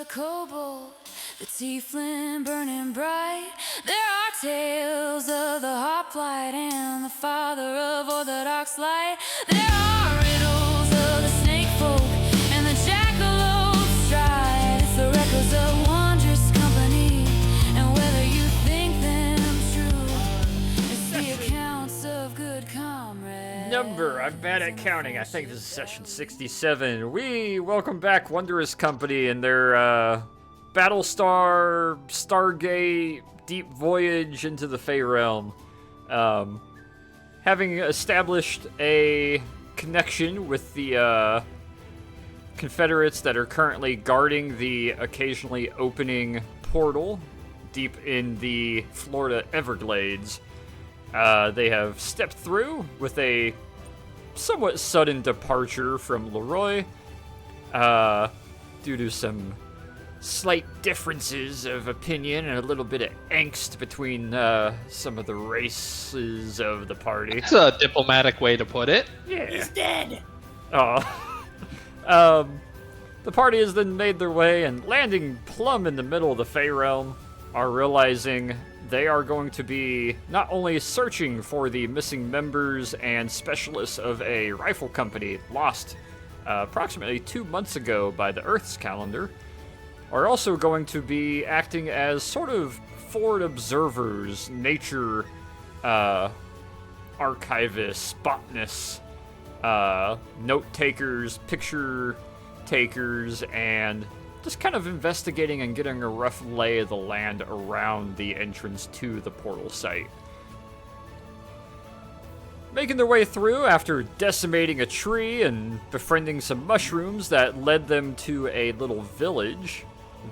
kobold, the tiefling burning bright. There are tales of the hoplite and the father of orthodox light. There are riddles of the snake folk and the jackalope stride. It's the records of wondrous company, and whether you think them true, it's the accounts of good comrades. Number, I'm bad at counting. I think this is session 67. We welcome back Wondrous Company and their Battlestar Stargate deep voyage into the Fey Realm. Having established a connection with the Confederates that are currently guarding the occasionally opening portal deep in the Florida Everglades, they have stepped through with a somewhat sudden departure from Leroy, due to some slight differences of opinion and a little bit of angst between some of the races of the party. It's a diplomatic way to put it. Yeah. He's dead. Oh. The party has then made their way and landing plumb in the middle of the Fey Realm, are realizing they are going to be not only searching for the missing members and specialists of a rifle company lost approximately 2 months ago by the Earth's calendar, are also going to be acting as sort of forward observers, nature archivists, botanists, note takers, picture takers, and just kind of investigating and getting a rough lay of the land around the entrance to the portal site. Making their way through after decimating a tree and befriending some mushrooms that led them to a little village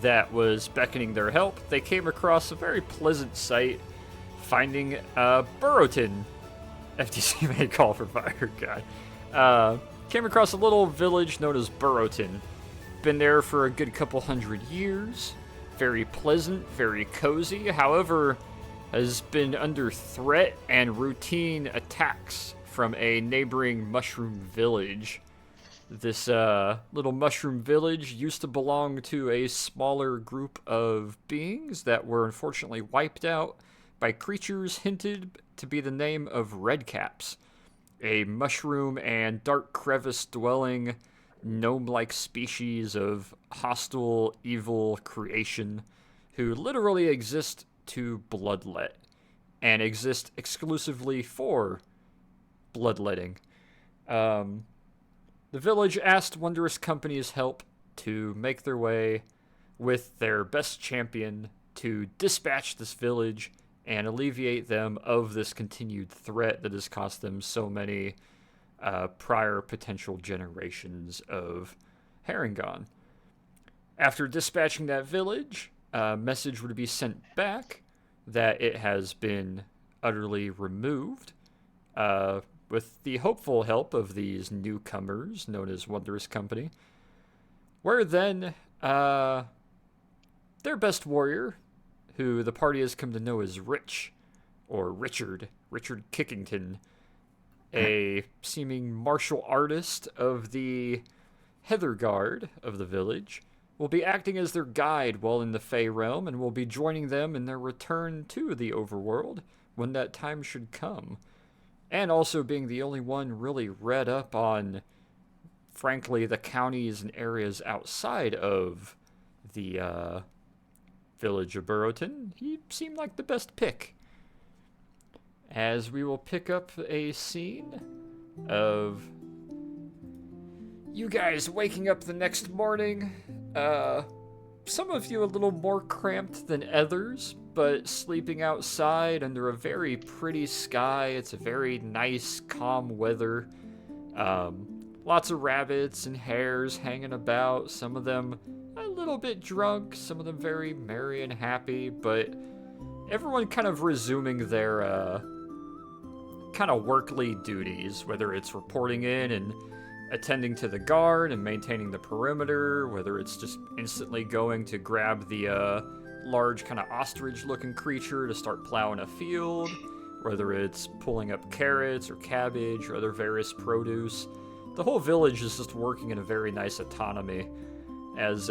that was beckoning their help, they came across a very pleasant sight, finding Burrowton. FTC may call for fire, God. Came across a little village known as Burrowton. Been there for a good couple 100 years. Very pleasant, very cozy. However, has been under threat and routine attacks from a neighboring mushroom village. This little mushroom village used to belong to a smaller group of beings that were unfortunately wiped out by creatures hinted to be the name of redcaps, a mushroom and dark crevice dwelling gnome-like species of hostile, evil creation who literally exist to bloodlet and exist exclusively for bloodletting. The village asked Wondrous Company's help to make their way with their best champion to dispatch this village and alleviate them of this continued threat that has cost them so many prior potential generations of Harengon. After dispatching that village, a message would be sent back that it has been utterly removed, with the hopeful help of these newcomers known as Wondrous Company, where then their best warrior, who the party has come to know as Rich, or Richard Kickington, a seeming martial artist of the Heather Guard of the village, will be acting as their guide while in the Fey Realm and will be joining them in their return to the overworld when that time should come. And also being the only one really read up on, frankly, the counties and areas outside of the village of Burrowton, he seemed like the best pick. As we will pick up a scene of you guys waking up the next morning, some of you a little more cramped than others, but sleeping outside under a very pretty sky. It's a very nice, calm weather. Lots of rabbits and hares hanging about, some of them a little bit drunk, some of them very merry and happy, but everyone kind of resuming their kind of workly duties, whether it's reporting in and attending to the guard and maintaining the perimeter, whether it's just instantly going to grab the large kind of ostrich-looking creature to start plowing a field, whether it's pulling up carrots or cabbage or other various produce. The whole village is just working in a very nice autonomy as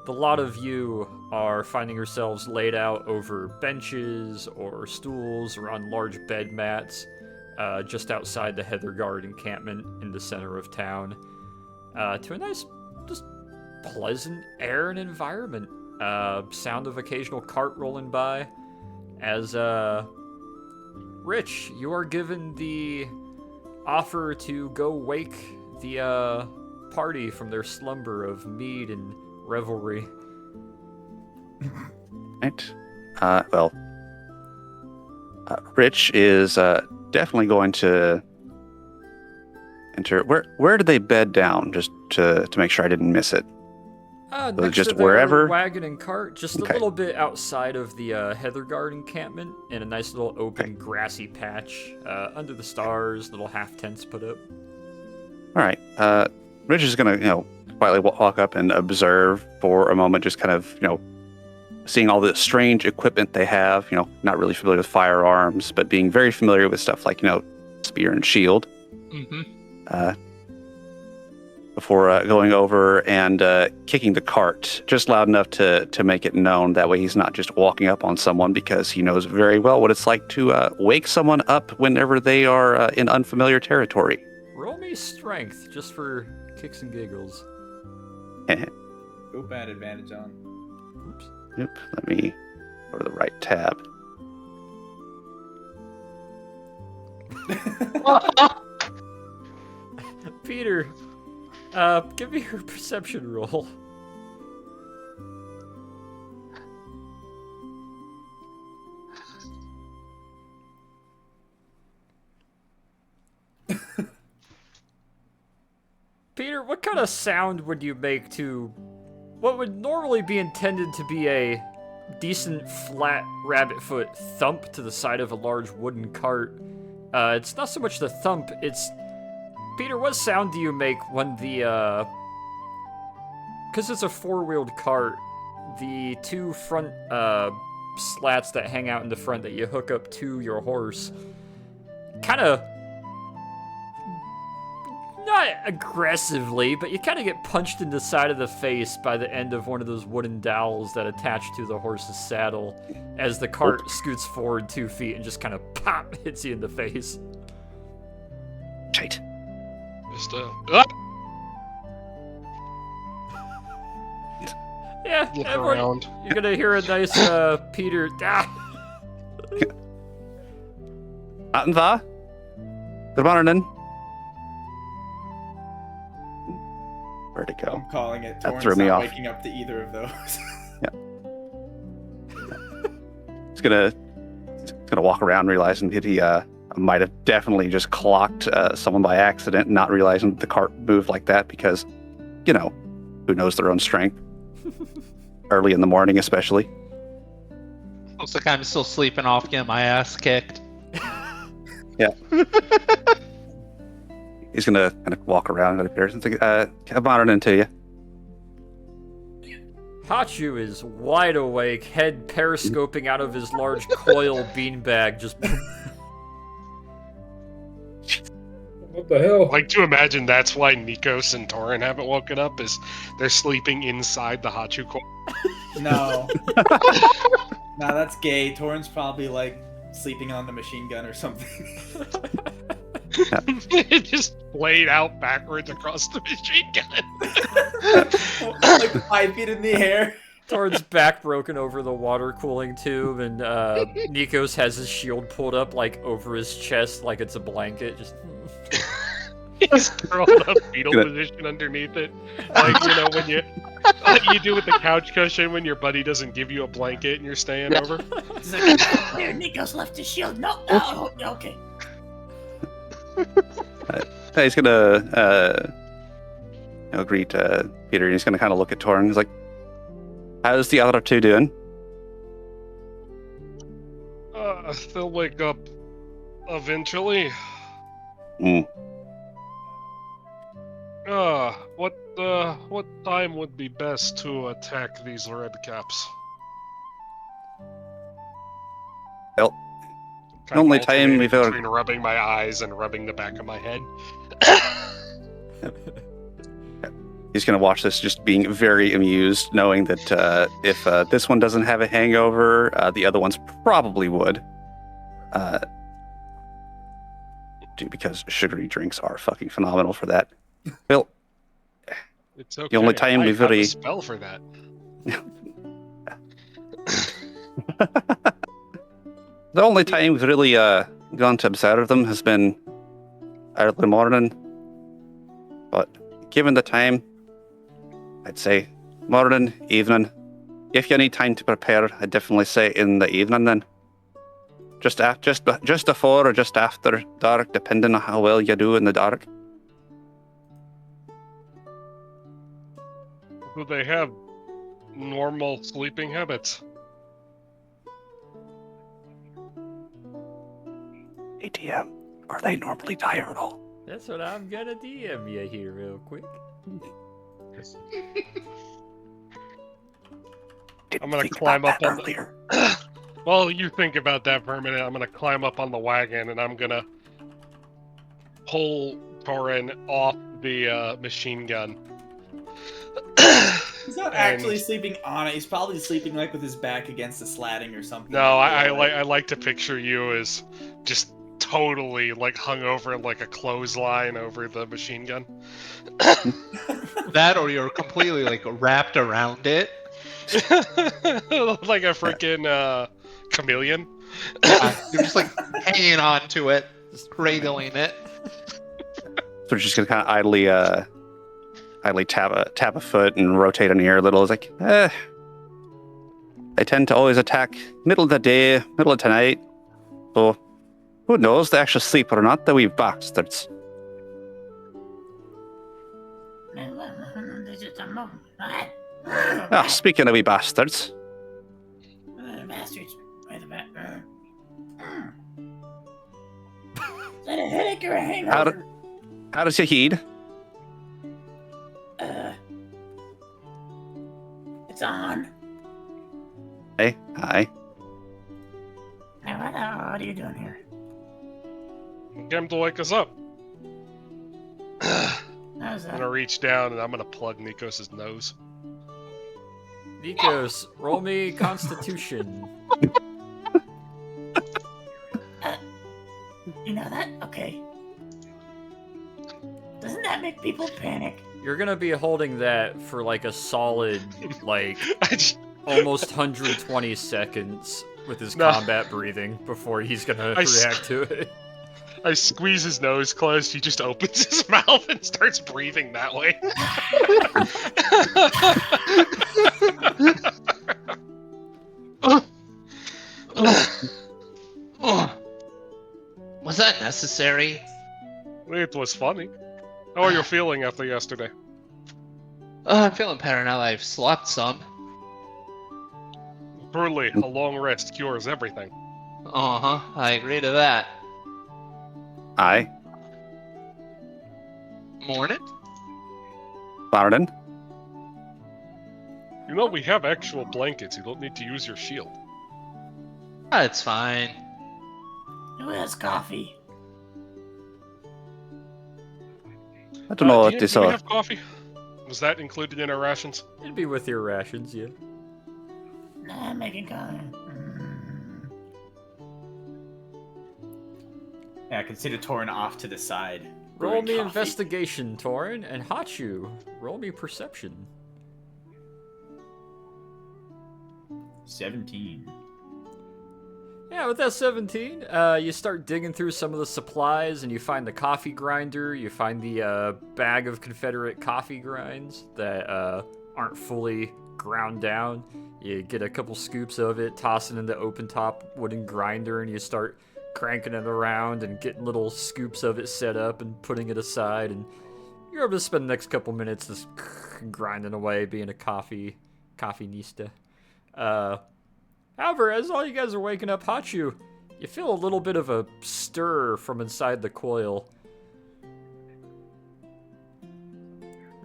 the lot of you are finding yourselves laid out over benches or stools or on large bed mats just outside the Heatherguard encampment in the center of town to a nice, just pleasant air and environment. Sound of occasional cart rolling by as Rich, you are given the offer to go wake the party from their slumber of mead and revelry. Right. Rich is definitely going to enter. Where did they bed down? Just to make sure I didn't miss it. Next just to their wherever? wagon and cart, just Okay. a little bit outside of the Heatherguard encampment, in a nice little open grassy patch under the stars. Little half tents put up. All right. Rich is going to, quietly walk up and observe for a moment, just kind of, seeing all the strange equipment they have, not really familiar with firearms, but being very familiar with stuff like, spear and shield. Mm-hmm. Before going over and kicking the cart just loud enough to make it known. That way he's not just walking up on someone, because he knows very well what it's like to wake someone up whenever they are in unfamiliar territory. Roll me strength, just for kicks and giggles. Go bad advantage on. Oops. Yep, let me go to the right tab. Peter, give me your perception roll. Peter, what kind of sound would you make to what would normally be intended to be a decent flat rabbit foot thump to the side of a large wooden cart? It's not so much the thump, it's... Peter, what sound do you make when the, because it's a four-wheeled cart, the two front, slats that hang out in the front that you hook up to your horse, kind of, not aggressively, but you kind of get punched in the side of the face by the end of one of those wooden dowels that attach to the horse's saddle as the cart scoots forward 2 feet and just kind of pop hits you in the face. Shite. Just Yeah, look everyone, around. you're gonna hear a nice Peter. Attenva? Good morning. Where'd it go? I'm calling it. That Torrance threw me not off. waking up to either of those. He's gonna walk around, realizing that he might have definitely just clocked someone by accident, not realizing that the cart moved like that, because, who knows their own strength. Early in the morning, especially. Looks like I'm still sleeping off getting my ass kicked. Yeah. He's gonna kind of walk around and appears and think, good morning to you. Hachu is wide awake, head periscoping out of his large coil beanbag, just... What the hell? Like to imagine that's why Nikos and Torin haven't woken up, is they're sleeping inside the Hachu coil. No. No, that's gay. Torrance probably like sleeping on the machine gun or something. Just laid out backwards across the machine gun. Like 5 feet in the air. Torn's back broken over the water cooling tube, and Nikos has his shield pulled up like over his chest like it's a blanket. Just He's curled up fetal position underneath it. Like, when you do with the couch cushion when your buddy doesn't give you a blanket and you're staying over. He's like, there, Nikos left his shield. No, okay. He's gonna greet Peter, and he's gonna kind of look at Torin. He's like, how's the other two doing? They'll wake up eventually. Mm. What time would be best to attack these red caps? Well, Kind of only time alternating we've ever- between rubbing my eyes and rubbing the back of my head. He's going to watch this just being very amused, knowing that if this one doesn't have a hangover, the other ones probably would. Because sugary drinks are fucking phenomenal for that. Well, It's okay. the only time I we've have a really... spell for that. The only time we've really gone to observe them has been early morning. But given the time, I'd say morning, evening. If you need time to prepare, I'd definitely say in the evening then. Just before or just after dark, depending on how well you do in the dark. Do they have normal sleeping habits? Hey, DM, are they normally diurnal? That's what I'm gonna DM you here real quick. I'm gonna climb up on the... Well, you think about that for a minute. I'm gonna climb up on the wagon and I'm gonna pull Torin off the machine gun. He's not actually sleeping on it. He's probably sleeping like with his back against the slatting or something. No, I like to picture you as just totally like hung over like a clothesline over the machine gun. That, or you're completely like wrapped around it. Like a freaking chameleon. Yeah, you're just like hanging on to it, just cradling it. So we're just gonna kind of idly tap a foot and rotate an ear a little. It's like, they tend to always attack middle of the day, middle of the night. So who knows? They actually sleep or not? The wee bastards. Speaking of wee bastards. Bastards. Is that a headache or a hangover? How does you heed? It's on. Hey, hi. Now, what are you doing here? Get him to wake us up. How's I'm that? gonna reach down and I'm gonna plug Nikos' nose. Nikos, roll me Constitution. You know that? Okay. Doesn't that make people panic? You're gonna be holding that for like a solid, like, I just- almost 120 seconds with his No. combat breathing before he's gonna I s- react to it. I squeeze his nose closed, he just opens his mouth and starts breathing that way. Was that necessary? It was funny. How are you feeling after yesterday? I'm feeling better now that I've slept some. Truly, a long rest cures everything. Uh-huh, I agree to that. Aye. Morning? Barden. You know, we have actual blankets. You don't need to use your shield. It's fine. Who has coffee? I don't know what do this you are. have coffee? Was that included in our rations? It'd be with your rations, yeah. Nah, I'm making coffee. Yeah, consider Torin off to the side. Roll brewing me Oh, coffee. investigation, Torin, and Hachu, roll me perception. 17. Yeah, with that 17, you start digging through some of the supplies, and you find the coffee grinder, you find the bag of Confederate coffee grinds that aren't fully ground down. You get a couple scoops of it, toss it in the open-top wooden grinder, and you start cranking it around and getting little scoops of it set up and putting it aside, and you're able to spend the next couple minutes just grinding away, being a coffee-nista. However, as all you guys are waking up, Hachu, you feel a little bit of a stir from inside the coil.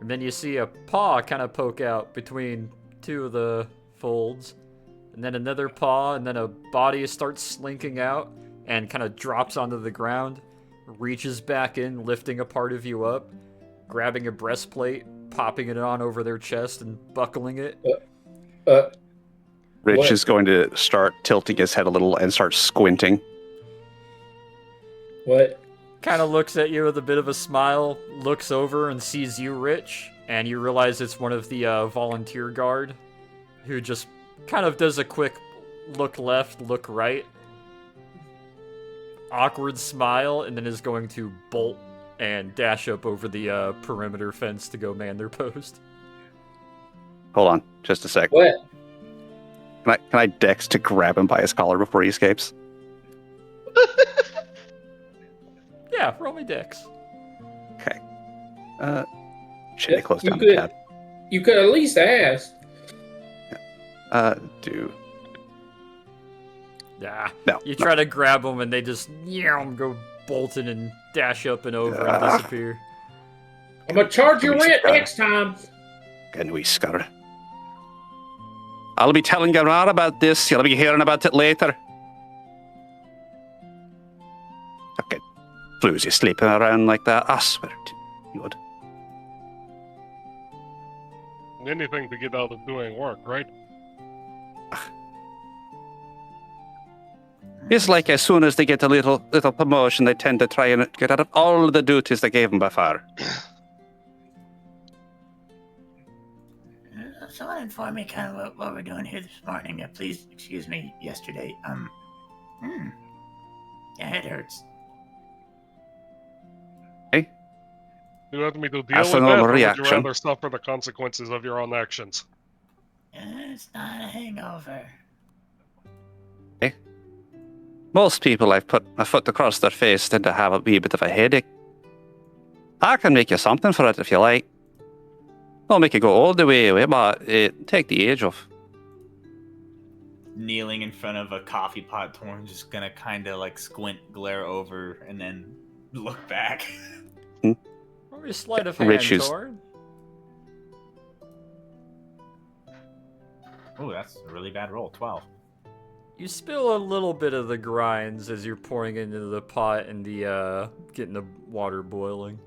And then you see a paw kind of poke out between two of the folds. And then another paw, and then a body starts slinking out and kind of drops onto the ground, reaches back in, lifting a part of you up, grabbing a breastplate, popping it on over their chest and buckling it. Rich What? is going to start tilting his head a little and start squinting. What? Kind of looks at you with a bit of a smile, looks over and sees you, Rich, and you realize it's one of the volunteer guard, who just kind of does a quick look left, look right, awkward smile, and then is going to bolt and dash up over the perimeter fence to go man their post. Hold on, just a sec. What? Can I dex to grab him by his collar before he escapes? Yeah, roll me dex. Okay. Shit, I closed You down the could- tab. You could at least ask. Do Nah. no. You try to grab them and they just go bolting and dash up and over and disappear. I'm gonna charge your Please, rent God. next time. Can we scar? I'll be telling you all about this. You'll be hearing about it later. Okay. Floozy sleeping around like that. I swear to you would. Anything to get out of doing work, right? It's like as soon as they get a little promotion, they tend to try and get out of all the duties they gave them before. Someone inform me kind of what we're doing here this morning. Please excuse me. Yesterday, my head hurts. You want me to deal That's with a that, normal or would you reaction. rather suffer the consequences of your own actions? It's not a hangover. Most people I've put my foot across their face tend to have a wee bit of a headache. I can make you something for it if you like. I'll make you go all the way away, but take the edge off. Kneeling in front of a coffee pot, Torn's just gonna kind of like squint, glare over, and then look back. Roll me a sleight of hand, Rich is- Torn. Oh, that's a really bad roll. 12. You spill a little bit of the grinds as you're pouring into the pot and getting the water boiling.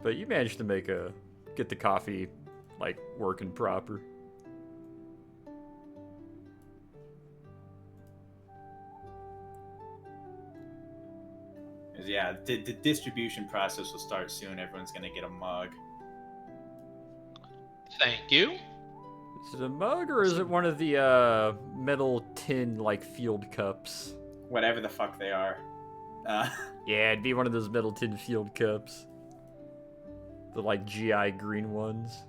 But you managed to get the coffee, like, working proper. Yeah, the distribution process will start soon. Everyone's gonna get a mug. Thank you. Is it a mug or is it one of the metal tin, like, field cups? Whatever the fuck they are. Yeah, it'd be one of those metal tin field cups. The, like, GI green ones.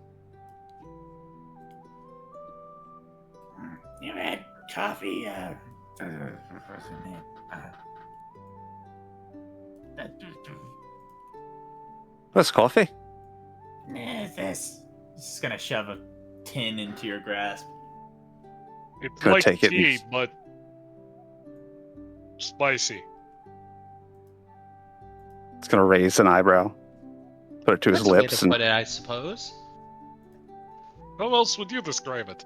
You ever had coffee? What's coffee? This. Just gonna shove a tin into your grasp. It's Gonna like take it tea, and- but spicy. It's gonna raise an eyebrow. Put it to his That's a way lips to and put it, I suppose. How else would you describe it?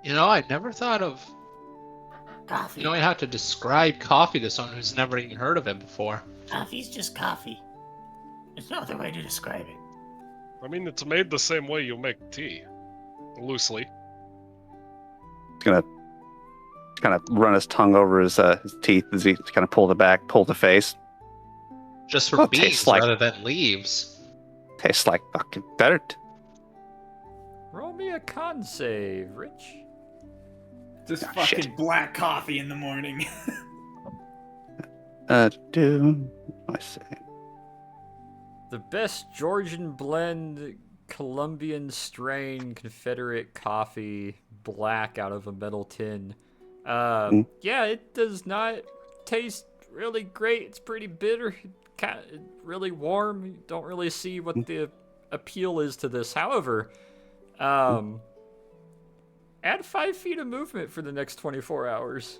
You know, I never thought of Coffee. knowing how to describe coffee to someone who's never even heard of it before. Coffee's just coffee. There's no other way to describe it. I mean, it's made the same way you make tea. Loosely. he's gonna kind of run his tongue over his teeth as he kind of pull the face. Just for Well, it beans tastes like- rather than leaves. Tastes like fucking dirt. Roll me a con save, Rich. Just Ah, fucking shit. black coffee in the morning. Do I say? The best Georgian blend, Colombian strain, Confederate coffee, black out of a metal tin. Yeah, it does not taste really great. It's pretty bitter, kind of really warm. You don't really see what the appeal is to this. However, add 5 feet of movement for the next 24 hours.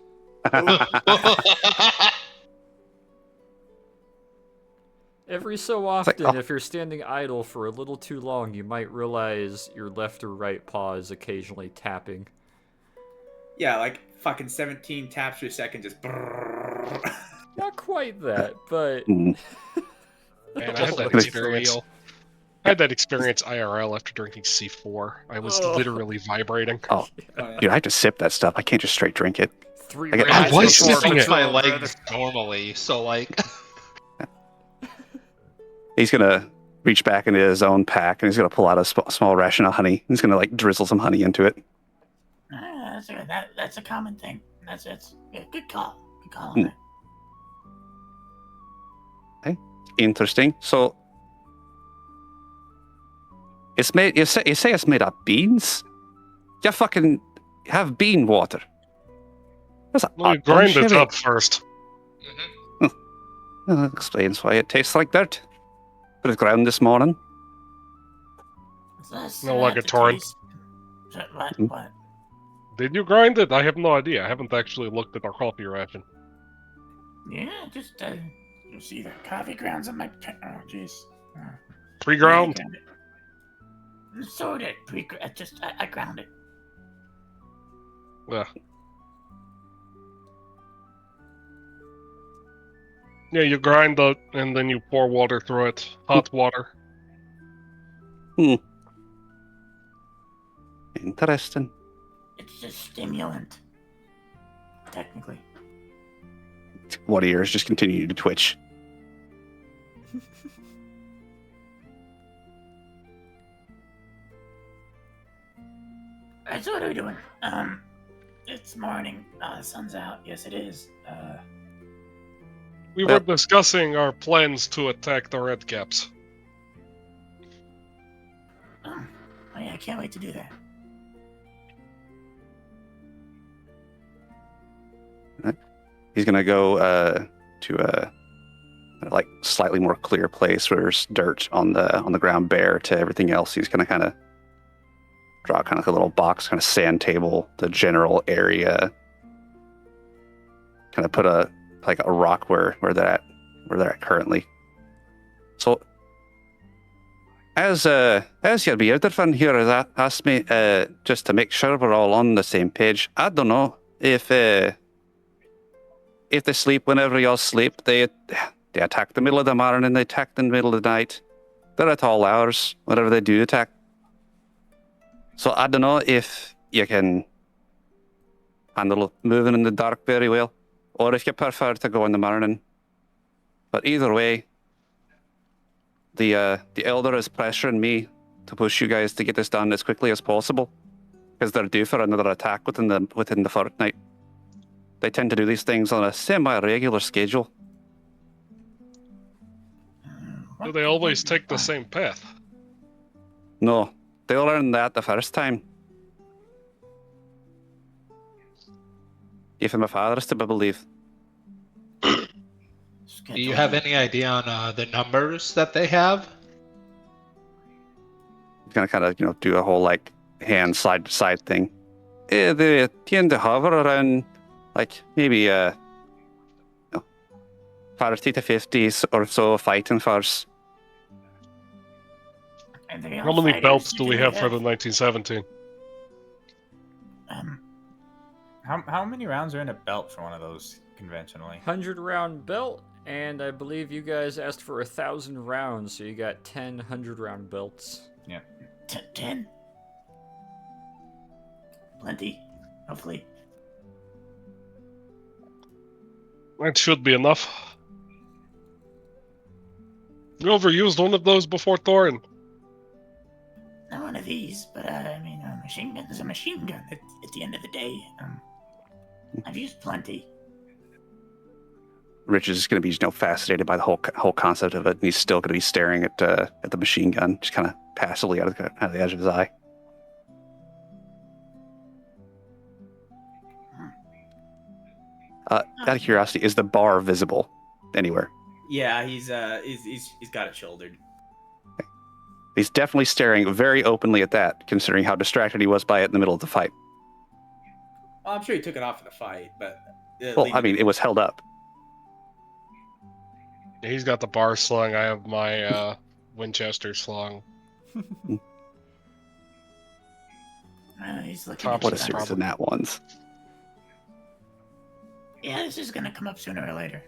Every so like, often, oh. if you're standing idle for a little too long, you might realize your left or right paw is occasionally tapping. Yeah, like fucking 17 taps per second, just. Brrrr. Not quite that, but Mm. Man, I Just had like that it's experience. real. I had that experience IRL after drinking C4. I was literally vibrating. Oh, Oh, yeah. dude, I have to sip that stuff. I can't just straight drink it. 3 I get- rounds I was before sniffing it. my patrol, legs brother. normally, so like, He's gonna reach back into his own pack and he's gonna pull out a small ration of honey. He's gonna like drizzle some honey into it. That's a common thing. That's yeah, good call. Good call Hmm. on that. Interesting. So it's made. You say it's made of beans. You fucking have bean water. That's a Let me odd grind bunch, it eh? up first. Well, that explains why it tastes like dirt. But it's ground this morning. That's, No, like a to torrent. taste- What? Hmm. What? Did you grind it? I have no idea. I haven't actually looked at our coffee ration. Yeah, just you see the coffee grounds on my. Oh, jeez. Pre-ground? Sort it. I ground it. Yeah. Yeah, you grind it and then you pour water through it. Hot water. Interesting. It's a stimulant. Technically. One ear is just continuing to twitch. Alright, so what are we doing? It's morning. The sun's out. Yes, it is. We were discussing our plans to attack the Red Caps. Oh yeah, I can't wait to do that. He's gonna go to a like slightly more clear place where there's dirt on the ground bare to everything else. He's gonna kind of draw kind of a little box, kind of sand table, the general area. Kind of put a rock where they're at currently. So as you'll be out there here has asked me just to make sure we're all on the same page. I don't know if they sleep whenever y'all sleep. They attack the middle of the morning, they attack in the middle of the night. They're at all hours whenever they do attack. So I don't know if you can handle moving in the dark very well, or if you prefer to go in the morning. But either way, the elder is pressuring me to push you guys to get this done as quickly as possible, because they're due for another attack within the fortnight. They tend to do these things on a semi-regular schedule. Do they always take the same path? No, they learned that the first time. If my father is to be believed. do you have any idea on the numbers that they have? He's gonna kind of do a whole like hand side to side thing. They tend to hover around like maybe 40 to 50 or so fighting force. How many belts do we have for the 1917? How many rounds are in a belt for one of those conventionally? 100-round belt, and I believe you guys asked for 1,000 rounds, so you got 10 100-round belts. Yeah. 10. Plenty, hopefully. That should be enough. You overused one of those before Thorin. Not one of these, but I mean, a machine gun is a machine gun at the end of the day. I've used plenty. Rich is just going to be fascinated by the whole concept of it, and he's still going to be staring at the machine gun, just kind of passively out of the edge of his eye. Out of curiosity, is the bar visible anywhere? Yeah, he's got it shouldered. He's definitely staring very openly at that, considering how distracted he was by it in the middle of the fight. Well, I'm sure he took it off in the fight, but Well, I mean, it was held up. He's got the bar slung. I have my Winchester slung. He's looking Top at What a you. series of nat ones. Yeah, this is gonna come up sooner or later.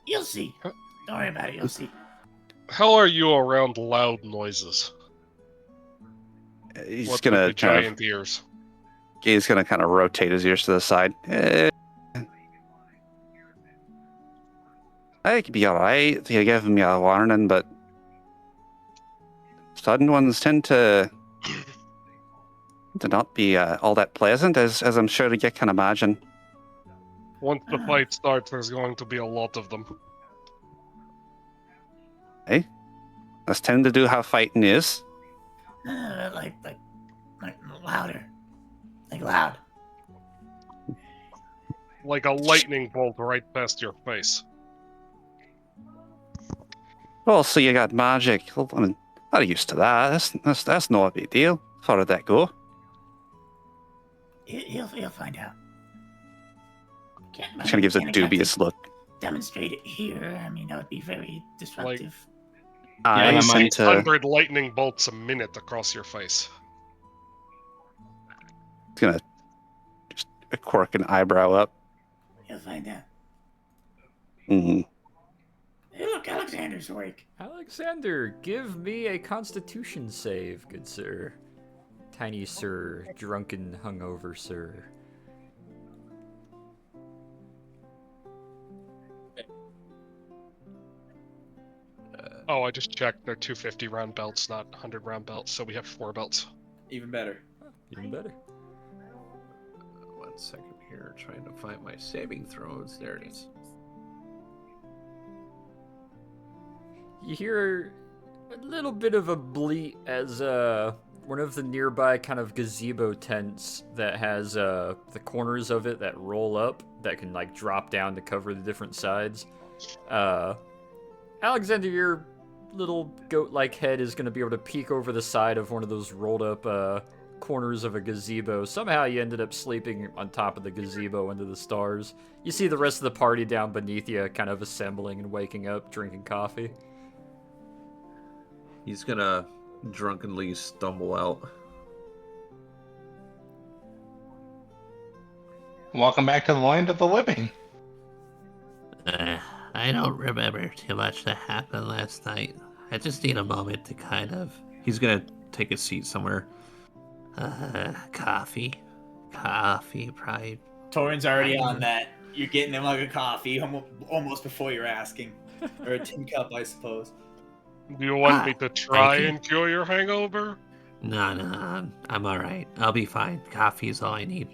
You'll see. Don't worry about it. You'll see. How are you around loud noises? He's What gonna with the kind of giant ears? he's gonna kind of rotate his ears to the side. I could be alright. You give me a warning, but sudden ones tend to not be all that pleasant, as I'm sure you can imagine. Once the fight starts, there's going to be a lot of them. Hey, that's tend to do how fighting is. Like louder. Like loud. Like a lightning bolt right past your face. Well, so you got magic. Well, I mean, I'm used to that. That's not a big deal. As far as that go. He'll find out. He kind of gives a dubious look. Demonstrate it here. I mean, that would be very disruptive. I Yeah, sent to 100 lightning bolts a minute across your face. gonna just quirk an eyebrow up. He'll find out. Mm-hmm. Hey, look, Alexander's awake. Alexander, give me a constitution save, good sir. Tiny sir, drunken hungover sir. Oh, I just checked. They're 250 round belts, not 100 round belts, so we have 4 belts. Even better. Even better. 1 second here, trying to find my saving throws. There it is. You hear a little bit of a bleat as one of the nearby kind of gazebo tents that has the corners of it that roll up that can like drop down to cover the different sides. Alexander, your little goat-like head is going to be able to peek over the side of one of those rolled up corners of a gazebo. Somehow you ended up sleeping on top of the gazebo under the stars. You see the rest of the party down beneath you kind of assembling and waking up, drinking coffee. He's gonna drunkenly stumble out. Welcome back to the land of the living. I don't remember too much that happened last night. I just need a moment to kind of... He's gonna take a seat somewhere. Coffee. Coffee, probably. Torin's already on that. You're getting him like a coffee almost before you're asking. Or a tin cup, I suppose. Do you want me to try thank you. and cure your hangover? No, I'm alright. I'll be fine. Coffee is all I need.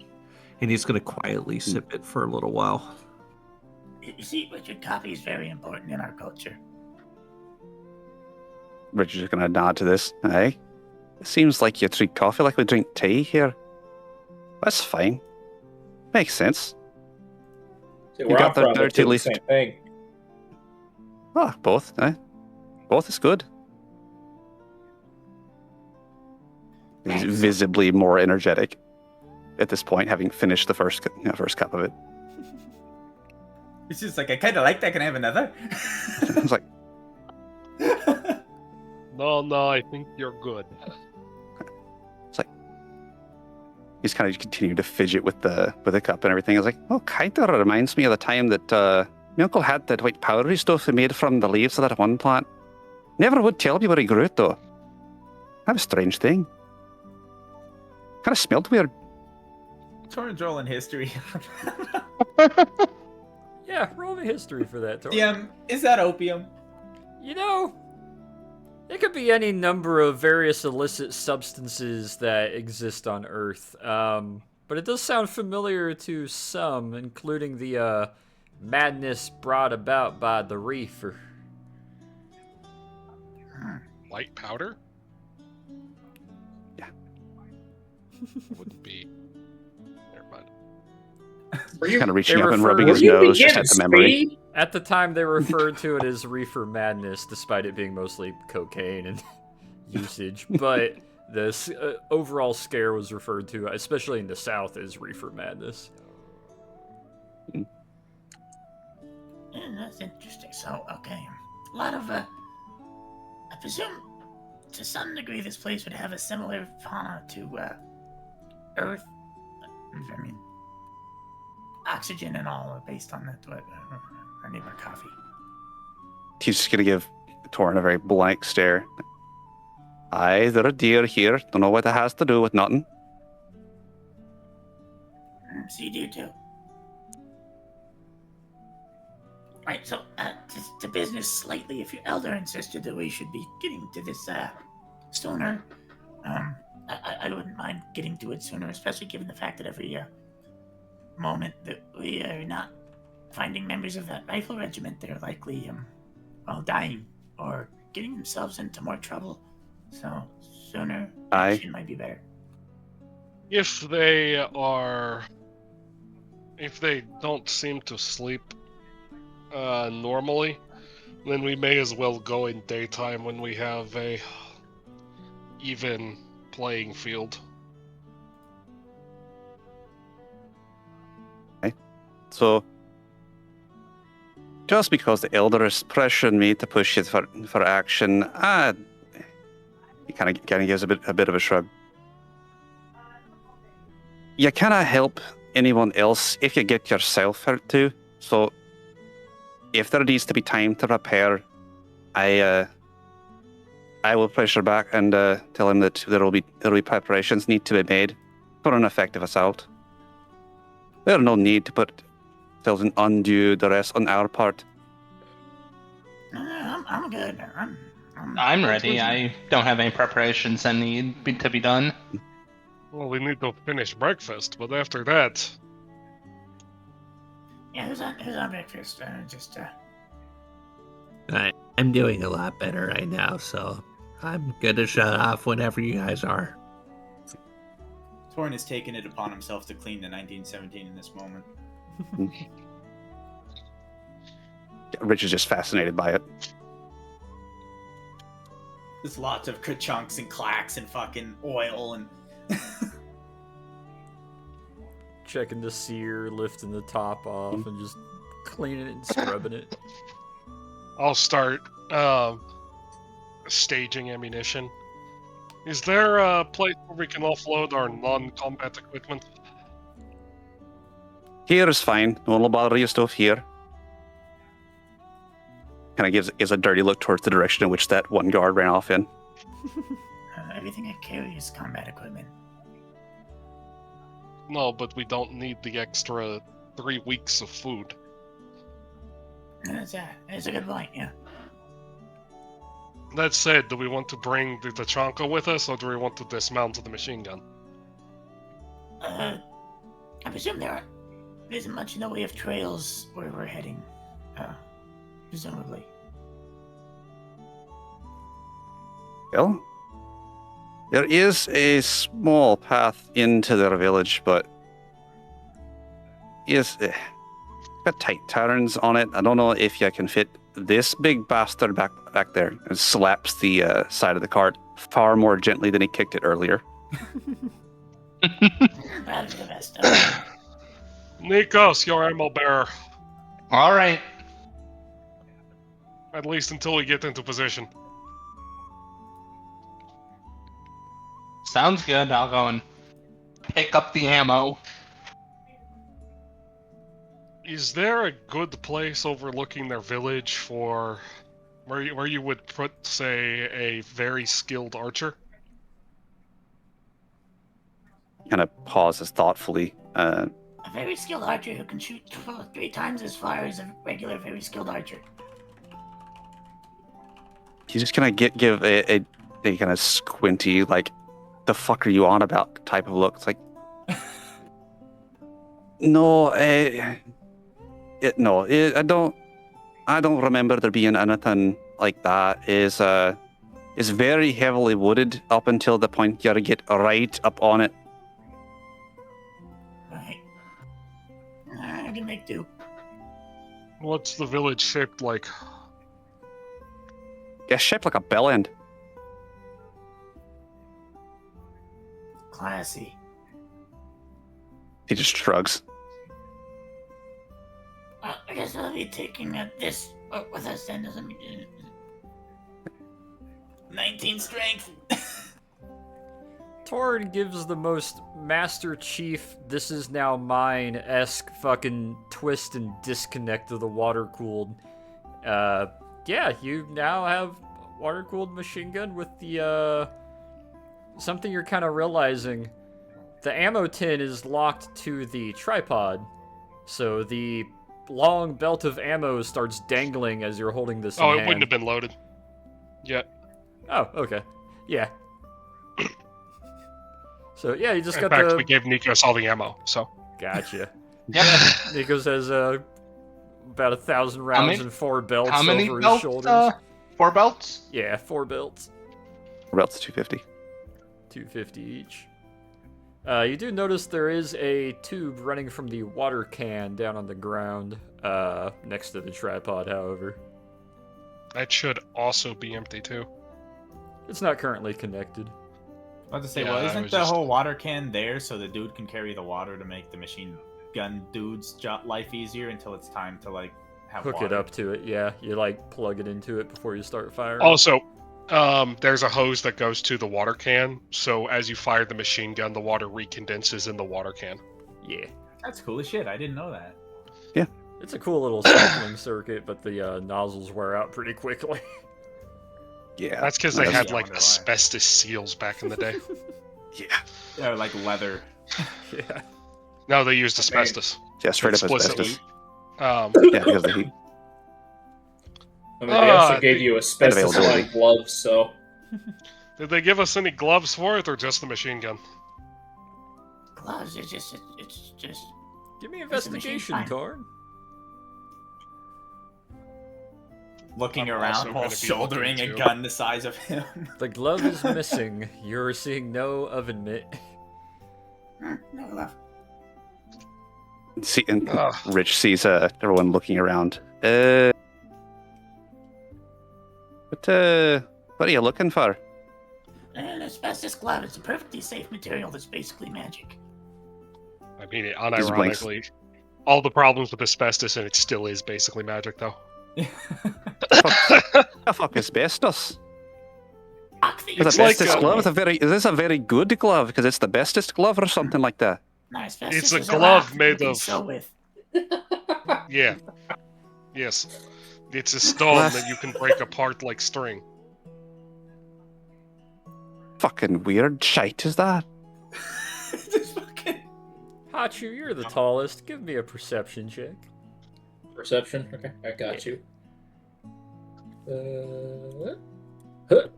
And he's gonna quietly sip it for a little while. You see, Richard, coffee is very important in our culture. Richard's just gonna nod to this. Aye. It seems like you treat coffee like we drink tea here. That's fine. Makes sense. See, You where got I'm the from, they dirty do the leaf. same thing. Ah, both. Both is good. He's visibly more energetic at this point, having finished the first cup of it. It's just like, I kind of like that. Can I have another? It's like, No, I think you're good. he's kind of continued to fidget with the cup and everything. I was like, oh, kind of reminds me of the time that my uncle had that white powdery stuff he made from the leaves of that one plant. Never would tell me where he grew it, though. That was a strange thing. Kind of smelled weird. Torin's rolling history. Yeah, roll me history for that, Tor. Is that opium? You know, it could be any number of various illicit substances that exist on Earth. But it does sound familiar to some, including the madness brought about by the reefer. Light powder? Yeah. Wouldn't be. Never mind. Were you, Kind of reaching They up and refer- rubbing Were his were you nose just beginning at the memory. speed? At the time, they referred to it as reefer madness, despite it being mostly cocaine and usage. But the overall scare was referred to, especially in the South, as reefer madness. That's interesting. So, okay. A lot of, I presume, to some degree, this place would have a similar fauna to, Earth. I mean, oxygen and all are based on that. I need my coffee. He's just gonna give Torin a very blank stare. Aye, there a deer here. Don't know what it has to do with nothing. So you do too. Right, so to business slightly. If your elder insisted that we should be getting to this sooner, I wouldn't mind getting to it sooner, especially given the fact that every moment that we are not finding members of that rifle regiment, they're likely dying or getting themselves into more trouble. So sooner action might be better. If they don't seem to sleep normally, then we may as well go in daytime when we have a even playing field. Okay. So, just because the elder is pressuring me to push it for action, he kind of gives a bit of a shrug. You cannot help anyone else if you get yourself hurt too. So, if there needs to be time to repair, I will pressure back and tell him that there will be preparations need to be made for an effective assault. There's no need to put ourselves in undue duress on our part. I'm good. I'm ready. I don't have any preparations that need to be done. Well, we need to finish breakfast, but after that... Yeah, who's on breakfast? I'm doing a lot better right now, so I'm good to shut off whenever you guys are. Torin has taken it upon himself to clean the 1917 in this moment. Rich is just fascinated by it. There's lots of ka-chunks and clacks and fucking oil and... Checking the sear, lifting the top off, and just cleaning it and scrubbing it. I'll start staging ammunition. Is there a place where we can offload our non-combat equipment? Here is fine. No one will bother your stuff here. Kind of gives a dirty look towards the direction in which that one guard ran off in. Everything I carry is combat equipment. No, but we don't need the extra 3 weeks of food. That's a good point, yeah. That said, do we want to bring the Tachanka with us, or do we want to dismount the machine gun? I presume there isn't much in the way of trails where we're heading. Presumably. Well, there is a small path into their village, but it's got tight turns on it. I don't know if you can fit this big bastard back there. And slaps the side of the cart far more gently than he kicked it earlier. That's the best. Nikos, your ammo bearer. All right. At least until we get into position. Sounds good. I'll go and pick up the ammo. Is there a good place overlooking their village for where you would put, say, a very skilled archer? Kind of pauses thoughtfully. A very skilled archer who can shoot 3 times as far as a regular very skilled archer. He's just gonna give a kind of squinty, like, the fuck are you on about type of look. It's like, no, I don't remember there being anything like that. Is very heavily wooded up until the point you gotta get right up on it. Right. I can make do. What's the village shaped like? Yeah, shaped like a bell end. Classy. He just shrugs. I guess I'll be taking this with us then. 19 strength. Torin gives the most Master Chief, this is now mine-esque fucking twist and disconnect of the water-cooled yeah, you now have water-cooled machine gun with the, something you're kind of realizing. The ammo tin is locked to the tripod, so the long belt of ammo starts dangling as you're holding this in Oh, it hand. wouldn't have been loaded yet. Oh, okay. Yeah. So, yeah, you just In got fact, the... we gave Nikos all the ammo, so. Gotcha. Yep. Nikos has, about 1,000 How rounds many- and 4 belts How many over his belts? shoulders. 4 belts? Yeah, 4 belts. Belts 250. 250 each. You do notice there is a tube running from the water can down on the ground, next to the tripod, however. That should also be empty, too. It's not currently connected. I was about to say, Yeah, well, I isn't was the just- whole water can there so the dude can carry the water to make the machine gun dude's life easier until it's time to, like, have Hook water? it up to it, yeah. You, like, plug it into it before you start firing. Also, there's a hose that goes to the water can, so as you fire the machine gun, the water recondenses in the water can. Yeah. That's cool as shit. I didn't know that. It's a cool little cycling circuit, but the nozzles wear out pretty quickly. Yeah. That's because they had, I like, wonder why. asbestos seals back in the day. Yeah. Yeah, like leather. Yeah. No, they used asbestos. Yeah, straight up Explicitly. asbestos. Yeah, because of the heat. I mean, they also I gave think- you asbestos-like gloves, so... Did they give us any gloves for it, or just the machine gun? Gloves, it's just... Give me It's a machine investigation, fine. Torn. Looking I'm around also while gonna be shouldering looking, a too. gun the size of him. The glove is missing. You're seeing no oven mitt. No glove. See, and Ugh. Rich sees everyone looking around. What are you looking for? An asbestos glove. It's a perfectly safe material that's basically magic. I mean, Just blinks. unironically, all the problems with asbestos, and it still is basically magic, though. The fuck asbestos? Fuck the With It's a like, bestest glove? uh, Is this a very good glove? Because it's the bestest glove or something like that. No, asbestos It's a is glove rock made you can of- sew with. Yeah. Yes. It's a stone that you can break apart like string. Fucking weird shite is that? Just fucking... Hachu, you're the tallest. Give me a perception check. Perception? Okay, I got you. Huh.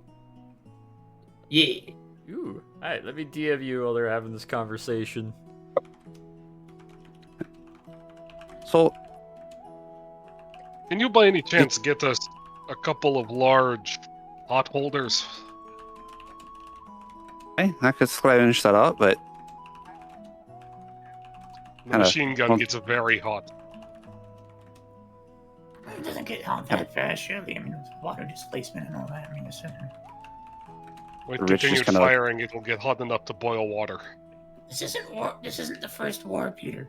Yeah. Ooh. Alright, let me DM you while they're having this conversation. So, Can you by any chance get us a couple of large hot holders? hey, I could scrounge that up, but The Kinda- machine gun well- gets very hot. It doesn't get hot that fast, surely. I mean, water displacement and all that. I mean, it's, With Rich just continued kinda- firing, it'll get hot enough to boil water. this isn't war. This isn't the first war, Peter.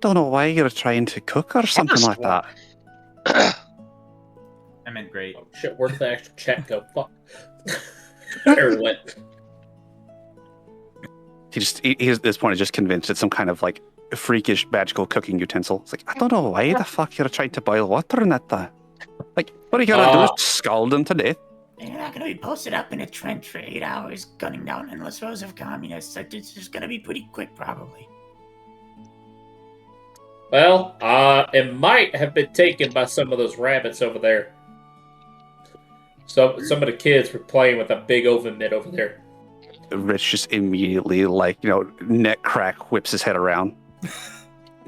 don't know why you're trying to cook or something like that. I meant great. Oh, shit, where'd the actual check go? Fuck. Or what? He at this point is just convinced it's some kind of like freakish magical cooking utensil. It's like, I don't know why the fuck you're trying to boil water in it. Like, what are you gonna do? Scald them to death? You're not gonna be posted up in a trench for 8 hours, gunning down endless rows of communists. It's just gonna be pretty quick, probably. Well, it might have been taken by some of those rabbits over there. So some of the kids were playing with a big oven mitt over there. Rich just immediately, like, neck crack, whips his head around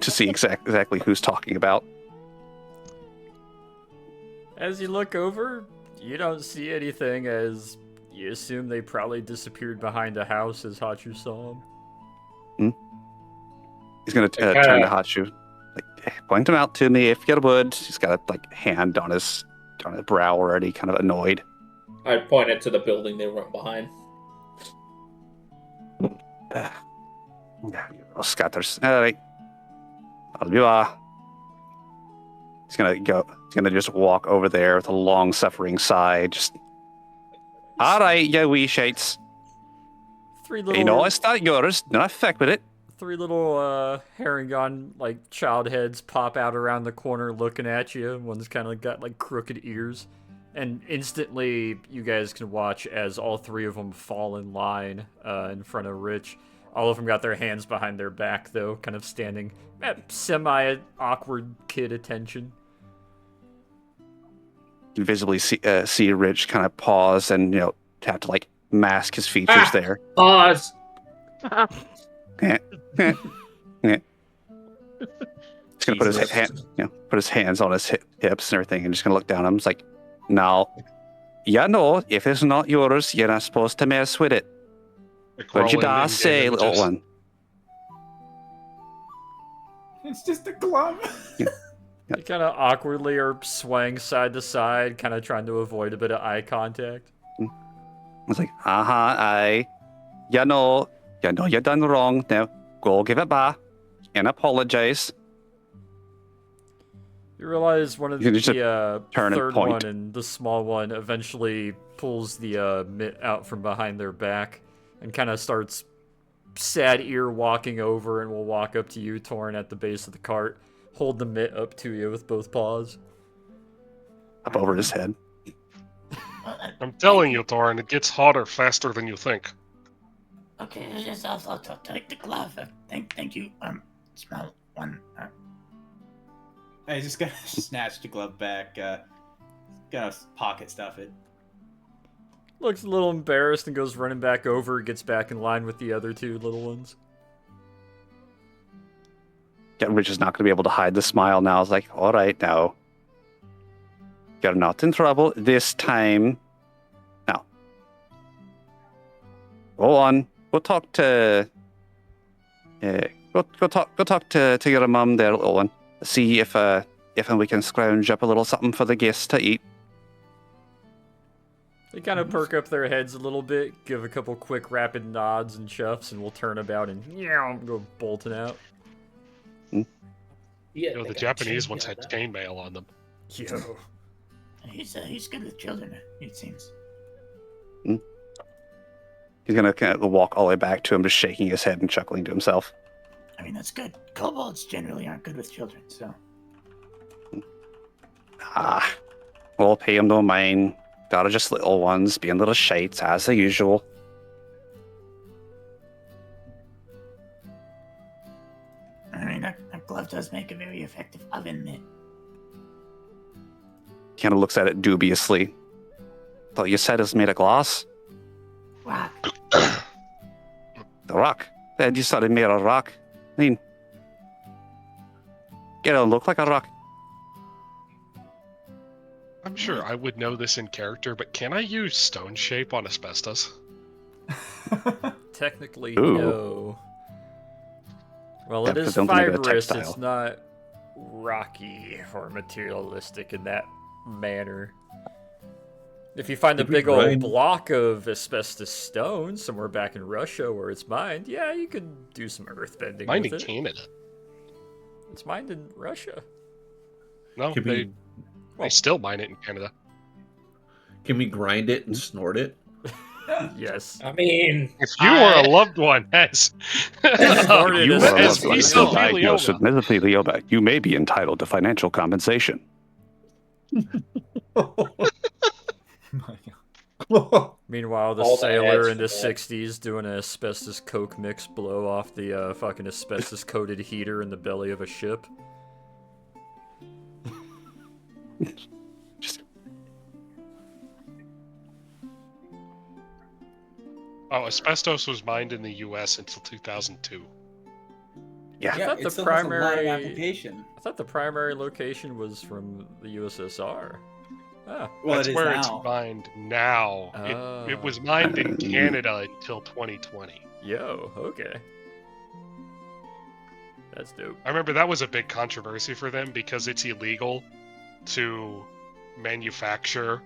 to see exactly who's talking about. As you look over, you don't see anything, as you assume they probably disappeared behind a house as Hachu saw them. He's gonna turn to Hachu, like, point him out to me if you would. He's got a hand on his brow already, kind of annoyed. I pointed to the building they were behind. Scatters. All right. I'll be He's gonna just walk over there with a long suffering sigh. Just, all right, you wee shites. Three You know little, it's not yours. Do not fuck with it. Three little Herringon like child heads pop out around the corner looking at you. One's kind of got like crooked ears. And instantly you guys can watch as all three of them fall in line in front of Rich. All of them got their hands behind their back though, kind of standing at semi-awkward kid attention. You visibly see Rich kind of pause and, have to like mask his features there. Pause. He's gonna put his hands on his hips and everything, and just gonna look down at him. It's like, now, if it's not yours, you're not supposed to mess with it. What you da say, little one? It's just a glove. They kind of awkwardly are swaying side to side, kind of trying to avoid a bit of eye contact. It's like, you know you're done wrong. Now go give it back and apologize. You realize one of You can the just turn and third point. one and the small one eventually pulls the mitt out from behind their back and kind of starts sad ear walking over and will walk up to you, Torn, at the base of the cart. Hold the mitt up to you with both paws. Up over his head. I'm telling you, Thorin, it gets hotter faster than you think. Okay, yes, I'll take the glove. Thank you, small one. I just gonna snatch the glove back. Gonna pocket stuff it. Looks a little embarrassed and goes running back over, gets back in line with the other two little ones. Yeah, Rich is not going to be able to hide the smile now. It's like, all right, now. You're not in trouble this time. Now. Go on. Go talk to... Go talk to your mum there, little one. See if we can scrounge up a little something for the guests to eat. They kind of perk up their heads a little bit, give a couple quick rapid nods and chuffs, and we'll turn about and go bolting out. Yeah, The Japanese ones had chainmail on them. Yo. He's good with children, it seems. He's going to kind of walk all the way back to him, just shaking his head and chuckling to himself. I mean, that's good. Kobolds generally aren't good with children, so. We'll pay him no mind. They're just little ones, being little shites, as the usual. I mean, that glove does make a very effective oven mitt. Kind of looks at it dubiously. Thought you said it's made of glass? Rock. The rock? Then you said it made of rock. I mean, it don't look like a rock. I'm sure I would know this in character, but can I use stone shape on asbestos? Technically, Ooh. no. Well, it Yeah, is don't think of it fibrous, textile. it's not rocky or materialistic in that manner. If you find a Did we big old grind- block of asbestos stone somewhere back in Russia where it's mined, yeah, you could do some earthbending Mine with in it. Canada. It's mined in Russia. No, Can they we still mine it in Canada. grind it and snort it? Yes. I mean, If you or a loved one has, Snorted You as- are as a loved one fecal. still diagnosed with mesothelioma. You may be entitled to financial compensation. Meanwhile, the All the sailor ads in the for that. 60s doing an asbestos coke mix blow off the fucking asbestos coated heater in the belly of a ship. Just oh, asbestos was mined in the U.S. until 2002. yeah. I Yeah, thought it the still has a lot of primary- application. I thought the primary location was from the USSR. Ah, Well, That's it is where now. it's mined now. It was mined in Canada until 2020. yo, okay. That's dope. I remember that was a big controversy for them because it's illegal to manufacture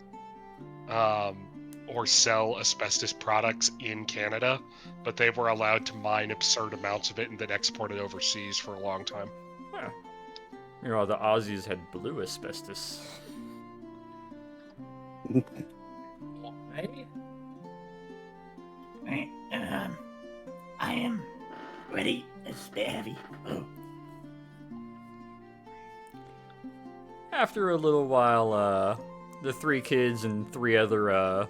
or sell asbestos products in Canada, but they were allowed to mine absurd amounts of it and then export it overseas for a long time. Huh. Meanwhile, the Aussies had blue asbestos. I am already. It's a bit heavy. Oh. After a little while, the 3 kids and 3 other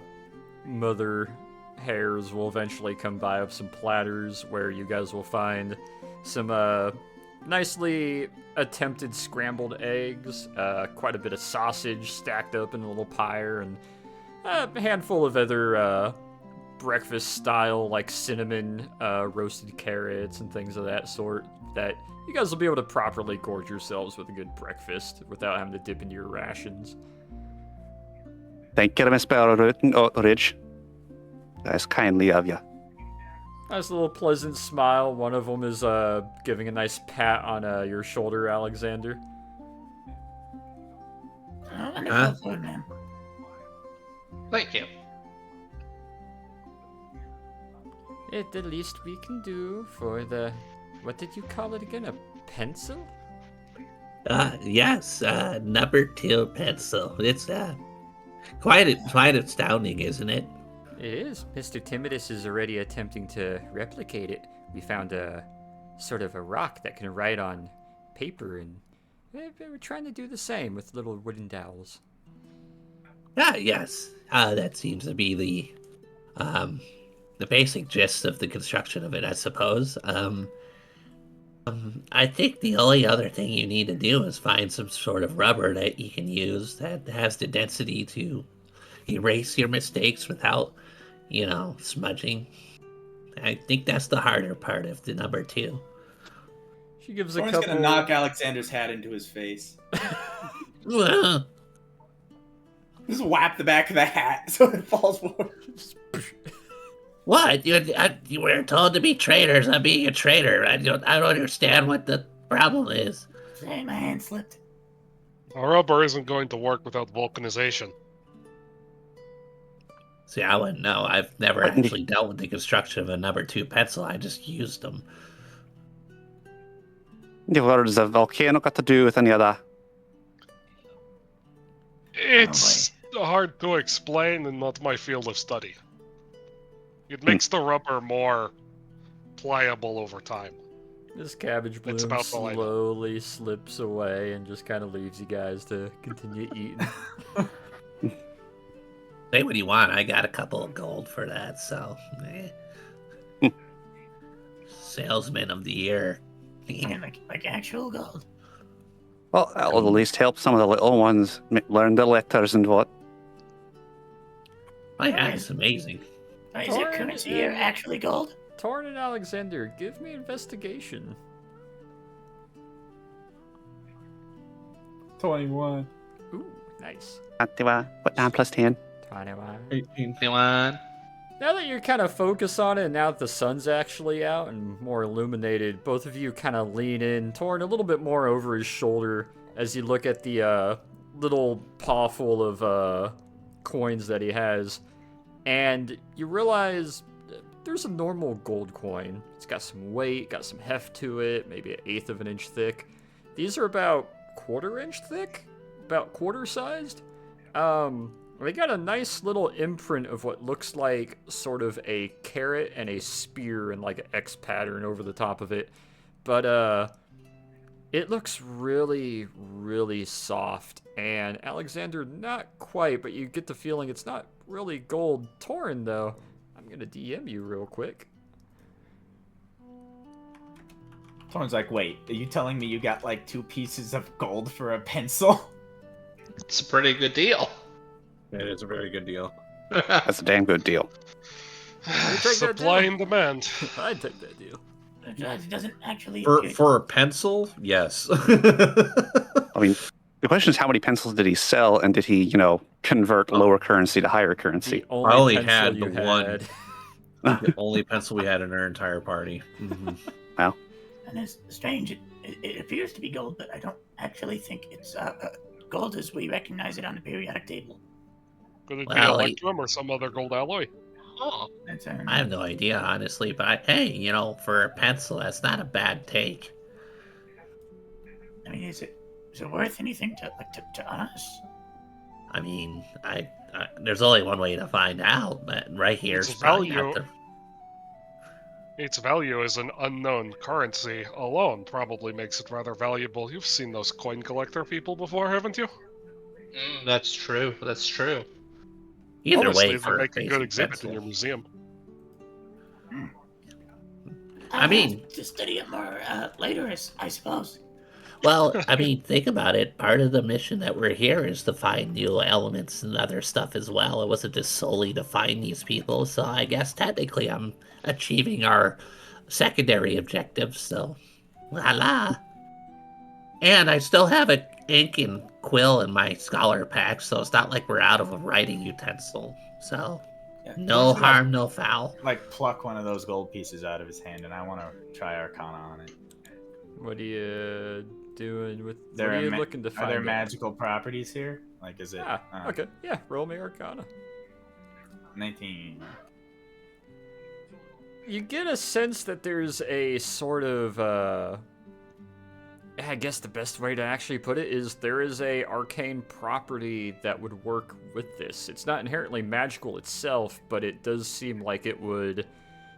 mother hares will eventually come by with some platters where you guys will find some nicely attempted scrambled eggs, quite a bit of sausage stacked up in a little pyre, and a handful of other breakfast style like cinnamon roasted carrots and things of that sort that you guys will be able to properly gorge yourselves with a good breakfast without having to dip into your rations. Thank you, Miss Ridge. That's kindly of you. Nice little pleasant smile. One of them is giving a nice pat on your shoulder, Alexander. Oh, wonderful food, man. Thank you. It's the least we can do for the... What did you call it again? A pencil? Yes, number 2 pencil. It's quite astounding, isn't it? It is. Mr. Timidus is already attempting to replicate it. We found a sort of a rock that can write on paper, and we're trying to do the same with little wooden dowels. Yes. That seems to be the basic gist of the construction of it, I suppose. I think the only other thing you need to do is find some sort of rubber that you can use that has the density to erase your mistakes without, smudging. I think that's the harder part of the number 2. She gives a Thorn's couple... gonna knock Alexander's hat into his face. Well, Just whap the back of the hat so it falls forward. what? You were told to be traitors. I'm being a traitor. I don't understand what the problem is. Sorry, my hand slipped. A rubber isn't going to work without vulcanization. See, I wouldn't know. I've never actually dealt with the construction of a number 2 pencil. I just used them. Yeah, what does a volcano got to do with any of that? It's hard to explain and not my field of study. It makes the rubber more pliable over time. This cabbage bloom about all I know. slowly slips away and just kind of leaves you guys to continue eating. Say what you want. I got a couple of gold for that, so. Salesman of the year. Even like actual gold. Well, that'll at least help some of the little ones learn the letters and what. My hat is amazing. Is your currency here actually gold? Torn and Alexander, give me investigation. 21. Ooh, nice. What, 9 plus 10? 21. 18. Now that you're kind of focused on it, and now that the sun's actually out and more illuminated, both of you kind of lean in, Torn a little bit more over his shoulder as you look at the little paw full of coins that he has, and you realize there's a normal gold coin. It's got some weight, got some heft to it, maybe 1/8 of an inch thick. These are about 1/4 inch thick, about quarter sized. They got a nice little imprint of what looks like sort of a carrot and a spear and like an X pattern over the top of it. But it looks really, really soft. And Alexander, not quite, but you get the feeling it's not really gold. Torn, though, I'm going to DM you real quick. Thorn's like, wait, are you telling me you got like 2 pieces of gold for a pencil? It's a pretty good deal. It is a very good deal. That's a damn good deal. Supply and demand. I'd take that deal. It doesn't actually. For a pencil, yes. I mean, the question is how many pencils did he sell, and did he, convert lower currency to higher currency? The I only pencil had you the one. had. The only pencil we had in our entire party. Mm-hmm. Wow. And it's strange. It appears to be gold, but I don't actually think it's gold as we recognize it on the periodic table. Could it be Well, electrum or some other gold alloy? Oh, That's, I have no idea, honestly, but hey, for a pencil, that's not a bad take. I mean, is it worth anything to us? I mean, I there's only one way to find out, but right here It's is probably value. not the... Its value as an unknown currency alone probably makes it rather valuable. You've seen those coin collector people before, haven't you? That's true. That's true. Either Honestly, way, it would for a make a good basic exhibit in pencil. your museum. I mean, to study it more later, I suppose. well, I mean, think about it. Part of the mission that we're here is to find new elements and other stuff as well. It wasn't just solely to find these people. So I guess technically I'm achieving our secondary objectives. So, la la. And I still have an ink and quill in my scholar pack, so it's not like we're out of a writing utensil. So, Yeah, no Thorn's gonna, harm, no foul. like pluck one of those gold pieces out of his hand, and I want to try Arcana on it. What are you doing with? There what are you ma- looking to Are find? there out? magical properties here? Like, is it? Ah, okay. Yeah, roll me Arcana. 19. You get a sense that there's a sort of, I guess the best way to actually put it is there is a arcane property that would work with this. It's not inherently magical itself, but it does seem like it would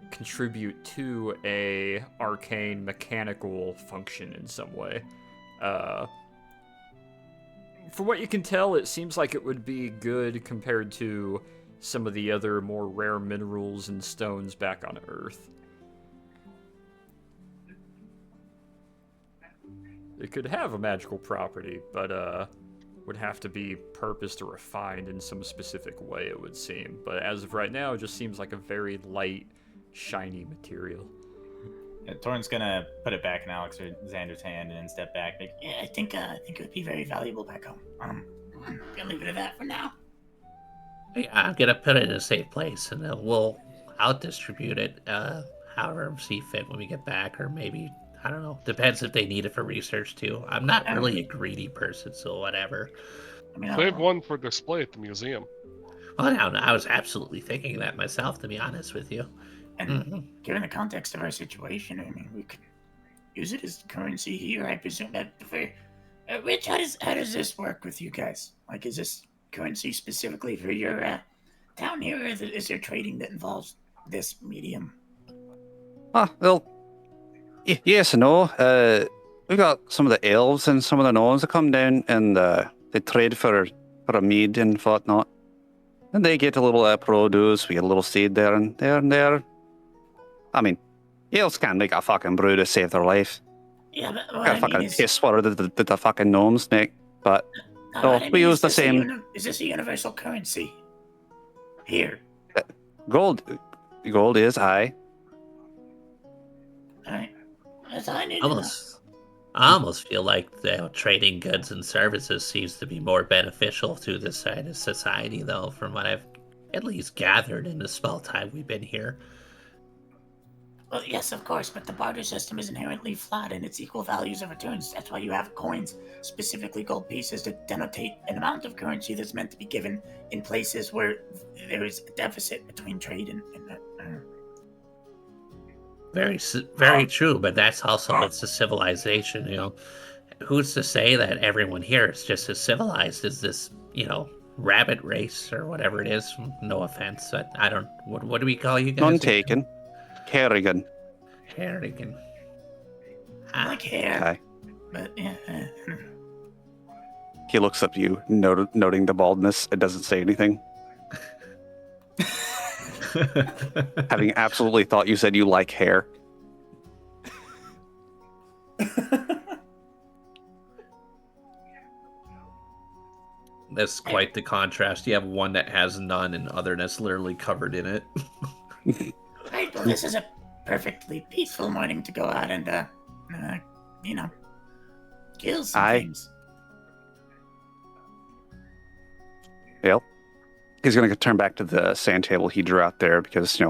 contribute to a arcane mechanical function in some way. From what you can tell, it seems like it would be good compared to some of the other more rare minerals and stones back on Earth. It could have a magical property, but would have to be purposed or refined in some specific way, it would seem. But as of right now, it just seems like a very light, shiny material. Yeah, Torn's gonna put it back in Alexander's hand and then step back. Like, Yeah, I think it would be very valuable back home. Gonna leave it at that for now. Yeah, I'm gonna put it in a safe place, and then I'll distribute it however I see fit when we get back, or maybe I don't know. Depends if they need it for research too. I'm not really a greedy person, so whatever. I mean, Save one for display at the museum. Well, now I was absolutely thinking that myself, to be honest with you. and given the context of our situation, I mean, we could use it as currency here. I presume that for Rich, how does this work with you guys? Like, is this currency specifically for your town here, or is there trading that involves this medium? Well, yes and no. We got some of the elves and some of the gnomes that come down and they trade for a mead and whatnot. And they get a little produce, we get a little seed there and there. I mean, elves can't make a fucking brew to save their life. Yeah, but Got a fucking piss water that the fucking gnomes make. But we use the same. Is this a universal currency? Here. Gold is high. Alright. That's all I need I almost feel like trading goods and services seems to be more beneficial to this side of society, though, from what I've at least gathered in the small time we've been here. Well, yes, of course, but the barter system is inherently flawed in its equal values of returns. That's why you have coins, specifically gold pieces, to denotate an amount of currency that's meant to be given in places where there is a deficit between trade and Very true, but that's also it's a civilization, you know. Who's to say that everyone here is just as civilized as this, rabbit race or whatever it is? No offense, but I don't. What do we call you guys? None taken. Harrigan. Harrigan. I like hair. Okay. But yeah. He looks up at you, noting the baldness. It doesn't say anything. Having absolutely thought you said you like hair. That's quite the contrast. You have one that has none and other that's literally covered in it. Right, well, this is a perfectly peaceful morning to go out and, kill some things. Well, he's going to turn back to the sand table he drew out there because,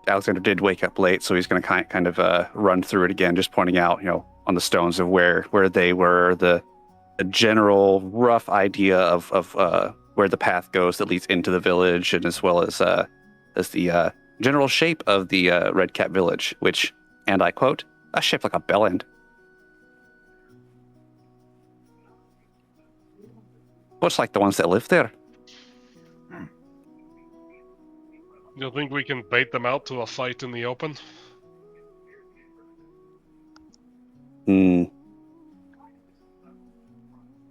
Alexander did wake up late, so he's going to kind of run through it again, just pointing out, on the stones of where they were, the general rough idea of where the path goes that leads into the village, and as well as the general shape of the Red Cap village, which, and I quote, "a shape like a bell end." Much like the ones that live there. You think we can bait them out to a fight in the open? Hmm.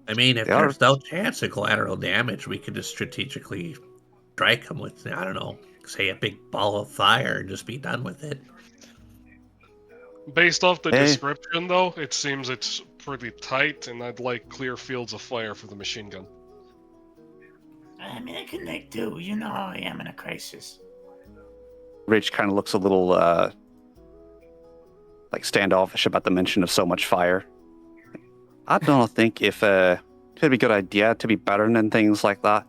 I mean, if They are- there's no chance of collateral damage, we could just strategically strike them with, I don't know, say a big ball of fire and just be done with it. Based off the Hey. description, though, it seems it's pretty tight, and I'd like clear fields of fire for the machine gun. I mean, I can make do. You know how I am in a crisis. Rich kind of looks a little like standoffish about the mention of so much fire. I don't think if it'd be a good idea to be burning things like that.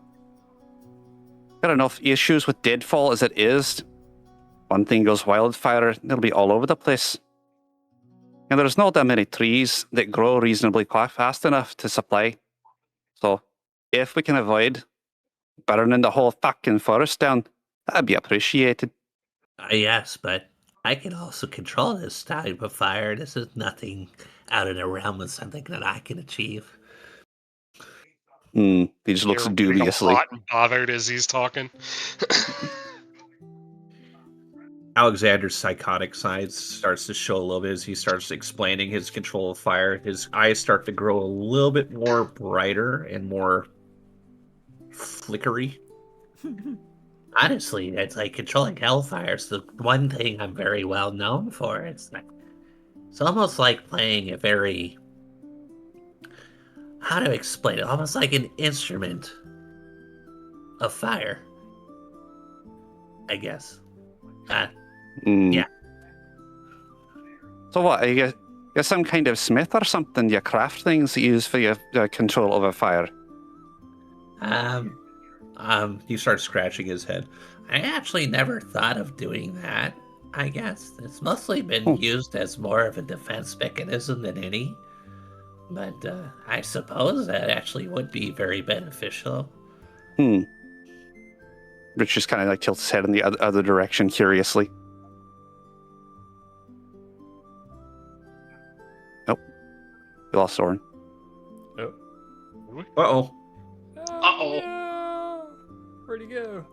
Got enough issues with deadfall as it is. One thing goes wildfire, it'll be all over the place. And there's not that many trees that grow reasonably quite fast enough to supply. So if we can avoid burning the whole fucking forest down, that'd be appreciated. Yes, but I can also control this type of fire. This is nothing out of the realm of something that I can achieve. He just looks You're dubiously. real hot and bothered as he's talking. Alexander's psychotic side starts to show a little bit as he starts explaining his control of fire. His eyes start to grow a little bit more brighter and more flickery. Honestly, it's like controlling hellfire is the one thing I'm very well known for. It's almost like playing a very, how to explain it? Almost like an instrument of fire, I guess. Yeah. So what? Are you're some kind of smith or something? You craft things that you use for your control over fire. He starts scratching his head. I actually never thought of doing that. I guess it's mostly been used as more of a defense mechanism than any. But I suppose that actually would be very beneficial. Rich just kind of like tilts his head in the other direction curiously. Nope. We lost Soren. Oh. Uh-oh. Uh-oh. No. Where'd he go?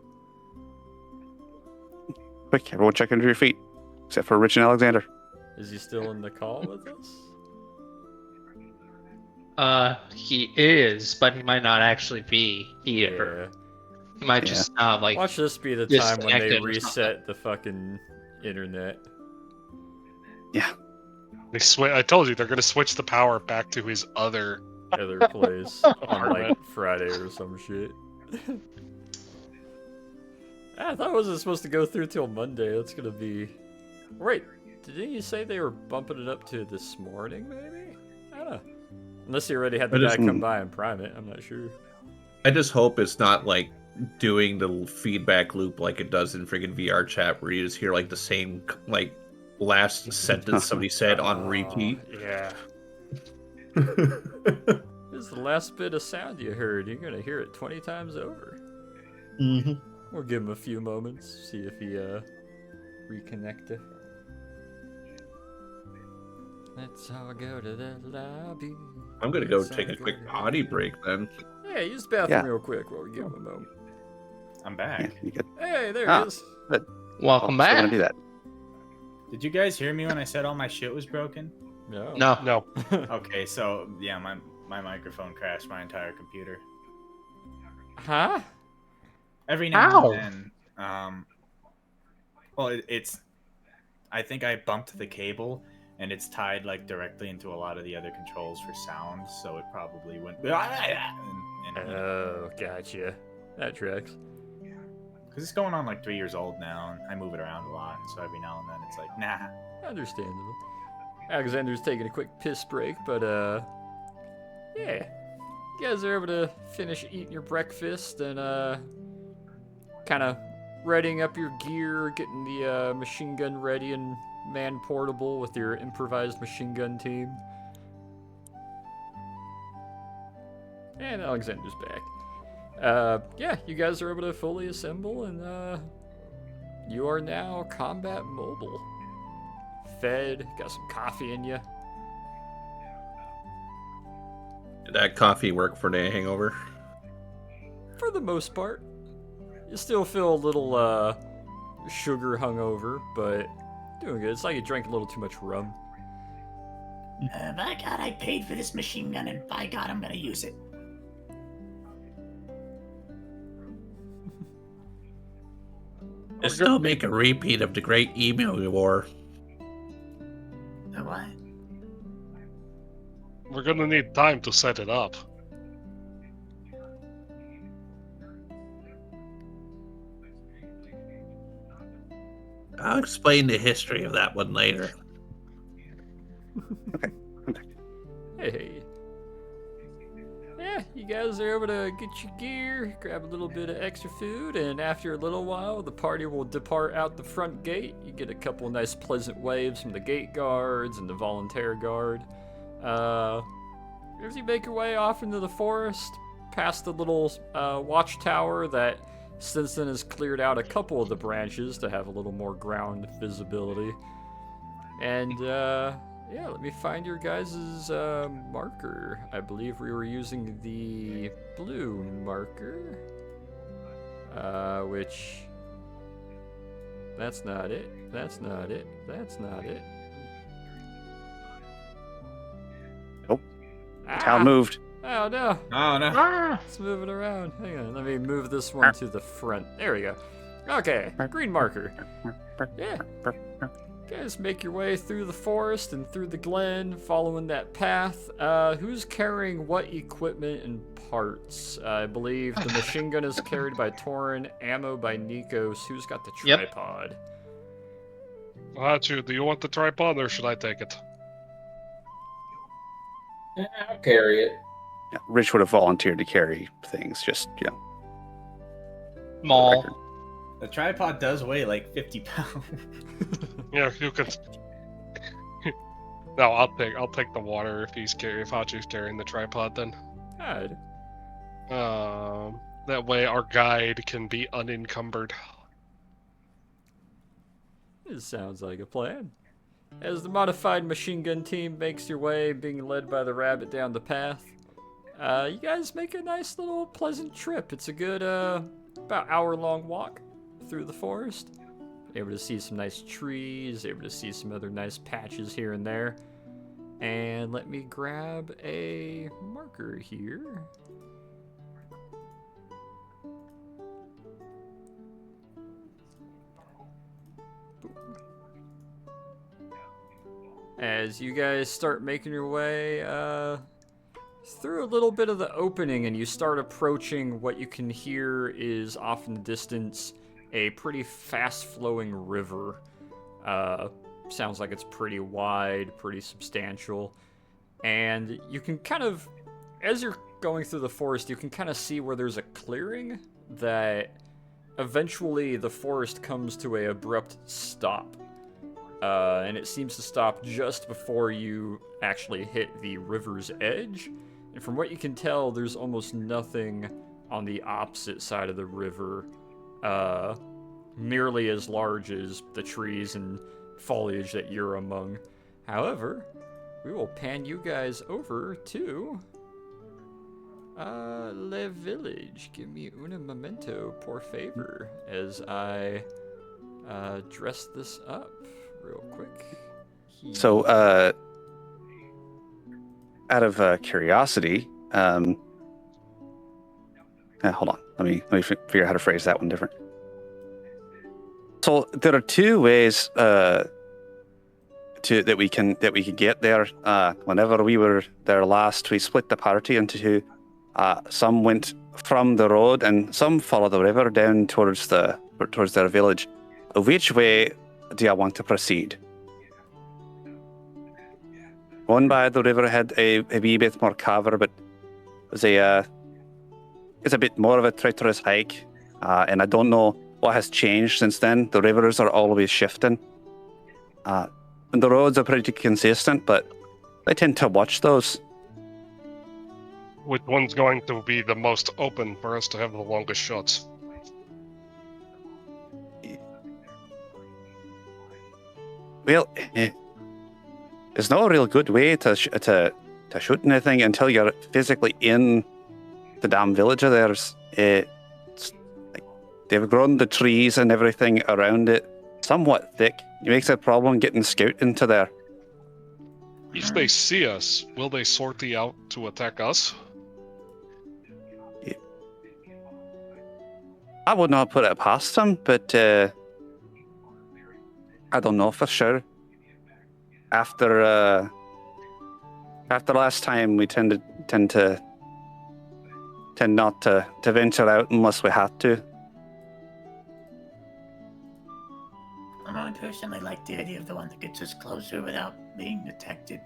Quick, everyone check under your feet. Except for Rich and Alexander. Is he still in the call with us? He is, but he might not actually be here. Yeah. He might just like. Watch this be the time when they disconnected or reset the fucking internet. Yeah. I told you they're gonna switch the power back to his other place on apartment. like Friday or some shit. I thought it wasn't supposed to go through till Monday. That's gonna be. Wait, didn't you say they were bumping it up to this morning? Maybe I don't know. Unless you already had the guy come by and prime it, I'm not sure. I just hope it's not like doing the feedback loop like it does in friggin' VR chat, where you just hear like the same like last sentence somebody said on repeat. Yeah. This is the last bit of sound you heard. You're gonna hear it 20 times over. Mm-hmm. We'll give him a few moments, see if he reconnected. Let's all go to the lobby. I'm gonna go Let's take all a quick to the potty lobby. break then. Yeah, use the bathroom real quick while we give him a moment. I'm back. You could, Hey, there Ah. he is. Welcome still back. gonna do that. Did you guys hear me when I said all my shit was broken? No. No. Okay, so yeah, my microphone crashed my entire computer. Huh? Every now Ow. and then, well, it's. I think I bumped the cable, and it's tied like directly into a lot of the other controls for sound, so it probably went. Oh, gotcha. That tracks. Because it's going on like 3 years old now, and I move it around a lot, and so every now and then it's like, nah. Understandable. Alexander's taking a quick piss break, but yeah. You guys are able to finish eating your breakfast and kind of readying up your gear, getting the machine gun ready and man portable with your improvised machine gun team. And Alexander's back. Yeah, you guys are able to fully assemble, and you are now combat mobile. Fed, got some coffee in you. Did that coffee work for the hangover? For the most part. You still feel a little sugar hungover, but doing good. It's like you drank a little too much rum. By God, I paid for this machine gun, and by God, I'm gonna use it. Just don't make a repeat of the Great Emu War. The what? We're gonna need time to set it up. I'll explain the history of that one later. Hey. Yeah, you guys are able to get your gear, grab a little bit of extra food, and after a little while, the party will depart out the front gate. You get a couple of nice pleasant waves from the gate guards and the volunteer guard. As you make your way off into the forest, past the little watchtower that since then has cleared out a couple of the branches to have a little more ground visibility. And, yeah, let me find your guys' marker. I believe we were using the blue marker. Which... That's not it. That's not it. That's not it. Nope. The town moved. Oh, no. Oh, no. It's moving around. Hang on. Let me move this one to the front. There we go. Okay. Green marker. Yeah. Guys, make your way through the forest and through the glen, following that path. Who's carrying what equipment and parts? I believe the machine gun is carried by Torin, ammo by Nikos. Who's got the Yep. tripod? Hachu, do you want the tripod or should I take it? I'll carry it. Yeah, Rich would have volunteered to carry things, just, Maul. The tripod does weigh like 50 pounds. Yeah, you can. No, I'll take the water if Hachu's carrying the tripod then. Good. That way our guide can be unencumbered. This sounds like a plan. As the modified machine gun team makes your way, being led by the rabbit down the path, you guys make a nice little pleasant trip. It's a good, about hour-long walk through the forest. Able to see some nice trees, able to see some other nice patches here and there. And let me grab a marker here. As you guys start making your way through a little bit of the opening and you start approaching what you can hear is off in the distance a pretty fast-flowing river. Sounds like it's pretty wide, pretty substantial. And you can kind of, as you're going through the forest, you can kind of see where there's a clearing that eventually the forest comes to an abrupt stop. And it seems to stop just before you actually hit the river's edge. And from what you can tell, there's almost nothing on the opposite side of the river, nearly as large as the trees and foliage that you're among. However, we will pan you guys over to Le Village. Give me un momento, por favor, as I dress this up real quick. So, out of curiosity, hold on. Let me figure out how to phrase that one different. So there are two ways that we can get there. Whenever we were there last, we split the party into two. Some went from the road, and some followed the river down towards their village. Which way do you want to proceed? One by the river had a wee bit more cover, but it's a bit more of a treacherous hike, and I don't know what has changed since then. The rivers are always shifting, and the roads are pretty consistent, but I tend to watch those. Which one's going to be the most open for us to have the longest shots? Well, there's no real good way to shoot anything until you're physically in the damn village of theirs. It's like they've grown the trees and everything around it somewhat thick. It makes it a problem getting Scout into there. If they see us, will they sortie out to attack us? I would not put it past them, but I don't know for sure. After last time, we tend not to venture out unless we have to. I personally like the idea of the one that gets us closer without being detected.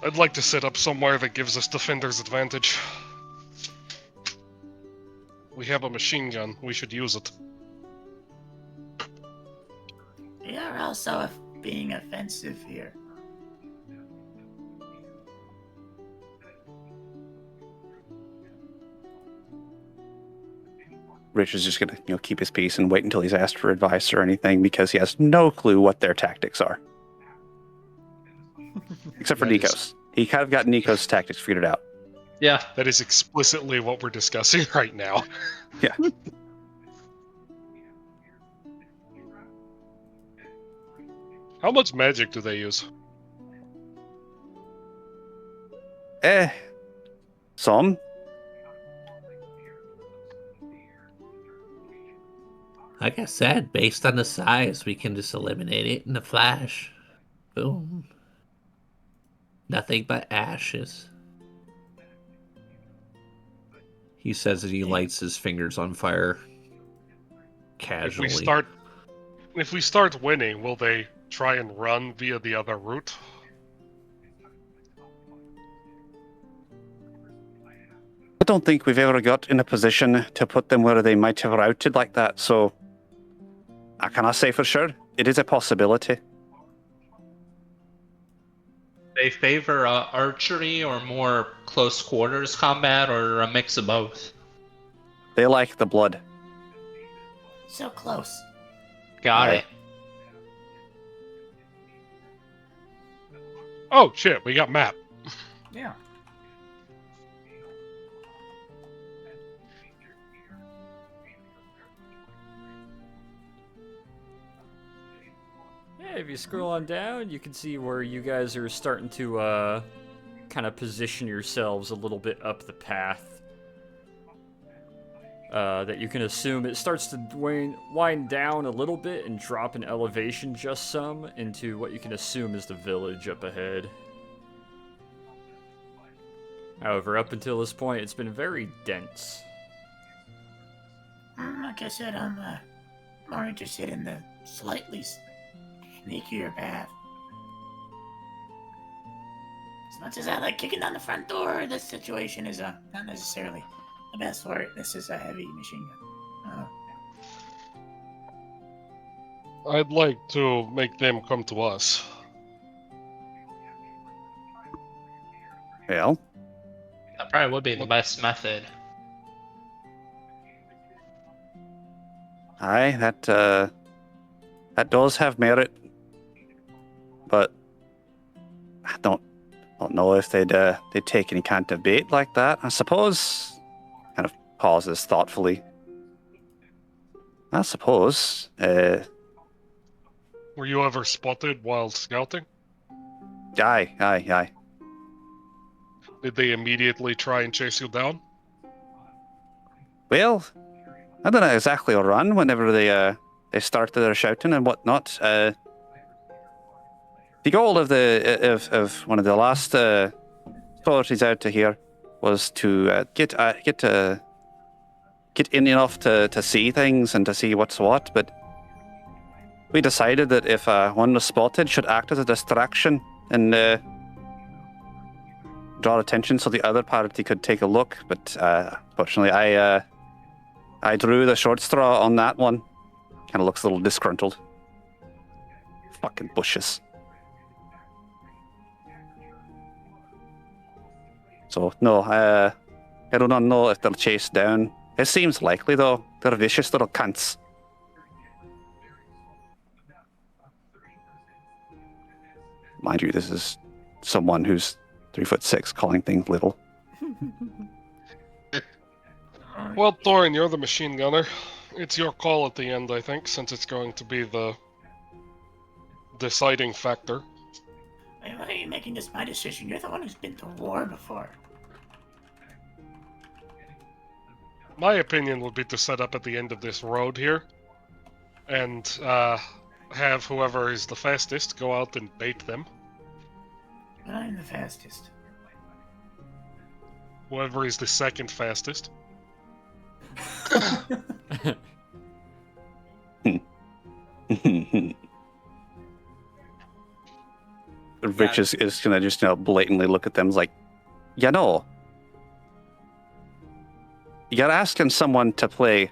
I'd like to set up somewhere that gives us defender's advantage. We have a machine gun. We should use it. We are also being offensive here. Rich is just gonna, keep his peace and wait until he's asked for advice or anything because he has no clue what their tactics are. Except for Nikos. He kind of got Nikos' tactics figured out. Yeah. That is explicitly what we're discussing right now. Yeah. How much magic do they use? Some. Like I said, based on the size, we can just eliminate it in a flash. Boom. Nothing but ashes. He says that he lights his fingers on fire casually. If we start winning, will they try and run via the other route? I don't think we've ever got in a position to put them where they might have routed like that, so I cannot say for sure. It is a possibility. They favor archery or more close quarters combat or a mix of both? They like the blood. So close. Got it. Oh shit, we got map. Yeah. Yeah, if you scroll on down, you can see where you guys are starting to kind of position yourselves a little bit up the path. That you can assume it starts to wind down a little bit and drop in elevation just some into what you can assume is the village up ahead. However, up until this point, it's been very dense. Like I said, I'm more interested in the slightly sneakier path. As much as I like kicking down the front door, this situation is not necessarily the best for it. This is a heavy machine gun. I'd like to make them come to us. Well, That probably would be the best method. aye, that does have merit, but I don't know if they'd take any kind of bait like that. I suppose. Kind of pauses thoughtfully. I suppose. Were you ever spotted while scouting? Aye. Did they immediately try and chase you down? Well, I don't know exactly run whenever they started their shouting and whatnot. The goal of one of the last authorities out to here was to get in enough to see things and to see what's what, but we decided that if one was spotted, should act as a distraction and draw attention so the other party could take a look. But fortunately, I drew the short straw on that one. Kind of looks a little disgruntled. Fucking bushes. So, no, I do not know if they'll chase down. It seems likely, though. They're vicious little cunts. Mind you, this is someone who's 3'6" calling things little. Well, Thorin, you're the machine gunner. It's your call at the end, I think, since it's going to be the deciding factor. Why are you making this my decision? You're the one who's been to war before. My opinion would be to set up at the end of this road here, and have whoever is the fastest go out and bait them. But I'm the fastest. Whoever is the second fastest. Rich is gonna just blatantly look at them like, you're asking someone to play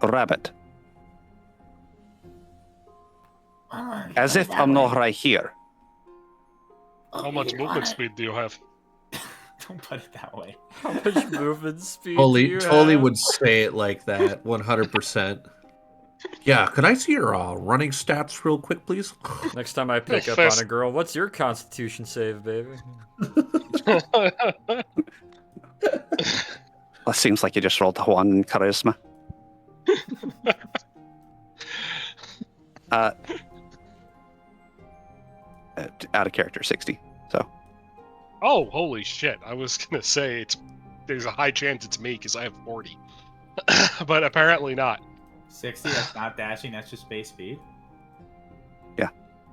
rabbit as if I'm not right here. How much movement speed do you have? Don't put it that way. How much movement speed do you Totally have? would say it like that, 100%. Yeah, could I see your running stats real quick, please? Next time I pick up on a girl, what's your constitution save, baby? Well, it seems like you just rolled a 1 in charisma. Out of character, 60. So. Oh, holy shit. I was gonna say there's a high chance it's me because I have 40. But apparently not. 60, that's not dashing, that's just base speed? Yeah.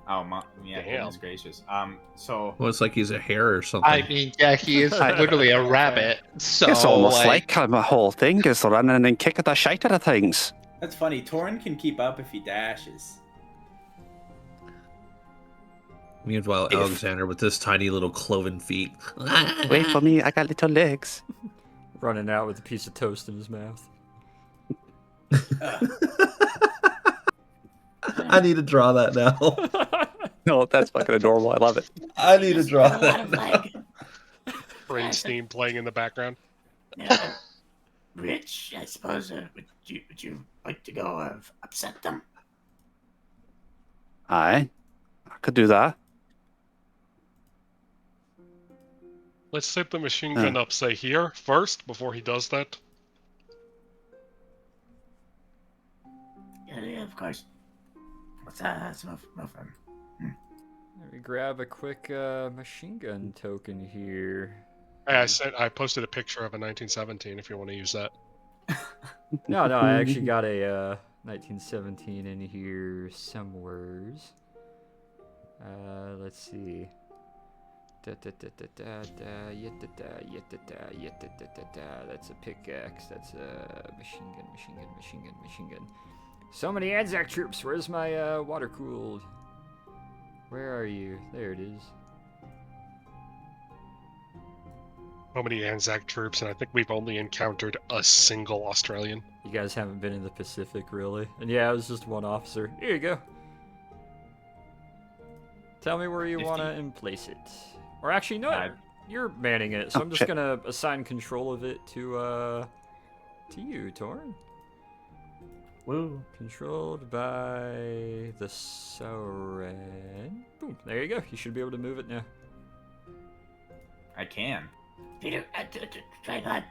Oh, yeah, Damn. goodness gracious. So... Well, it's like he's a hare or something. I mean, yeah, he is literally a rabbit. So It's almost like my whole thing is running and kicking the shite out of things. That's funny. Torin can keep up if he dashes. Meanwhile, Alexander with his tiny little cloven feet. Wait for me, I got little legs. Running out with a piece of toast in his mouth. I need to draw that now. No, that's fucking adorable. I love it. I need to draw that now. Brain steam playing in the background. Yeah. Rich, I suppose, would you like to go upset them? I could do that. Let's set the machine gun up, say, here first, before he does that. Yeah, of course. Let's move on. Let me grab a quick machine gun token here. I posted a picture of a 1917 if you want to use that. No, I actually got a 1917 in here somewheres. Let's see. That's a pickaxe. That's a machine gun. So many Anzac troops. Where's my water cooled? Where are you? There it is. How many Anzac troops? And I think we've only encountered a single Australian. You guys haven't been in the Pacific, really? And yeah, it was just one officer. Here you go. Tell me where you want to emplace it. Or actually, no, you're manning it, so I'm just going to assign control of it to you, Torn. Woo. Controlled by the Soren. Boom, there you go. You should be able to move it now. I can. Peter, tripod.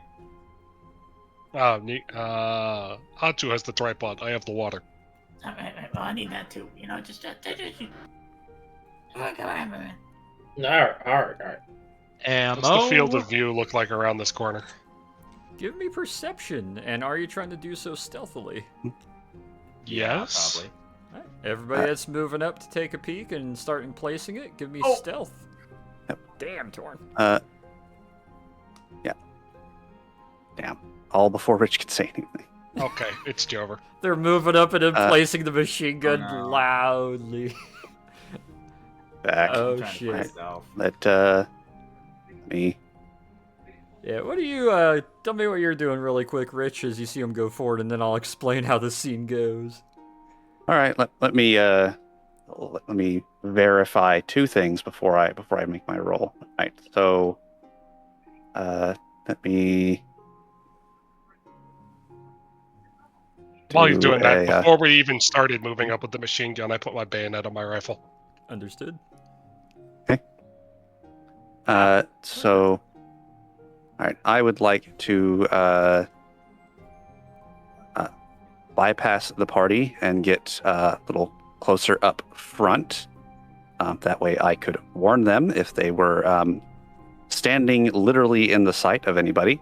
Hatu has the tripod. I have the water. Right. Well, I need that too. Just come on, man. Alright. What's the field of view look like around this corner? Give me perception, and are you trying to do so stealthily? Yes. Probably. Right. Everybody that's moving up to take a peek and start emplacing it, give me stealth. Yep. Damn, Torn. Yeah. Damn. All before Rich could say anything. Okay, it's Jover. They're moving up and emplacing the machine gun loudly. Back. Oh shit. Let me. Yeah, what do you tell me what you're doing really quick, Rich, as you see him go forward, and then I'll explain how the scene goes. All right, let me verify two things before I make my roll. All right, so let me. While he's doing that, before we even started moving up with the machine gun, I put my bayonet on my rifle. Understood. Okay. So, all right, I would like to bypass the party and get a little closer up front. That way I could warn them if they were standing literally in the sight of anybody.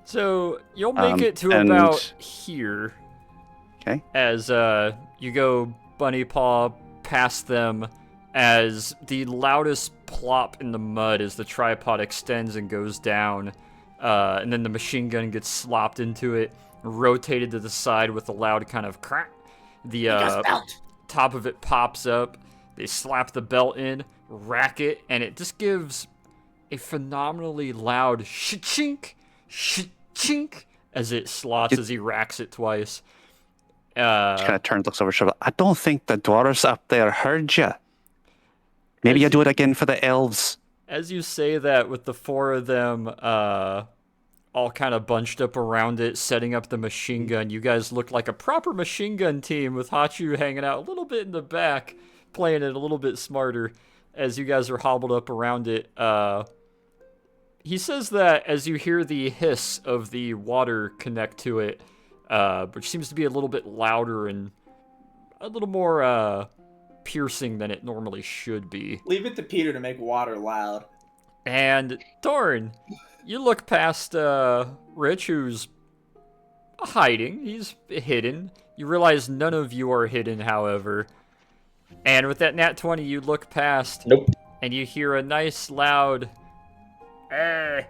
So you'll make it to and- about here. Okay. As you go bunny paw past them, as the loudest plop in the mud as the tripod extends and goes down, and then the machine gun gets slopped into it, rotated to the side with a loud kind of crack. The top of it pops up. They slap the belt in, rack it, and it just gives a phenomenally loud sh-chink, sh-chink as it slots as he racks it twice. She kind of turns, looks over her shoulder. I don't think the dwarves up there heard you. Maybe you do it again for the elves. As you say that, with the four of them all kind of bunched up around it, setting up the machine gun, you guys look like a proper machine gun team with Hachu hanging out a little bit in the back, playing it a little bit smarter as you guys are hobbled up around it. He says that as you hear the hiss of the water connect to it, which seems to be a little bit louder and a little more piercing than it normally should be. Leave it to Peter to make water loud. And Torn, you look past Rich, who's hiding. He's hidden. You realize none of you are hidden, however. And with that nat 20, you look past. Nope. And you hear a nice loud... And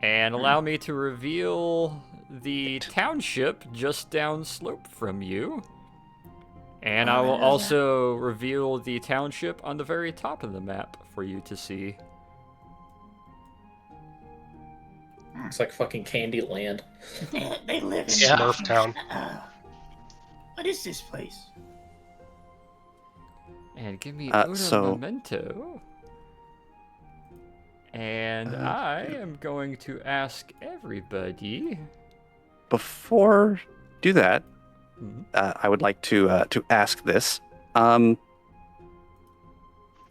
allow me to reveal the township just downslope from you. And I will also reveal the township on the very top of the map for you to see. It's like fucking Candyland. They live in Smurf Town. What is this place? And give me so- memento. And I am going to ask everybody. Before do that, I would like to ask this.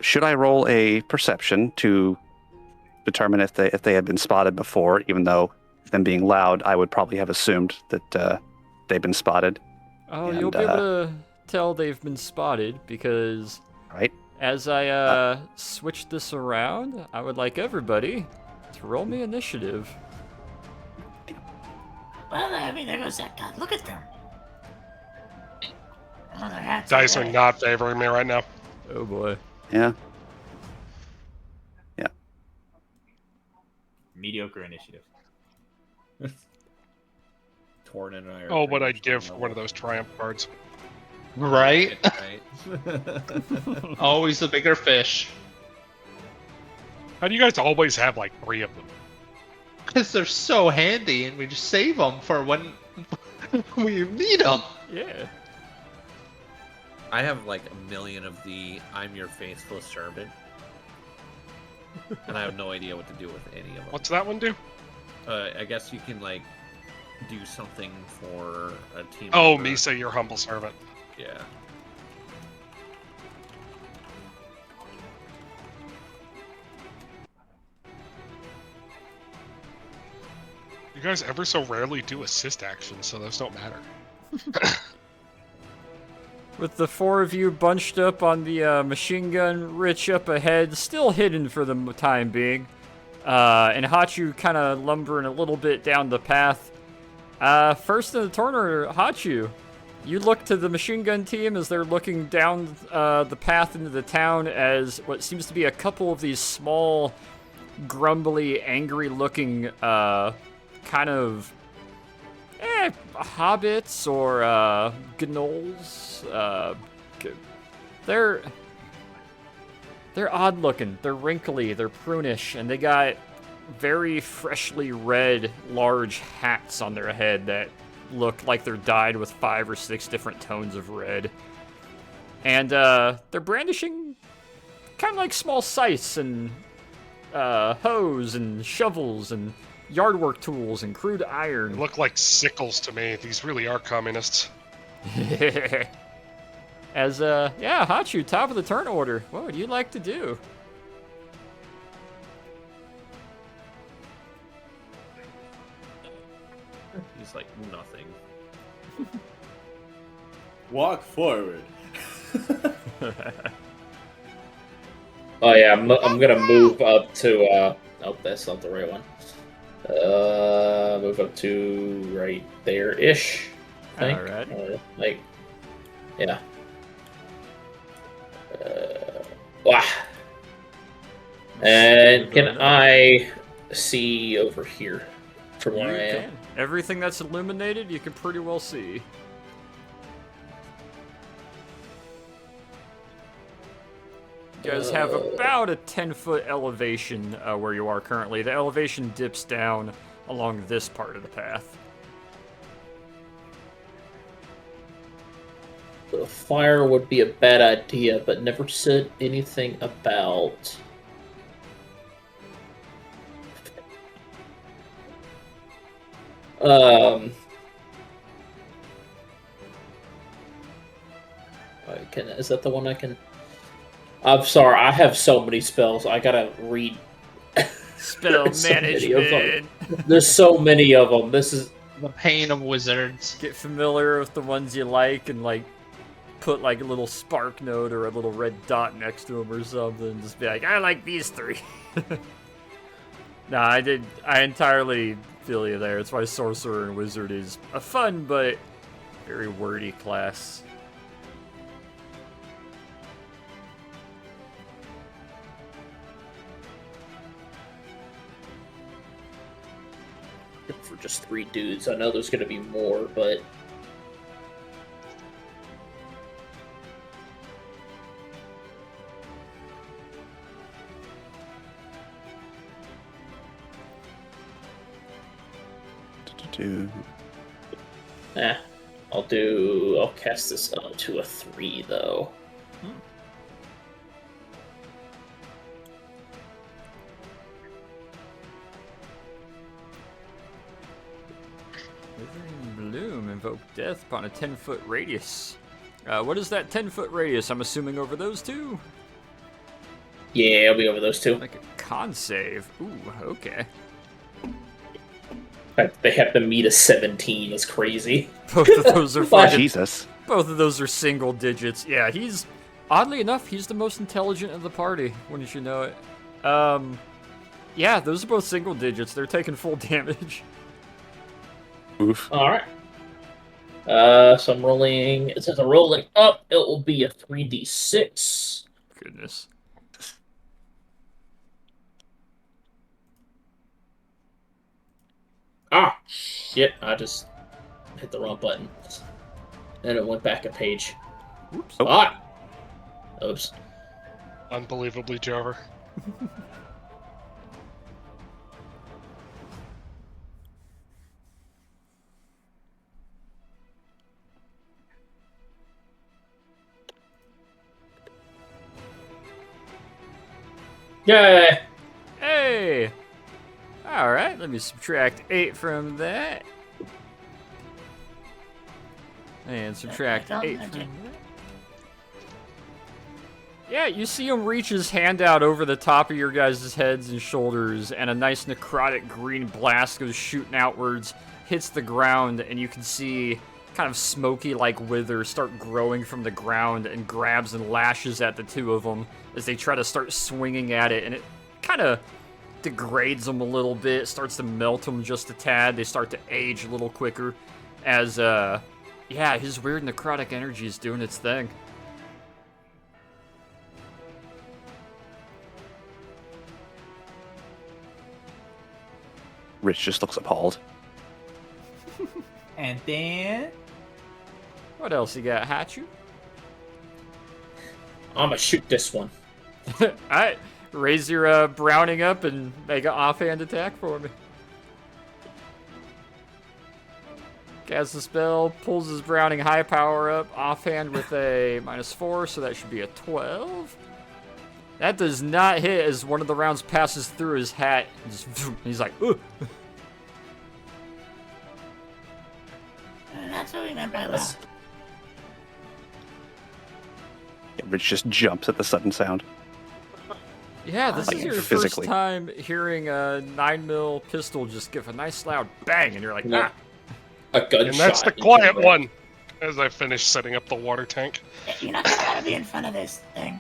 Should I roll a perception to determine if they had been spotted before? Even though them being loud, I would probably have assumed that they've been spotted. Oh, And, you'll be able to tell they've been spotted because right. as I switch this around, I would like everybody to roll me initiative. Well, I mean, there goes that guy. Look at them. Oh, their hats Dice are red. not favoring me right now. Oh boy. Yeah. Mediocre initiative. Torn and I are Oh, pretty what I'd much give for on one of those triumph cards. Right? level. Right. Always the bigger fish. How do you guys always have like 3 of them? Because they're so handy and we just save them for when we need them. Yeah. I have like a million of the I'm your faithful servant. And I have no idea what to do with any of them. What's that one do? I guess you can like do something for a team. Oh, member. Misa, your humble servant. Yeah. You guys ever so rarely do assist actions, so those don't matter. With the 4 of you bunched up on the machine gun, Rich up ahead, still hidden for the time being, and Hachu kind of lumbering a little bit down the path. First in the turn, Hachu. You look to the machine gun team as they're looking down the path into the town as what seems to be a couple of these small, grumbly, angry-looking kind of hobbits or gnolls. They're odd looking. They're wrinkly. They're prunish, and they got very freshly red, large hats on their head that look like they're dyed with 5 or 6 different tones of red. And they're brandishing kind of like small scythes and hoes and shovels and yard work tools and crude They iron. look like sickles to me. These really are communists. As yeah, Hachu, top of the turn order. What would you like to do? means like nothing. Walk forward. Oh yeah, I'm gonna move up to. Oh, that's not the right one. Move up to right there ish. All right. Like, yeah. Wow. And can I see over here from where I am? Everything that's illuminated, you can pretty well see. You guys have about a 10-foot elevation where you are currently. The elevation dips down along this part of the path. The fire would be a bad idea, but never said anything about. Is that the one I can? I'm sorry, I have so many spells. I gotta read. Spell management. There's so many of them. This is the pain of wizards. Get familiar with the ones you like and like put like a little spark note or a little red dot next to them or something. Just be like, I like these 3. Nah, I entirely feel you there. It's why Sorcerer and Wizard is a fun but very wordy class. for just 3 dudes. I know there's gonna be more, but. I'll cast this up to a 3 though. Withering Bloom, invoke death upon a 10-foot radius. What is that 10-foot radius? I'm assuming over those 2? Yeah, I'll be over those 2. Like a con save. Ooh, okay. They have to meet a 17. It's crazy. Both of those are fucking... Jesus. Both of those are single digits. Yeah, he's... Oddly enough, he's the most intelligent of the party, wouldn't you know it. Yeah, those are both single digits. They're taking full damage. Oof. Alright. So I'm rolling... It says I'm rolling up. It will be a 3d6. Goodness. Ah, shit, I just hit the wrong button. And it went back a page. Oops. Oh. Ah! Oops. Unbelievably, Jover. Yay! Hey! Alright, let me subtract 8 from that. And subtract 8 from that. Yeah, you see him reach his hand out over the top of your guys' heads and shoulders, and a nice necrotic green blast goes shooting outwards, hits the ground, and you can see kind of smoky like wither start growing from the ground and grabs and lashes at the 2 of them as they try to start swinging at it, and it kind of degrades them a little bit, starts to melt them just a tad. They start to age a little quicker as, yeah, his weird necrotic energy is doing its thing. Rich just looks appalled. And then... What else you got, Hachu? I'm gonna shoot this one. Alright, raise your Browning up and make an offhand attack for me. Casts the spell, pulls his Browning high power up, offhand with a -4, so that should be a 12. That does not hit as one of the rounds passes through his hat. And just, he's like, ugh. That's what we meant by that. Rich just jumps at the sudden sound. Yeah, this is your physically. first time hearing a 9mm pistol just give a nice loud bang, and you're like, ah. A gunshot. And that's the into quiet the- one. As I finish setting up the water tank. You're not gonna want to be in front of this thing.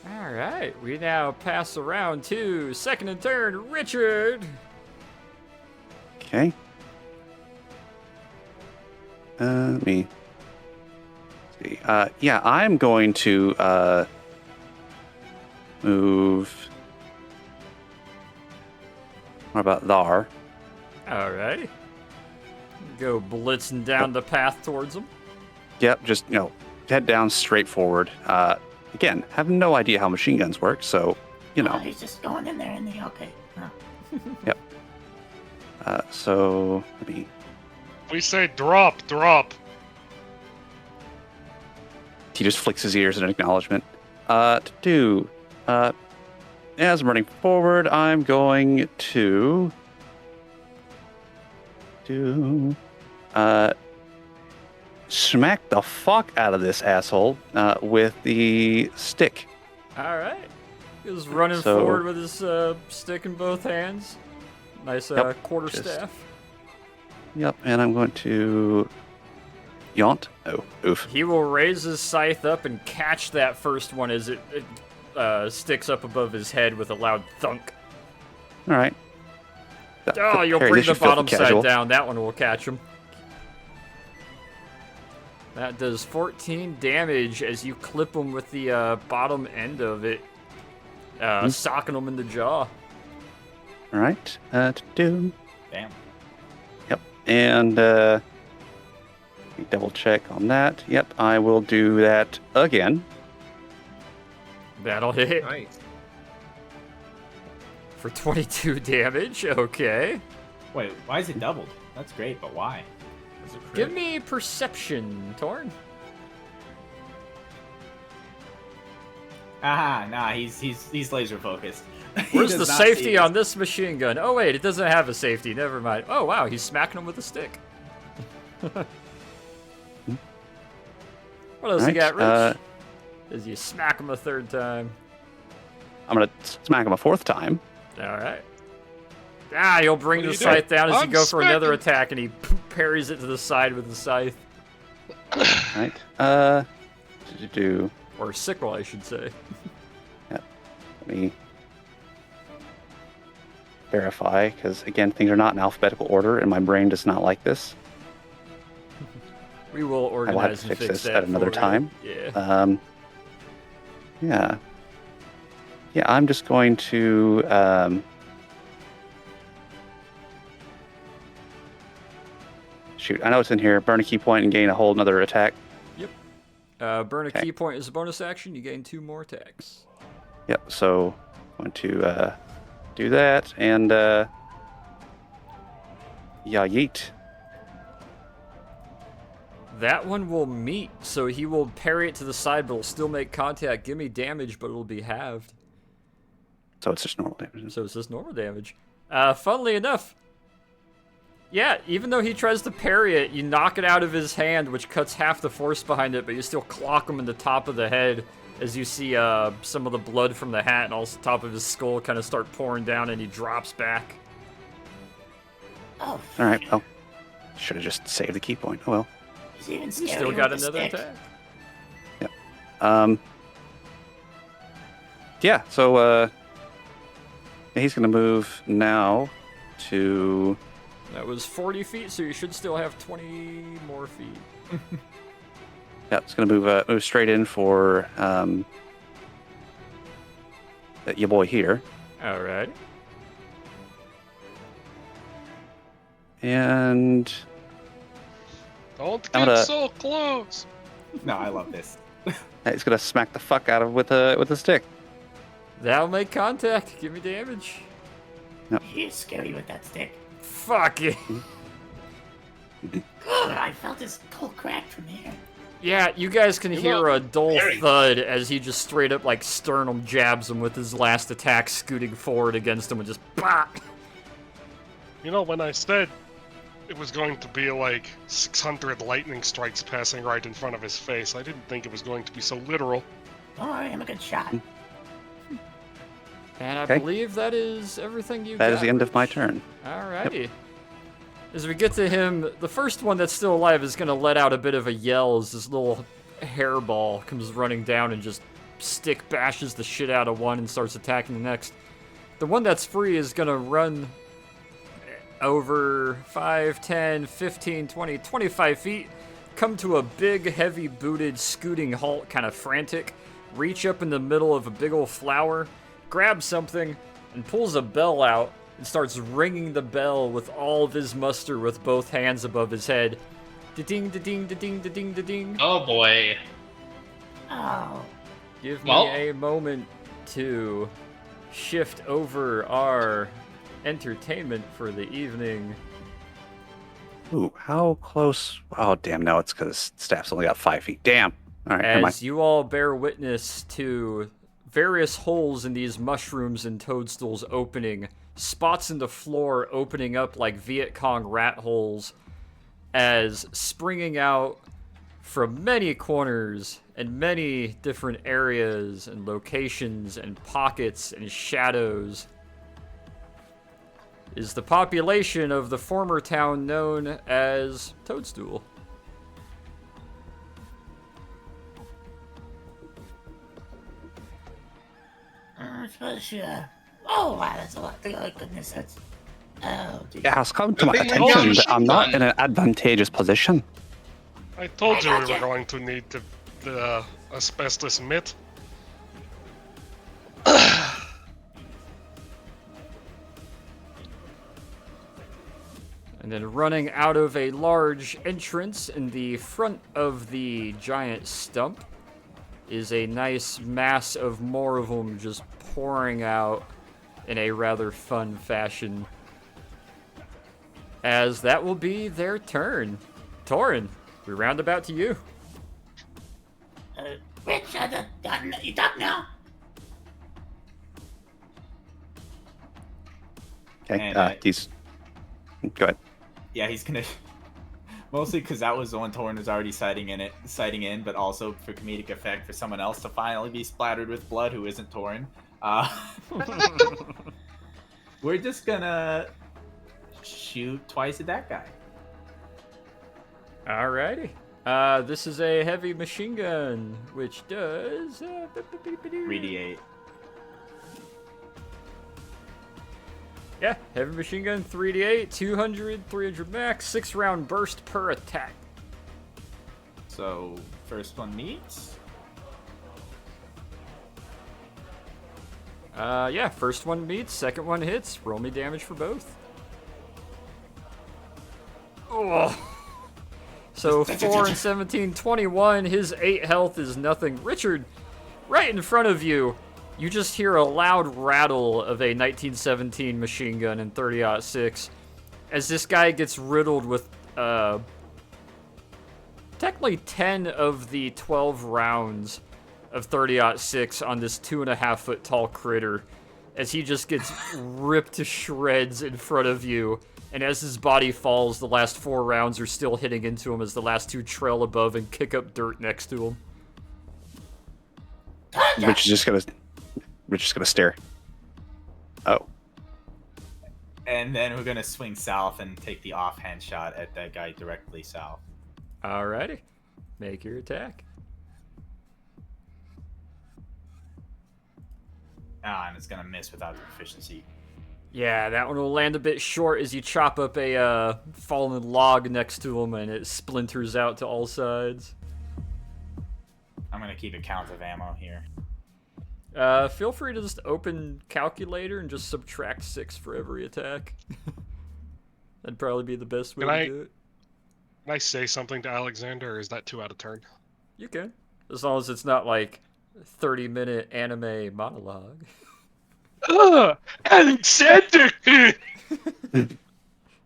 All right, we now pass around to second in turn, Richard. Okay. Let me see. Yeah, I'm going to move. What about there? All right. Go blitzing down the path towards him. Yep, just, head down straight forward. Again, have no idea how machine guns work, so, Oh, he's just going in there in the okay. Oh. Yep. So, let me... We say drop. He just flicks his ears in acknowledgement. As I'm running forward, I'm going to smack the fuck out of this asshole with the stick. All right. He was running So- forward with his stick in both hands. Nice Yep, quarterstaff. Yep, and I'm going to yaunt. Oh, oof. He will raise his scythe up and catch that first one as it sticks up above his head with a loud thunk. All right. Oh, you'll Harry, bring this the should feel bottom casual. side down. That one will catch him. That does 14 damage as you clip him with the bottom end of it, socking him in the jaw. All right. Damn. Yep. And let me double check on that. Yep, I will do that again. That'll hit Nice. for 22 damage. Okay. Wait, why is it doubled? That's great, but why? Give me perception, Torn. Nah, he's laser focused. He Where's does the not see safety this. on this machine gun? Oh wait, it doesn't have a safety. Never mind. Oh wow, he's smacking him with a stick. What else you got, Rich? As you smack him a third time. I'm going to smack him a fourth time. All right. Ah, you'll bring What are the you doing? scythe down as I'm you go for another smacking. attack, and he parries it to the side with the scythe. Right. Do Or sickle, I should say. let me verify, because again, things are not in alphabetical order, and my brain does not like this. We will I will organize have to and fix fix this that at another for you. time. Yeah. Yeah. Yeah, I'm just going to shoot. I know it's in here. Burn a key point and gain a whole another attack. Burn a Okay. key point as a bonus action. You gain 2 more attacks. Yep. So I'm going to do that and yeah, yeet. That one will meet, so he will parry it to the side, but it'll still make contact. Give me damage, but it'll be halved. So it's just normal damage. So it's just normal damage. Funnily enough, yeah, even though he tries to parry it, you knock it out of his hand, which cuts half the force behind it, but you still clock him in the top of the head as you see some of the blood from the hat and also the top of his skull kind of start pouring down, and he drops back. Oh, All right. Well, should have just saved the key point. Oh well. he's even You scary still with got the another stick. attack. Yeah. So he's gonna move now to. That was 40 feet, so you should still have 20 more feet. Yeah, it's gonna move straight in for your boy here, All right. and Don't I'm get gonna- so close. No, I love this. he's gonna smack the fuck out of him with a stick. That'll make contact. Give me damage. He is scary with that stick. Fuck it. Good, I felt his skull crack from here. Yeah, you guys can You hear know, a dull Harry. thud as he just straight up like sternum jabs him with his last attack, scooting forward against him and just bop. You know, when I said it was going to be like 600 lightning strikes passing right in front of his face, I didn't think it was going to be so literal. Don't worry, I'm a good shot. And I Okay. believe that is everything you got. That is the end of my Rich. turn. Alrighty. As we get to him, the first one that's still alive is going to let out a bit of a yell as this little hairball comes running down and just stick bashes the shit out of one and starts attacking the next. The one that's free is going to run over 5, 10, 15, 20, 25 feet, come to a big, heavy-booted, scooting halt, kind of frantic, reach up in the middle of a big old flower, grab something, and pulls a bell out and starts ringing the bell with all of his muster with both hands above his head. Da-ding, da-ding, da-ding, da-ding, da-ding. Oh boy. Oh. Give me Well- a moment to shift over our entertainment for the evening. Ooh, how close? Oh, damn, no, it's because staff's only got 5 feet. Damn. All right, never mind. As you all bear witness to various holes in these mushrooms and toadstools opening, spots in the floor opening up like Viet Cong rat holes, as springing out from many corners and many different areas and locations and pockets and shadows is the population of the former town known as Toadstool. Oh, wow, that's a lot. Oh, goodness, that's. Oh, dear. It has come to my Good thing we attention got that I'm not done. in an advantageous position. I told you we gotcha. were going to need the asbestos mitt. And then running out of a large entrance in the front of the giant stump is a nice mass of more of them just pouring out in a rather fun fashion. As that will be their turn. Torin, we round about to you. Rich, you done now? Okay, And, he's. Go ahead. Yeah, he's gonna. Mostly because that was the one Torn was already sighting in, but also for comedic effect for someone else to finally be splattered with blood who isn't Torn. We're just gonna shoot twice at that guy. Alrighty. This is a heavy machine gun, which does 3d8. Yeah, heavy machine gun, 3d8, 200, 300 max, 6-round burst per attack. So first one meets. Yeah, first one meets, second one hits. Roll me damage for both. Oh. So 4 and 17, 21. His 8 health is nothing. Richard, right in front of you, you just hear a loud rattle of a 1917 machine gun in 30-06 as this guy gets riddled with technically 10 of the 12 rounds of 30-06 on this 2.5 foot tall critter as he just gets ripped to shreds in front of you. And as his body falls, the last 4 rounds are still hitting into him as the last 2 trail above and kick up dirt next to him. Rich is just gonna stare. Oh. And then we're gonna swing south and take the offhand shot at that guy directly south. Alrighty. Make your attack. And it's gonna miss without the proficiency. Yeah, that one will land a bit short as you chop up a fallen log next to him and it splinters out to all sides. I'm gonna keep a count of ammo here. Feel free to just open calculator and just subtract 6 for every attack. That'd probably be the best way to do it. Can I say something to Alexander, or is that too out of turn? You can. As long as it's not like 30-minute anime monologue. Alexander!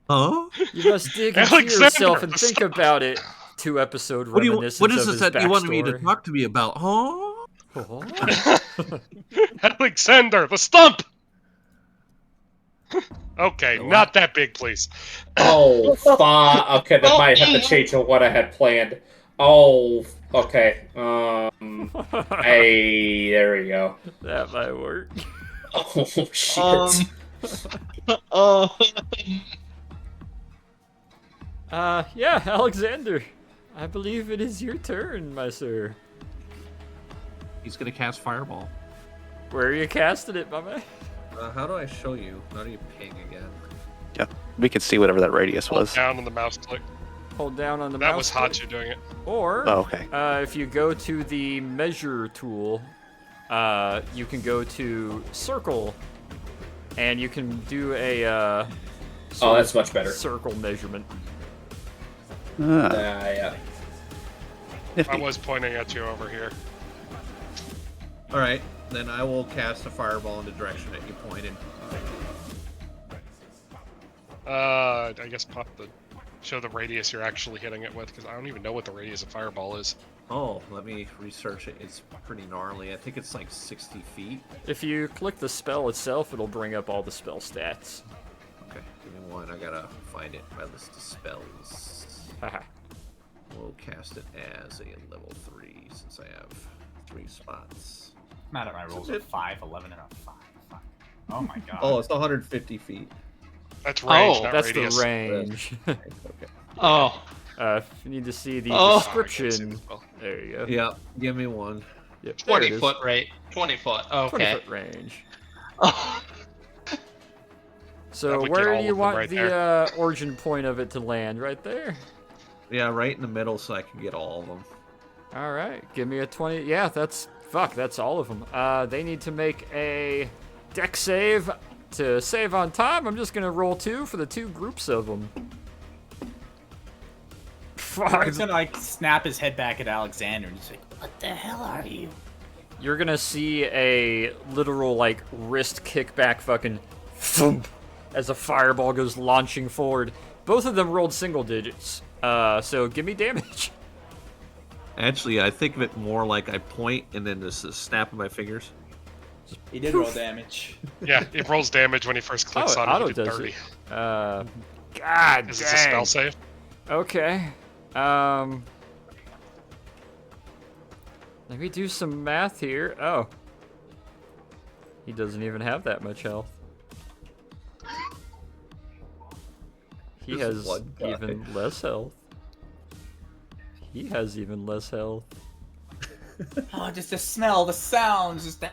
Huh? You must dig into Alexander, yourself and think stop. about it. 2 episode What reminiscence is of this his that you wanted me to backstory. talk to me about? Huh? Alexander, the stump! Okay, not that big, please. Oh, fuck. Okay, that might have to change on what I had planned. Oh, okay. Hey, there we go. That might work. Oh shit! Oh. Yeah, Alexander. I believe it is your turn, my sir. He's gonna cast Fireball. Where are you casting it, my man? How do I show you? How do you ping again? Yeah, we could see whatever that radius Hold was. down on the mouse click. Hold down on the That mouse. was Hachu doing it. Or, Oh, okay. if you go to the measure tool, you can go to circle, and you can do a Oh, that's much better. circle measurement. Yeah. Nifty. I was pointing at you over here. All right, then I will cast a Fireball in the direction that you pointed. I guess show the radius you're actually hitting it with, because I don't even know what the radius of Fireball is. Oh, let me research it. It's pretty gnarly. I think it's like 60 feet. If you click the spell itself, it'll bring up all the spell stats. Okay, give me one. I gotta find it in my list of spells. Haha. We'll cast it as a level 3 since I have 3 spots. Mad at my rolls of 5, 11, and a 5. Oh my god. Oh, it's 150 feet. That's range, not That's radius. the range. Okay. Oh. If you need to see the Oh. description, there you go. Yeah, give me one. Yep, there it 20 is. foot rate. 20 foot. Okay. 20 foot range. Oh. So That would get where all do you of them want right the there. origin point of it to land? Right there? Yeah, right in the middle so I can get all of them. All right, give me a 20. Yeah, that's all of them. They need to make a deck save to save on time. I'm just gonna roll 2 for the 2 groups of them. He's gonna like snap his head back at Alexander and just like, What the hell are you? You're gonna see a literal like wrist kickback fucking thump as a fireball goes launching forward. Both of them rolled single digits. So give me damage. Actually, I think of it more like I point and then just a snap of my fingers. he did roll damage. Yeah, it rolls damage when he first clicks on it. auto He did does 30. it. God Is it a spell dang. save? Okay. Let me do some math here. Oh. He doesn't even have that much health. He Just has one guy. even less health. He has even less health. Oh, just the smell, the sounds, just the.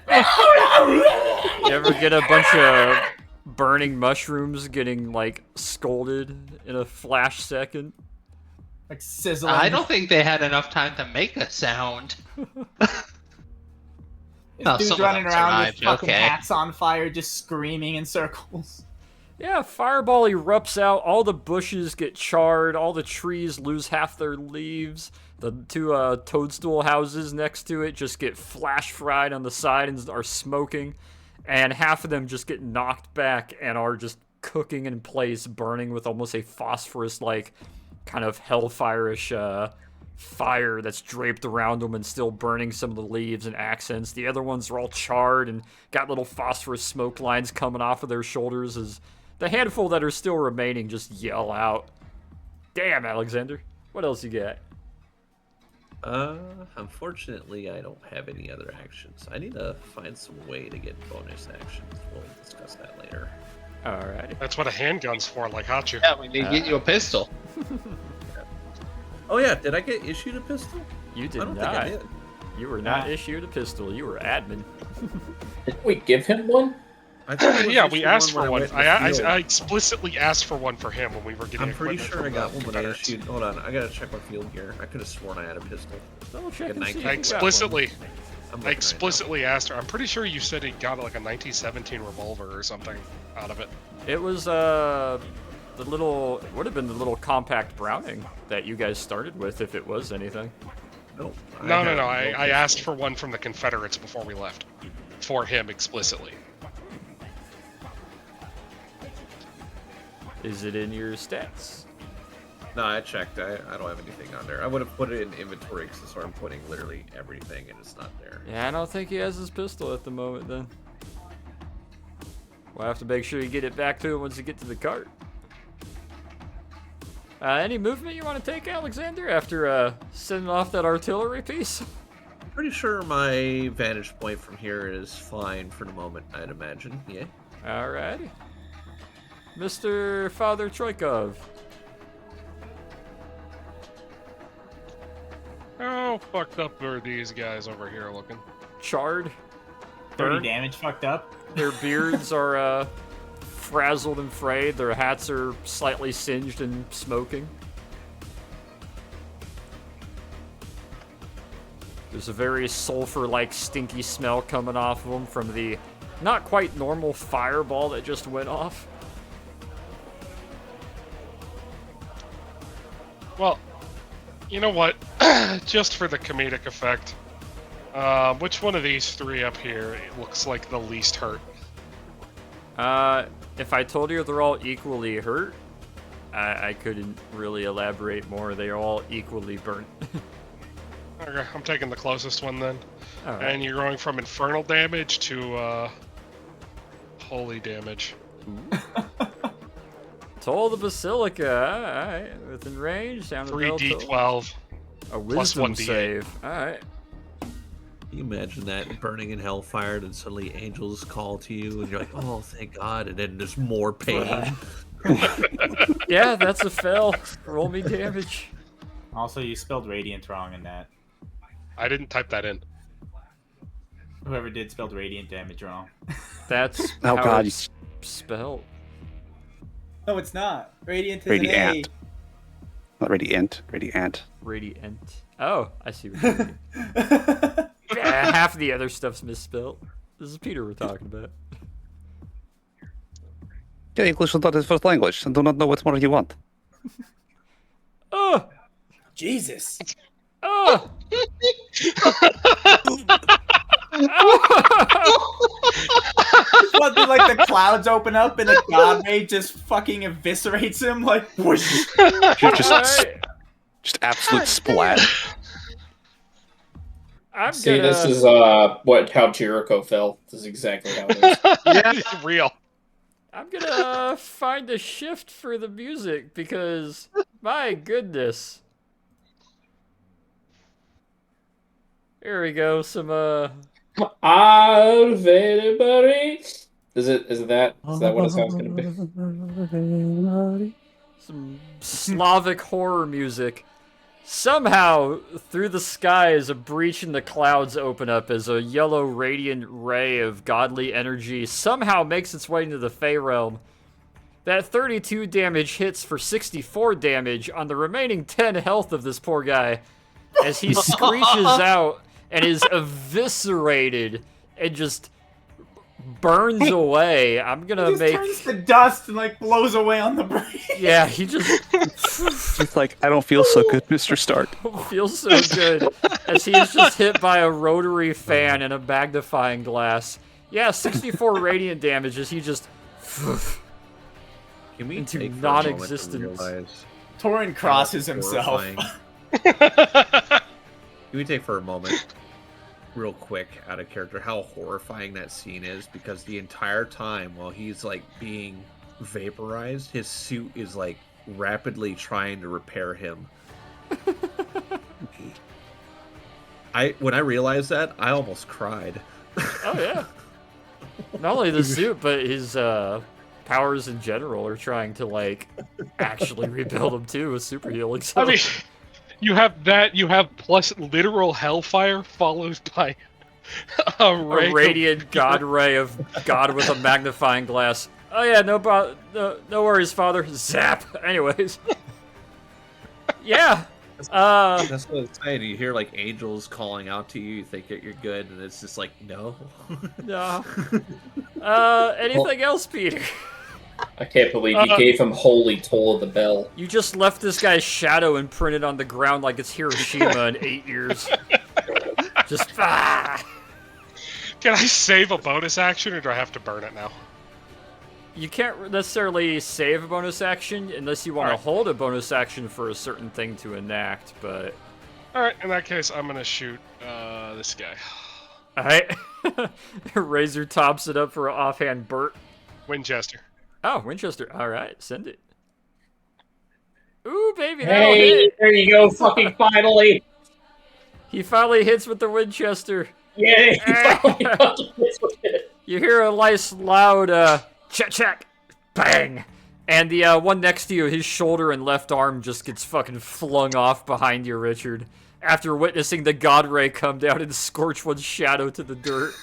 You ever get a bunch of burning mushrooms getting like scolded in a flash second? Like sizzling. I don't think they had enough time to make a sound. This dude's some of running them around with survived, fucking okay. hats on fire, just screaming in circles. Yeah, fireball erupts out, all the bushes get charred, all the trees lose half their leaves, the 2 toadstool houses next to it just get flash fried on the side and are smoking, and half of them just get knocked back and are just cooking in place, burning with almost a phosphorus-like kind of hellfire-ish fire that's draped around them and still burning some of the leaves and accents. The other ones are all charred and got little phosphorus smoke lines coming off of their shoulders as the handful that are still remaining just yell out. Damn, Alexander. What else you got? Unfortunately, I don't have any other actions. I need to find some way to get bonus actions. We'll discuss that later. Alrighty. That's what a handgun's for, like Hachu. Yeah, we need to get you a pistol. Oh yeah, did I get issued a pistol? You did I don't not. think I did. You were not issued a pistol. You were admin. Didn't we give him one? I thought I was Yeah, we issued asked when for I one. went in the field. I explicitly asked for one for him when we were getting I'm pretty equipment sure I from got the one when I Confederates. issued. Hold on, I gotta check my field gear. I could have sworn I had a pistol. Double check Like a and see. 19. if I you got explicitly, I'm I looking right explicitly asked her. I'm pretty sure you said he got like a 1917 revolver or something out of it. one. It was the little. It would have been the little compact Browning that you guys started with, if it was anything. now. Nope. No. have I pistol. asked for one from the Confederates before we left, for him explicitly. Is it in your stats? No, I checked. I don't have anything on there. I would have put it in inventory because that's where I'm putting literally everything, and it's not there. Yeah, I don't think he has his pistol at the moment. Then we'll have to make sure you get it back to him once you get to the cart. Any movement you want to take, Alexander, after sending off that artillery piece? pretty sure my vantage point from here is fine for the moment, I'd imagine. Yeah. Alrighty. Mr. Father Troikov. How fucked up are these guys over here looking? Charred. 30 Burnt. damage fucked up. Their beards are frazzled and frayed. Their hats are slightly singed and smoking. There's a very sulfur-like stinky smell coming off of them from the not quite normal fireball that just went off. Well, you know what? Just for the comedic effect, which one of these three up here looks like the least hurt? If I told you they're all equally hurt, I couldn't really elaborate more. They're all equally burnt. Okay, I'm taking the closest one then. All right. And you're going from infernal damage to holy damage. Toll the Basilica. Alright. Within range. Sound the bell. 3d12. A plus wisdom 1d8. save. Alright. Can you imagine that burning in hellfire and suddenly angels call to you and you're like, oh, thank God, and then there's more pain. Yeah, that's a fail. Roll me damage. Also, you spelled radiant wrong in that. I didn't type that in. Whoever did spelled radiant damage wrong. That's Oh, how God, it's spelled. No, it's not. Radiant is Radiant. Not radiant. Radiant. Radiant. Oh, I see what you mean. Half the other stuff's misspelled. This is Peter we're talking about. Yeah, English is not his first language, and do not know what more you want. Oh! Jesus. Oh! What, did, like the clouds open up and a god mage just fucking eviscerates him? Like, whoosh. Just absolute splat. I'm See, gonna... this is how Jericho fell. This is exactly how it is. Yeah, real. I'm gonna find a shift for the music because, my goodness. Here we go, some, Anybody? Is that what it sounds gonna be? some Slavic horror music. Somehow, through the skies, a breach in the clouds open up as a yellow radiant ray of godly energy somehow makes its way into the Fey realm. That 32 damage hits for 64 damage on the remaining 10 health of this poor guy as he screeches out and is eviscerated and just burns away. I'm gonna He just turns to dust and like blows away on the breeze. Yeah, he just It's like, I don't feel so good, Mr. Stark. feels so good as he is just hit by a rotary fan and a magnifying glass. Yeah, 64 radiant damage as he just Can we into take for a moment to non-existence. realize Torin crosses himself. horrifying- Can we take for a moment, real quick, out of character, how horrifying that scene is? Because the entire time while he's like being vaporized, his suit is like rapidly trying to repair him. When I realized that, I almost cried. Oh yeah. Not only the suit, but his powers in general are trying to like actually rebuild him too with super healing. So. I mean, you have that. You have plus literal hellfire followed by a radiant god ray of God with a magnifying glass. Oh yeah, no worries, Father. Zap. Anyways, yeah. That's what it's saying. You hear like angels calling out to you. You think that you're good, and it's just like no. No. Anything else, Peter? I can't believe you gave him Holy Toll of the Bell. You just left this guy's shadow imprinted on the ground like it's Hiroshima in 8 years. Just Can I save a bonus action, or do I have to burn it now? You can't necessarily save a bonus action unless you want to hold a bonus action for a certain thing to enact, but... Alright, in that case, I'm gonna shoot this guy. Alright. Razor tops it up for an offhand Burt. Winchester. Oh, Winchester. Alright, send it. Ooh, baby, that'll Hey, hit. there you go, fucking finally! He finally hits with the Winchester. Yeah, he finally got this with it. You hear a nice loud check, bang, and the one next to you, his shoulder and left arm just gets fucking flung off behind you, Richard, after witnessing the God Ray come down and scorch one's shadow to the dirt.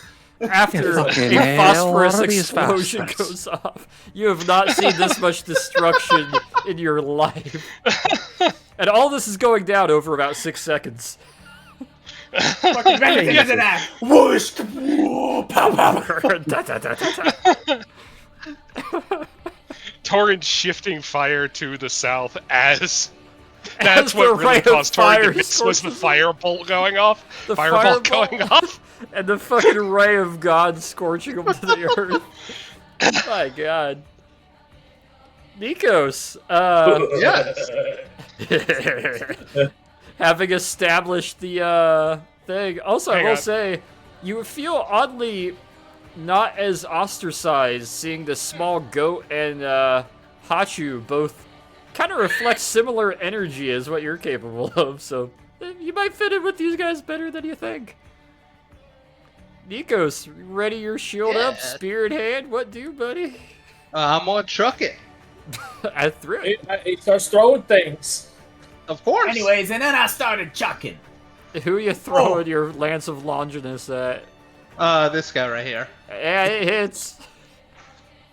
After a phosphorus explosion goes off. You have not seen this much destruction in your life. And all this is going down over about 6 seconds. Fucking ready to that. Whoosh! Pow pow. Torrent shifting fire to the south as that's what the really ray of caused Torrent to fire miss was the scorches firebolt going off. The Fireball fireball. going off. And the fucking ray of God scorching him to the earth. My God. Nikos, Yes. having established the thing. Also, I Hang will on. say, you feel oddly not as ostracized seeing the small goat and Hachu both kind of reflect similar energy as what you're capable of, so you might fit in with these guys better than you think. Nikos, ready your shield up, Yeah. spear in hand? What do, buddy? I'm gonna truck it. I threw it. He starts throwing things. Of course. Anyways, and then I started chucking. Who are you throwing your Lance of Longinus at? This guy right here. Yeah, it hits.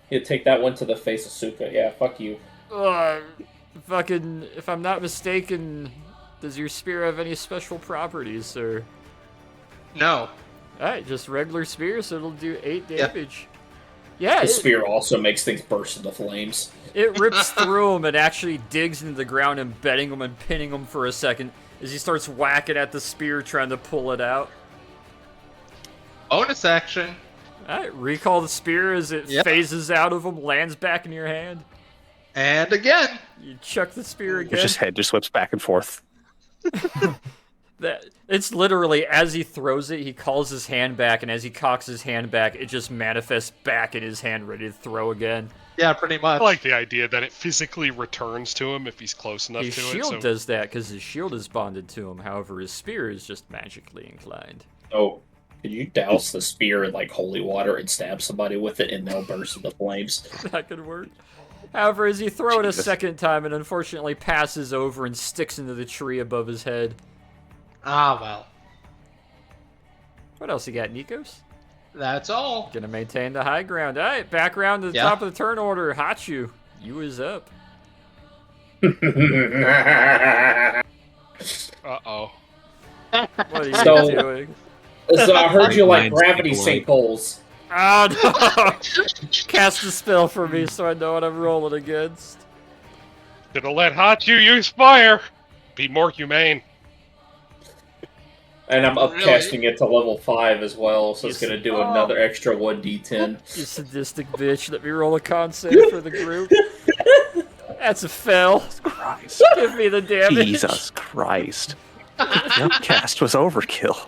You take that one to the face of Suka. Yeah, fuck you. Fucking, if I'm not mistaken, does your spear have any special properties, sir? No. Alright, just regular spear, so it'll do 8 Yeah. damage. Yeah, The spear also makes things burst into flames. it rips through him and actually digs into the ground, embedding him and pinning him for a second as he starts whacking at the spear, trying to pull it out. Bonus action. Alright, recall the spear as it Yep. phases out of him, lands back in your hand. And again. You chuck the spear again. Which his head just whips back and forth. That it's literally as he throws it, he calls his hand back, and as he cocks his hand back, it just manifests back in his hand, ready to throw again. Yeah, pretty much. I like the idea that it physically returns to him if he's close enough His to shield it. So does that because his shield is bonded to him. However, his spear is just magically inclined. Oh, could you douse the spear in like holy water and stab somebody with it, and they'll burst into flames? That could work. However, as you throw it a Jesus. second time, it unfortunately passes over and sticks into the tree above his head. Ah, well. What else you got, Nikos? That's all. Gonna maintain the high ground. All right, back around to the Yeah. top of the turn order. Hachu, you is up. uh-oh. What are you So- doing? So I heard you like Minds gravity deployed. sinkholes. Oh no! Cast a spell for me so I know what I'm rolling against. Should have let Hachu use fire. Be more humane. And I'm Really? upcasting it to level 5 as well, so it's Yes. gonna do another extra 1d10. You sadistic bitch. Let me roll a con save for the group. That's a fail. Christ. Give me the damage. Jesus Christ. The upcast was overkill.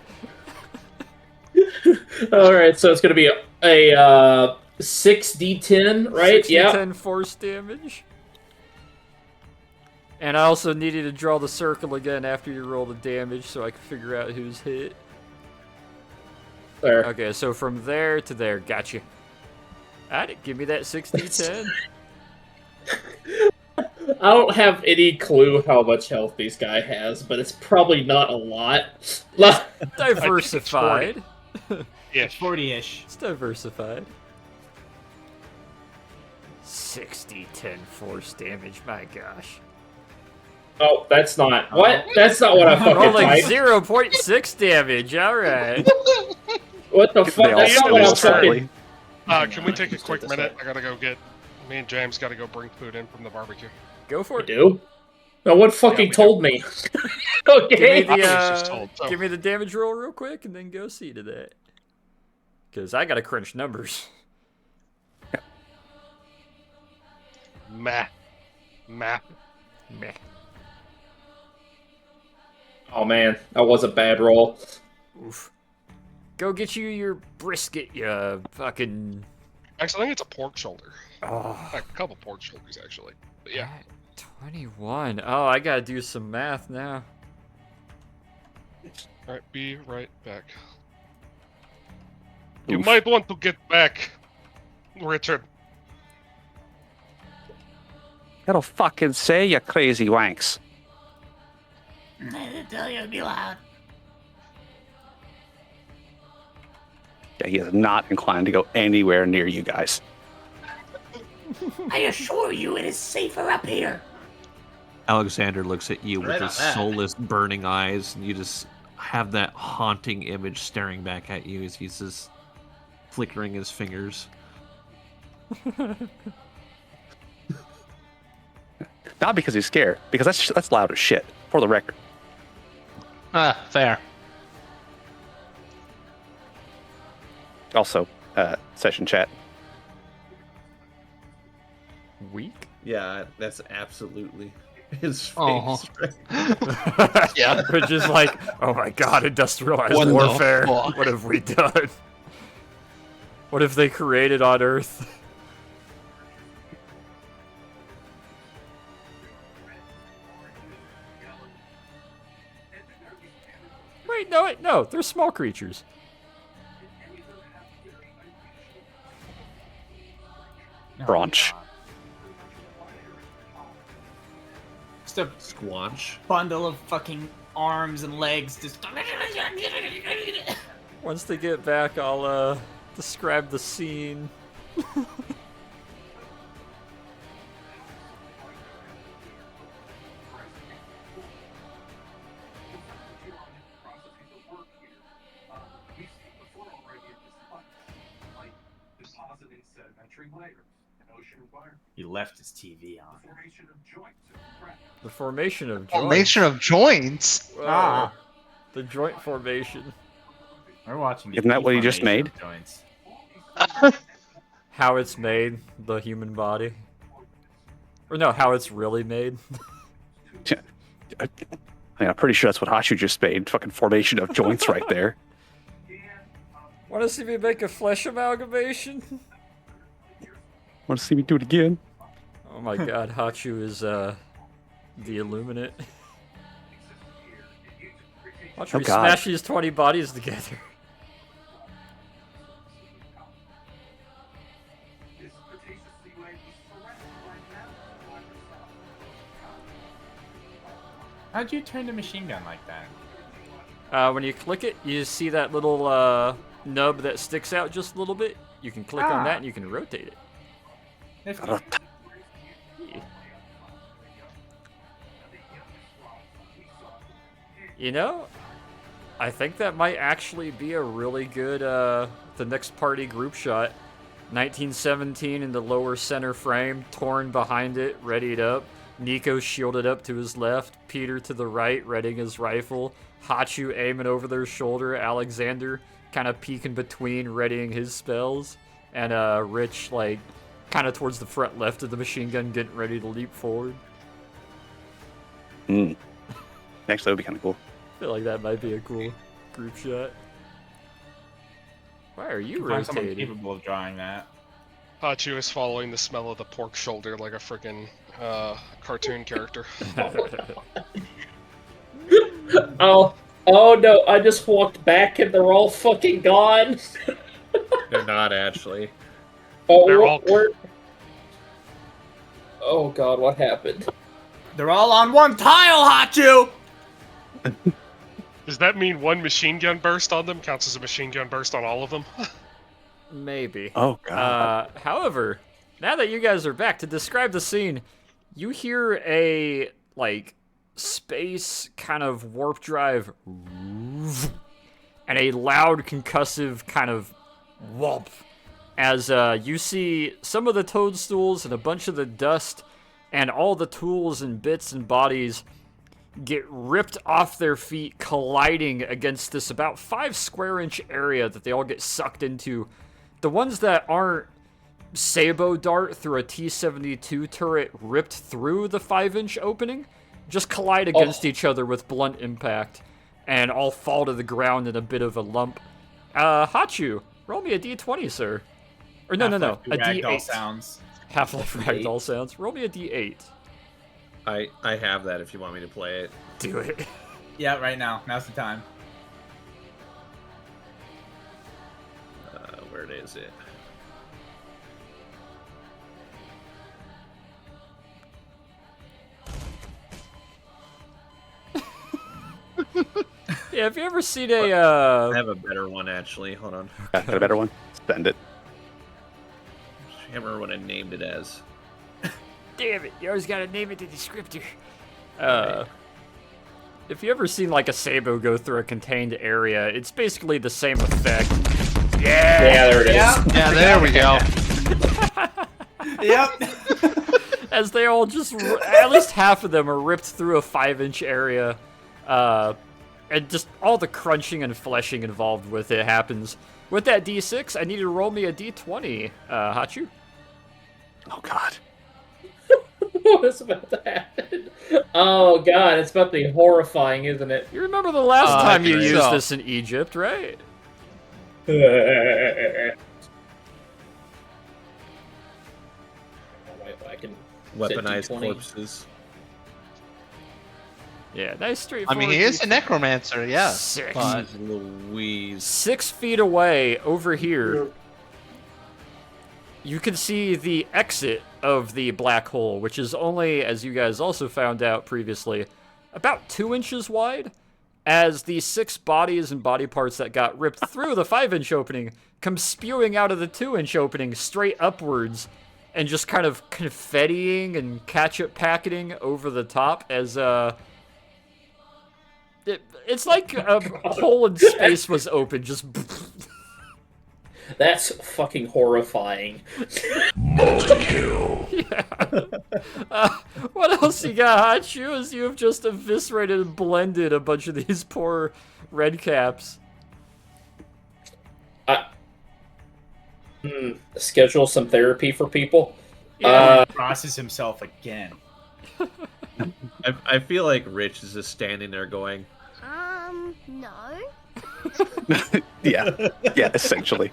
Alright, so it's gonna be a 6d10, right? 6d10 Yeah. force damage. And I also need you to draw the circle again after you roll the damage so I can figure out who's hit. There. Okay, so from there to there. Gotcha. Alright, give me that 6d10. I don't have any clue how much health this guy has, but it's probably not a lot. Diversified. Yeah. 40-ish. It's diversified. 60-10 force damage, my gosh. Oh, that's not what? That's not what I fucking Rolling typed. 0.6 damage, alright. What the They fuck? all That's not spin what I this was fucking. separately. Can we take a Just quick did this minute? right. I gotta go get. Me and James gotta go bring food in from the barbecue. Go for I it. do? No one fucking Yeah, we told me. Give Okay. me, the, I was just told, so. give me the damage roll real quick and then go see to that. Because I gotta crunch numbers. Meh. Meh. Oh man, that was a bad roll. Oof. Go get you your brisket, you fucking... Actually, I think it's a pork shoulder. Oh. A couple pork shoulders, actually. But yeah. 21. Oh, I gotta do some math now. Alright, be right back. You Oof. might want to get back, Richard. Gotta fucking say, you crazy wanks. I didn't tell you to be loud. Yeah, he is not inclined to go anywhere near you guys. I assure you it is safer up here. Alexander looks at you with Right his on that. soulless, burning eyes, and you just have that haunting image staring back at you as he's just flickering his fingers. Not because he's scared, because that's loud as shit, for the record. Fair. Also, session chat. Weak? Yeah, that's absolutely his face. Uh-huh. Yeah. We're just like, oh my god, industrialized What the warfare. fuck? What have we done? What have they created on Earth? Wait, no, they're small creatures. Brunch. Just a Squanch. bundle of fucking arms and legs. Just. Once they get back, I'll describe the scene. He left his TV on. The formation of joints. Formation of joints. Whoa. Ah. The joint formation. We're watching. The Isn't that what he just deformation made? of joints. How it's made, the human body. Or no, how it's really made. I'm pretty sure that's what Hashu just made. Fucking formation of joints right there. Want to see me make a flesh amalgamation? Want to see me do it again? Oh my god, Hachu is the Illuminate. Watch Oh me god. smash these 20 bodies together. How'd you turn the machine gun like that? When you click it, you see that little nub that sticks out just a little bit. You can click on that and you can rotate it. Nifty. You know, I think that might actually be a really good the next party group shot. 1917 in the lower center frame, Torn behind it, readied up. Nico shielded up to his left, Peter to the right, readying his rifle. Hachu aiming over their shoulder, Alexander kind of peeking between, readying his spells. And Rich, like, kind of towards the front left of the machine gun, getting ready to leap forward. Actually, that would be kind of cool. I feel like that might be a cool group shot. Why are you Find someone rotating? capable of drawing that. Hachu is following the smell of the pork shoulder like a freaking cartoon character. Oh no! I just walked back and they're all fucking gone. They're not actually. Oh, They're all- Oh god, what happened? They're all on one tile, Hachu! Does that mean one machine gun burst on them counts as a machine gun burst on all of them? Maybe. Oh god. However, now that you guys are back, to describe the scene, you hear a, like, space kind of warp drive and a loud concussive kind of whomp as you see some of the toadstools and a bunch of the dust and all the tools and bits and bodies get ripped off their feet, colliding against this about 5 square inch area that they all get sucked into. The ones that aren't Sabo dart through a T-72 turret ripped through the 5-inch opening just collide against each other with blunt impact and all fall to the ground in a bit of a lump. Hachu, roll me a D20, sir. Or no, a Ragdoll D8. sounds. Half-Life Ragdoll sounds. Roll me a D8. I have that if you want me to play it. Do it. Yeah, right now. Now's the time. Where is it? Yeah, have you ever seen I a have a better one actually. Hold on. Got a better one? Send it. I can't remember what I named it as. Damn it, you always gotta name it the descriptor. If you ever seen like a Sabo go through a contained area, it's basically the same effect. Yeah, there it is. Yeah, there we go. Yep. As they all just, at least half of them are ripped through a 5-inch area. And just all the crunching and fleshing involved with it happens. With that D6, I need you to roll me a D20, Hachu. Oh God. What's about to happen? Oh god, it's about to be horrifying, isn't it? You remember the last time you think used so. this in Egypt, right? I can Weaponized set D20. corpses. Yeah, nice I straightforward. mean, he is a D20. necromancer, yes. Six. But Louise. 6 feet away, over here, you can see the exit of the black hole, which is only, as you guys also found out previously, about 2 inches wide, as the 6 bodies and body parts that got ripped through the 5-inch opening come spewing out of the 2-inch opening straight upwards and just kind of confettiing and ketchup packeting over the top as, it's like a hole in space was open, just... That's fucking horrifying. Yeah. What else you got, Hachu? As you have just eviscerated and blended a bunch of these poor red caps. Schedule some therapy for people. Yeah. Crosses himself again. I feel like Rich is just standing there going, No. Yeah, essentially.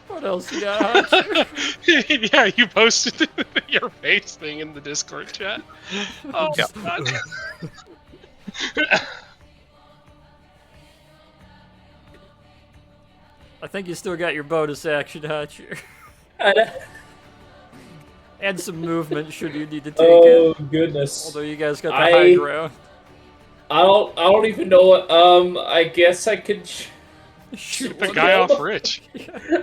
What else you got, Hachu? Yeah, you posted your face thing in the Discord chat. Oh, Yeah. God. I think you still got your bonus action, Hachu. And some movement should you need to take it. Oh goodness! Although you guys got the high ground. I don't even know what. I guess I could. Shoot The one guy down. off Rich.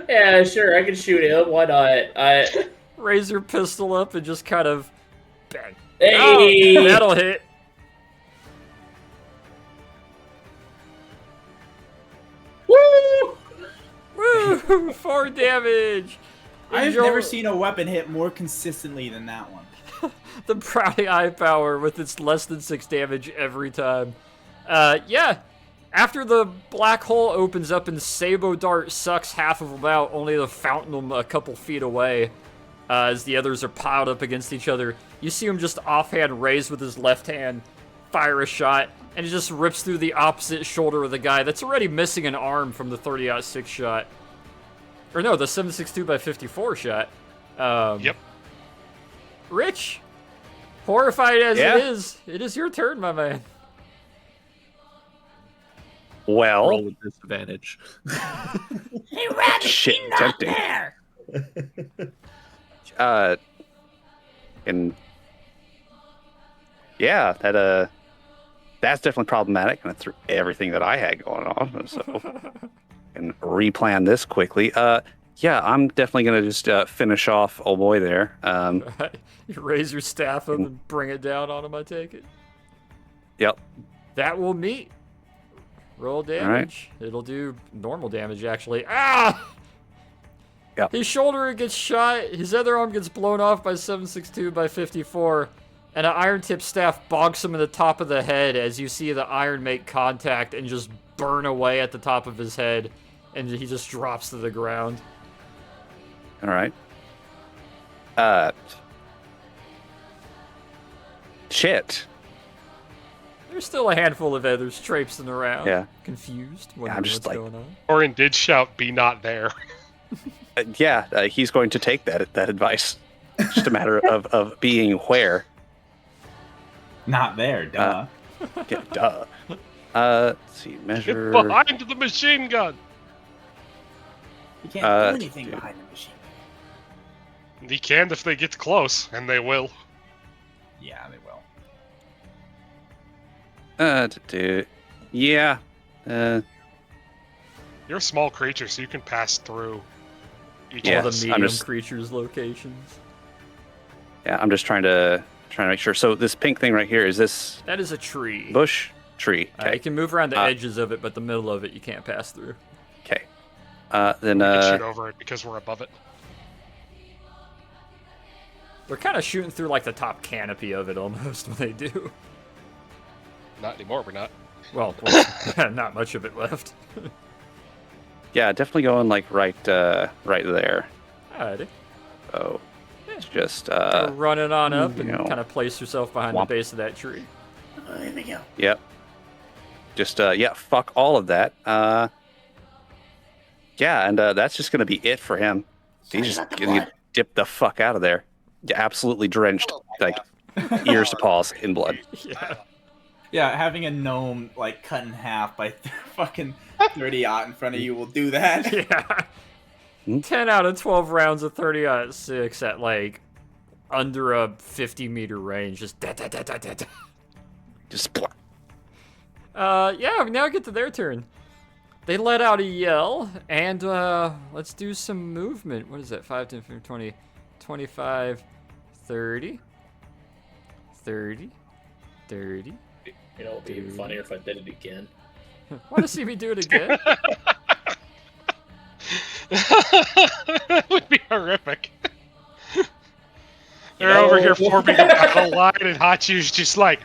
Yeah, sure, I can shoot him. Why not? Raise your pistol up and just kind of bang. Hey! Oh, that'll hit. Woo! Woo! 4 damage. I've Enjoy never seen a weapon hit more consistently than that one. the Brownie Eye Power with its less than 6 damage every time. Yeah. After the black hole opens up and Sabo Dart sucks half of them out, only to fountain them a couple feet away, as the others are piled up against each other, you see him just offhand raise with his left hand, fire a shot, and it just rips through the opposite shoulder of the guy that's already missing an arm from the 30-06 shot. Or no, the 7.62x54 shot. Yep. Rich, horrified as Yeah? it is your turn, my man. Well, roll with disadvantage. Hey, Rabbit, Shit, be not tempting. there. and yeah, that's definitely problematic, and it threw everything that I had going on. So, and replan this quickly. Yeah, I'm definitely gonna just finish off old boy there. You raise your staff up and bring it down on him, I take it. Yep. That will meet. Roll damage. It'll do normal damage, actually. Ah! Yep. His shoulder gets shot, his other arm gets blown off by 7.62x54, and an iron tip staff bonks him in the top of the head as you see the iron make contact and just burn away at the top of his head, and he just drops to the ground. All right. Shit. There's still a handful of others traipsing around, Yeah. confused, I'm wondering just what's like- going on. Orin did shout, "Be not there." He's going to take that advice. Just a matter of being where. Not there, duh. Yeah, duh. Let's see, measure. Get behind the machine gun. You can't do anything dude. behind the machine. They can if they get close, and they will. Yeah, they will. Yeah. You're a small creature, so you can pass through each Yeah. All of the the medium just- creatures' locations. Yeah, I'm just trying to make sure. So this pink thing right here, is this That is a tree. bush? Tree. You Okay. can move around the Uh, edges of it, but the middle of it you can't pass through. Okay. Then We can shoot over it because we're above it. They're kind of shooting through like the top canopy of it almost when they do. Not anymore, we're not. Well, not much of it left. yeah, definitely going like right there. Alrighty. Oh, it's just Go running on up and you know, kind of place yourself behind whomp. the base of that tree. Oh, here we go. Yep. Just yeah, fuck all of that. Yeah, and that's just gonna be it for him. Sorry He's just about the gonna blood. dip the fuck out of there. Yeah, absolutely drenched, like ears to paws in blood. Yeah. Yeah, having a gnome like cut in half by fucking 30-aught in front of you will do that. Yeah. 10 out of 12 rounds of 30-06 at like under a 50-meter range. Just da da da da da da. Just blah. Yeah, we now get to their turn. They let out a yell, and let's do some movement. What is that? 5, 10, 15, 20, 25, 30, 30, 30. You know, it'd be even funnier if I did it again. Want to see me do it again? That would be horrific. They're over here forming a battle line, and Hachu's just like,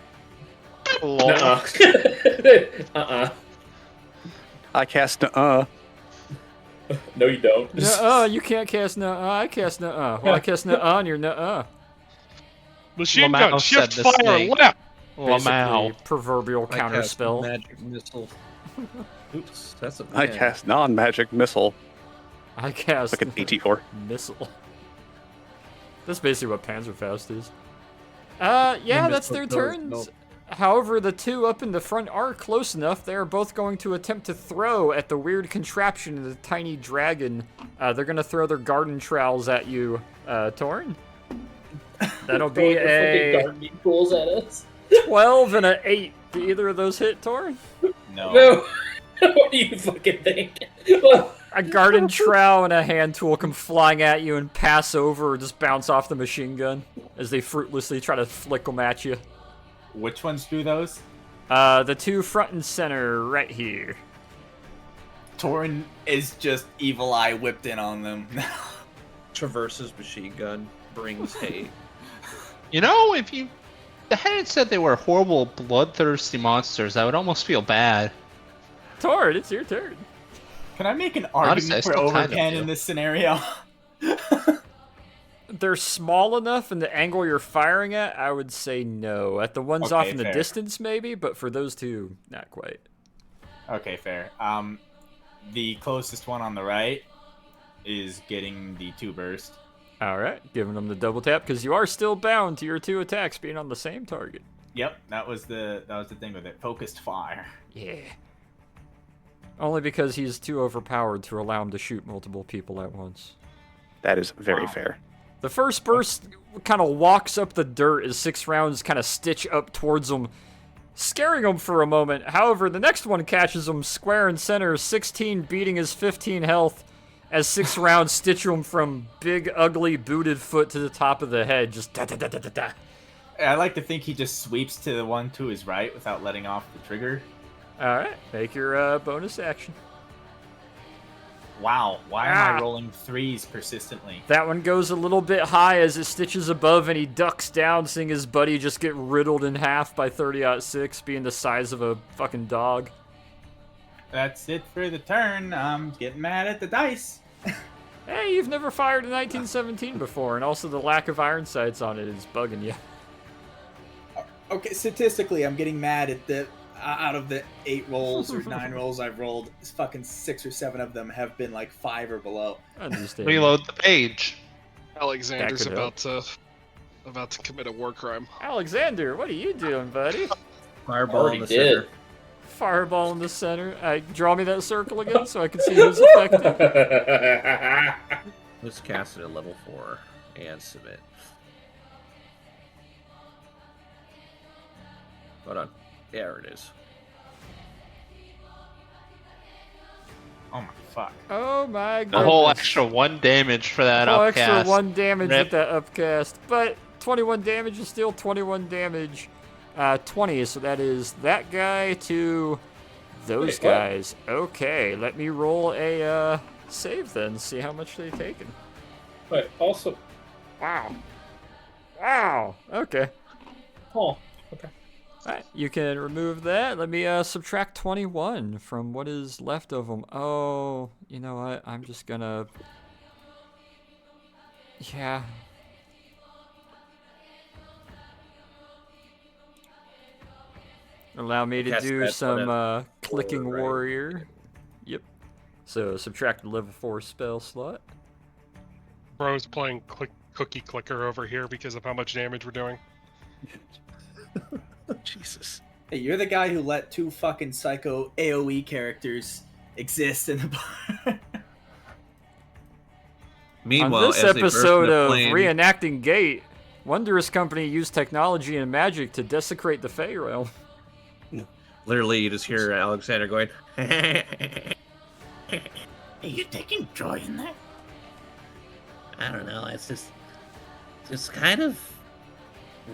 Uh-uh. Uh-uh. I cast No, you don't. Nuh-uh, you can't cast nuh-uh. I cast nuh-uh. Well, I cast nuh-uh, and you're nuh-uh. machine Lamau gun, said shift the fire, snake. left. Basically, proverbial I counter cast spell. Magic missile. Oops, that's a I cast non-magic missile. I cast Like an AT4. missile. That's basically what Panzerfaust is. Yeah, Yeah, that's their turns. However, the two up in the front are close enough. They are both going to attempt to throw at the weird contraption of the tiny dragon. They're going to throw their garden trowels at you, Torn. That'll be Throwing their fucking a gardening tools at us. 12 and an 8. Do either of those hit, Torn? No. No. What do you fucking think? A garden trowel and a hand tool come flying at you and pass over or just bounce off the machine gun as they fruitlessly try to flick them at you. Which ones do those? The two front and center right here. Torin is just evil eye whipped in on them. Traverses machine gun, brings hate. You know, if you hadn't said they were horrible, bloodthirsty monsters, I would almost feel bad. Tord, it's your turn. Can I make an Honestly, I argument for still kind of Overpen do. in this scenario? They're small enough in the angle you're firing at, I would say no. At the ones off Okay, in the fair. distance, maybe, but for those two, not quite. Okay, fair. The closest one on the right is getting the 2 burst. Alright, giving them the double tap, because you are still bound to your 2 attacks being on the same target. Yep, that was the thing with it. Focused fire. Yeah. Only because he's too overpowered to allow him to shoot multiple people at once. That is very Wow. fair. The first burst kind of walks up the dirt as 6 rounds kind of stitch up towards him, scaring him for a moment. However, the next one catches him square and center, 16 beating his 15 health, as 6 rounds stitch him from big, ugly, booted foot to the top of the head. Just da-da-da-da-da-da. I like to think he just sweeps to the one to his right without letting off the trigger. Alright, make your bonus action. Wow, why am Ah. I rolling 3s persistently? That one goes a little bit high as it stitches above and he ducks down, seeing his buddy just get riddled in half by 30-06, being the size of a fucking dog. That's it for the turn. I'm getting mad at the dice. Hey, you've never fired a 1917 before, and also the lack of iron sights on it is bugging you. Okay, statistically, I'm getting mad at the out of the 8 rolls or 9 rolls I've rolled, fucking 6 or 7 of them have been like 5 or below. I understand. Reload the page. Alexander's That could about to About to commit a war crime. Alexander, what are you doing, buddy? Fireball Already in the did. center. Fireball in the center. Draw me that circle again so I can see who's affected. Let's cast it at level 4 and submit. Hold on. There it is. Oh my fuck. Oh my A goodness. whole extra 1 damage for that whole upcast. extra 1 damage Rip. with that upcast. But 21 damage is still 21 damage. 20, so that is that guy to those Wait, what? guys. Okay, let me roll a save then, see how much they've taken. Wait, also. Wow. Wow. Okay. Oh, okay. Alright, you can remove that. Let me subtract 21 from what is left of them. Oh, you know what? I'm just gonna... Yeah. Allow me to Cast do that some on clicking right? warrior. Yep. So subtract a level 4 spell slot. Bro's playing cookie clicker over here because of how much damage we're doing. Jesus. Hey, you're the guy who let 2 fucking psycho AoE characters exist in the bar. Meanwhile, on this as they burst episode into of flame- Reenacting Gate, Wondrous Company used technology and magic to desecrate the Fey realm. literally, you just hear Alexander going, Are you taking joy in that? I don't know. It's just kind of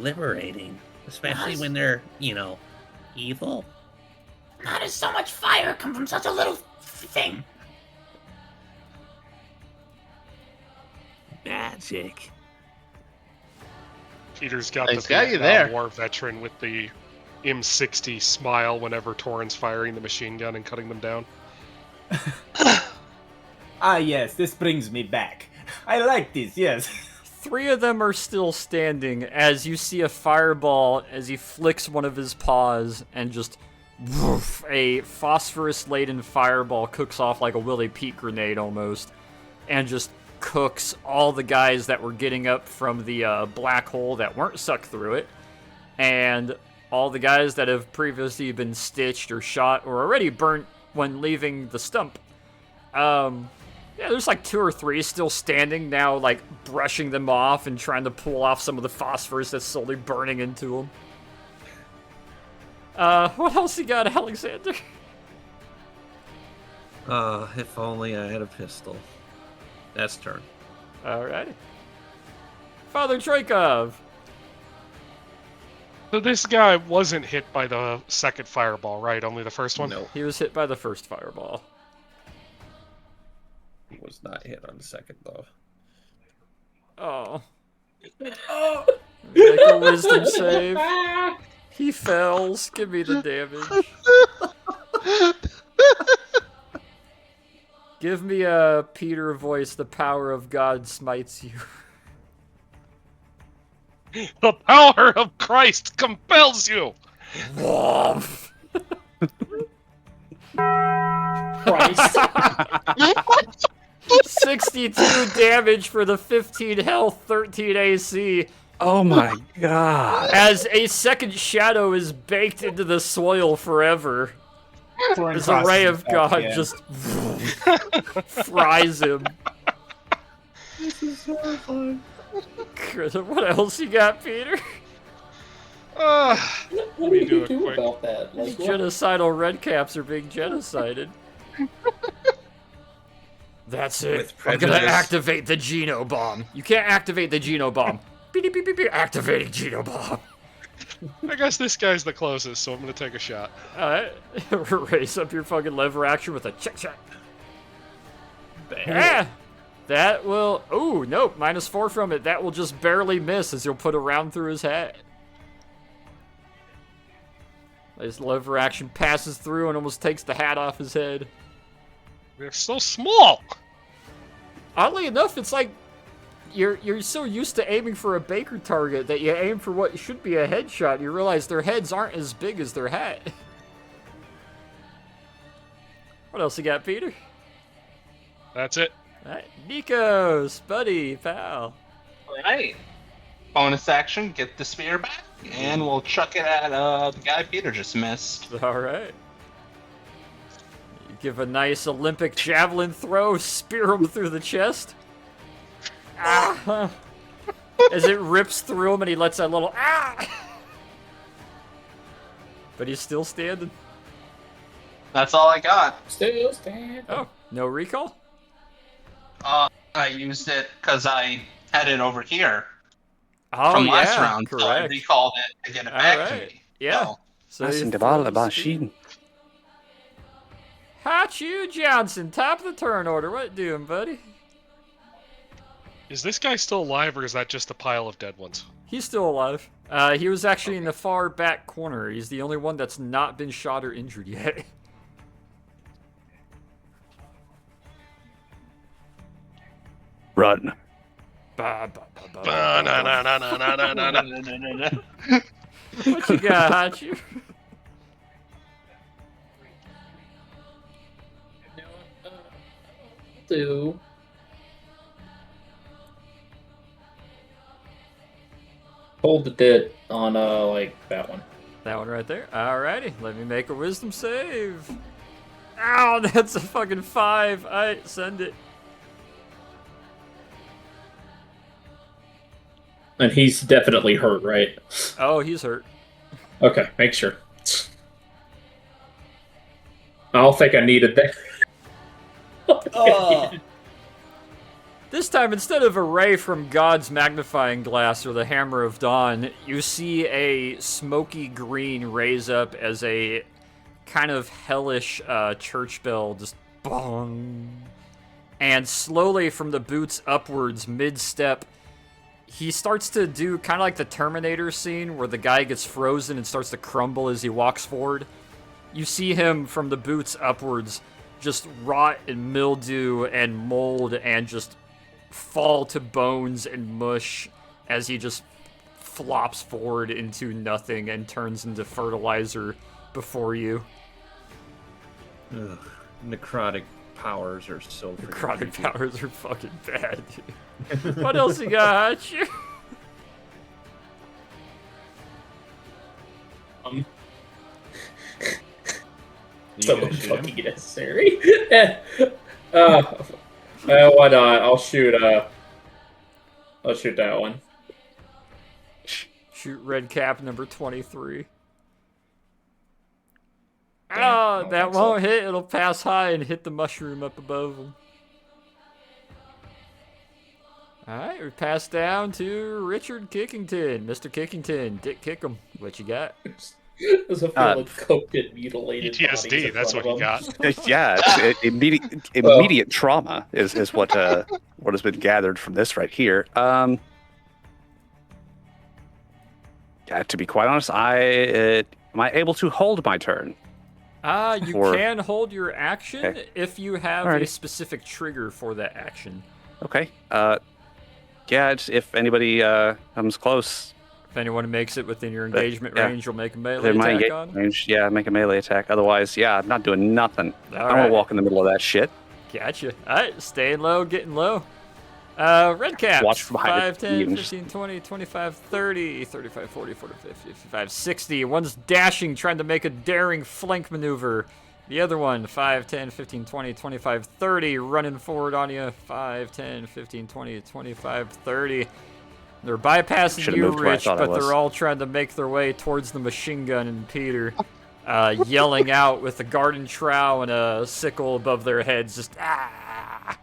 liberating, especially when they're, evil. How does so much fire come from such a little thing? Magic. Peter's got He's the got you Vietnam there. War veteran with the M60 smile whenever Torrent's firing the machine gun and cutting them down. Ah, yes, this brings me back. I like this, yes. 3 of them are still standing as you see a fireball as he flicks one of his paws and just woof, a phosphorus-laden fireball cooks off like a Willy Pete grenade almost and just cooks all the guys that were getting up from the black hole that weren't sucked through it, and all the guys that have previously been stitched or shot or already burnt when leaving the stump. Yeah, there's like 2 or 3 still standing now, like brushing them off and trying to pull off some of the phosphorus that's slowly burning into them. What else you got, Alexander? if only I had a pistol. That's turn. Alrighty. Father Troikov. So this guy wasn't hit by the second fireball, right? Only the first one? No, He was hit by the first fireball. he was not hit on the second, though. Oh. Make a wisdom save. He fails. Give me the damage. Give me a Peter voice. The power of God smites you. The power of Christ compels you! Woof. Christ. 62 damage for the 15 health, 13 AC. Oh my god. As a second shadow is baked into the soil forever. As a ray of God just fries him. This is horrifying. What else you got, Peter? What Let do me we do do, a quick- about that? Like, what? Genocidal redcaps are being genocided. That's it. With I'm gonna prejudice. activate the Genobomb. You can't activate the Genobomb. Beep, beep, beep, beep, activating Genobomb. I guess this guy's the closest, so I'm gonna take a shot. Alright. Raise up your fucking lever action with a check. Ah! That will... Ooh, nope. -4 from it. That will just barely miss as you'll put a round through his hat. His lever action passes through and almost takes the hat off his head. They're so small! Oddly enough, it's like you're so used to aiming for a Baker target that you aim for what should be a headshot. You realize their heads aren't as big as their hat. What else you got, Peter? That's it. All right, Nikos, buddy, pal. Alright. bonus action, get the spear back, and we'll chuck it at the guy Peter just missed. All right. You give a nice Olympic javelin throw, spear him through the chest. Ah! As it rips through him and he lets that little ah! But he's still standing. That's all I got. Still stand. Oh, no recall? I used it because I had it over here Oh, from yeah, last round, so I correct. recalled it to get it back to Alright, me. yeah. So That's you in the throw ball the about spear. Sheen. Hachu Johnson, top of the turn order. What doing, buddy? Is this guy still alive, or is that just a pile of dead ones? He's still alive. He was actually in the far back corner. He's the only one that's not been shot or injured yet. Run. Ba, ba, ba, ba, ba, Ba-na-na-na-na-na-na-na-na. What you got, Hachu? Do. Hold the dead on like that one. That one right there. Alrighty, let me make a wisdom save. Ow, that's a fucking 5. Alright, send it. And he's definitely hurt, right? Oh, he's hurt. Okay, make sure. I don't think I needed that. Oh, This time, instead of a ray from God's magnifying glass or the hammer of dawn, you see a smoky green raise up as a kind of hellish church bell, just bong. And slowly from the boots upwards, mid-step, he starts to do kind of like the Terminator scene where the guy gets frozen and starts to crumble as he walks forward. You see him from the boots upwards just rot and mildew and mold and just fall to bones and mush as he just flops forward into nothing and turns into fertilizer before you. Ugh, necrotic powers are so freaking Necrotic creepy. powers are fucking bad, dude. What else you got, Hachu? You So gonna shoot him? fucking necessary. Why not? I'll shoot that one. Shoot red cap number 23. Damn, Oh, I don't that think so. won't hit. It'll pass high and hit the mushroom up above him. Alright, we pass down to Richard Kickington. Mr. Kickington, Dick Kickham. What you got? There's a field of cooked and mutilated bodies PTSD, in that's front what of he them. got. Yeah, it's immediate trauma is what what has been gathered from this right here. Yeah, to be quite honest, am I able to hold my turn? You Or- can hold your action Okay. if you have a Alrighty. specific trigger for that action. Okay. Yeah, if anybody comes close, If anyone makes it within your engagement yeah. range, you'll make a melee they're my attack engagement on them. range. Yeah, make a melee attack. Otherwise, yeah, I'm not doing nothing. I All don't want right. to walk in the middle of that shit. Gotcha. Alright, staying low, getting low. Red caps. Watch from behind 5, it, 10, even 15, 20, 25, 30, 35, 40, 45, 55, 60. One's dashing, trying to make a daring flank maneuver. The other one, 5, 10, 15, 20, 25, 30, running forward on you. 5, 10, 15, 20, 25, 30. They're bypassing Should've you, moved where I Rich, thought I but was. they're all trying to make their way towards the machine gun and Peter, yelling out with a garden trowel and a sickle above their heads, just ah!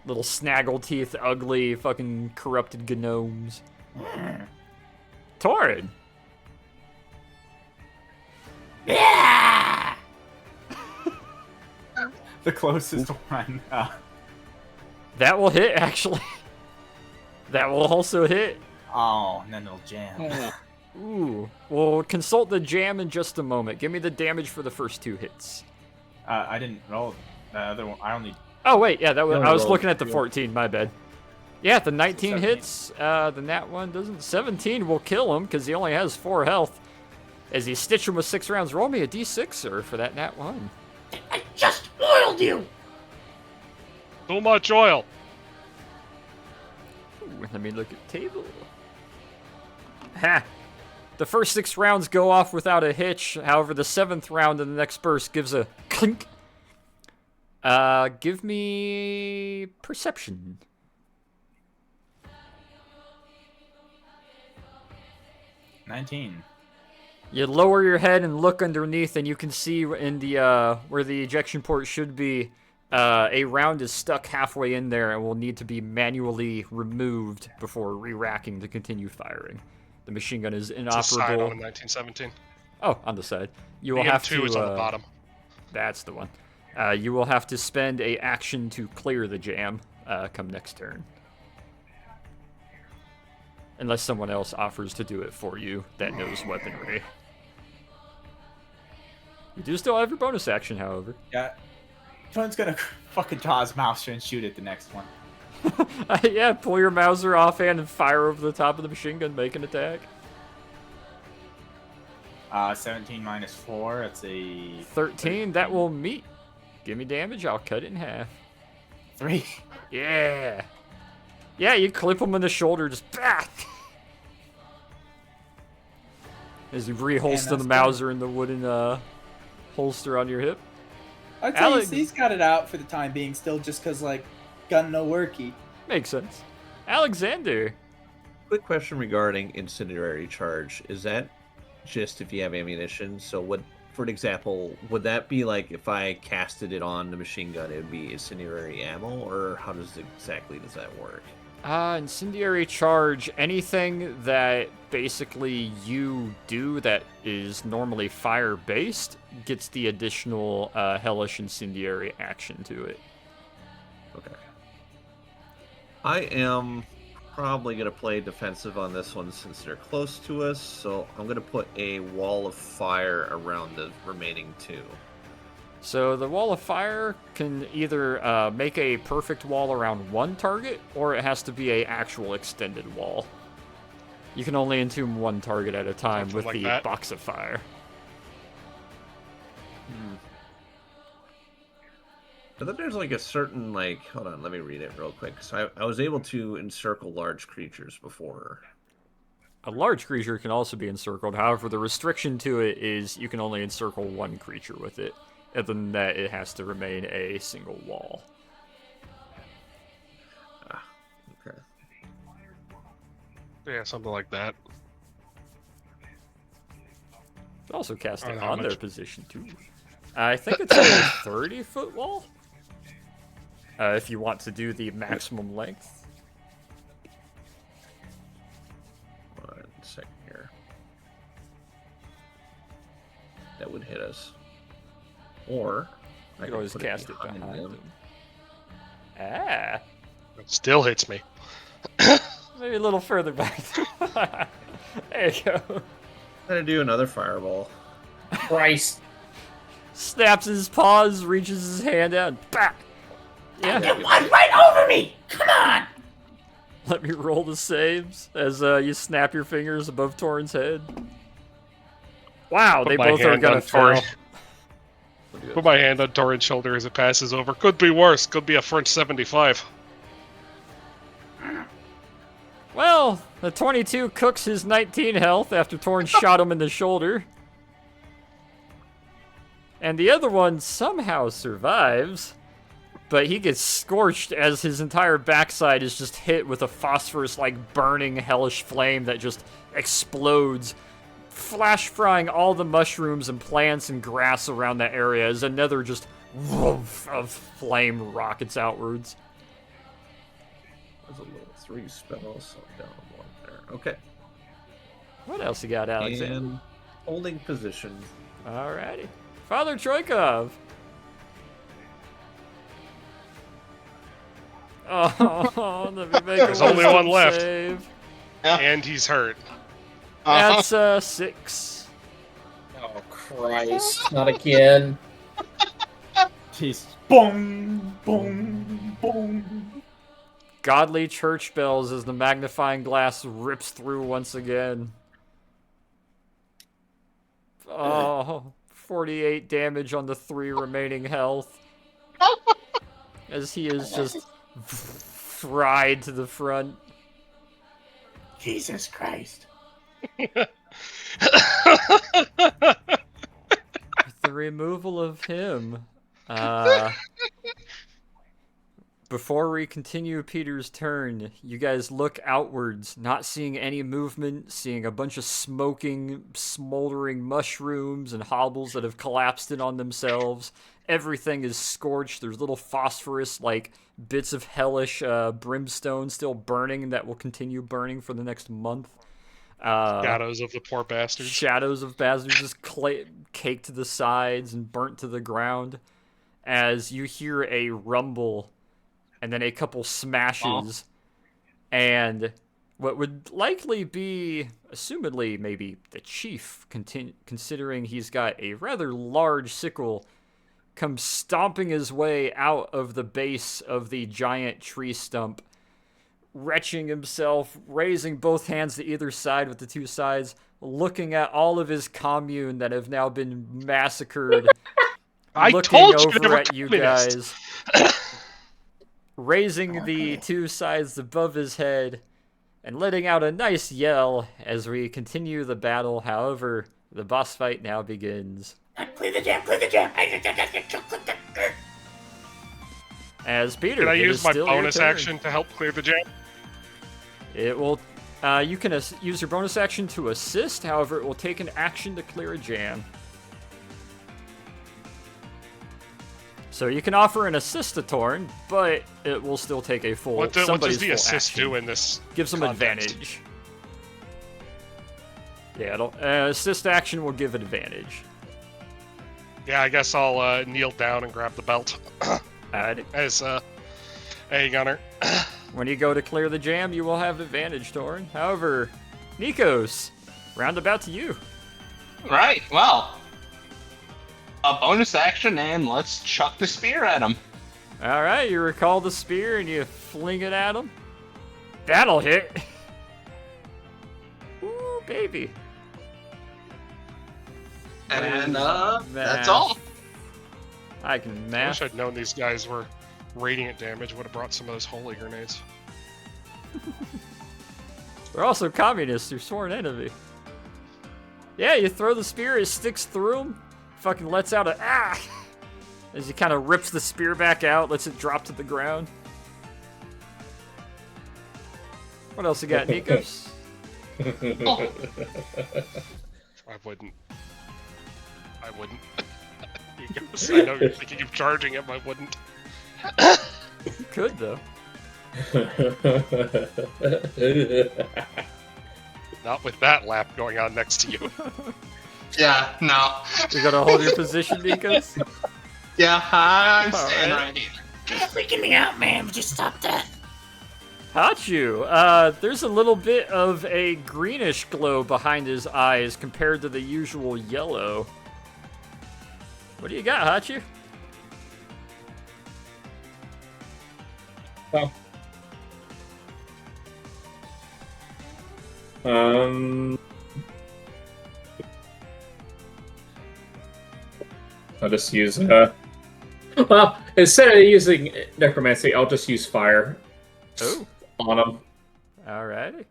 Little snaggle teeth, ugly, fucking corrupted gnomes. Torrid. Yeah. The closest one. That will hit, actually. That will also hit. Oh, and then it'll jam. Ooh. We'll consult the jam in just a moment. Give me the damage for the first 2 hits. I didn't roll the other one. I only. Oh, wait, yeah, that was, You only I was rolled looking at the 2. 14, my bad. Yeah, the 19 17. hits, the nat one doesn't. 17 will kill him, because he only has 4 health. As he stitched him with 6 rounds, roll me a d6, sir, for that nat one. I just oiled you. Too much oil. Ooh, let me look at table. Ha! The first 6 rounds go off without a hitch. However, the 7th round in the next burst gives a clink. Give me perception. 19. You lower your head and look underneath, and you can see in the where the ejection port should be, a round is stuck halfway in there and will need to be manually removed before re-racking to continue firing. The machine gun is It's a side inoperable. on in 1917. Oh, on the side. You The will have M2 to. is on the bottom. That's the one. You will have to spend a action to clear the jam come next turn. Unless someone else offers to do it for you that knows weaponry. You do still have your bonus action, however. Yeah. Someone's gonna fucking draw his Mauser and shoot at the next one. Yeah, pull your Mauser offhand and fire over the top of the machine gun, make an attack. 17 minus 4, that's a... 13, that will meet. Give me damage, I'll cut it in half. 3. Yeah. Yeah, you clip him in the shoulder, just back. As you reholster the Mauser in the wooden holster on your hip. I'd say he's got it out for the time being still, just because, like, gun no worky. Makes sense. Alexander. Quick question regarding incendiary charge. Is that just if you have ammunition? So would, for an example, would that be like if I casted it on the machine gun, it would be incendiary ammo, or how does that work? Incendiary charge, anything that basically you do that is normally fire-based gets the additional hellish incendiary action to it. Okay. I am probably going to play defensive on this one since they're close to us, so I'm going to put a wall of fire around the remaining 2. So the wall of fire can either make a perfect wall around one target, or it has to be a actual extended wall. You can only entomb one target at a time with the box of fire. But then there's like a certain, like, hold on, let me read it real quick. So I was able to encircle large creatures before. A large creature can also be encircled. However, the restriction to it is you can only encircle one creature with it. Other than that, it has to remain a single wall. Okay. Yeah, something like that. It's also cast I it don't know how on their much. position, too. I think it's a 30-foot wall. If you want to do the maximum length. 1 second here. That would hit us. Or I could always cast it behind them. Ah. It still hits me. Maybe a little further back. There you go. I'm gonna do another fireball. Christ. Snaps his paws, reaches his hand out, and bah! Yeah. Get one right over me! Come on! Let me roll the saves as you snap your fingers above Torin's head. Wow, Put they my both are hand gonna on Torin. fail. Put my hand on Torin's shoulder as it passes over. Could be worse. Could be a French 75. Well, the 22 cooks his 19 health after Torin shot him in the shoulder. And the other one somehow survives, but he gets scorched as his entire backside is just hit with a phosphorus-like burning hellish flame that just explodes, flash frying all the mushrooms and plants and grass around that area as another just woof of flame rockets outwards. There's a little 3 spells, so down 1 there. Okay. What else you got, Alexander? And holding position. Alrighty. Father Troikov. Oh, let me make There's only one left. save. And he's hurt. That's 6. Oh, Christ. Not again. Jeez. Boom, boom, boom. Godly church bells as the magnifying glass rips through once again. Oh, 48 damage on the 3 remaining health. As he is just fried to the front. Jesus Christ. With the removal of him, before we continue Peter's turn, you guys look outwards, not seeing any movement, seeing a bunch of smoking, smoldering mushrooms and hobbles that have collapsed in on themselves. Everything is scorched. There's little phosphorus, like bits of hellish brimstone still burning that will continue burning for the next month. Shadows of the poor bastards. Shadows of bastards just caked to the sides and burnt to the ground. As you hear a rumble and then a couple smashes, and what would likely be, assumedly, maybe the chief, considering he's got a rather large sickle, comes stomping his way out of the base of the giant tree stump, retching himself, raising both hands to either side with the two sides, looking at all of his commune that have now been massacred, I looking told you over they were at you communist. guys, raising the two sides above his head, and letting out a nice yell as we continue the battle. However, the boss fight now begins. Clear the jam, clear the jam. As Peter, Can I it use is my still your bonus turn. action to help clear the jam? It will. You can use your bonus action to assist. However, it will take an action to clear a jam. So you can offer an assist to Torn, but it will still take a full. What does somebody's the full assist action. do in this? Gives them context? advantage. Yeah, it'll, assist action will give advantage. Yeah, I guess I'll kneel down and grab the belt. Alright. As hey, Gunner. When you go to clear the jam, you will have advantage, Torn. However, Nikos, roundabout to you. Right, well. A bonus action, and let's chuck the spear at him. Alright, you recall the spear and you fling it at him. That'll hit. Ooh, baby. And that's all. I can I math. wish I'd known these guys were radiant damage. Would have brought some of those holy grenades. They're also communists, your sworn enemy. Yeah, you throw the spear, it sticks through him, fucking lets out a ah! As he kind of rips the spear back out, lets it drop to the ground. What else you got, Nikos? I wouldn't. Nikos, I know you're thinking of charging him. I wouldn't. You could, though. Not with that lap going on next to you. Yeah, no. You gotta hold your position, Nikos? Yeah, I'm All staying right. right here. You're freaking me out, man. Would you stop that? Hachu, there's a little bit of a greenish glow behind his eyes compared to the usual yellow. What do you got, Hachu? Well, I'll just use well, instead of using necromancy, I'll just use fire. Oh. On him. Alrighty.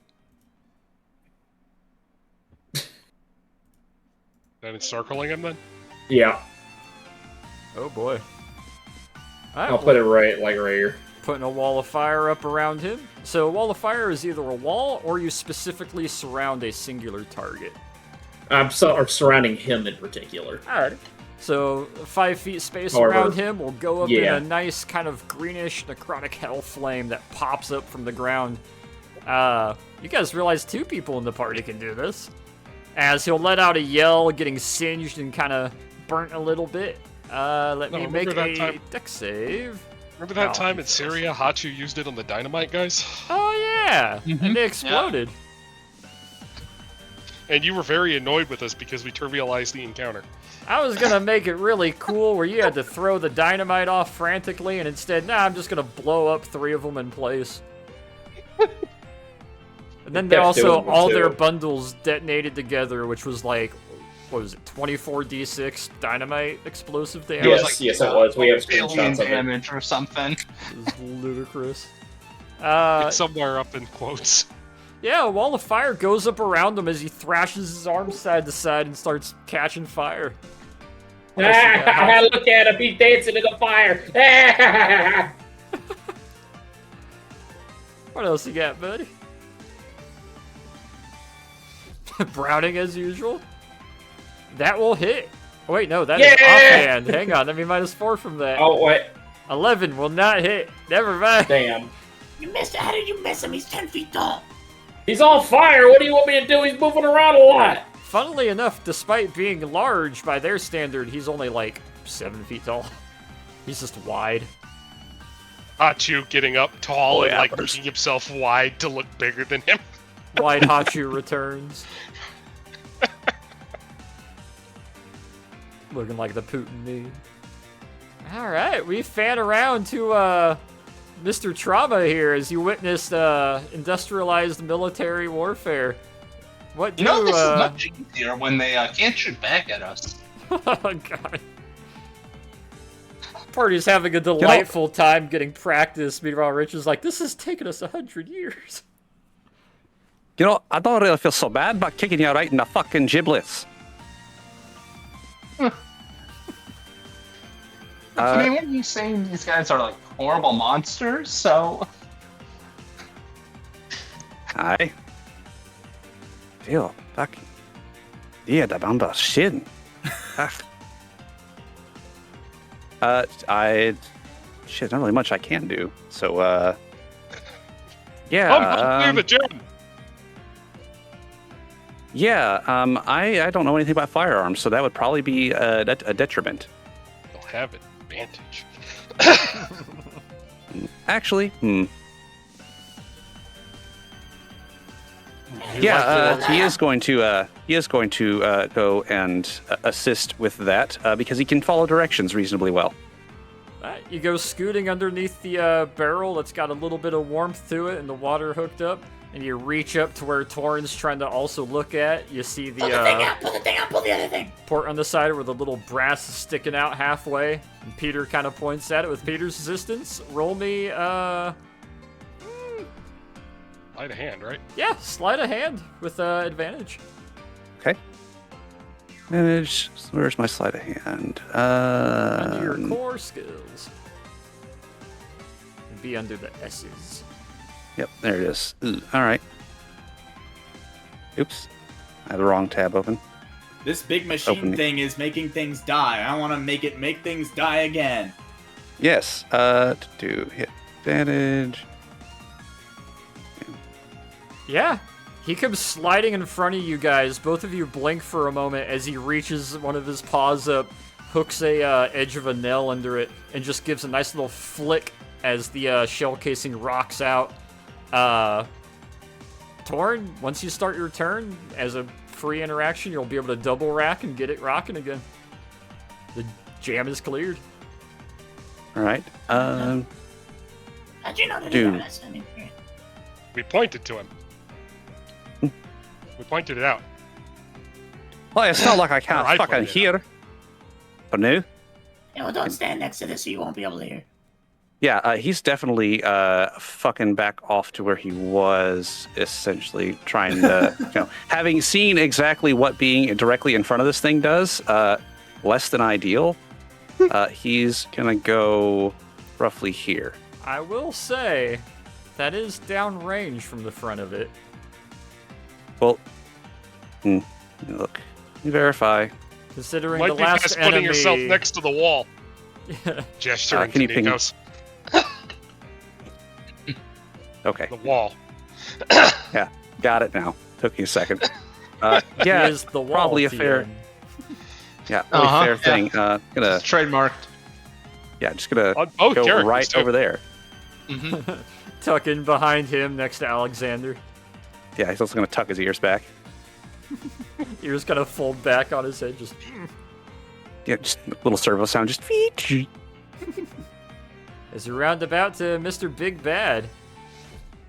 Then encircling him then? Yeah. Oh boy. Alright, I'll put it right here. Putting a wall of fire up around him. So a wall of fire is either a wall or you specifically surround a singular target. I'm surrounding him in particular. Alright. So 5 feet space However, around him will go up yeah. in a nice kind of greenish necrotic hell flame that pops up from the ground. You guys realize 2 people in the party can do this. As he'll let out a yell, getting singed and kind of burnt a little bit. Let me make a dex save. Remember that time in Syria, Hachu used it on the dynamite guys? Oh yeah, and they exploded. And you were very annoyed with us because we trivialized the encounter. I was gonna make it really cool where you had to throw the dynamite off frantically, and instead, I'm just gonna blow up 3 of them in place. And then they also, all their bundles detonated together, which was like, what was it, 24d6 dynamite explosive damage? Yes, yes it was. We have Alien screenshots of it. damage or something. It was ludicrous. It's somewhere up in quotes. Yeah, a wall of fire goes up around him as he thrashes his arms side to side and starts catching fire. Look at him, he's dancing in the fire. What else you got, buddy? Browning as usual. That will hit. Oh, wait, no, that is offhand. Hang on, let me -4 from that. Oh, wait. 11 will not hit. Never mind. Damn. You missed it. How did you miss him? He's 10 feet tall. He's on fire. What do you want me to do? He's moving around a lot. Funnily enough, despite being large by their standard, he's only like 7 feet tall. He's just wide. Hachu getting up tall and like making himself wide to look bigger than him. Wide Hachu returns. Looking like the Putin meme. Alright, we fan around to Mr. Trauma here as you witnessed industrialized military warfare. What do You know, this is much easier when they can't shoot back at us. Oh, God. Party's having a delightful time getting practice. Meanwhile, Rich is like, this has taken us 100 years. You know, I don't really feel so bad about kicking you right in the fucking giblets. I mean, what are you saying? These guys are like horrible monsters, so. I feel fucking. Yeah, the bamba shit. Shit, not really much I can do. So, yeah. I'm the gym. Yeah, I don't know anything about firearms, so that would probably be a detriment. You'll have an advantage. Actually, Yeah, he is going to go and assist with that because he can follow directions reasonably well. You go scooting underneath the barrel that's got a little bit of warmth to it and the water hooked up, and you reach up to where Torrin's trying to also look at. You see the Pull the thing out, pull the thing out, pull the other thing. Port on the side where the little brass is sticking out halfway, and Peter kind of points at it with Peter's assistance. Roll me, Sleight of hand, right? Yeah, sleight of hand with advantage. Okay. Advantage. Where's my sleight of hand? Under your core skills. It'd be under the S's. Yep, there it is. Ooh, all right. Oops. I have the wrong tab open. This big machine thing is making things die. I want to make it make things die again. Yes. To do hit advantage. Yeah. He comes sliding in front of you guys. Both of you blink for a moment as he reaches one of his paws up, hooks a edge of a nail under it, and just gives a nice little flick as the shell casing rocks out. Torrin, once you start your turn, as a free interaction, you'll be able to double rack and get it rocking again. The jam is cleared. All right. How'd you know to do that? We pointed to him. We pointed it out. Well, it's not like I can't I fucking pointed it hear. Or no? Yeah, well, don't stand next to this so you won't be able to hear. Yeah, he's definitely fucking back off to where he was, essentially trying to, having seen exactly what being directly in front of this thing does, less than ideal, he's gonna go roughly here. I will say, that is downrange from the front of it. Well, look, verify. Considering Might the be last best enemy... putting yourself next to the wall. Gesturing can to you ping- Nikos. Okay. The wall. Yeah, got it now. Took you a second. He Yeah, is the wall, probably a fair. TM. Yeah, really fair thing. Gonna It's trademarked. yeah, just gonna On both go characters, right too. over there. Tuck in behind him next to Alexander. Yeah, he's also gonna tuck his ears back. Ears kind of fold back on his head, just... Yeah, just a little servo sound, just feet. As we round about to Mr. Big Bad,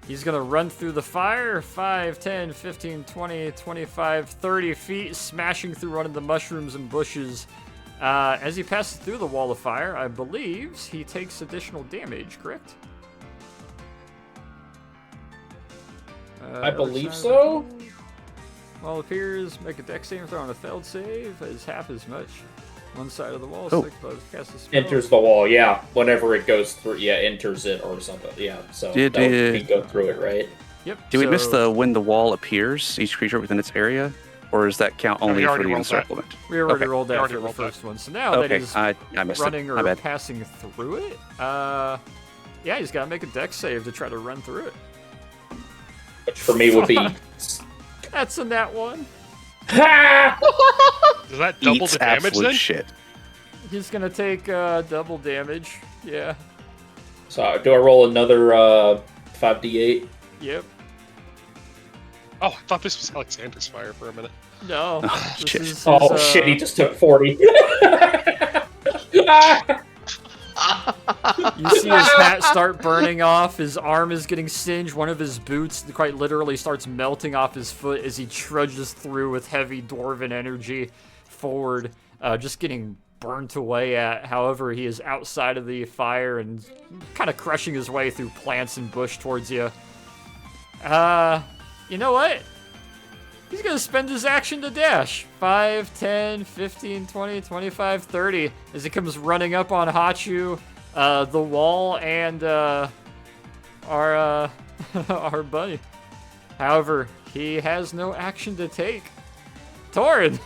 he's going to run through the fire 5, 10, 15, 20, 25, 30 feet, smashing through one of the mushrooms and bushes. As he passes through the wall of fire, I believe he takes additional damage, correct? I believe so. Well, appears, make a dex saving throw on a failed save is half as much. One side of the wall, Oh. 6 plus cast a spell. Enters the wall, yeah. Whenever it goes through, yeah, enters it or something. Yeah, so Did that would it- be go through it, right? Yep. Did we miss so the when the wall appears, each creature within its area? Or does that count we only for already the rolled that. encirclement? We already Okay. rolled We that already for the rolled that. first one, so now that Okay, he's I missed running it. My or bad. passing through it, yeah, he's got to make a dex save to try to run through it. Which for me would be. That's a nat one. Ha! Does that double Eats the damage absolute then? shit. He's gonna take double damage. Yeah. So do I roll another 5d8? Yep. Oh, I thought this was Alexander's fire for a minute. No. Oh, this shit. is his, Oh shit! He just took 40. You see his hat start burning off, his arm is getting singed, one of his boots quite literally starts melting off his foot as he trudges through with heavy dwarven energy forward, just getting burnt away at. However, he is outside of the fire and kind of crushing his way through plants and bush towards you. You know what? He's gonna spend his action to dash. 5, 10, 15, 20, 25, 30. As he comes running up on Hachu, the wall, and our our buddy. However, he has no action to take. Torin!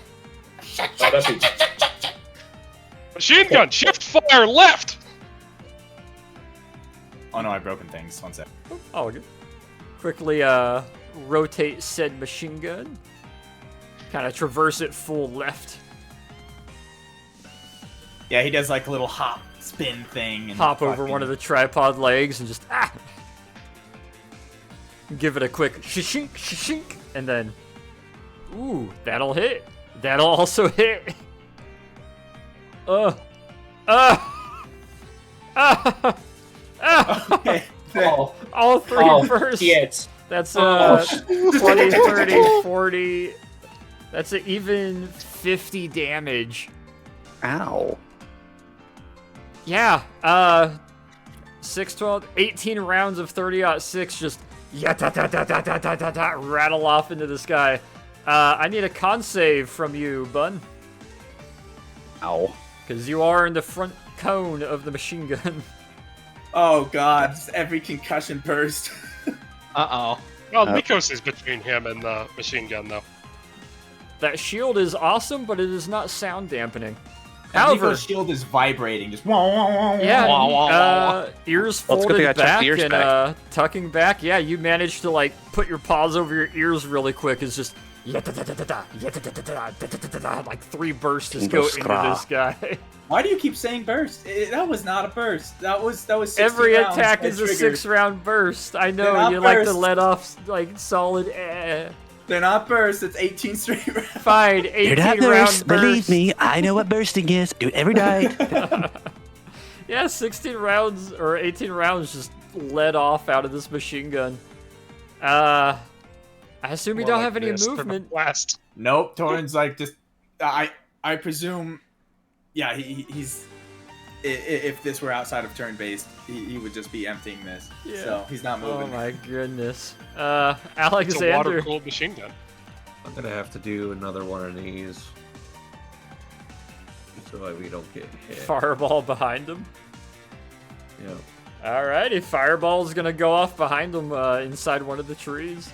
Machine gun, shift fire, left! Oh no, I've broken things. One sec. Oh, good. Quickly rotate said machine gun. Kind of traverse it full left. Yeah, he does like a little hop, spin thing. And Hop over one of the tripod legs and just give it a quick shishink, shishink, and then ooh, that'll hit. That'll also hit. Okay. All three bursts. Shit. That's 20, 30, 40. That's an even 50 damage. Ow. Yeah, 6, 12, 18 rounds of 30-06 just rattle off into the sky. I need a con save from you, Bun. Ow. Because you are in the front cone of the machine gun. Oh god, just every concussion burst. Uh-oh. Well, Nikos is between him and the machine gun, though. That shield is awesome, but it is not sound dampening. However, However, shield is vibrating, just wah, wah, wah, wah, yeah, wah, wah, wah. ears Well, it's a good thing I folded tucked back the ears and back. tucking back. Yeah, you managed to like put your paws over your ears really quick. It's just like 3 bursts just go into this guy. Why do you keep saying burst? That was not a burst. That was 16 Every rounds attack and is a triggered. 6-round burst. I They're know not you like to bursts. let off like solid. They're not bursts. It's 18 straight rounds. Fine, 18 round burst. me, I know what bursting is. Do it every night. Yeah, 16 rounds or 18 rounds just let off out of this machine gun. I assume you More don't like have any this than a movement. blast. Nope, Torin's like just. I presume. Yeah, he's. If this were outside of turn based, he would just be emptying this. Yeah. So he's not Oh moving. my goodness. It's a Alexander. water-cooled machine gun. I'm gonna have to do another one of these. So that we don't get hit. Fireball behind him. Yeah. Alrighty, fireball's gonna go off behind him inside one of the trees.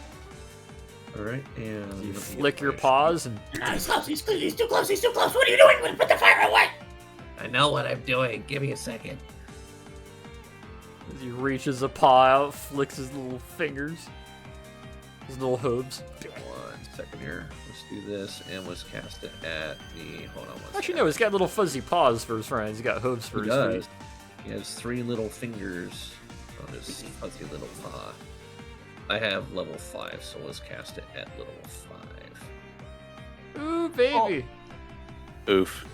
Alright, and You let me flick get your my- paws and No, he's close. He's too close. He's too close. What are you doing? Put the fire away. I know what I'm doing. Give me a second. as he reaches a paw out, flicks his little fingers. His little hooves. 1 second here. Let's do this, and let's cast it at the. Hold on one Actually, second. no, he's got little fuzzy paws for his friends. He's got hooves for He his does. feet. He has 3 little fingers on his fuzzy little paw. I have level 5, so let's cast it at level 5. Ooh, baby. Oof.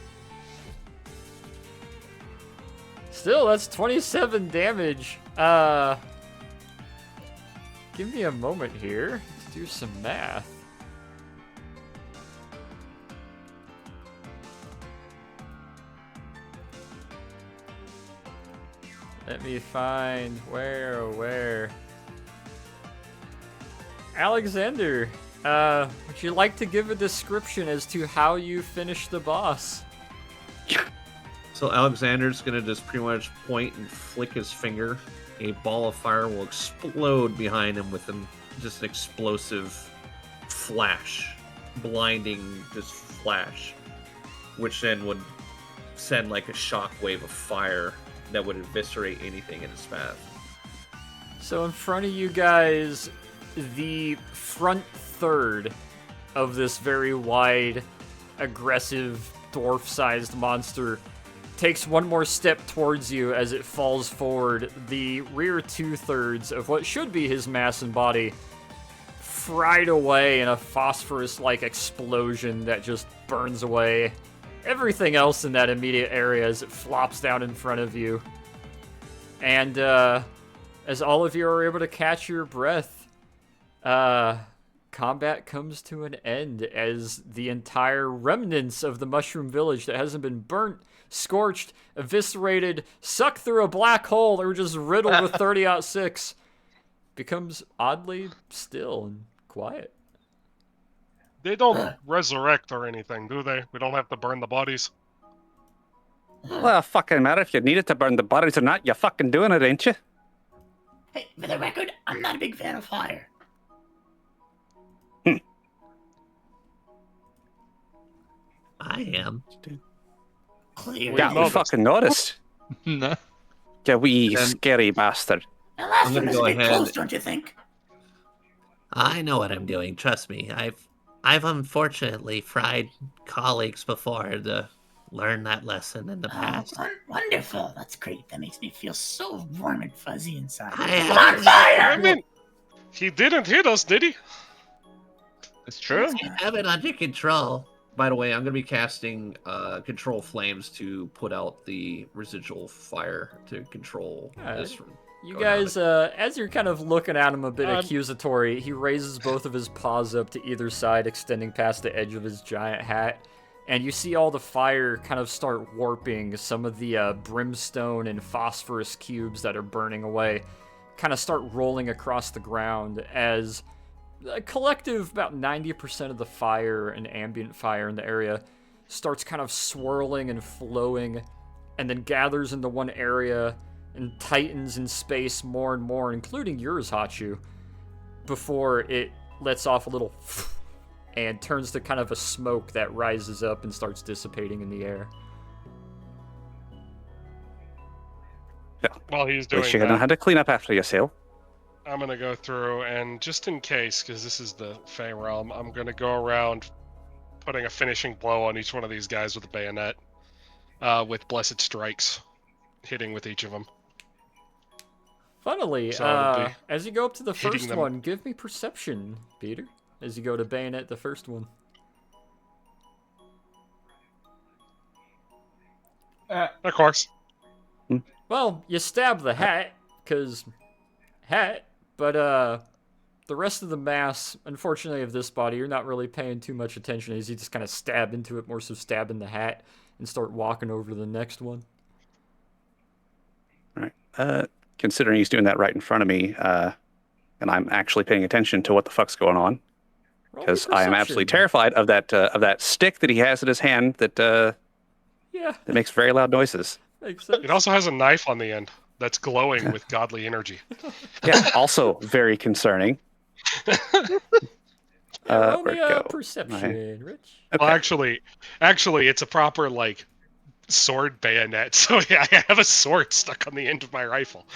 Still, that's 27 damage. Give me a moment here to do some math. Let me find where. Alexander, would you like to give a description as to how you finished the boss? So Alexander's gonna just pretty much point and flick his finger. A ball of fire will explode behind him with just an explosive flash, blinding just flash, which then would send like a shockwave of fire that would eviscerate anything in his path. So in front of you guys, the front third of this very wide, aggressive, dwarf-sized monster takes one more step towards you as it falls forward. The rear two-thirds of what should be his mass and body fried away in a phosphorus-like explosion that just burns away everything else in that immediate area as it flops down in front of you. And as all of you are able to catch your breath, combat comes to an end as the entire remnants of the Mushroom Village that hasn't been burnt, scorched, eviscerated, sucked through a black hole, or just riddled with 30-06 becomes oddly still and quiet. They don't resurrect or anything, do they? We don't have to burn the bodies. Well, fucking matter if you needed to burn the bodies or not. You're fucking doing it, ain't you? Hey, for the record, I'm not a big fan of fire. I am. Clear. Yeah, we fucking noticed. No. Yeah, wee scary bastard. The last I'm one gonna was go a bit ahead. close, don't you think? I know what I'm doing. Trust me. I've unfortunately fried colleagues before to learn that lesson in the past. Wonderful. That's great. That makes me feel so warm and fuzzy inside. I On fire! I mean, he didn't hit us, did he? It's true. I have it under control. By the way, I'm going to be casting Control Flames to put out the residual fire to control this. You guys, as you're kind of looking at him a bit accusatory, he raises both of his paws up to either side, extending past the edge of his giant hat. And you see all the fire kind of start warping. Some of the brimstone and phosphorus cubes that are burning away kind of start rolling across the ground as a collective about 90% of the fire and ambient fire in the area starts kind of swirling and flowing and then gathers into one area and tightens in space more and more, including yours, Hachu, before it lets off a little and turns to kind of a smoke that rises up and starts dissipating in the air. While he's doing Wish you had known how to clean up after yourself. I'm gonna go through and just in case, because this is the Fey realm, I'm gonna go around putting a finishing blow on each one of these guys with a bayonet, with blessed strikes, hitting with each of them. Funnily, So as you go up to the hitting first them. one, give me perception, Peter, as you go to bayonet the first one. Of course. Well, you stab the hat, because hat, but the rest of the mass, unfortunately, of this body, you're not really paying too much attention as you just kind of stab into it, more so stab in the hat, and start walking over to the next one. Right. Considering he's doing that right in front of me, and I'm actually paying attention to what the fuck's going on, because I am absolutely terrified of that stick that he has in his hand that makes very loud noises. It also has a knife on the end that's glowing with godly energy. Yeah, also very concerning. Roll me where'd it a go? perception, Rich. Well, actually, it's a proper like sword bayonet. So yeah, I have a sword stuck on the end of my rifle.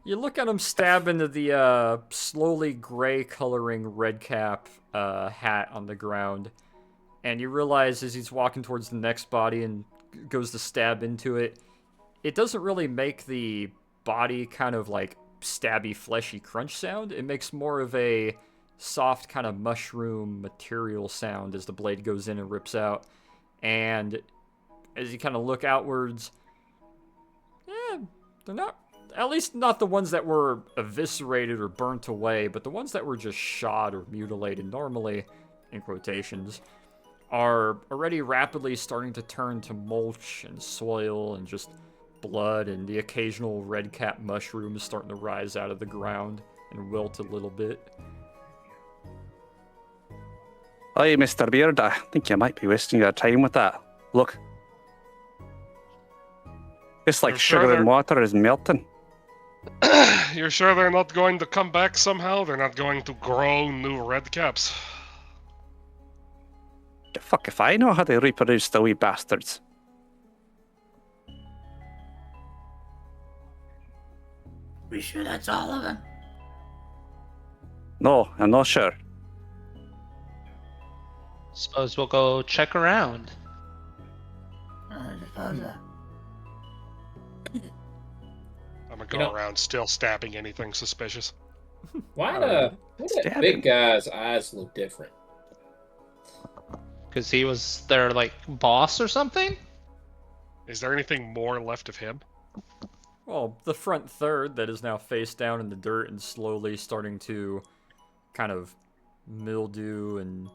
You look at him stab into the slowly gray coloring red cap hat on the ground, and you realize as he's walking towards the next body and goes to stab into it, it doesn't really make the body kind of like stabby, fleshy crunch sound. It makes more of a soft kind of mushroom material sound as the blade goes in and rips out. And as you kind of look outwards, they're not, at least not the ones that were eviscerated or burnt away, but the ones that were just shot or mutilated, normally, in quotations, are already rapidly starting to turn to mulch and soil and just blood, and the occasional red cap mushrooms starting to rise out of the ground. and wilt a little bit. Hey, Mr. Beard, I think you might be wasting your time with that. Look. It's like I'm sure sugar they're- and water is melting. You're sure they're not going to come back somehow? They're not going to grow new red caps? The fuck if I know how they reproduce the wee bastards. We sure that's all of them? No, I'm not sure. Suppose we'll go check around. I suppose, I'm gonna go around still stabbing anything suspicious. Why that big guy's eyes look different? Because he was their, like, boss or something? Is there anything more left of him? Well, the front third that is now face down in the dirt and slowly starting to kind of mildew and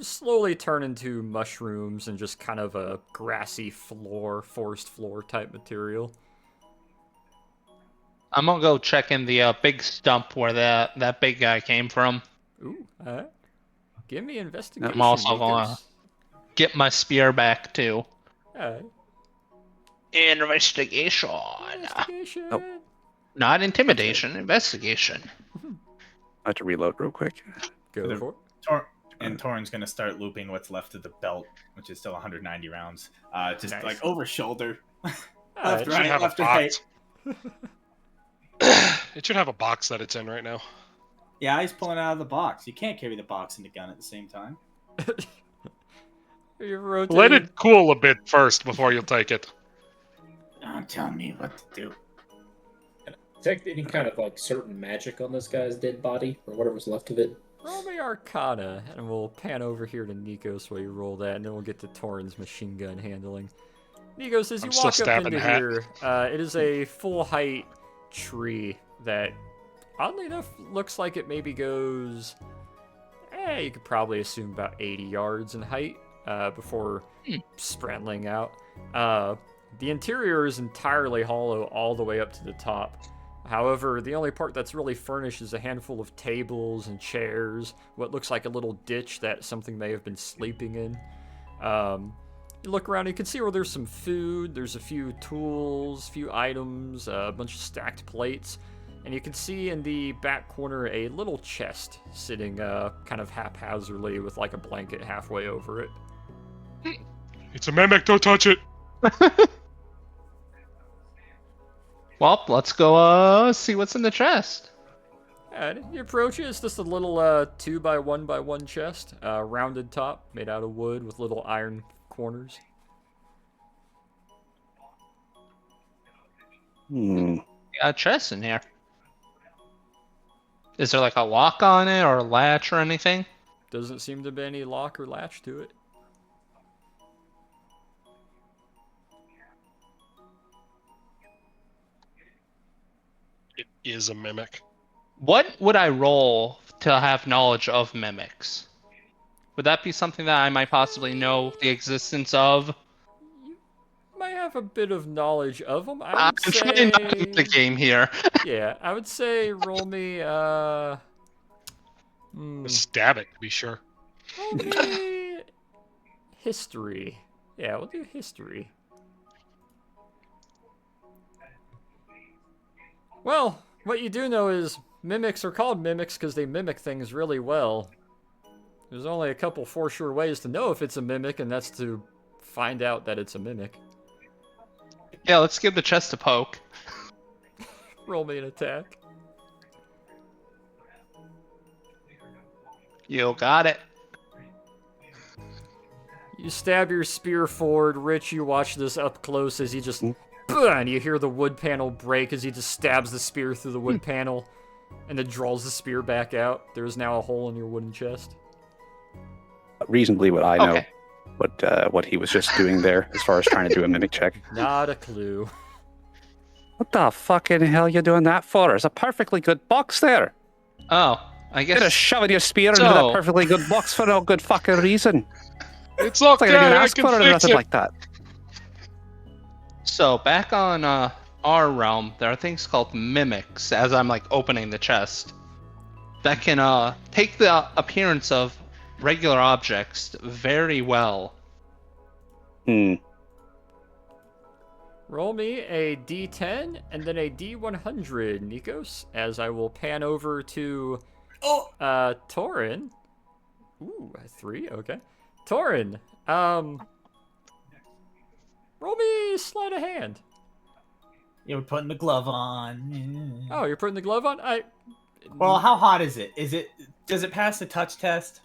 slowly turn into mushrooms and just kind of a grassy floor, forest floor type material. I'm gonna go check in the big stump where that big guy came from. Ooh, alright. Give me investigation. I'm also gonna Nikos. get my spear back too. Alright. Investigation. Investigation. Not intimidation, investigation. I have to reload real quick. Go for it. And Torrin's gonna start looping what's left of the belt, which is still 190 rounds. Just Nice. like over shoulder. Alright. It should have left, a right. box. It should have a box that it's in right now. Yeah, he's pulling it out of the box. You can't carry the box and the gun at the same time. You're rotating. Let it cool a bit first before you take it. don't tell me what to do. Detect any kind of like certain magic on this guy's dead body or whatever's left of it. Roll me Arcana, and we'll pan over here to Nikos while you roll that, and then we'll get to Torrin's machine gun handling. Nikos, as you I'm still walk up stabbing into the hat. here, it is a full-height tree that, oddly enough, looks like it maybe goes, you could probably assume about 80 yards in height before spraddling out. The interior is entirely hollow all the way up to the top. However, the only part that's really furnished is a handful of tables and chairs, what looks like a little ditch that something may have been sleeping in. You look around, you can see where there's some food, there's a few tools, a few items, a bunch of stacked plates, and you can see in the back corner a little chest sitting kind of haphazardly with like a blanket halfway over it. It's a mimic, don't touch it! Well, let's go see what's in the chest. And you approach it, it's just a little 2x1x1 chest, rounded top, made out of wood with little iron corners. Got a chest in here. Is there like a lock on it or a latch or anything? Doesn't seem to be any lock or latch to it. It is a mimic. What would I roll to have knowledge of mimics? Would that be something that I might possibly know the existence of? Might have a bit of knowledge of them. I'm trying not to the game here. Yeah, I would say roll me, Stab it, to be sure. roll me history. Yeah, we'll do history. Well, what you do know is mimics are called mimics because they mimic things really well. There's only a couple for sure ways to know if it's a mimic, and that's to find out that it's a mimic. Yeah, let's give the chest a poke. Roll me an attack. You got it. You stab your spear forward. Rich, you watch this up close as he just... And you hear the wood panel break as he just stabs the spear through the wood panel and then draws the spear back out. There is now a hole in your wooden chest. Reasonably what I know, Okay. what he was just doing there as far as trying to do a mimic check. Not a clue. What the fucking hell you doing that for? There's a perfectly good box there. Oh, I guess. You're just shoving your spear into So- that perfectly good box for no good fucking reason. It's It's like okay, I didn't I ask can for it or fix nothing it. like that. So back on our realm, there are things called mimics, as I'm like opening the chest, that can take the appearance of regular objects very well. Roll me a d10 and then a d100, Nikos, as I will pan over to Torin. Ooh, a 3, okay. Torin, roll me sleight of hand. Yeah, we're putting the glove on. Oh, you're putting the glove on? Well, how hot is it? Does it pass the touch test?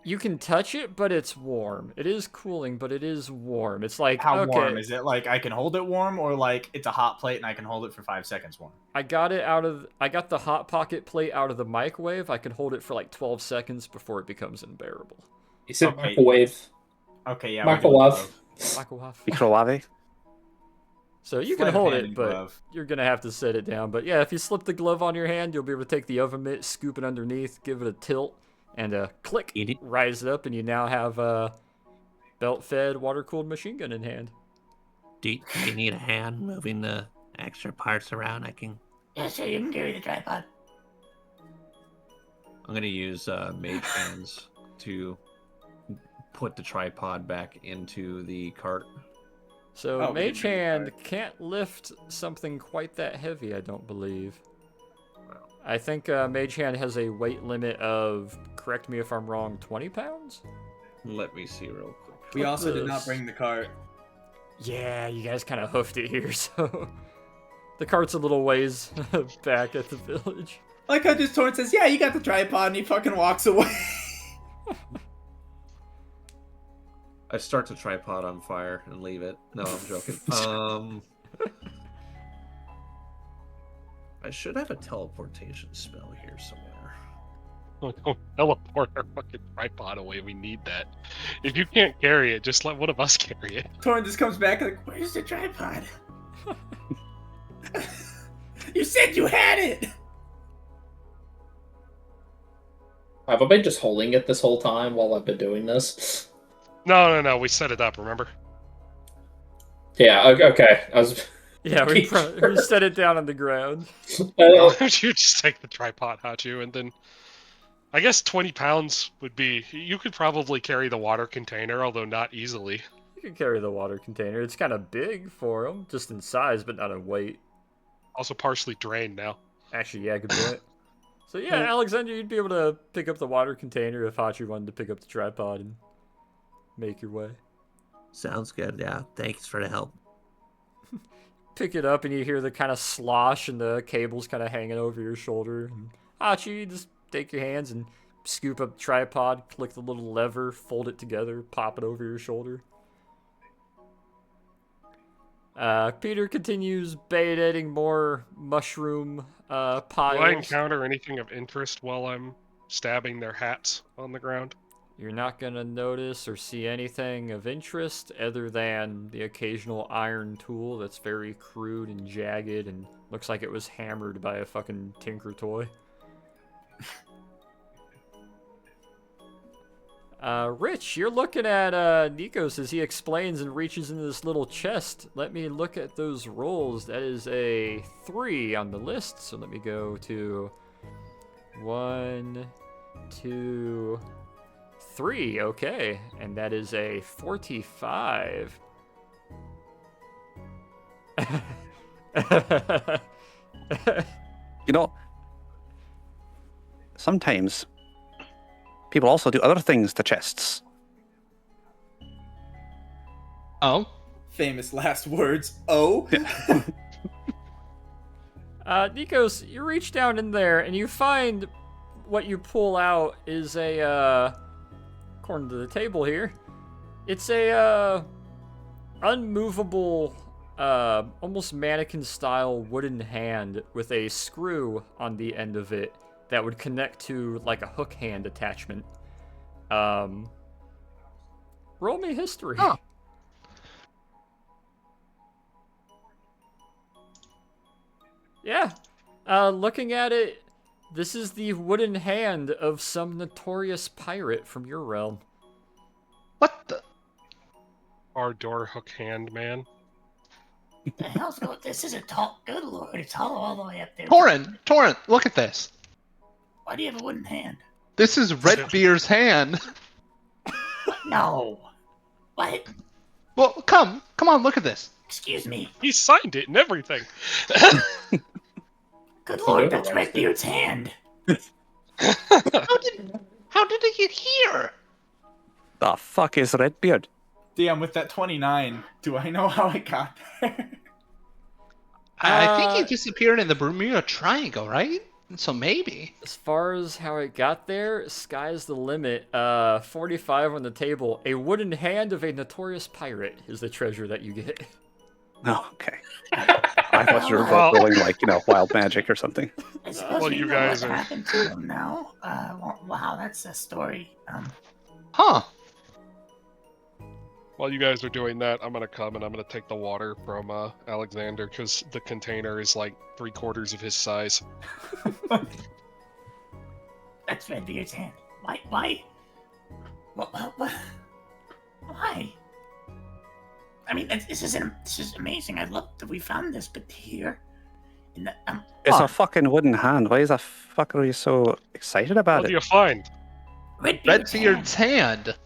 You can touch it, but it's warm. It is cooling, but it is warm. It's like, How okay, warm? Is it like I can hold it warm, or like it's a hot plate and I can hold it for 5 seconds warm? I got the Hot Pocket plate out of the microwave. I can hold it for like 12 seconds before it becomes unbearable. You said microwave. Okay, yeah. Microwave. Microwave. So you Sleight can of hold hand it, and but glove. you're going to have to set it down. But yeah, if you slip the glove on your hand, you'll be able to take the oven mitt, scoop it underneath, give it a tilt, and click, rise it up, and you now have a belt-fed, water-cooled machine gun in hand. Do you need a hand moving the extra parts around? I can. Yeah, sure, you can carry the tripod. I'm gonna use mage hands to put the tripod back into the cart. So Mage Hand can't lift something quite that heavy, I don't believe. I think Mage Hand has a weight limit of, correct me if I'm wrong, 20 pounds? Let me see real quick. We also did not bring the cart. Yeah, you guys kind of hoofed it here, so... The cart's a little ways back at the village. Like how just Torn says, yeah, you got the tripod, and he fucking walks away. I start the tripod on fire and leave it. No, I'm joking. I should have a teleportation spell here somewhere. Oh, don't teleport our fucking tripod away. We need that. If you can't carry it, just let one of us carry it. Torn just comes back like, Where's the tripod? You said you had it! Have I been just holding it this whole time while I've been doing this? No. We set it up, remember? Yeah, okay. I was... Yeah, we set it down on the ground. You just take the tripod, Hachu, and then... I guess 20 pounds would be... You could probably carry the water container, although not easily. You can carry the water container. It's kind of big for them, just in size, but not in weight. Also partially drained now. Actually, yeah, good point. So yeah, Alexander, you'd be able to pick up the water container if Hachi wanted to pick up the tripod and make your way. Sounds good, yeah. Thanks for the help. Pick it up and you hear the kind of slosh and the cables kind of hanging over your shoulder. And Hachi, just take your hands and scoop up the tripod, click the little lever, fold it together, pop it over your shoulder. Peter continues bait-editing more mushroom piles. Do I encounter anything of interest while I'm stabbing their hats on the ground? You're not going to notice or see anything of interest other than the occasional iron tool that's very crude and jagged and looks like it was hammered by a fucking tinker toy. Rich, you're looking at Nikos as he explains and reaches into this little chest. Let me look at those rolls. That is a 3 on the list. So let me go to 1, 2, 3. Okay. And that is a 45. You know, sometimes people also do other things to chests. Oh? Famous last words. Oh? Nikos, you reach down in there and you find what you pull out is a, according to the table here, it's a, unmovable, almost mannequin-style wooden hand with a screw on the end of it that would connect to, like, a hook hand attachment. Roll me history. Oh. Yeah. Looking at it, this is the wooden hand of some notorious pirate from your realm. What the? Our door hook hand man. The hell's going? This is a tall. Good lord, it's hollow all the way up there. Torin, look at this. Why do you have a wooden hand? This is Redbeard's hand. No. What? Well, come on, look at this. Excuse me. He signed it and everything. Good lord, that's Redbeard's hand. How did it get here? The fuck is Redbeard? Damn, with that 29, do I know how it got there? I think he disappeared in the Bermuda Triangle, right? So maybe. As far as how it got there, sky's the limit. 45 on the table. A wooden hand of a notorious pirate is the treasure that you get. Oh, okay. I thought you were rolling like, wild magic or something. I suppose Well, we you know guys what are- happened to him now. Wow, that's a story. Huh. While you guys are doing that, I'm gonna come and I'm gonna take the water from Alexander because the container is like 3/4 of his size. That's Redbeard's hand. Why? What? Why? I mean, this is amazing. I love that we found this, but here, in the It's a fucking wooden hand. Why is the fuck are you so excited about What do it? you find? Redbeard's hand.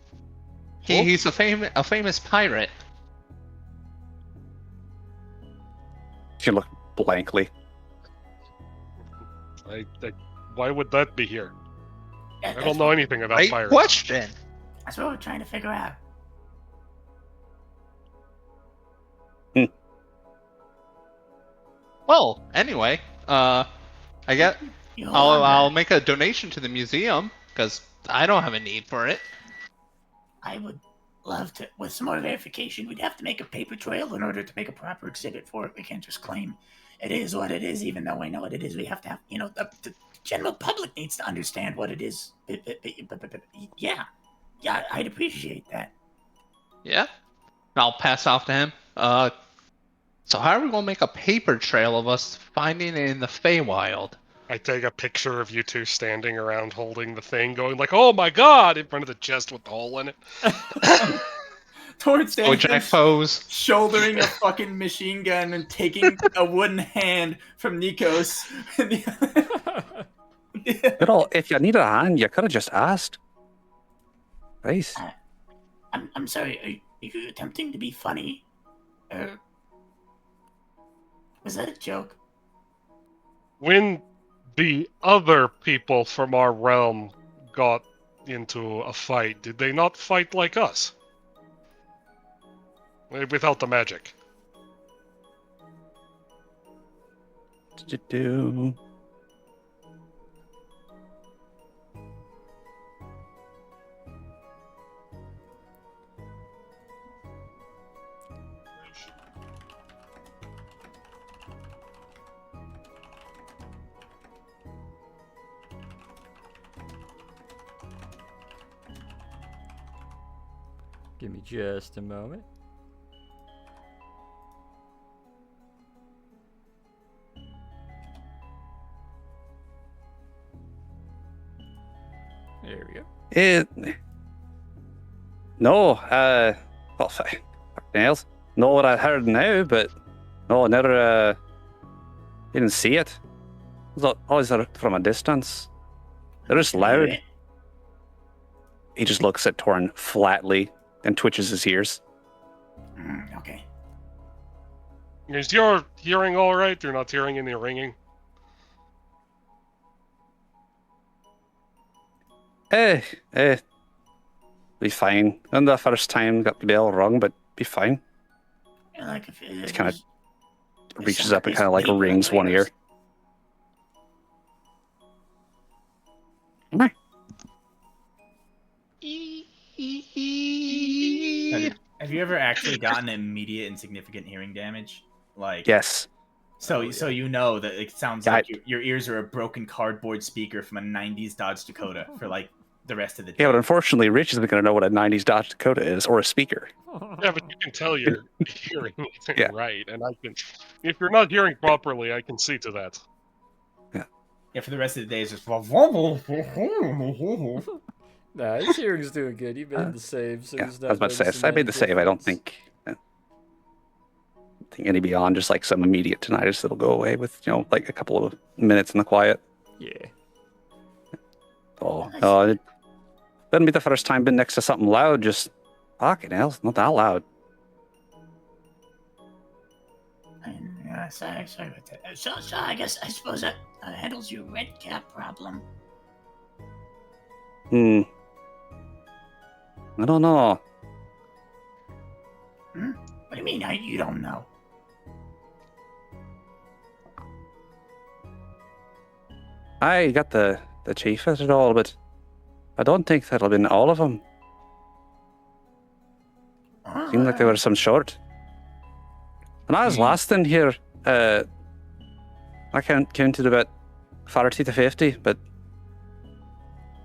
He's a famous pirate. She looked blankly. Why would that be here? Yeah, I don't know anything about Great pirates. question. That's what we're trying to figure out. Well, anyway, I get. I'll make a donation to the museum because I don't have a need for it. I would love to, with some more verification, we'd have to make a paper trail in order to make a proper exhibit for it. We can't just claim it is what it is, even though we know what it is. We have to have, the general public needs to understand what it is. Yeah, I'd appreciate that. Yeah. I'll pass off to him. So how are we gonna make a paper trail of us finding it in the Feywild? I take a picture of you two standing around holding the thing, going like, "Oh my god!" in front of the chest with the hole in it. Towards Jack pose. shouldering a fucking machine gun and taking a wooden hand from Nikos. Girl, if you needed a hand, you could have just asked. Right. I'm sorry, are you attempting to be funny? Was that a joke? When the other people from our realm got into a fight, did they not fight like us? Without the magic. Do. Give me just a moment. There we go. No, well, fucking else. Know what I heard now, but no, I never, didn't see it. It was always from a distance. They're just loud. He just looks at Torn flatly and twitches his ears. Okay. Is your hearing all right? You're not hearing any ringing? Be fine. And the first time got the bell wrong, but be fine. Yeah, like if He kind of reaches up and kind of like rings one ear. Have you ever actually gotten immediate and significant hearing damage? Like Yes. So you know that it sounds like your ears are a broken cardboard speaker from a '90s Dodge Dakota for like the rest of the day. Yeah, but unfortunately, Rich isn't going to know what a '90s Dodge Dakota is or a speaker. Yeah, but you can tell you're hearing it right, and I can. If you're not hearing properly, I can see to that. Yeah, for the rest of the day, it's just. Nah, his hearing's doing good. He made the save, so Yeah, he's I not was about to say, noticing I made the any save. I don't difference. think think any beyond just like some immediate tinnitus that'll go away with, like a couple of minutes in the quiet. Yeah. It wouldn't be the first time been next to something loud, just fucking hell, it's not that loud. Sorry about that. So I suppose that handles your red cap problem. I don't know. What do you mean, you don't know? I got the chief at it all, but I don't think that'll been all of them. Seemed like there were some short. When I was last in here, I counted about 40 to 50, but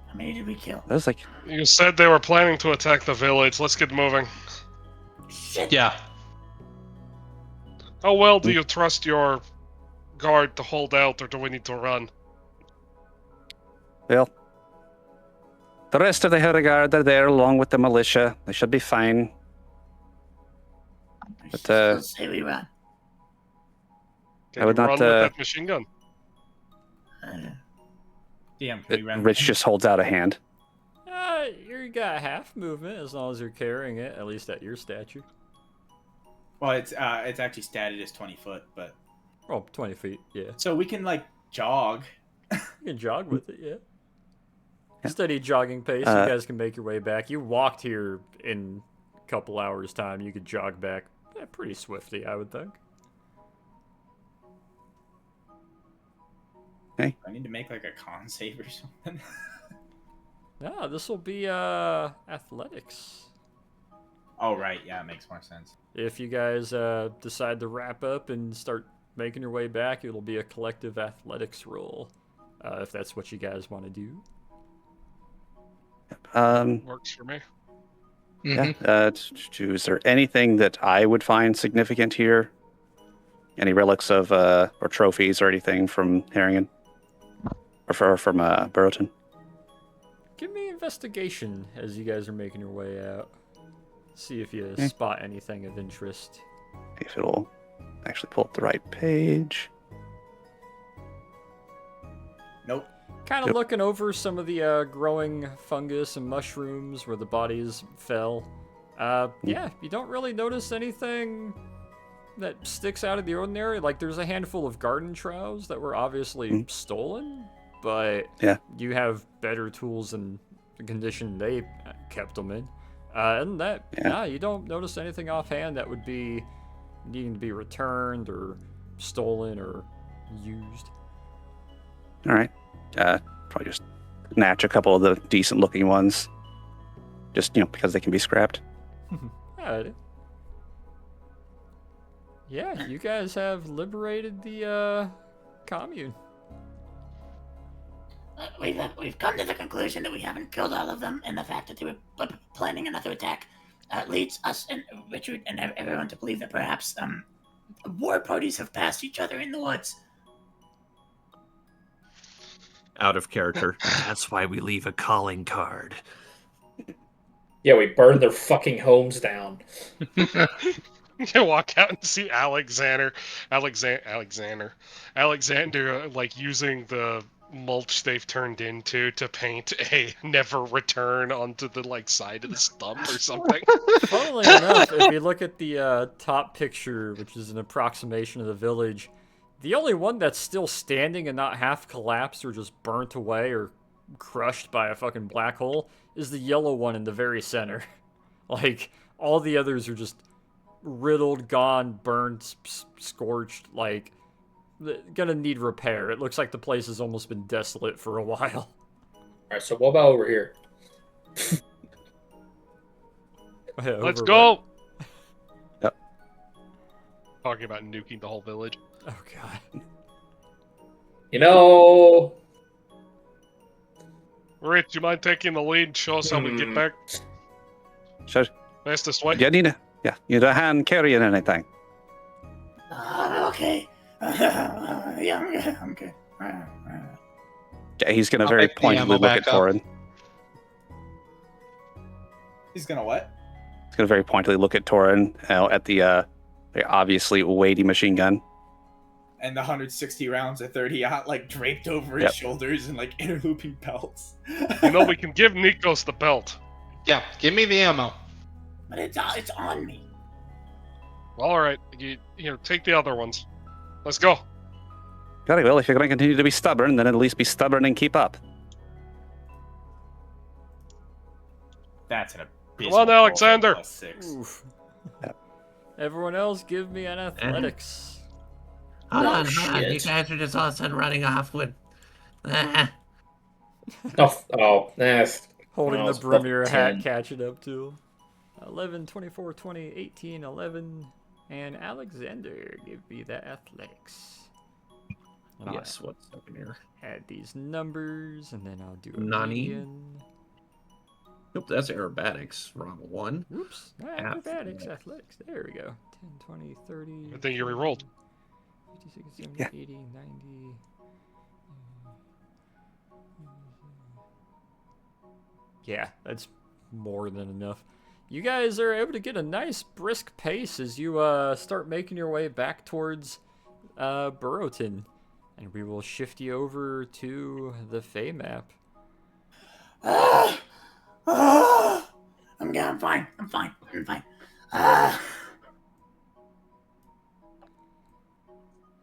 How many did we kill? that was like... You said they were planning to attack the village. Let's get moving. Shit. Yeah. How well do you trust your guard to hold out, or do we need to run? Well, the rest of the Hildegard are there along with the militia. They should be fine. But Let's say we run. Can I would you not. run with that machine gun? DM, can we run? Rich just holds out a hand. You got half movement as long as you're carrying it, at least at your stature. Well, it's actually statted as 20 foot, but 20 feet, yeah. so we can like jog. You can jog with it, yeah. Steady jogging pace, you guys can make your way back. You walked here in a couple hours' time. You could jog back pretty swiftly, I would think. Okay. I need to make like a con save or something. No, this will be athletics. Oh right, yeah, it makes more sense. If you guys decide to wrap up and start making your way back, it'll be a collective athletics roll, if that's what you guys want to do. Works for me. Yeah. Is there anything that I would find significant here? Any relics of or trophies or anything from Harringen? Or from Burrowton? Give me investigation as you guys are making your way out. See if you spot anything of interest. If it'll actually pull up the right page. Nope. Kind of looking over some of the growing fungus and mushrooms where the bodies fell. Yeah, you don't really notice anything that sticks out of the ordinary. Like, there's a handful of garden trowels that were obviously stolen, but you have better tools than the condition they kept them in. And that, you don't notice anything offhand that would be needing to be returned or stolen or used. All right. Probably just snatch a couple of the decent looking ones. Just, because they can be scrapped. Alright. Yeah, you guys have liberated the commune. We've come to the conclusion that we haven't killed all of them, and the fact that they were planning another attack leads us and Richard and everyone to believe that perhaps war parties have passed each other in the woods. Out of character. That's why we leave a calling card. Yeah, we burned their fucking homes down. You walk out and see Alexander, like using the mulch they've turned into to paint a never return onto the side of the stump or something. Funnily enough, if you look at the top picture, which is an approximation of the village, the only one that's still standing and not half collapsed or just burnt away or crushed by a fucking black hole is the yellow one in the very center. Like, all the others are just riddled, gone, burnt, scorched, gonna need repair. It looks like the place has almost been desolate for a while. Alright, so what about over here? Let's go! Yep. Talking about nuking the whole village. Oh god. You know... Rich, you mind taking the lead and show us how we get back? Sure. Fastest way? You need a hand carrying anything. Okay. Yeah, I'm good. Yeah, he's going to very pointedly look at Torin. He's gonna what? He's going to very pointedly look at Torin at the obviously weighty machine gun. And the 160 rounds of 30 like draped over his shoulders and like interlooping belts. We can give Nikos the belt. Yeah, give me the ammo. But it's on me. Well, all right, take the other ones. Let's go. Very well. If you're going to continue to be stubborn, then at least be stubborn and keep up. That's an Come on, Alexander. +6. Everyone else, give me an athletics. Hold on. You guys are just all of a sudden running off with. Holding the brim of your hat, catching up to 11, 24, 20, 18, 11. And Alexander, give me the athletics. Yes, what's up in here? Add these numbers, and then I'll do a Nani. median. Nope, that's aerobatics. Wrong one. Oops. Acrobatics, athletics. There we go. 10, 20, 30. I think you re-rolled. 50, 60, 70, 80, 90. Yeah, that's more than enough. You guys are able to get a nice brisk pace as you start making your way back towards Burrowton. And we will shift you over to the Fey map. I'm fine. I'm fine.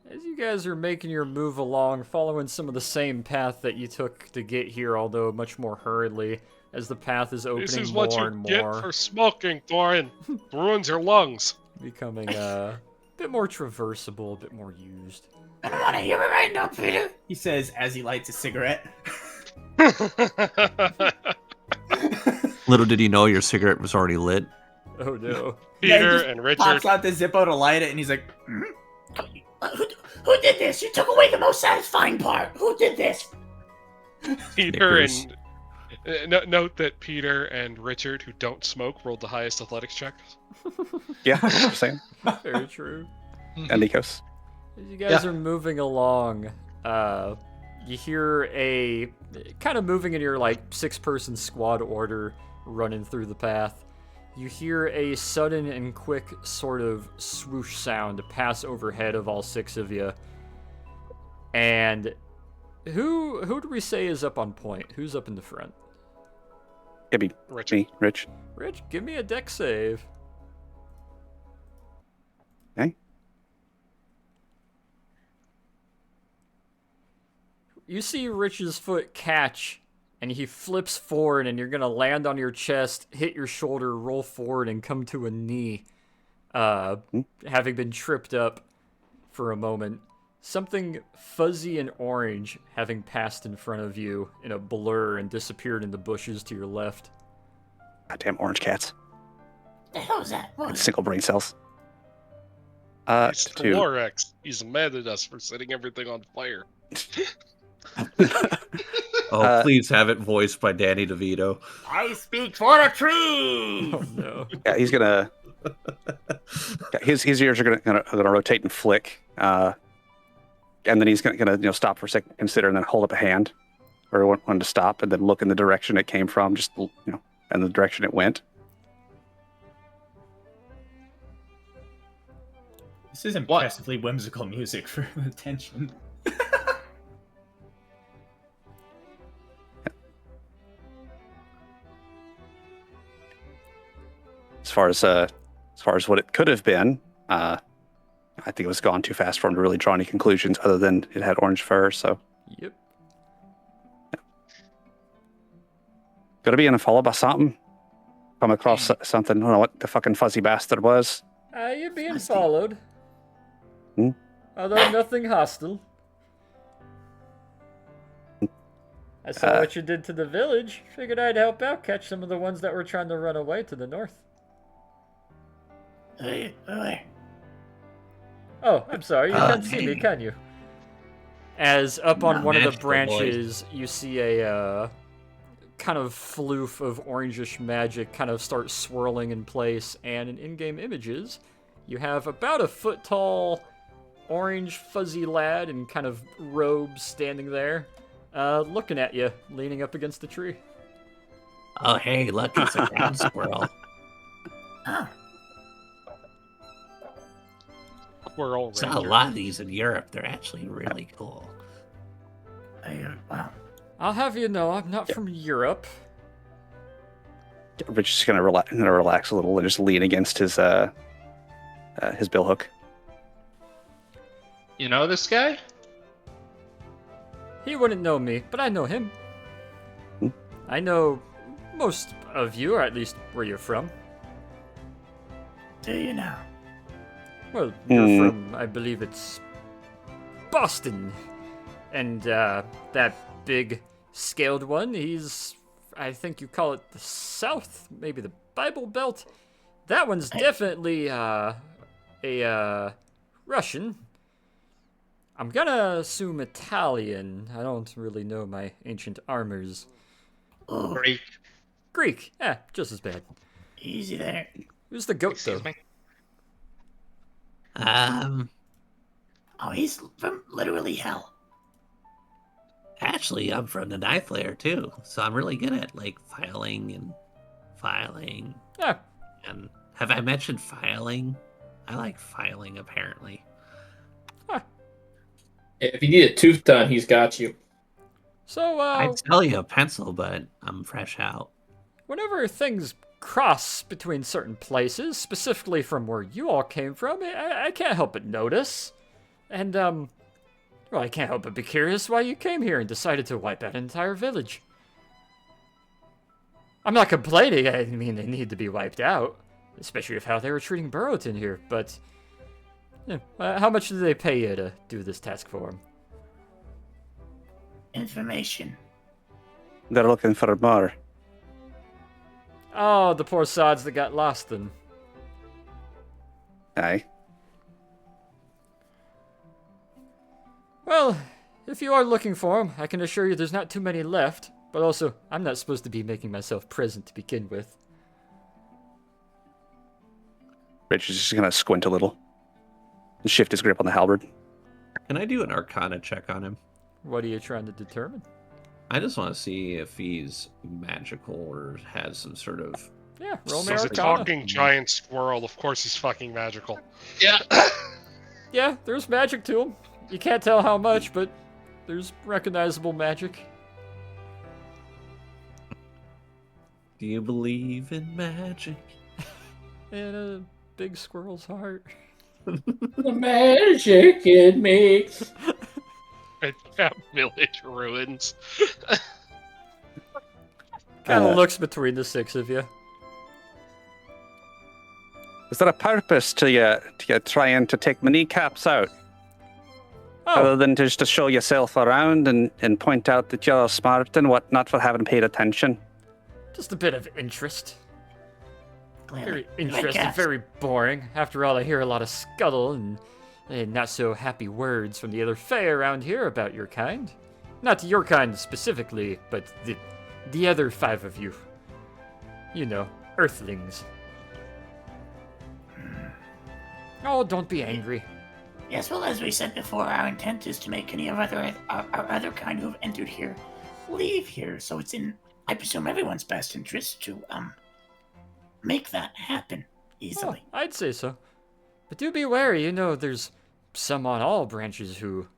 As you guys are making your move along, following some of the same path that you took to get here, although much more hurriedly, as the path is opening This is more what you and get more. for smoking, Thorin. Ruins your lungs. Becoming a bit more traversable, a bit more used. I don't want to hear it right now, Peter. He says as he lights a cigarette. Little did you know your cigarette was already lit. Oh no. Peter he and Richard. pops out the Zippo to light it, and he's like, Who did this? You took away the most satisfying part. Who did this? Peter Snickers. and note that Peter and Richard, who don't smoke, rolled the highest athletics check. Yeah, just saying. Very true. And Nikos. As you guys are moving along, you hear a kind of moving in your like 6-person squad order running through the path. You hear a sudden and quick sort of swoosh sound pass overhead of all 6 of you. And who do we say is up on point? Who's up in the front? It'd be me, Rich. Rich, give me a dex save. Okay. You see Rich's foot catch, and he flips forward, and you're going to land on your chest, hit your shoulder, roll forward, and come to a knee, having been tripped up for a moment. Something fuzzy and orange having passed in front of you in a blur and disappeared in the bushes to your left. Goddamn orange cats. The hell is that? And single brain cells. It's Two. Lorex. He's mad at us for setting everything on fire. Please have it voiced by Danny DeVito. I speak for a tree. Oh no. Yeah, he's gonna. His ears are gonna rotate and flick, and then he's gonna stop for a second, consider, and then hold up a hand, or when to stop, and then look in the direction it came from, just and the direction it went. This is impressively whimsical music for attention. As far as what it could have been, I think it was gone too fast for him to really draw any conclusions other than it had orange fur. So. Yep. Gonna be in a follow by something. Come across something. I don't know what the fucking fuzzy bastard was. You're being followed. Hmm? Although nothing hostile. I saw what you did to the village. Figured I'd help out, catch some of the ones that were trying to run away to the north. Oh, I'm sorry. You can't see me, can you? As up on one of the branches, you see a kind of floof of orangish magic kind of start swirling in place, and in in-game images, you have about a foot-tall, orange, fuzzy lad in kind of robes standing there, looking at you, leaning up against the tree. Oh, hey, look, it's a ground squirrel. Squirrel Saw a Ranger. lot of these in Europe. They're actually really cool. Wow. I'll have you know, I'm not from Europe. Rich is gonna relax a little and just lean against his billhook. You know this guy? He wouldn't know me, but I know him. I know most of you, or at least where you're from. Do you now? Well, you're from, I believe it's Boston. And that big scaled one, he's, I think you call it the South, maybe the Bible Belt. That one's definitely a Russian. I'm gonna assume Italian. I don't really know my ancient armors. Greek. Greek, yeah, just as bad. Easy there. Who's the goat, Excuse though? me. Oh, he's from literally hell. Actually, I'm from the ninth layer too, so I'm really good at like filing. Yeah. And have I mentioned filing? I like filing apparently. If you need a tooth done, he's got you. So, I'd sell you a pencil, but I'm fresh out. whenever things cross between certain places, specifically from where you all came from, I can't help but notice. And, well, I can't help but be curious why you came here and decided to wipe out an entire village. I'm not complaining, I mean, they need to be wiped out, especially with how they were treating Burrowton here, but... Yeah, how much did they pay you to do this task for them? Information. They're looking for more. Oh, the poor sods that got lost then. Aye. Well, if you are looking for them, I can assure you there's not too many left. But also, I'm not supposed to be making myself present to begin with. Rich is just gonna squint a little and shift his grip on the halberd. Can I do an Arcana check on him? What are you trying to determine? I just want to see if he's magical or has some sort of... Yeah, roll me He's a Arcana. talking giant squirrel. Of course he's fucking magical. Yeah. Yeah, there's magic to him. You can't tell how much, but there's recognizable magic. Do you believe in magic? In a big squirrel's heart. The magic it makes. Yeah, village ruins. Kind of looks between the six of you. Is there a purpose to you trying to take my kneecaps out? Oh, Other than just to show yourself around and point out that you're smart and whatnot for having paid attention? just a bit of interest. Clearly. Very Good interesting, cast. very boring. After all, I hear a lot of scuttle and not so happy words from the other Fae around here about your kind. Not your kind specifically, but the other five of you. You know, Earthlings. Oh, don't be angry. Yes, well, as we said before, our intent is to make any of our other kind who have entered here leave here. So it's in, I presume, everyone's best interest to make that happen easily. Oh, I'd say so. But do be wary, you know, there's some on all branches who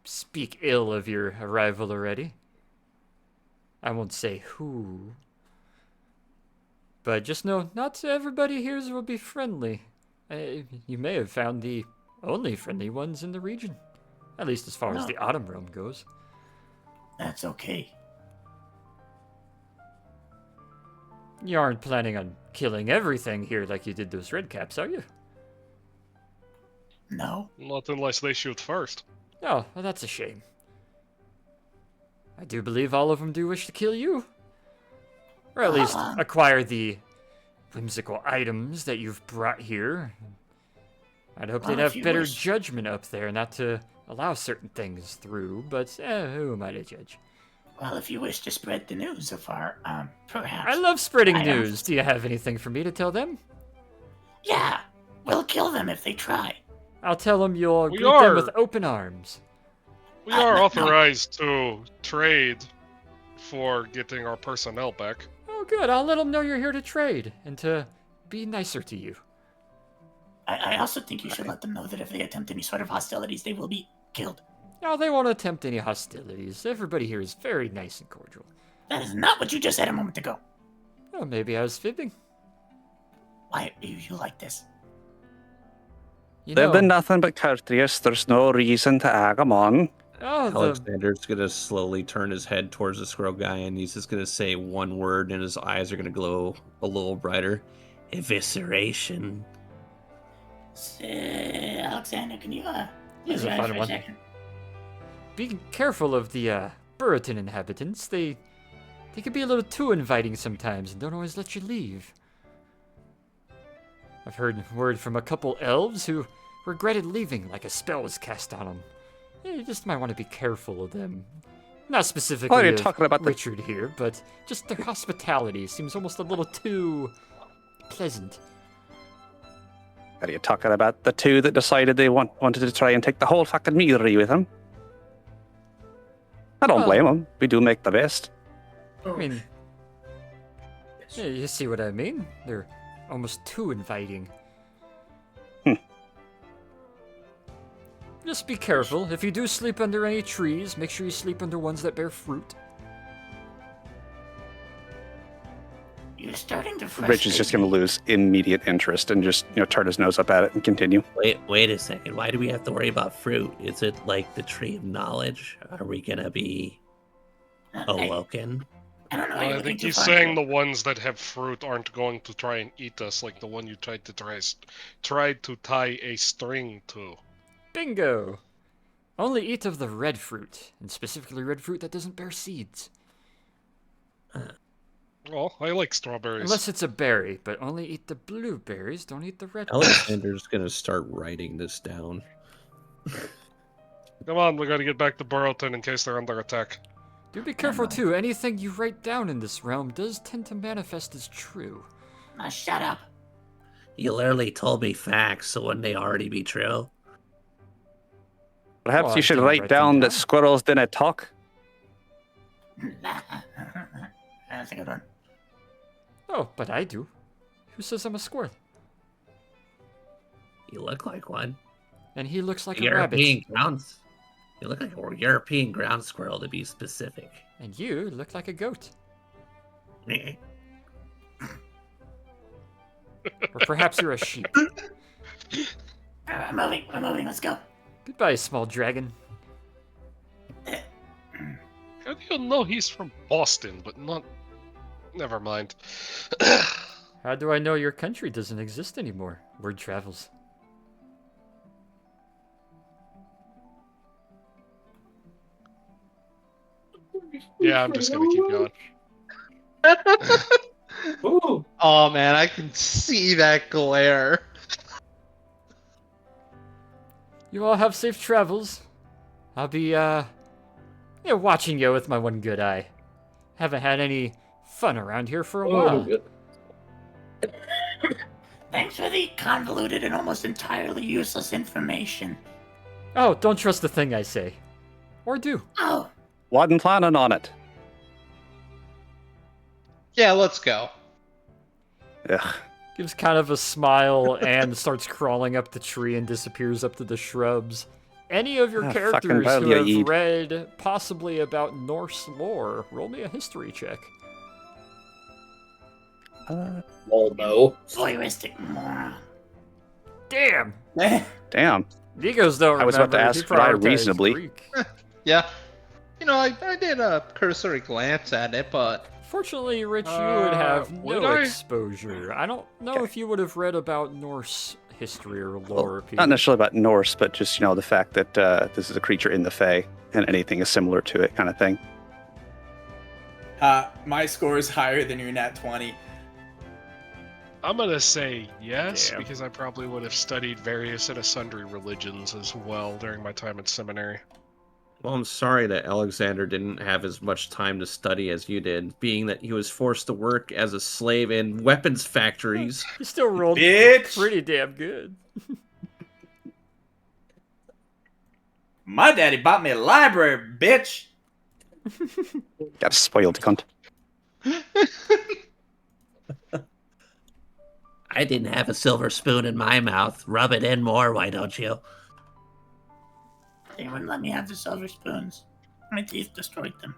speak ill of your arrival already. I won't say who. But just know, not everybody here will be friendly. You may have found the only friendly ones in the region. At least as far as No. the Autumn Realm goes. That's okay. You aren't planning on killing everything here like you did those redcaps, are you? No. Not unless they shoot first. Oh, well, that's a shame. I do believe all of them do wish to kill you. Or at least acquire the whimsical items that you've brought here. I'd hope Well, they'd if have you better wish. judgment up there not to allow certain things through, but who am I to judge? Well, if you wish to spread the news of our, perhaps. I love spreading items- news. Do you have anything for me to tell them? Yeah, we'll kill them if they try. I'll tell them you'll We greet them are. with open arms. We are no. authorized to trade for getting our personnel back. Oh, good. I'll let them know you're here to trade and to be nicer to you. I also think you should let them know that if they attempt any sort of hostilities, they will be killed. No, they won't attempt any hostilities. Everybody here is very nice and cordial. That is not what you just said a moment ago. Well, maybe I was fibbing. Why are you like this? You They've know, been nothing but courteous. There's no reason to egg them on. oh, the Alexander's gonna slowly turn his head towards the squirrel guy, and he's just gonna say one word, and his eyes are gonna glow a little brighter. Evisceration. Alexander, can you Here's close your a eyes fun for a one. second? Be careful of the Burriton inhabitants. They can be a little too inviting sometimes and don't always let you leave. I've heard word from a couple elves who regretted leaving like a spell was cast on them. You just might want to be careful of them. Not specifically Oh, you're of talking about the- Richard here, but just their hospitality seems almost a little too pleasant. Are you talking about the two that decided they wanted to try and take the whole fucking meadery with them? I don't Well- blame them. We do make the best. I mean, yeah, you see what I mean? They're almost too inviting. Just be careful. If you do sleep under any trees, make sure you sleep under ones that bear fruit. You're starting to frustrate Rich is just going to me. lose immediate interest and just turn his nose up at it and continue. Wait a second. Why do we have to worry about fruit? Is it like the tree of knowledge? Are we gonna be awoken? I don't know. Well, I think he's saying the ones that have fruit aren't going to try and eat us, like the one you tried to tie a string to. Bingo! Only eat of the red fruit, and specifically red fruit that doesn't bear seeds. Well, I like strawberries. Unless it's a berry, but only eat the blueberries, don't eat the red ones. Alexander's gonna start writing this down. Come on, we gotta get back to Burrowton in case they're under attack. Do be careful too, anything you write down in this realm does tend to manifest as true. Now shut up. You literally told me facts, so wouldn't they already be true? Perhaps Well, I you should didn't write write them down that down. squirrels didn't talk. That's a good one. Oh, but I do. Who says I'm a squirrel? You look like one. And he looks like a European rabbit. grounds. You look like a European ground squirrel, to be specific. And you look like a goat. Or perhaps you're a sheep. We're moving, let's go. Goodbye, small dragon. How do you know he's from Boston, but not... Never mind. How do I know your country doesn't exist anymore? Word travels. Yeah, I'm just gonna keep going. Ooh. Oh man, I can see that glare. You all have safe travels. I'll be, watching you with my one good eye. Haven't had any fun around here for a while. good. Thanks for the convoluted and almost entirely useless information. Oh, don't trust the thing I say. Or do. Oh, Wasn't planning on it. Yeah, let's go. Ugh. Gives kind of a smile and starts crawling up the tree and disappears up to the shrubs. Any of your Ah, characters fucking who have value. read possibly about Norse lore, roll me a history check. Well, no. voyeuristic moron. Damn! Damn. Negos don't I was about to remember. He ask, but I prioritized reasonably. Greek. Yeah. I did a cursory glance at it, but Fortunately, Rich, you would have would no I? exposure. I don't know if you would have read about Norse history or lore. Peter. Not necessarily about Norse, but just, the fact that this is a creature in the Fae and anything is similar to it kind of thing. My score is higher than your nat 20. I'm gonna say yes, Damn. because I probably would have studied various and sundry religions as well during my time at seminary. Well, I'm sorry that Alexander didn't have as much time to study as you did, being that he was forced to work as a slave in weapons factories. You still rolled Bitch! pretty damn good. My daddy bought me a library, bitch! Got a spoiled cunt. I didn't have a silver spoon in my mouth. Rub it in more, why don't you? They wouldn't let me have the silver spoons. My teeth destroyed them.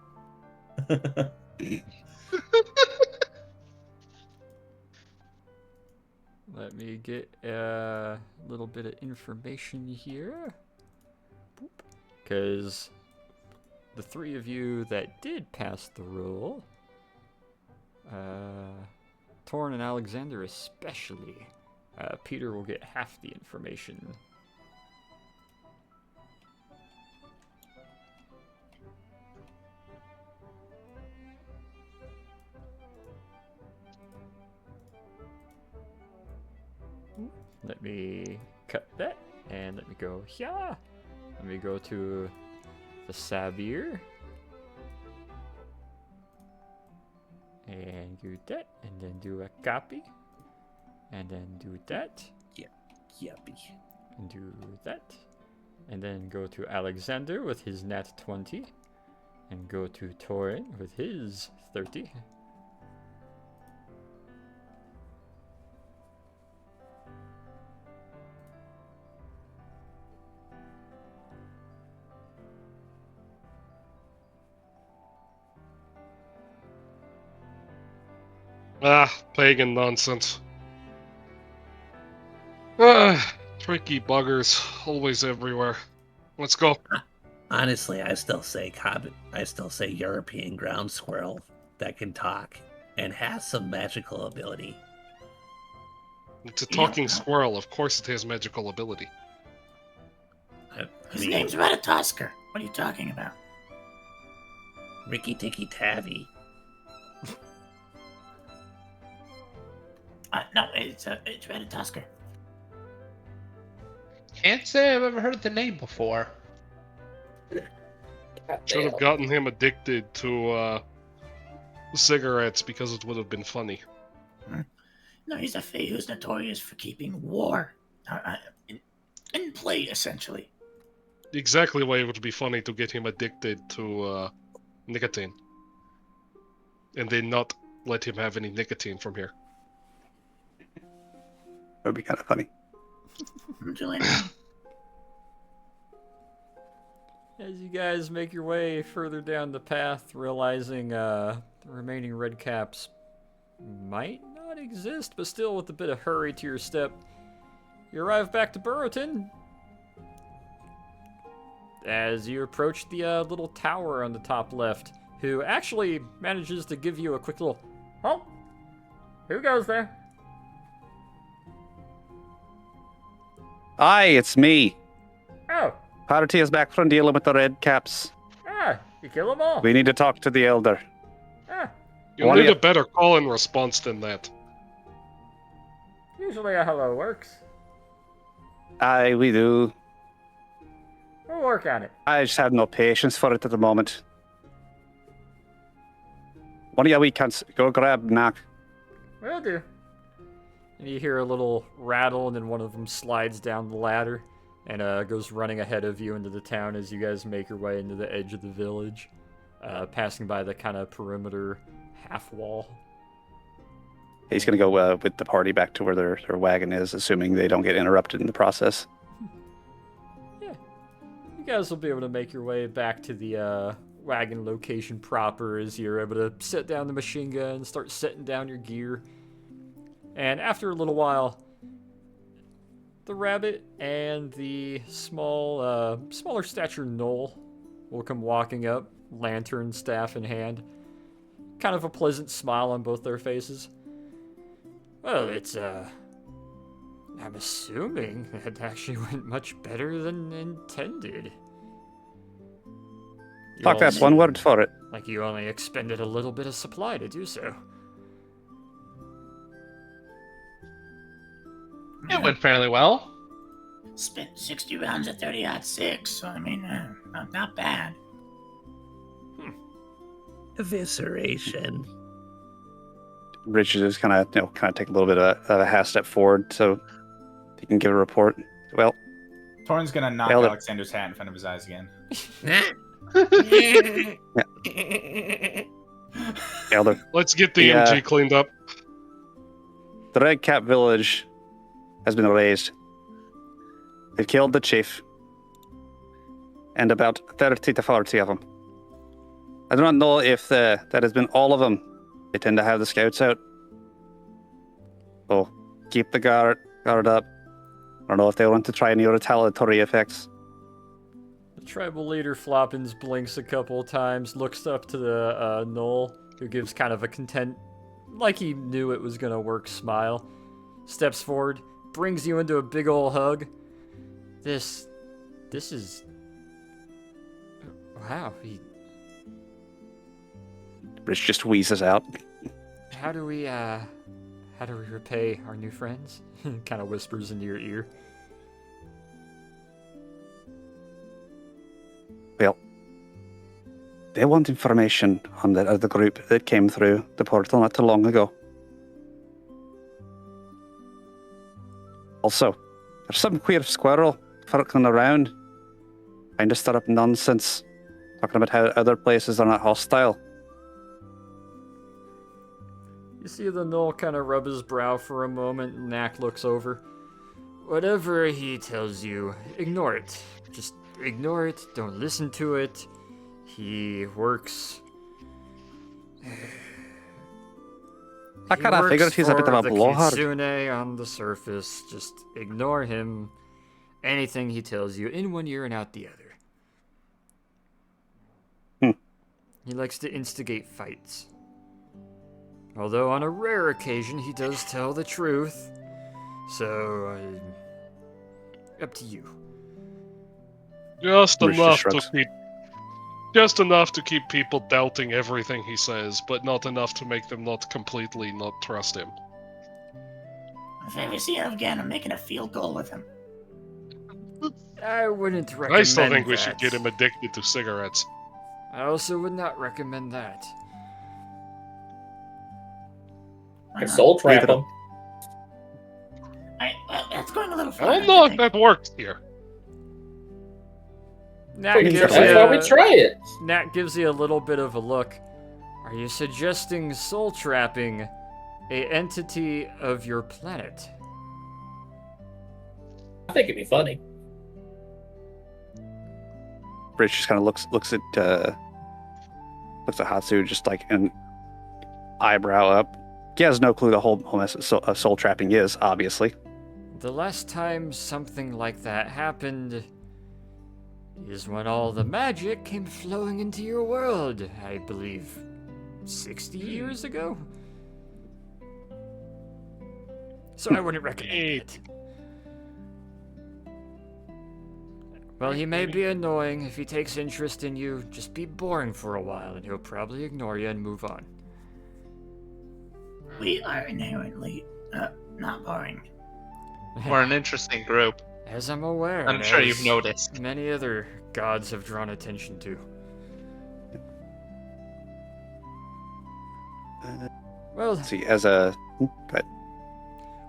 Let me get a little bit of information here. Because the three of you that did pass the rule, Torn and Alexander especially, Peter will get half the information. Let me cut that, and let me go here. Let me go to the Sabir. And do that, and then do a copy. And then do that. Yuppie. And do that. And then go to Alexander with his nat 20. And go to Torin with his 30. Pagan nonsense. Tricky buggers, always everywhere. Let's go. Honestly, I still say European ground squirrel that can talk and has some magical ability. It's a talking squirrel. Of course it has magical ability. His name's Ratatosker. What are you talking about? Ricky Tikki Tavi. No, it's Ratatosker. Can't say I've ever heard the name before. Should have gotten him addicted to cigarettes because it would have been funny. No, he's a Fey who's notorious for keeping war in play, essentially. Exactly why it would be funny to get him addicted to nicotine. And then not let him have any nicotine from here. That would be kind of funny. As you guys make your way further down the path, realizing the remaining red caps might not exist, but still with a bit of hurry to your step, you arrive back to Burrowton. As you approach the little tower on the top left, who actually manages to give you a quick little, "Oh, who goes there?" Aye, it's me. Oh. Party is back from dealing with the red caps. Ah, you kill them all. We need to talk to the elder. Ah. You'll need a better call and response than that. Usually how it works. Aye, we do. We'll work on it. I just have no patience for it at the moment. One of you cunts, go grab Knock. Will do. And you hear a little rattle, and then one of them slides down the ladder and goes running ahead of you into the town as you guys make your way into the edge of the village, passing by the kind of perimeter half wall. He's going to go with the party back to where their wagon is, assuming they don't get interrupted in the process. Yeah. You guys will be able to make your way back to the wagon location proper as you're able to set down the machine gun and start setting down your gear. And after a little while, the rabbit and the smaller stature gnoll will come walking up, lantern staff in hand. Kind of a pleasant smile on both their faces. Well, I'm assuming it actually went much better than intended. Fuck, that's one word for it. Like you only expended a little bit of supply to do so. It went fairly well. Spent 60 rounds at 30-06, so I mean, not bad. Evisceration. Richard is kind of take a little bit of a half step forward so he can give a report. Well, Torn's gonna knock Elder. Alexander's hat in front of his eyes again. Elder. Let's get the MG cleaned up. The Red Cap village has been razed. They've killed the chief and about 30 to 40 of them. I do not know if that has been all of them. They tend to have the scouts out. So keep the guard up. I don't know if they want to try any retaliatory effects. The tribal leader Floppins blinks a couple of times, looks up to the Knoll, who gives kind of a content, like he knew it was gonna work, smile. Steps forward, brings you into a big ol' hug. This is... Wow, Rich just wheezes out. How do we repay our new friends? Kind of whispers into your ear. Well, they want information on the other group that came through the portal not too long ago. Also, there's some queer squirrel circling around, trying to stir up nonsense, talking about how other places are not hostile. You see the Knoll kind of rub his brow for a moment, and Knack looks over. Whatever he tells you, ignore it. Just ignore it, don't listen to it. He works... I kind of figured he's a bit of a blowhard. Kitsune on the surface, just ignore him. Anything he tells you, in one ear and out the other. He likes to instigate fights. Although on a rare occasion he does tell the truth. So, up to you. Just enough to keep people doubting everything he says, but not enough to make them not completely not trust him. If I ever see him again, I'm making a field goal with him. I wouldn't recommend I still think we that. should get him addicted to cigarettes. I also would not recommend that. I soul trap him. Well, that's going a little I far. don't know if that works here. Nat gives That's why we try it. Nat gives you a little bit of a look. Are you suggesting soul trapping a entity of your planet? I think it'd be funny. Rich just kind of looks at Hatsu, just like an eyebrow up. He has no clue the whole mess of soul trapping is, obviously. The last time something like that happened is when all the magic came flowing into your world, I believe 60 years ago? So I wouldn't recommend it. Well, he may be annoying. If he takes interest in you, just be boring for a while and he'll probably ignore you and move on. We are inherently not boring. We're an interesting group. As I'm aware. I'm sure you've as noticed. Many other gods have drawn attention to. Well, let's see, as a... Go ahead.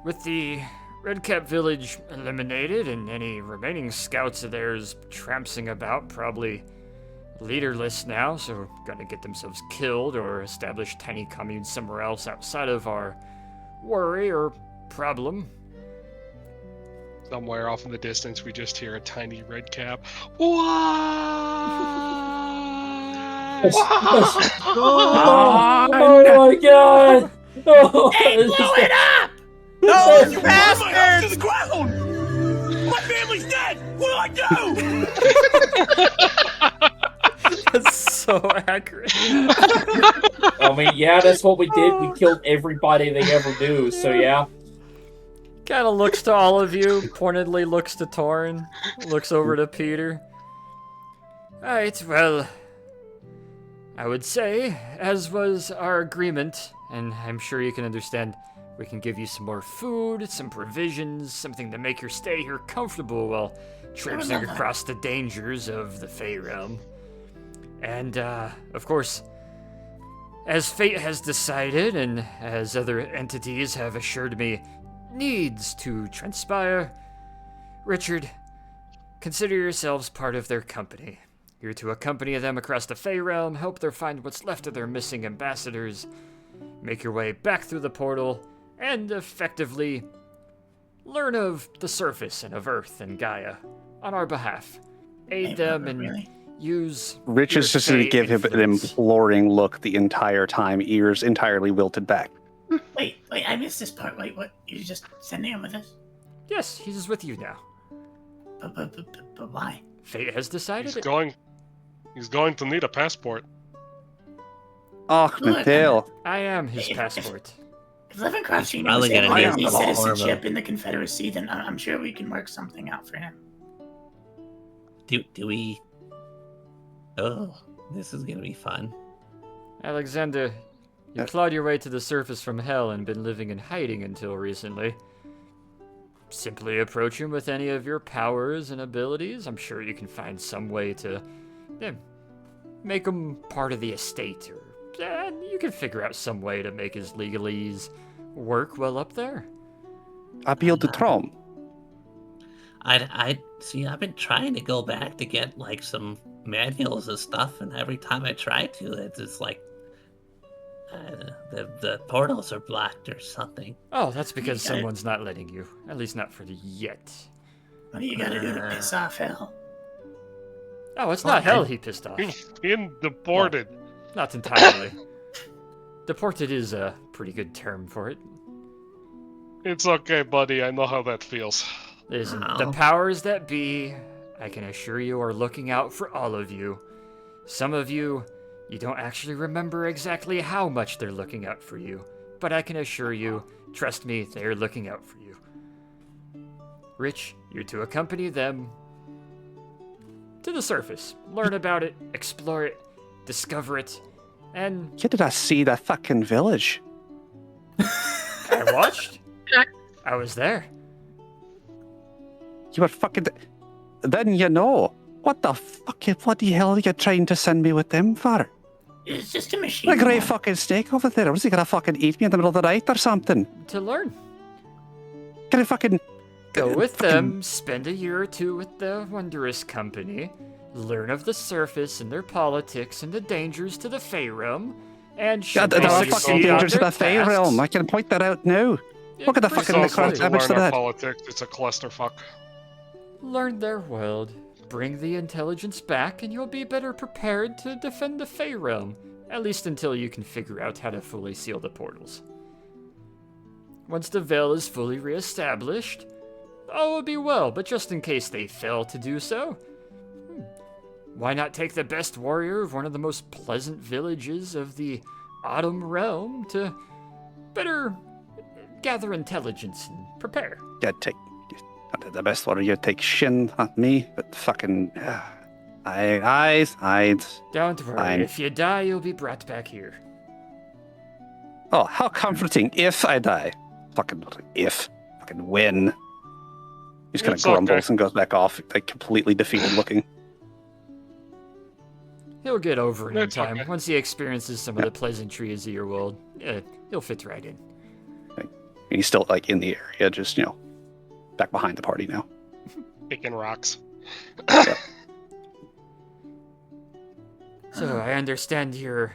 With the Red Cap village eliminated and any remaining scouts of theirs trampsing about, probably leaderless now, so gonna get themselves killed or establish tiny communes somewhere else outside of our worry or problem. Somewhere off in the distance, we just hear a tiny red cap. Oh my god! Oh, hey, blow it up! No, you bastards! To the ground! My family's dead! What do I do? That's so accurate. I mean, yeah, that's what we did. We killed everybody they ever knew, so yeah. Kind of looks to all of you, pointedly looks to Torin, looks over to Peter. Alright, well, I would say, as was our agreement, and I'm sure you can understand, we can give you some more food, some provisions, something to make your stay here comfortable while traipsing across the dangers of the Fey Realm. And, of course, as fate has decided, and as other entities have assured me needs to transpire, Richard, consider yourselves part of their company. You're to accompany them across the Fey Realm, help them find what's left of their missing ambassadors, make your way back through the portal, and effectively learn of the surface and of Earth and Gaia on our behalf. Aid them and Really? use. Rich your is just going to fey give him an influence. imploring look the entire time, ears entirely wilted back. Wait, I missed this part. Wait, what? You just sending him with us? Yes, he's with you now. But why? Fate has decided He's it. He's going to need a passport. Oh, Mattel. I am his passport. If Levencroft Jr. probably was able gonna to need get some citizenship hormone. in the Confederacy, then I'm sure we can work something out for him. Do we? Oh, this is gonna be fun. Alexander, you clawed your way to the surface from hell and been living in hiding until recently. Simply approach him with any of your powers and abilities. I'm sure you can find some way to make him part of the estate, or you can figure out some way to make his legalese work well up there. Appeal to Trom. I see. I've been trying to go back to get like some manuals and stuff, and every time I try to, it's like the portals are blocked or something. Oh, that's because someone's not letting you. At least not for the yet. What do you gotta do to piss off hell? Oh, it's not hell he pissed off. In deported. Well, not entirely. Deported is a pretty good term for it. It's okay, buddy. I know how that feels. Listen, the powers that be, I can assure you, are looking out for all of you. Some of you, you don't actually remember exactly how much they're looking out for you. But I can assure you, trust me, they're looking out for you. Rich, you're to accompany them to the surface. Learn about it, explore it, discover it, and... You did I see that fucking village? I watched. I was there. You were fucking... Then you know. What the fuck? What the hell are you trying to send me with them for? It's just a machine. What a great fucking steak over there. Was he gonna fucking eat me in the middle of the night or something? To learn. Gonna fucking... Go with them, spend a year or two with the Wondrous Company, learn of the surface and their politics and the dangers to the Fey realm, and God, there are fucking dangers to the Fey realm. I can point that out now. Look at the fucking necrotic damage to that. Politics. It's a clusterfuck. Learn their world, bring the intelligence back, and you'll be better prepared to defend the Fey realm, at least until you can figure out how to fully seal the portals. Once the Veil is fully reestablished, all will be well, but just in case they fail to do so, why not take the best warrior of one of the most pleasant villages of the Autumn Realm to better gather intelligence and prepare? Yeah, take... The best one you take shin at me, but fucking... I'd... Don't worry, Fine. if you die, you'll be brought back here. Oh, how comforting if I die. Fucking if. Fucking when. He just kind of It's grumbles okay. and goes back off, like completely defeated looking. He'll get over it in That's time. okay. Once he experiences some of the pleasantries of your world, he'll fit right in. And he's still like in the area, just, back behind the party now. Picking rocks. So I understand your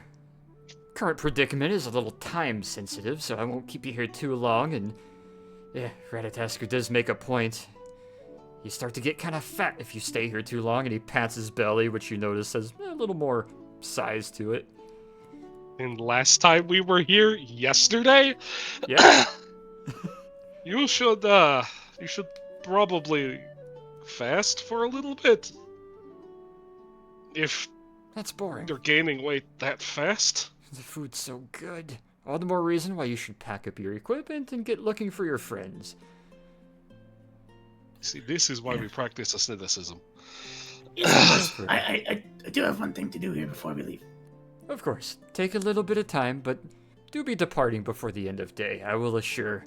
current predicament is a little time sensitive, so I won't keep you here too long. And yeah, Ratatasker does make a point. You start to get kind of fat if you stay here too long, and he pats his belly, which you notice has a little more size to it. And last time we were here, yesterday, Yeah. you should probably fast for a little bit. If That's boring. you're gaining weight that fast. The food's so good. All the more reason why you should pack up your equipment and get looking for your friends. See, this is why we practice asceticism. I do have one thing to do here before we leave. Of course, take a little bit of time, but do be departing before the end of day, I will assure.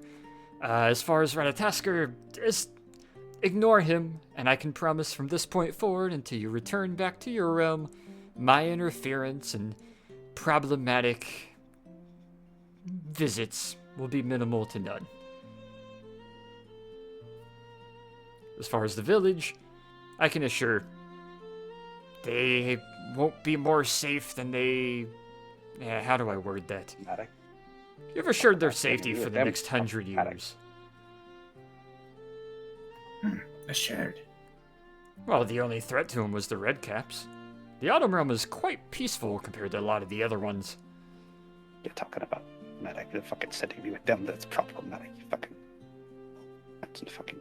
As far as Ratatasker, just ignore him, and I can promise from this point forward until you return back to your realm, my interference and problematic visits will be minimal to none. As far as the village, I can assure they won't be more safe than they... how do I word that? You've assured their safety for the next 100 years. Assured. Well, the only threat to him was the Redcaps. The Autumn Realm is quite peaceful compared to a lot of the other ones. You're talking about medic. You're fucking sending me with them. That's problematic. You fucking. That's fucking.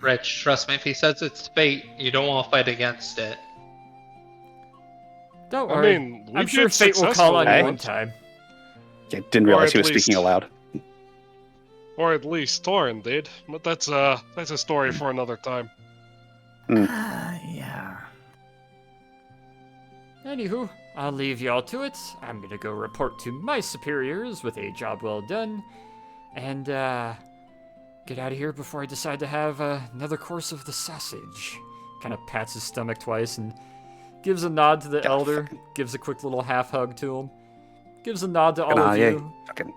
Rich, trust me, if he says it's fate, you don't want to fight against it. Don't I worry. mean, we I'm sure did fate will call on you successfully one once. time. Yeah, didn't realize he at was speaking least- aloud. Or at least Thorin did. But that's a story for another time. Yeah. Anywho, I'll leave y'all to it. I'm gonna go report to my superiors with a job well done. And, get out of here before I decide to have another course of the sausage. Kind of pats his stomach twice and gives a nod to the elder, gives a quick little half hug to him, gives a nod to all of yeah, you, fucking.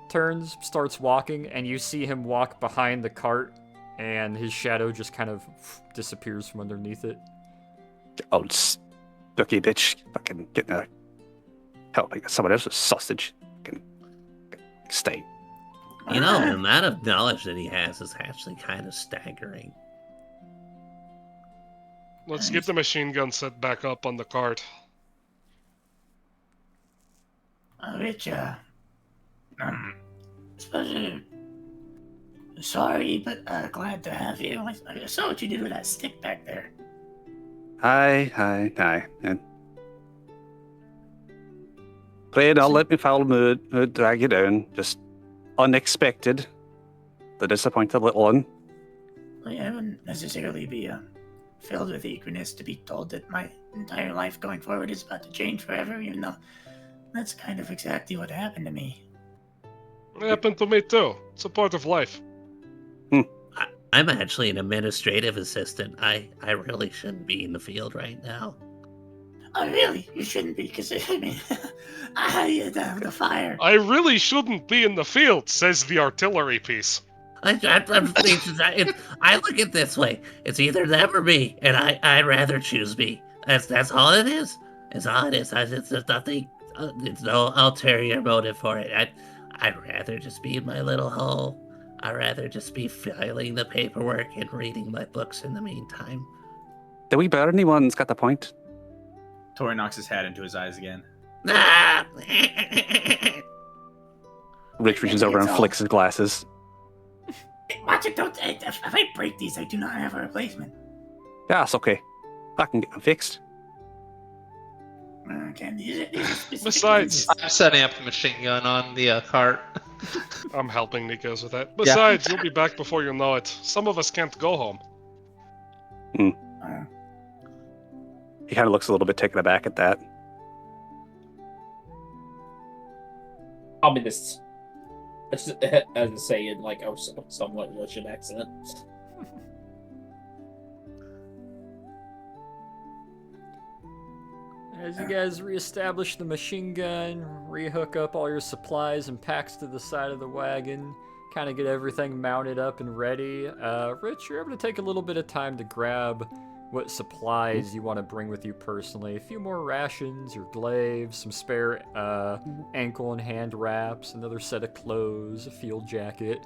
turns, starts walking, and you see him walk behind the cart, and his shadow just kind of disappears from underneath it. Old stooky bitch. Fucking getting a. Helping someone else's sausage. Fucking. Stay. You know, the amount of knowledge that he has is actually kind of staggering. Let's get the machine gun set back up on the cart. Rich, suppose sorry, but glad to have you. I saw what you did with that stick back there. Hi. And pray don't let me foul mood drag you down. Just unexpected. The disappointed little one. Well, yeah, I wouldn't necessarily be filled with eagerness to be told that my entire life going forward is about to change forever, even though that's kind of exactly what happened to me. It happened to me too. It's a part of life. I'm actually an administrative assistant. I really shouldn't be in the field right now. Oh, really? You shouldn't be, because, I mean, the fire. I really shouldn't be in the field, says the artillery piece. I look at it this way. It's either them or me, and I'd rather choose me. That's all it is. It's all it is. There's nothing. There's no ulterior motive for it. I'd rather just be in my little hole. I'd rather just be filing the paperwork and reading my books in the meantime. The wee Bernie one's got the point. Tori knocks his hat into his eyes again. Ah! Rich reaches over and flicks his glasses. Watch it, don't. If I break these, I do not have a replacement. Yeah, it's okay. I can get them fixed. Besides, I'm setting up the machine gun on the cart. I'm helping Nikos with that. Besides, you'll be back before you know it. Some of us can't go home. He kind of looks a little bit taken aback at that. I'll be this. As I say in like a somewhat Russian accent. As you guys reestablish the machine gun, rehook up all your supplies and packs to the side of the wagon, kind of get everything mounted up and ready, Rich, you're able to take a little bit of time to grab what supplies you want to bring with you personally. A few more rations, your glaives, some spare ankle and hand wraps, another set of clothes, a field jacket,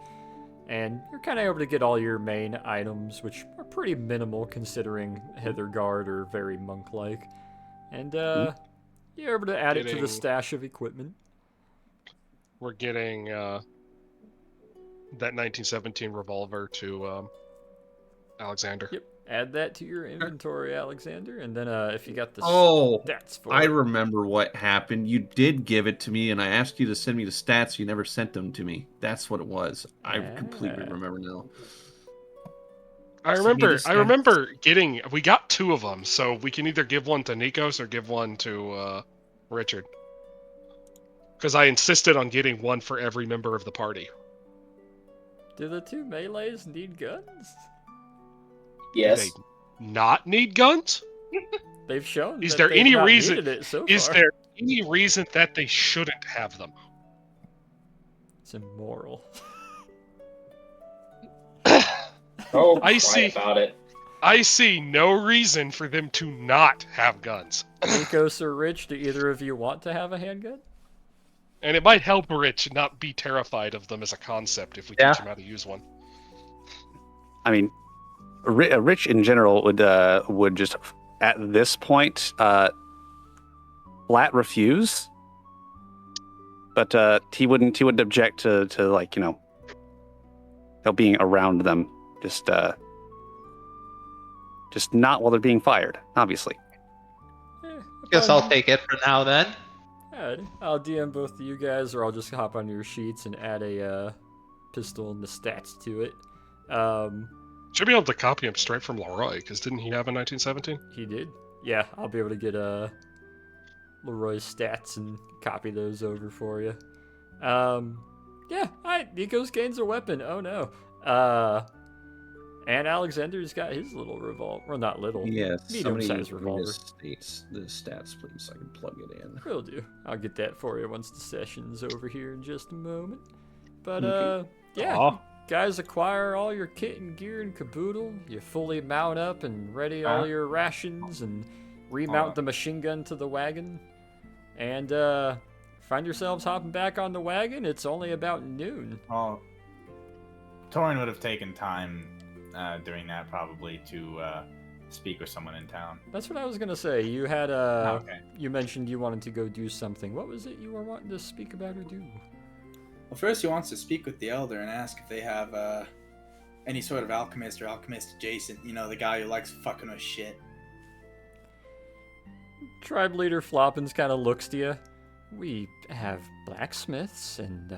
and you're kind of able to get all your main items, which are pretty minimal considering Hitherguard are very monk-like. And you're able to add it to the Getting- stash of equipment. We're getting that 1917 revolver to Alexander. Yep. Add that to your inventory, Alexander, and then if you got the stats for I it. remember what happened. You did give it to me, and I asked you to send me the stats. You never sent them to me. That's what it was. I completely remember now. I remember getting. We got 2 of them, so we can either give one to Nikos or give one to Richard. Because I insisted on getting one for every member of the party. Do the 2 melees need guns? Yes. Do they not need guns? They've shown. Is that there they've any not reason? needed it so Is far. there any reason that they shouldn't have them? It's immoral. Oh, I see. about it. I see no reason for them to not have guns. Nikos or Rich, do either of you want to have a handgun? And it might help Rich not be terrified of them as a concept if we Yeah. teach him how to use one. I mean, Rich in general would just at this point flat refuse, but he wouldn't object to like being around them, just not while they're being fired, obviously. Guess I'll take it for now then. Alright, I'll DM both of you guys, or I'll just hop on your sheets and add a pistol and the stats to it. Should be able to copy him straight from Leroy, because didn't he have a 1917? He did. Yeah, I'll be able to get Leroy's stats and copy those over for you. Yeah, alright, Nikos gains a weapon. Oh no. And Alexander's got his little revolver. Well, not little. Yeah, Medium-sized revolver. The stats, please, so I can plug it in. Will do. I'll get that for you once the session's over here in just a moment. But, yeah. Aw. Guys, acquire all your kit and gear and caboodle. You fully mount up and ready all your rations and remount the machine gun to the wagon. And, find yourselves hopping back on the wagon. It's only about noon. Oh, Torin would have taken time during that probably to speak with someone in town. That's what I was gonna say. You had Okay. you mentioned you wanted to go do something. What was it you were wanting to speak about or do? Well, first he wants to speak with the Elder and ask if they have any sort of alchemist or alchemist adjacent. You know, the guy who likes fucking with shit. Tribe leader Floppins kind of looks to you. We have blacksmiths and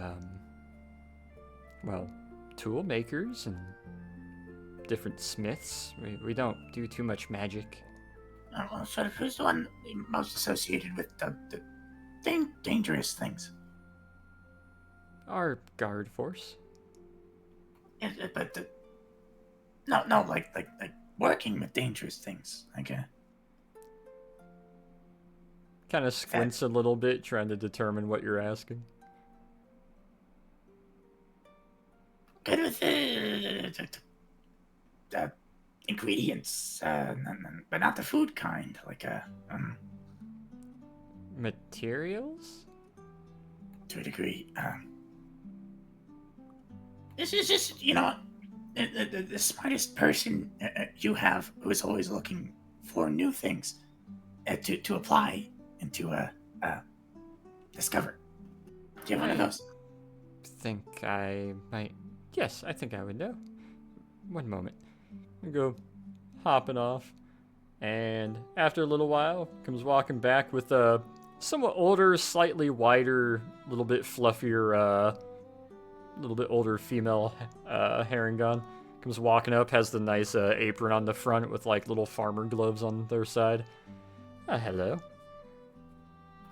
well, tool makers and different smiths. We don't do too much magic. So who's the one most associated with the dangerous things? Our guard force. Yeah, but no, like working with dangerous things. Kind of squints a little bit, trying to determine what you're asking. Good with the ingredients, but not the food kind. Materials? To a degree. This is just, the smartest person you have who is always looking for new things to apply and to discover. Do you have one of those? Think I might. Yes, I think I would know. One moment. I go hopping off, and after a little while, comes walking back with a somewhat older, slightly wider, little bit fluffier, little bit older female Herringon. Comes walking up, has the nice apron on the front with like little farmer gloves on their side. Hello.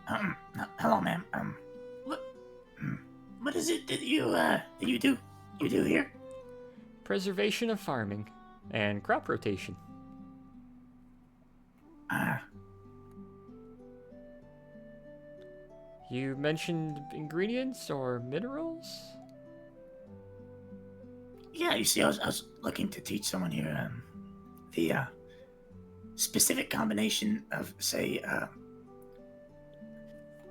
Hello, ma'am. What is it that you do? You do here? Preservation of farming and crop rotation. You mentioned ingredients or minerals? Yeah, you see, I was looking to teach someone here the specific combination of, say,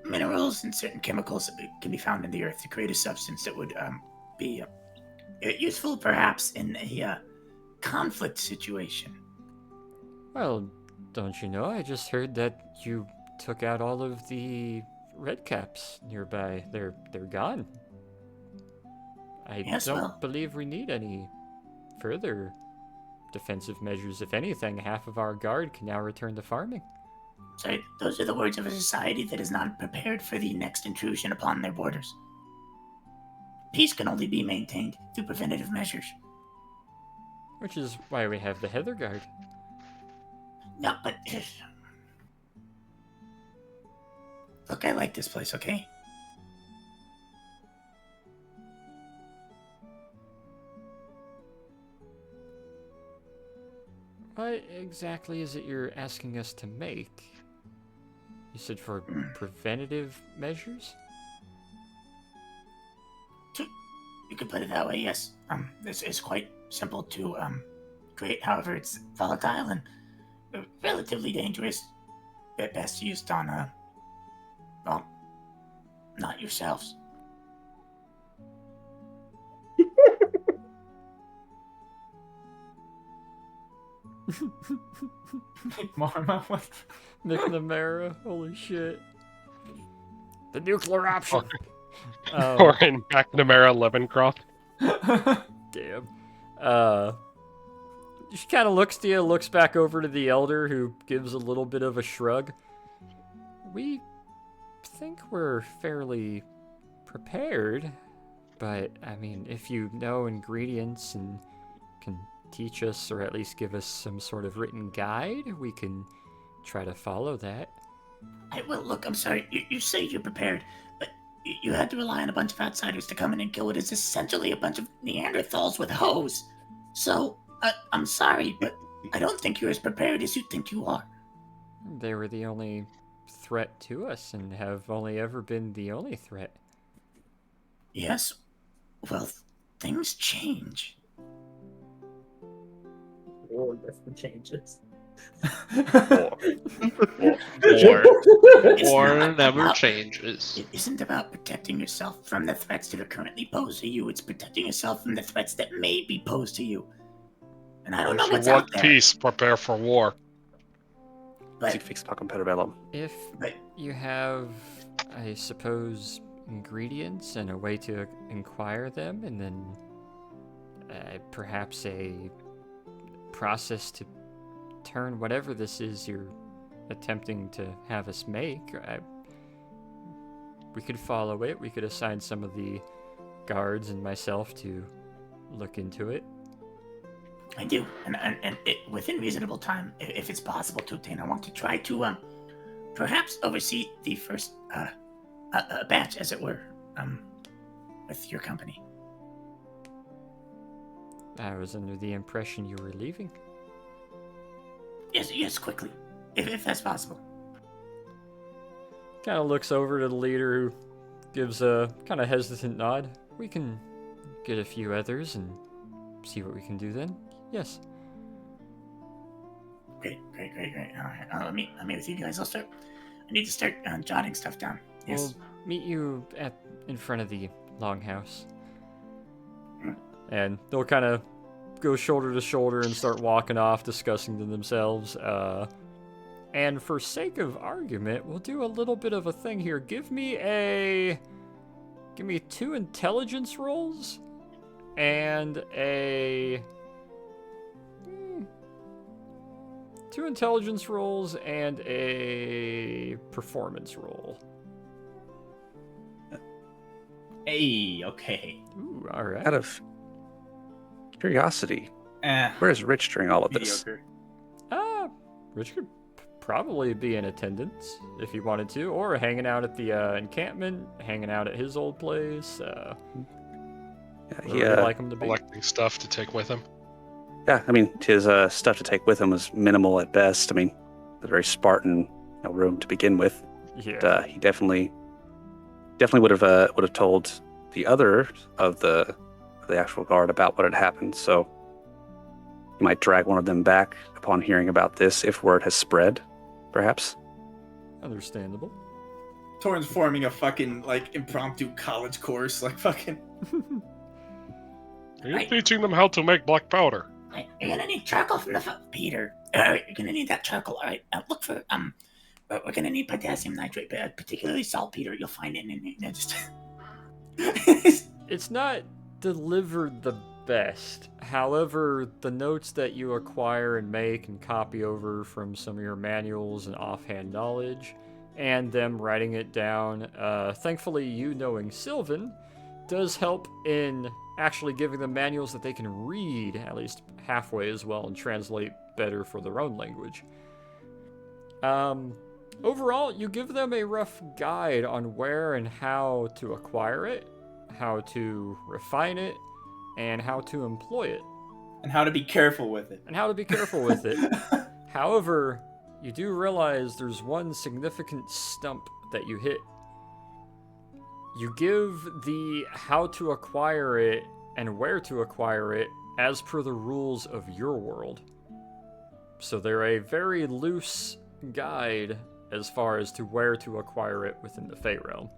minerals and certain chemicals that can be found in the earth to create a substance that would be useful, perhaps, in a conflict situation. Well, don't you know? I just heard that you took out all of the redcaps nearby. They're gone. I don't believe we need any further defensive measures. If anything, half of our guard can now return to farming. So those are the words of a society that is not prepared for the next intrusion upon their borders. Peace can only be maintained through preventative measures. Which is why we have the Heather Guard. No, but... Look, I like this place, okay? What exactly is it you're asking us to make? You said for preventative measures? You could put it that way, yes. This is quite simple to create. However, it's volatile and relatively dangerous. Best used on not yourselves. Marma, what? McNamara, holy shit. The nuclear option. Or in McNamara Levencroft. Damn. She kind of looks to you, looks back over to the elder, who gives a little bit of a shrug. We think we're fairly prepared, but I mean, if you know ingredients and can teach us or at least give us some sort of written guide, we can try to follow that. Well, look, I'm sorry. You say you're prepared, but you had to rely on a bunch of outsiders to come in and kill what is essentially a bunch of Neanderthals with hoes. So, I'm sorry, but I don't think you're as prepared as you think you are. They were the only threat to us and have only ever been the only threat. Yes. Well, things change. War definitely changes. War never changes. It isn't about protecting yourself from the threats that are currently posed to you. It's protecting yourself from the threats that may be posed to you. And I don't know If you what's out want there. peace, prepare for war. But if you have, I suppose, ingredients and a way to inquire them, and then perhaps a process to turn whatever this is you're attempting to have us make, we could follow it. We could assign some of the guards and myself to look into it. I do, and within reasonable time, if it's possible to obtain, I want to try to perhaps oversee the first batch, as it were, with your company. I was under the impression you were leaving. Yes, quickly, if that's possible. Kind of looks over to the leader, who gives a kind of hesitant nod. We can get a few others and see what we can do then. Yes. Great. All right, let me with you guys. I need to start jotting stuff down. Yes. We'll meet you in front of the longhouse. And they'll kind of go shoulder to shoulder and start walking off, discussing to themselves. And for sake of argument, we'll do a little bit of a thing here. Give me 2 intelligence rolls and a 2 intelligence rolls and a performance roll. Hey, okay. Ooh, all right. Out of curiosity, where's Rich during all of this? Rich could probably be in attendance if he wanted to, or hanging out at the encampment, hanging out at his old place. He like him to be collecting stuff to take with him. Yeah, I mean, his stuff to take with him was minimal at best. I mean, a very Spartan room to begin with. Yeah. But, he definitely would have told the other of the actual guard about what had happened. So he might drag one of them back upon hearing about this if word has spread, perhaps. Understandable. Torn's forming a fucking impromptu college course, fucking. You're teaching them how to make black powder. You're gonna need charcoal from the Peter. You're gonna need that charcoal. All right. Look for we're gonna need potassium nitrate, particularly saltpeter. You'll find it in just. It's not delivered the best. However, the notes that you acquire and make and copy over from some of your manuals and offhand knowledge, and them writing it down, thankfully you knowing Sylvan does help in actually giving them manuals that they can read at least halfway as well and translate better for their own language. Overall, you give them a rough guide on where and how to acquire it, how to refine it, and how to employ it. And how to be careful with it. However, you do realize there's one significant stump that you hit. You give the how to acquire it and where to acquire it as per the rules of your world. So they're a very loose guide as far as to where to acquire it within the Fey realm.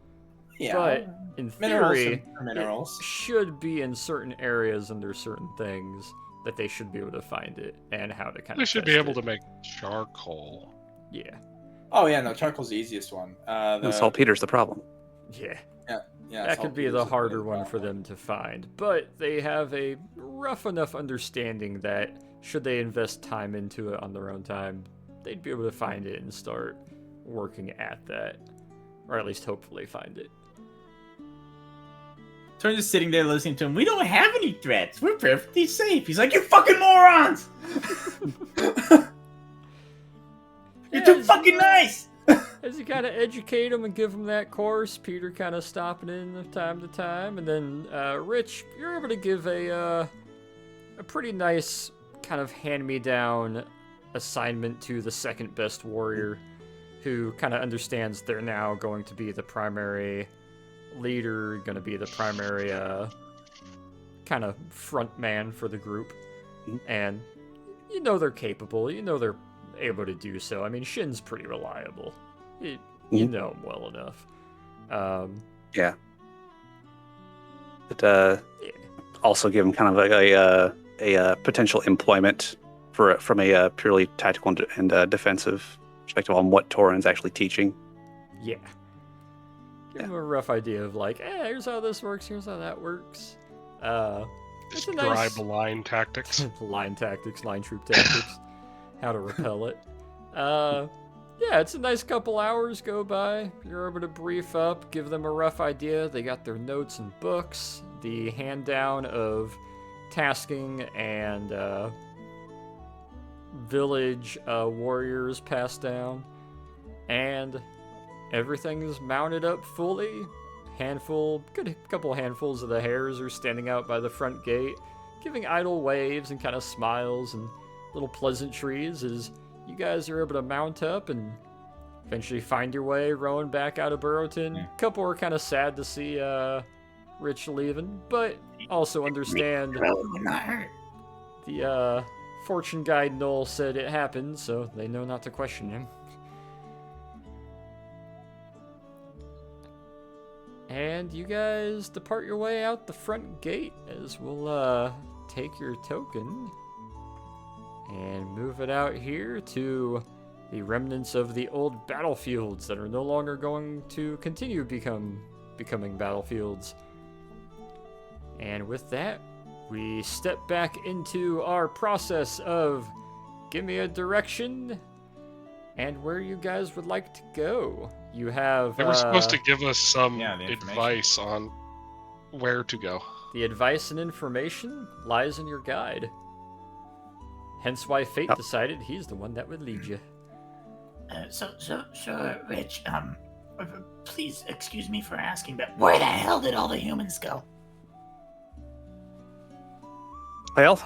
Yeah. But in Minerals theory, are minerals. it should be in certain areas under certain things that they should be able to find it and how to kind They of should be test able it. to make charcoal. Yeah. Oh yeah, no, charcoal's the easiest one. And saltpeter's the problem. Yeah. Yeah, That could be saltpeter's the a harder big one for them to find, but they have a rough enough understanding that should they invest time into it on their own time, they'd be able to find it and start working at that, or at least hopefully find it. Turner's just sitting there listening to him. We don't have any threats. We're perfectly safe. He's like, you fucking morons! You're too fucking nice! As you kind of educate them and give them that course, Peter kind of stopping in from time to time, and then Rich, you're able to give a pretty nice kind of hand-me-down assignment to the second best warrior, who kind of understands they're now going to be the primary leader, going to be the primary kind of front man for the group, and you know they're capable, you know they're able to do so. I mean, Shin's pretty reliable. You know him well enough. Yeah. But also give him kind of a potential employment from a purely tactical and defensive perspective on what Torin's actually teaching. Yeah. Give him a rough idea of like, here's how this works, here's how that works. It's a nice... Describe line tactics. Line tactics, line troop tactics. How to repel it. Yeah, it's a nice couple hours go by. You're able to brief up, give them a rough idea. They got their notes and books, the hand down of tasking and village warriors passed down, and everything's mounted up fully. Good couple handfuls of the hares are standing out by the front gate, giving idle waves and kind of smiles and little pleasantries as you guys are able to mount up and eventually find your way rowing back out of Burrowton. A couple are kind of sad to see Rich leaving, but also understand the fortune guide Noel said it happened, so they know not to question him. And you guys depart your way out the front gate as we'll take your token and move it out here to the remnants of the old battlefields that are no longer going to continue becoming battlefields. And with that, we step back into our process of give me a direction and where you guys would like to go. You have... They were supposed to give us some the information. advice on where to go. The advice and information lies in your guide. Hence why Fate decided he's the one that would lead you. So, Rich, please excuse me for asking, but where the hell did all the humans go? Well,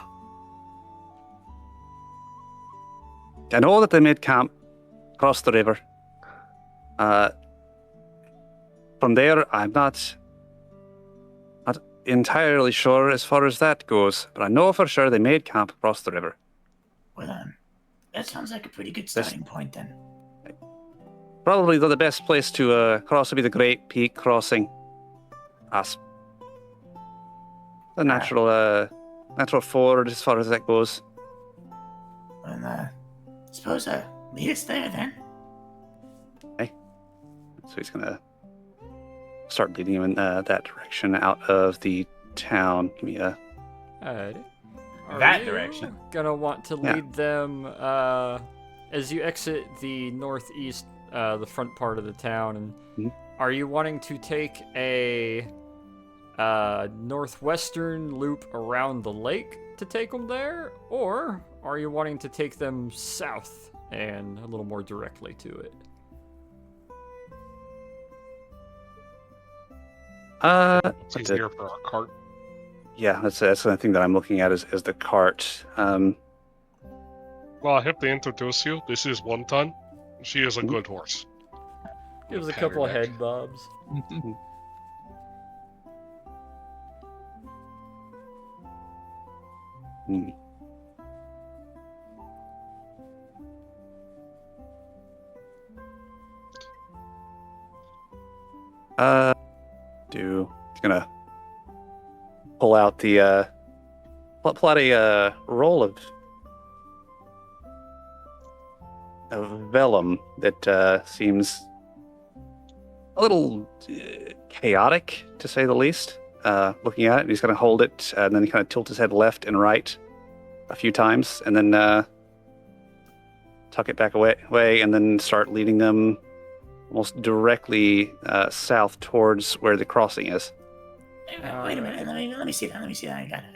I know that they made camp across the river. From there, I'm not entirely sure as far as that goes, but I know for sure they made camp across the river. Well, that sounds like a pretty good starting point then. Probably the best place to cross would be the Great Peak Crossing. That's the natural ford as far as that goes. Well, suppose meet us there then. Okay. So he's gonna start leading him in that direction out of the town. Give me a... Alright. That direction. Gonna want to lead them as you exit the northeast, the front part of the town, and are you wanting to take a northwestern loop around the lake to take them there, or are you wanting to take them south and a little more directly to it? It's easier for our cart. Yeah, that's the thing that I'm looking at is the cart. Well, I have to introduce you. This is One Ton. She is a good horse. Gives a couple of head bobs. gonna pull out the pull out a roll of vellum that seems a little chaotic, to say the least. Looking at it, he's gonna hold it and then kind of tilt his head left and right a few times, and then tuck it back away, and then start leading them almost directly south towards where the crossing is. Wait a minute. Let me see that. Let me see that. I got it.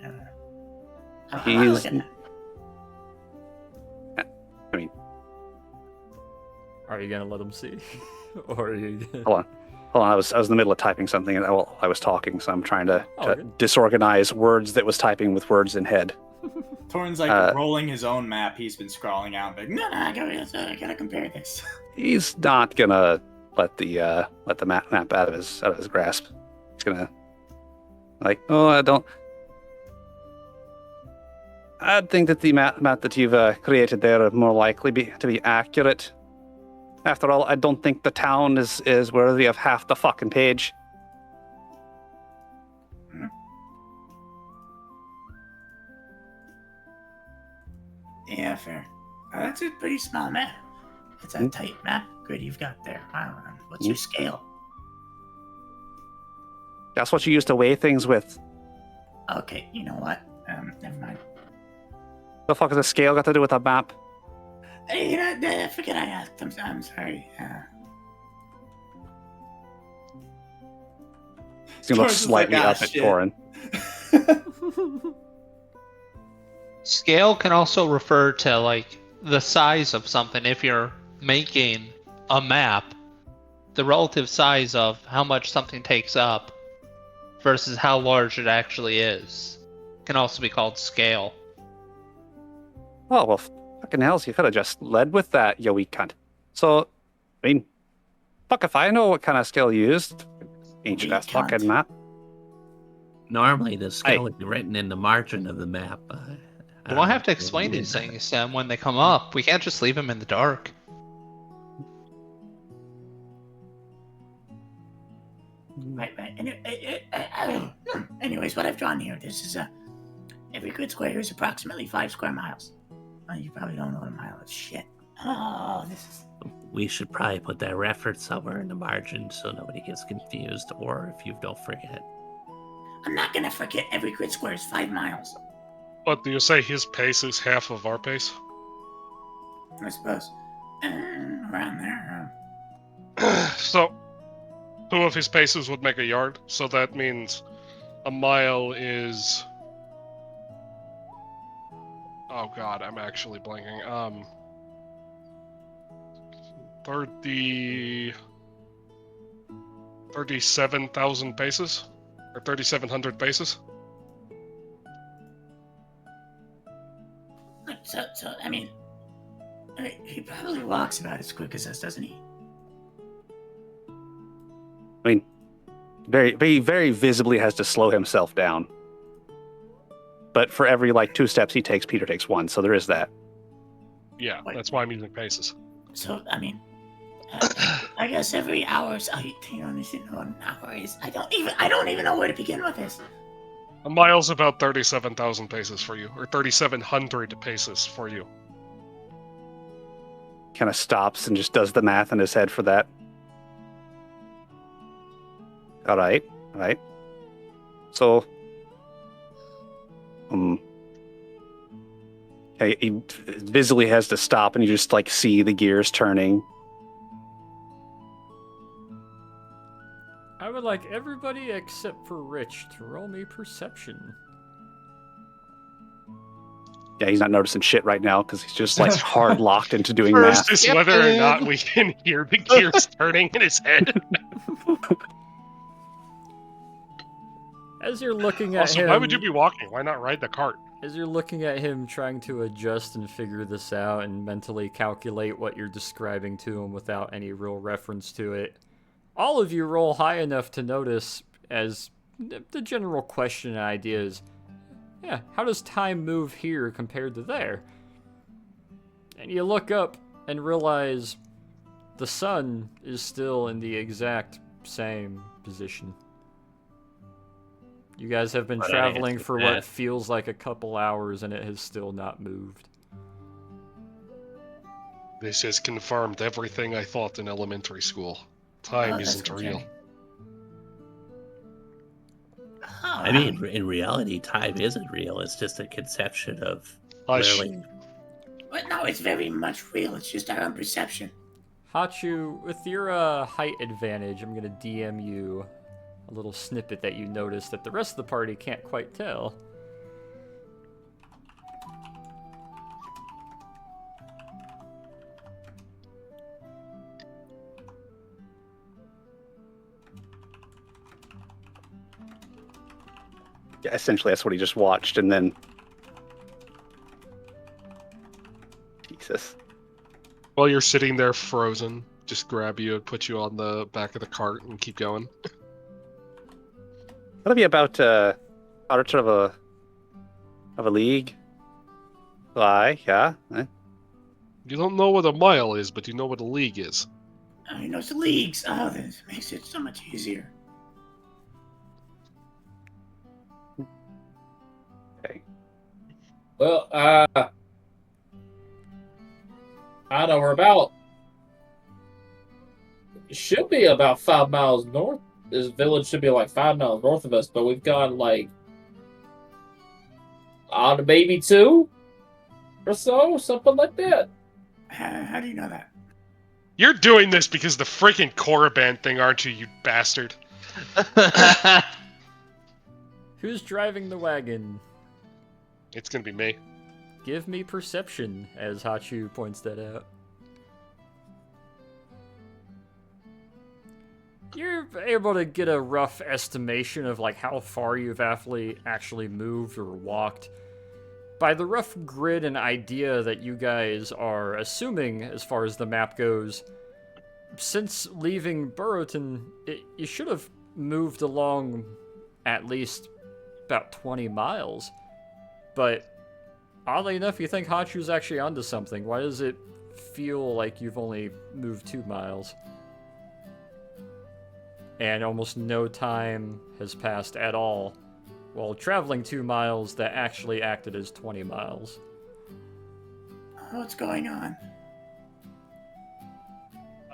He's. I mean, Are you gonna let him see, or are you? hold on. I was in the middle of typing something, and I was talking, so I'm trying to Okay. disorganize words that was typing with words in head. Torn's like rolling his own map he's been scrawling out. Like, no, I gotta compare this. He's not gonna let the map out of his grasp. He's gonna I think that the map that you've created there are more likely to be accurate. After all, I don't think the town is worthy of half the fucking page. Yeah, fair. That's a pretty small map. It's a tight map grid you've got there. What's your scale? That's what you used to weigh things with. Okay, you know what? Never mind. The fuck has a scale got to do with a map? Hey, I forget I asked. I'm sorry. He's gonna look Torrance is slightly like, up "Ah, at shit." Torin. Scale can also refer to like the size of something. If you're making a map, the relative size of how much something takes up versus how large it actually is can also be called scale. Oh, well, fucking hell, so you could have just led with that, you wee cunt. So, I mean, fuck if I know what kind of scale you used. Ancient ass fucking map. Normally, the scale would be written in the margin of the map. We don't have to explain these things when they come up. We can't just leave them in the dark. Right. Anyways, what I've drawn here, this is every grid square is approximately 5 square miles. You probably don't know what a mile is. Shit. Oh, this is. We should probably put that reference somewhere in the margin so nobody gets confused, or if you don't forget. I'm not gonna forget every grid square is 5 miles. But do you say his pace is half of our pace? I suppose. Around there. So, 2 of his paces would make a yard, so that means a mile is... Oh god, I'm actually blanking. 37,000 paces? Or 3,700 paces? So I mean, he probably walks about as quick as us, doesn't he? I mean, very, very visibly has to slow himself down. But for every, 2 steps he takes, Peter takes 1, so there is that. Yeah, that's why I'm using paces. So, I mean, I guess every hour. You don't even know what an hour is. I don't even know where to begin with this. A mile's about 37,000 paces for you, or 3,700 paces for you. Kind of stops and just does the math in his head for that. All right. So, okay, he visibly has to stop, and you just see the gears turning. I would like everybody except for Rich to roll me perception. Yeah, he's not noticing shit right now because he's just hard locked into doing First math. is whether or not we can hear the gears turning in his head. As you're looking at Also, him... why would you be walking? Why not ride the cart? As you're looking at him trying to adjust and figure this out and mentally calculate what you're describing to him without any real reference to it, all of you roll high enough to notice as the general question and idea is, yeah, how does time move here compared to there? And you look up and realize the sun is still in the exact same position. You guys have been What an traveling answer for to what that. feels like a couple hours, and it has still not moved. This has confirmed everything I thought in elementary school. Time that's isn't real. concerning. I mean, in reality, time isn't real. It's just a conception of Hush. literally. But no, it's very much real. It's just our own perception. Hachu, with your height advantage, I'm going to DM you a little snippet that you noticed that the rest of the party can't quite tell. Yeah, essentially, that's what he just watched, and then Jesus. While you're sitting there frozen, just grab you and put you on the back of the cart and keep going. That'll be about out of a league. Why? Yeah. You don't know what a mile is, but you know what a league is. Oh, he knows the leagues. Oh, this makes it so much easier. Well, I know we're about. It should be about 5 miles north. This village should be like 5 miles north of us, but we've gone like on maybe 2 or so, something like that. How do you know that? You're doing this because the freaking Korriban thing, aren't you, you bastard? Who's driving the wagon? It's gonna be me. Give me perception, as Hachu points that out. You're able to get a rough estimation of like how far you've actually moved or walked by the rough grid and idea that you guys are assuming as far as the map goes. Since leaving Burrowton, you should have moved along at least about 20 miles. But oddly enough, you think Hachu's actually onto something. Why does it feel like you've only moved 2 miles? And almost no time has passed at all while traveling 2 miles that actually acted as 20 miles. What's going on?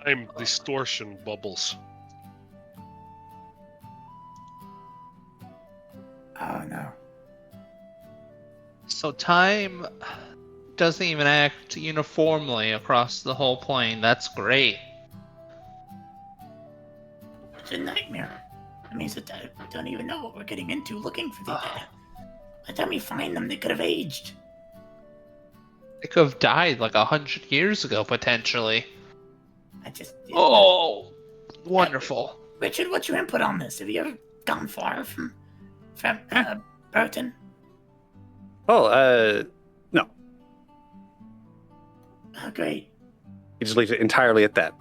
I'm distortion bubbles. Oh no. So time doesn't even act uniformly across the whole plane. That's great. It's a nightmare. It means that we don't even know what we're getting into looking for the By the time we find them, they could have aged. They could have died like 100 years ago, potentially. Oh, wonderful. Richard, what's your input on this? Have you ever gone far from Burton? Oh, no. Oh, great. He just leaves it entirely at that.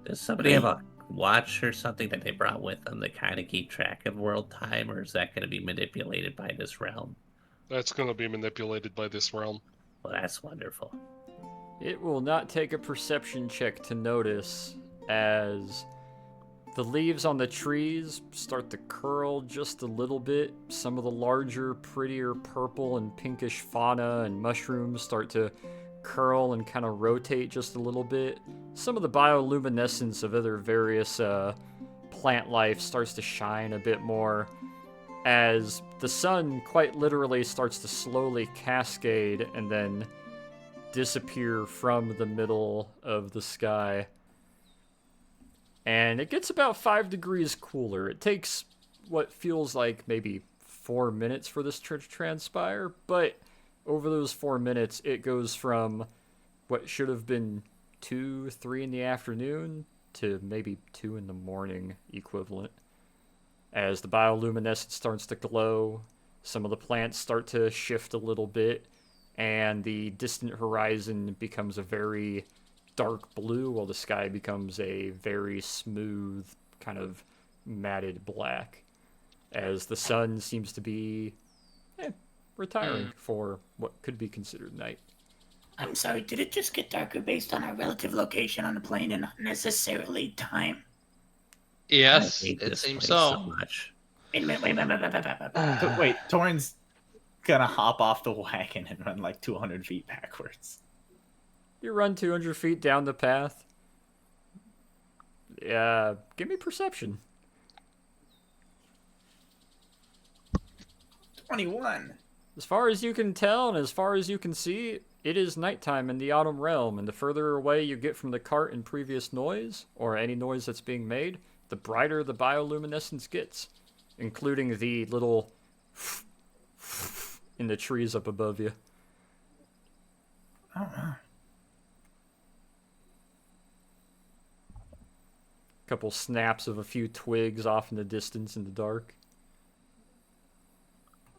Does somebody have a watch or something that they brought with them to kind of keep track of world time, or is that going to be manipulated by this realm? That's going to be manipulated by this realm. Well, that's wonderful. It will not take a perception check to notice as the leaves on the trees start to curl just a little bit. Some of the larger, prettier purple and pinkish fauna and mushrooms start to curl and kind of rotate just a little bit. Some of the bioluminescence of other various plant life starts to shine a bit more as the sun quite literally starts to slowly cascade and then disappear from the middle of the sky. And it gets about 5 degrees cooler. It takes what feels like maybe 4 minutes for this to transpire, but over those 4 minutes, it goes from what should have been 2, 3 in the afternoon to maybe 2 in the morning equivalent. As the bioluminescence starts to glow, some of the plants start to shift a little bit, and the distant horizon becomes a very dark blue while the sky becomes a very smooth, kind of matted black. As the sun seems to be retiring for what could be considered night. I'm sorry, did it just get darker based on our relative location on the plane and not necessarily time? Yes, it seems so. Much. Wait a minute, wait a minute, wait a minute, wait a minute. So, wait, Torin's gonna hop off the wagon and run like 200 feet backwards. You run 200 feet down the path. Yeah, give me perception. 21. As far as you can tell and as far as you can see, it is nighttime in the Autumn Realm, and the further away you get from the cart and previous noise, or any noise that's being made, the brighter the bioluminescence gets, including the little in the trees up above you. Oh, wow. Couple snaps of a few twigs off in the distance in the dark.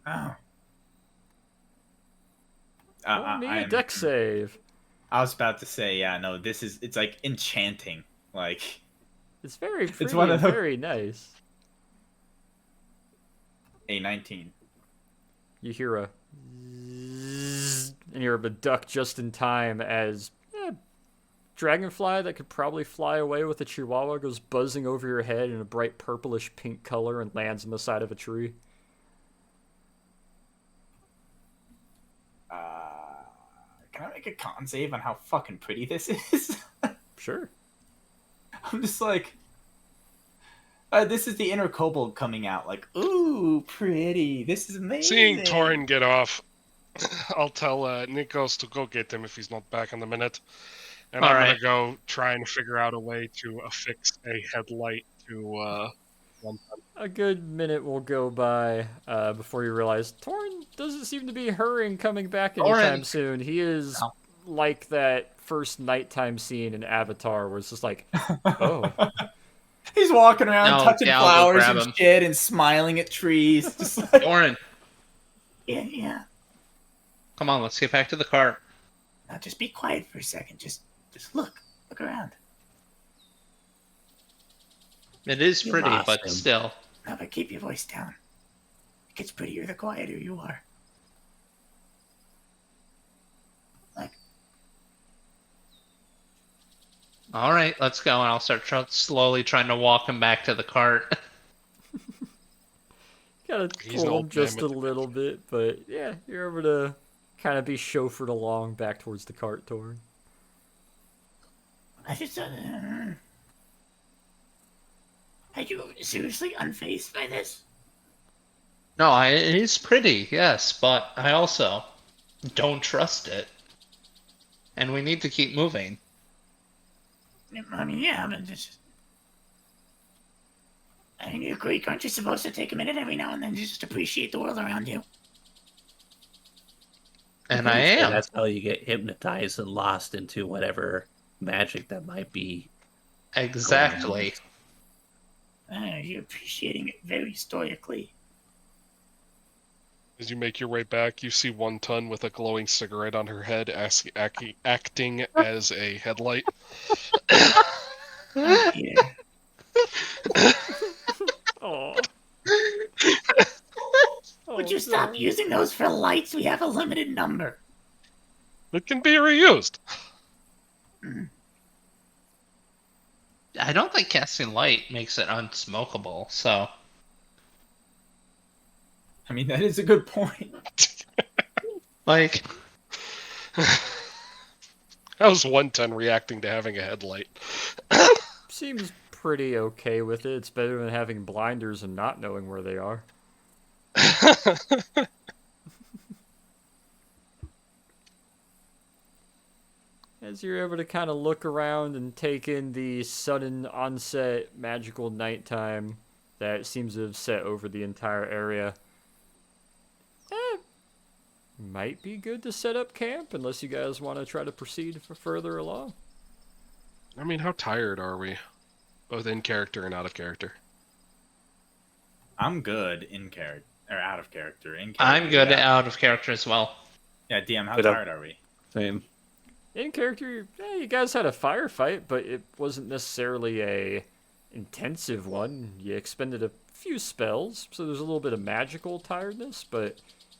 Oh. Roll me a deck save. I was about to say, yeah, no, it's like enchanting. Like, it's very pretty, it's one of the... very nice. A 19. You hear a zzz, and you're a duck just in time as dragonfly that could probably fly away with a chihuahua goes buzzing over your head in a bright purplish pink color and lands on the side of a tree. Can I make a con save on how fucking pretty this is? Sure. I'm just like, this is the inner kobold coming out. Like, ooh, pretty. This is amazing. Seeing Torin get off, I'll tell Nikos to go get him if he's not back in a minute. And I'm going to go try and figure out a way to affix a headlight to one time. A good minute will go by before you realize Torin doesn't seem to be hurrying coming back anytime soon. He is like that first nighttime scene in Avatar where it's just like, oh. He's walking around touching flowers and shit and smiling at trees. Just like... Torin. Yeah. Come on, let's get back to the car. Now just be quiet for a second. Just look around. It is pretty, but still. No, but keep your voice down. It gets prettier the quieter you are. Like. All right, let's go, and I'll start slowly trying to walk him back to the cart. Gotta pull him just a little bit, but yeah, you're able to kind of be chauffeured along back towards the cart, Torin. I just are you seriously unfazed by this? No, it is pretty, yes, but I also don't trust it. And we need to keep moving. I mean, yeah, but just... I think you agree, aren't you supposed to take a minute every now and then to just appreciate the world around you? And I am. That's how you get hypnotized and lost into whatever magic that might be. Exactly. You're appreciating it very stoically. As you make your way back, you see 1 ton with a glowing cigarette on her head acting as a headlight. Oh, yeah. Would you stop using those for lights? We have a limited number. It can be reused. I don't think casting light makes it unsmokable, so... I mean, that is a good point. Like... How's 1 ton reacting to having a headlight? Seems pretty okay with it. It's better than having blinders and not knowing where they are. As you're able to kind of look around and take in the sudden onset magical nighttime that seems to have set over the entire area, might be good to set up camp unless you guys want to try to proceed further along. I mean, how tired are we? Both in character and out of character. I'm good in character, or out of character. In character, I'm good out of character as well. Yeah, DM, how tired are we? Same. In character, you guys had a firefight, but it wasn't necessarily a intensive one. You expended a few spells, so there's a little bit of magical tiredness, but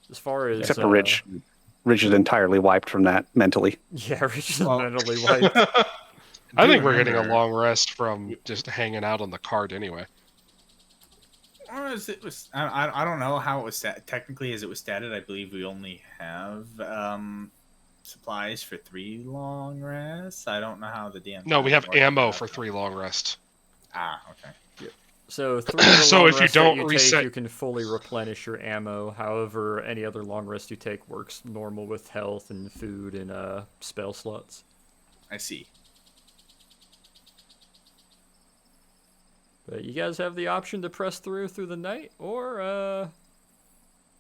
as far as... Except for Rich. Rich is entirely wiped from that mentally. Yeah, Rich is mentally wiped. I think we're getting a long rest from just hanging out on the cart anyway. I don't know how it was technically as it was stated. I believe we only have supplies for 3 long rests. I don't know how the DM. No, we have working ammo out. for 3 long rests. Okay. Yep. So 3 of the So long if you rests don't that you reset- take, you can fully replenish your ammo. However, any other long rest you take works normal with health and food and spell slots. I see. But you guys have the option to press through the night or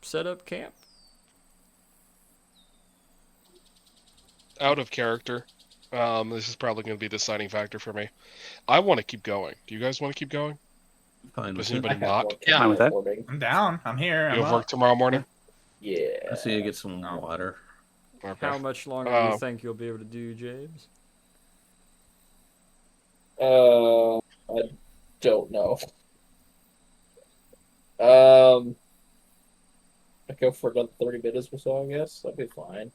set up camp. Out of character. This is probably going to be the deciding factor for me. I want to keep going. Do you guys want to keep going? Fine Does with it. anybody not? Yeah. Fine with that. I'm down. I'm here. You I'm have work up. tomorrow morning? Yeah. I see you get some water. Okay. How much longer do you think you'll be able to do, James? I don't know. I go for another 30 minutes or so, I guess. That'd be fine.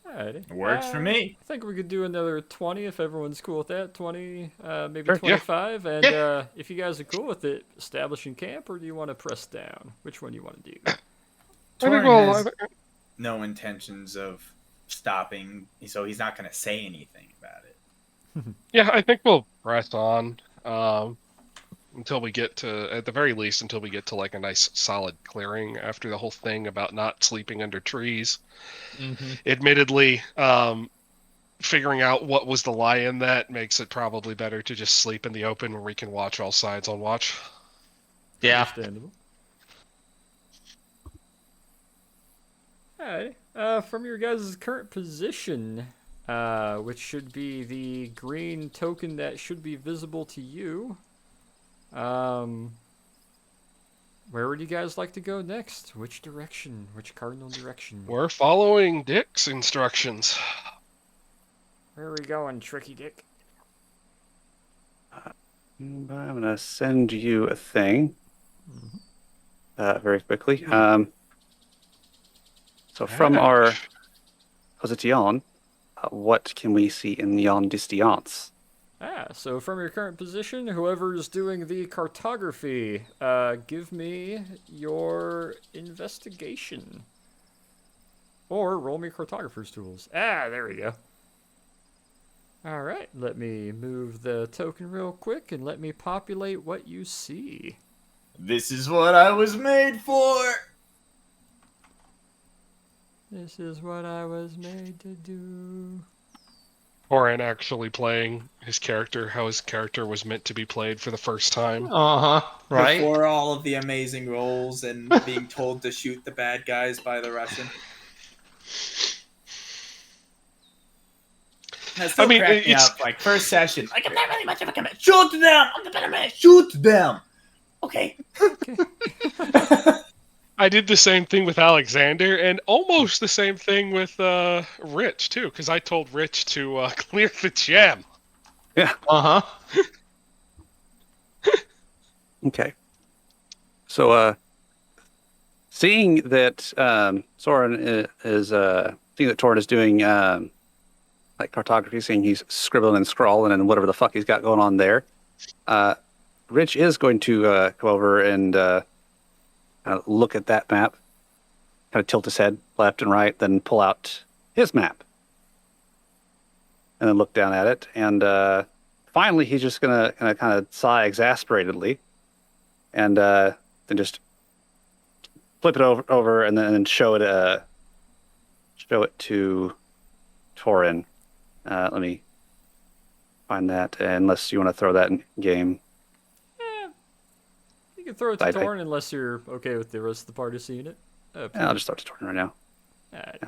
Alrighty. Works for me. I think we could do another 20 if everyone's cool with that. 20, maybe Sure. 25. And if you guys are cool with it, establishing camp, or do you want to press down? Which one do you want to do? Torin has no intentions of stopping, so he's not going to say anything about it. Yeah, I think we'll press on until we get to, at the very least, until we get to like a nice solid clearing after the whole thing about not sleeping under trees. Mm-hmm. Admittedly, figuring out what was the lie in that makes it probably better to just sleep in the open where we can watch all sides on watch. Yeah. Understandable. Alright. From your guys' current position, which should be the green token that should be visible to you, where would you guys like to go next? Which direction? Which cardinal direction? We're following Dick's instructions. Where are we going, Tricky Dick? I'm going to send you a thing very quickly. So from our position, what can we see in yon distance? So from your current position, whoever is doing the cartography, give me your investigation. Or roll me cartographer's tools. There we go. Alright, let me move the token real quick and let me populate what you see. This is what I was made for! This is what I was made to do. Oren actually playing his character, how his character was meant to be played for the first time. Uh-huh. Right? Before all of the amazing rolls and being told to shoot the bad guys by the Russian. That still cracked me it's up. Like, first session. Like, I'm not really much of a commander. Shoot them! I'm the better man. Shoot them! Okay. I did the same thing with Alexander, and almost the same thing with Rich, too, because I told Rich to clear the gem. Yeah. Uh-huh. Okay. So, seeing that Soren is seeing that Torin is doing like cartography, seeing he's scribbling and scrawling and whatever the fuck he's got going on there, Rich is going to come over and look at that map, kind of tilt his head left and right, then pull out his map, and then look down at it, and finally he's just gonna kind of sigh exasperatedly, and then just flip it over and then show it to Torin. Let me find that, unless you want to throw that in game. You can throw it to Torin unless you're okay with the rest of the party seeing it. I'll just throw it to Torin right now. Alright.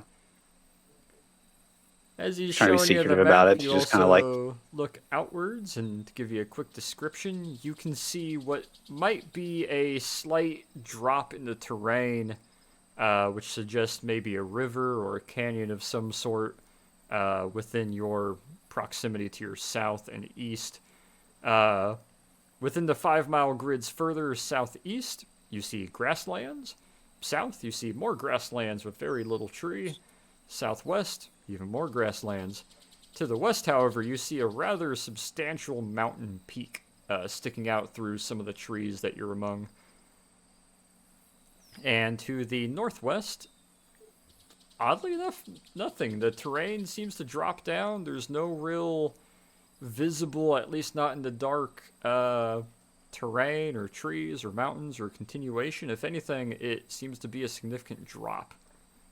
As he's Trying to be showing you the secretive map, about it, you just also kinda like- look outwards, and to give you a quick description, you can see what might be a slight drop in the terrain, which suggests maybe a river or a canyon of some sort within your proximity to your south and east. Within the 5-mile grids further southeast, you see grasslands. South, you see more grasslands with very little tree. Southwest, even more grasslands. To the west, however, you see a rather substantial mountain peak sticking out through some of the trees that you're among. And to the northwest, oddly enough, nothing. The terrain seems to drop down. There's no real visible, at least not in the dark, terrain or trees or mountains or continuation. If anything, it seems to be a significant drop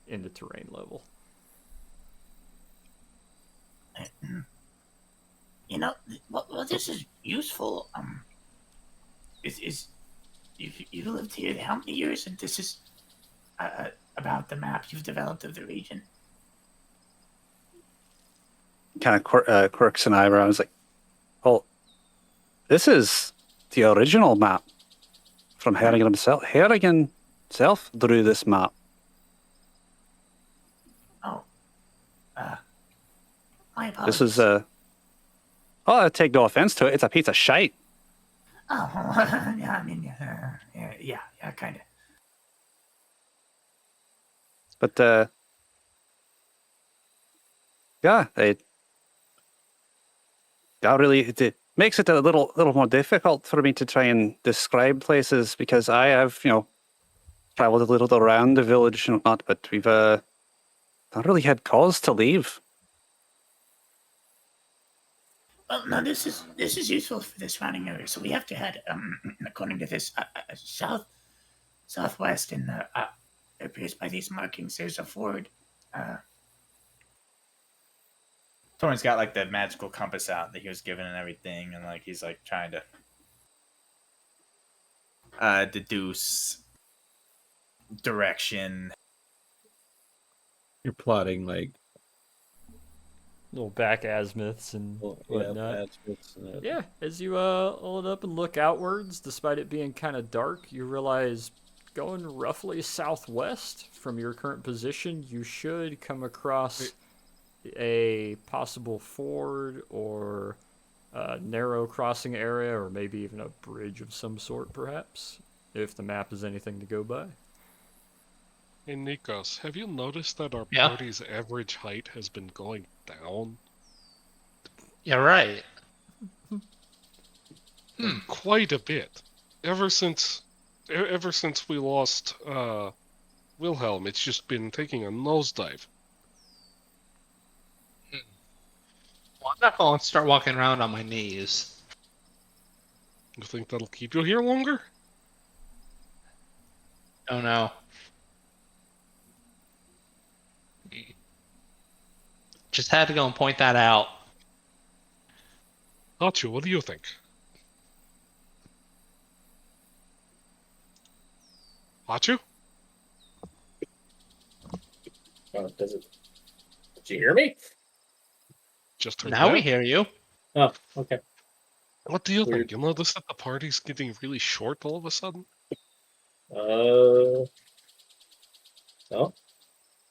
in the terrain level. Well, this is useful. You've lived here how many years, and this is about the map you've developed of the region. Kind of quirks an eyebrow. I was like, well, this is the original map from Harrigan himself. Harrigan himself drew this map. Oh. My apologies. This is oh, I take no offense to it. It's a piece of shite. Oh, yeah, I mean, yeah, kind of. But, yeah, it makes it a little more difficult for me to try and describe places because I have, traveled a little around the village and whatnot, but we've not really had cause to leave. Well, no, this is useful for the surrounding area. So we have to head, according to this, southwest, and it appears by these markings there's a ford. Torrin's got like the magical compass out that he was given and everything, and like he's like trying to deduce direction. You're plotting like little back azimuths and whatnot. Yeah, as you hold up and look outwards, despite it being kind of dark, you realize going roughly southwest from your current position, you should come across a possible ford or a narrow crossing area, or maybe even a bridge of some sort, perhaps, if the map is anything to go by. Hey, Nikos, have you noticed that our Yeah. party's average height has been going down? Yeah, right. Quite a bit. Ever since we lost Wilhelm, it's just been taking a nosedive. Well, I'm not going to start walking around on my knees. You think that'll keep you here longer? Oh no. Just had to go and point that out. Hachu, what do you think? Hachu? Did you hear me? Just heard Now that. we hear you. Oh, okay. What do you Weird. think? You notice that the party's getting really short all of a sudden? No.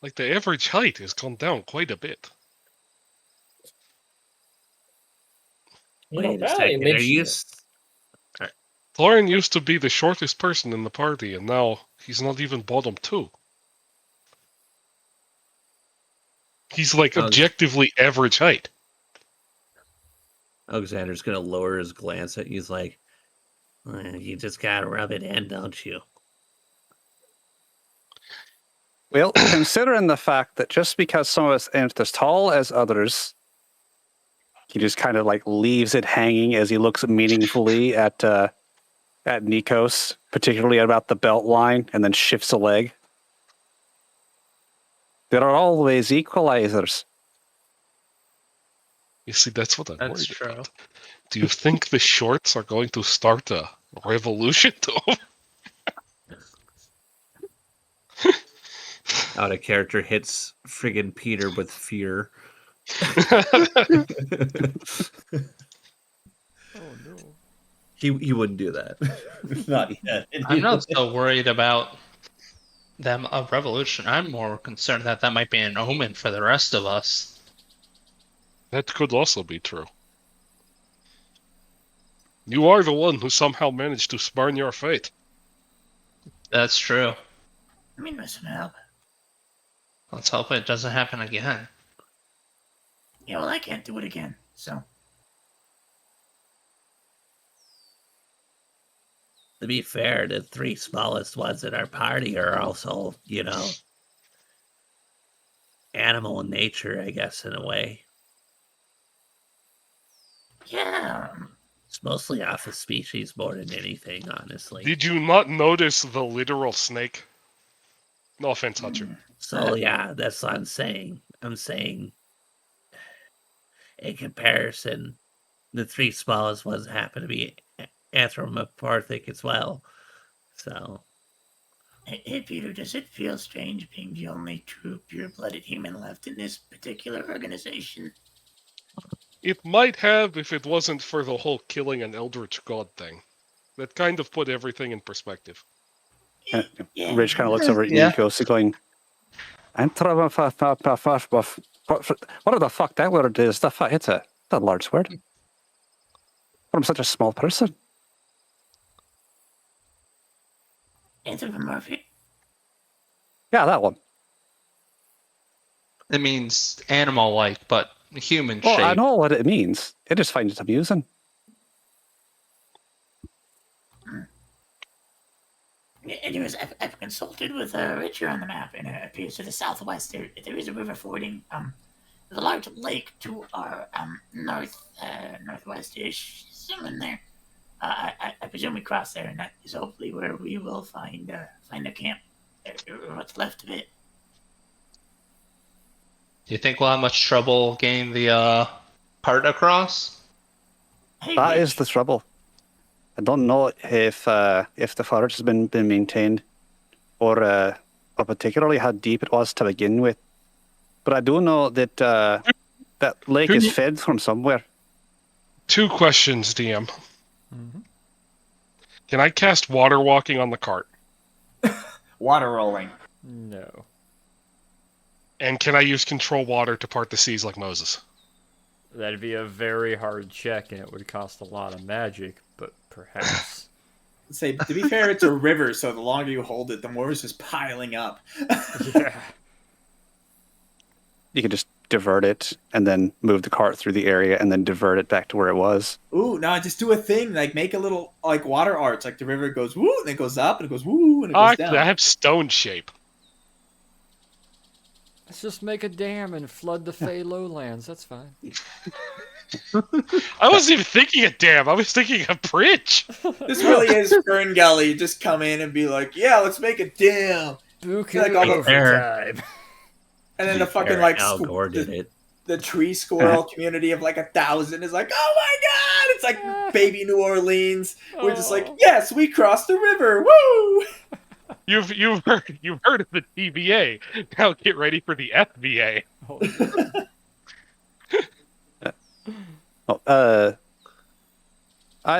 Like the average height has gone down quite a bit. Wait a now second. you Are mention you? it. Thorin used to be the shortest person in the party, and now he's not even bottom two. He's like objectively average height. Alexander's gonna lower his glance at you. He's like, "You just gotta rub it in, don't you?" Well, considering the fact that just because some of us aren't as tall as others, he just kind of like leaves it hanging as he looks meaningfully at Nikos, particularly about the belt line, and then shifts a leg. There are always equalizers. You see, that's what I'm That's worried true. about. Do you think the shorts are going to start a revolution? out of character hits friggin' Peter with fear. Oh no. He wouldn't do that. Not yet. I'm not so worried about them of revolution. I'm more concerned that that might be an omen for the rest of us. That could also be true. You are the one who somehow managed to spurn your fate. That's true. I mean, listen, help. Let's hope it doesn't happen again. Yeah, well, I can't do it again, so. To be fair, the 3 smallest ones in our party are also, animal in nature, I guess, in a way. Yeah. It's mostly off of species more than anything, honestly. Did you not notice the literal snake? No offense, Hunter. So yeah, that's what I'm saying. I'm saying, in comparison, the 3 smallest ones happen to be anthropomorphic as well. So Hey, Peter, does it feel strange being the only true pure-blooded human left in this particular organization? It might have if it wasn't for the whole killing an eldritch god thing. That kind of put everything in perspective. Ridge kind of looks over at Nikos, going, what the fuck that word is? It's a large word. I'm such a small person. Anthropomorphic? Yeah, that one. It means animal-like, but human Well, shape. I know what it means. I just find it amusing. Anyways, I've consulted with Richard on the map, and it appears to the southwest there is a river fording the large lake to our northwest-ish, somewhere in there. I presume we cross there, and that is hopefully where we will find a camp, or what's left of it. Do you think we'll have much trouble getting the cart across? That is the trouble. I don't know if the forest has been maintained, or particularly how deep it was to begin with. But I do know that that lake is fed from somewhere. 2 questions, DM. Can I cast water walking on the cart? Water rolling. No. And can I use control water to part the seas like Moses? That'd be a very hard check, and it would cost a lot of magic, but perhaps. Say, to be fair, it's a river, so the longer you hold it, the more it's just piling up. Yeah. You could just divert it and then move the cart through the area and then divert it back to where it was. Ooh, no, just do a thing, like make a little, like, water arts, like the river goes woo, and it goes up, and it goes woo, and it goes down. I have stone shape. Let's just make a dam and flood the Fey lowlands. That's fine. I wasn't even thinking a dam. I was thinking a bridge. This really is Fern Gully. Just come in and be like, yeah, let's make a dam. Buku Like, time. And then the fucking, like, Al Gore did it. the tree squirrel community of like 1,000 is like, oh my god, it's like baby New Orleans. We're just like, yes, we crossed the river. Woo! You've heard of the TVA. Now get ready for the FBA.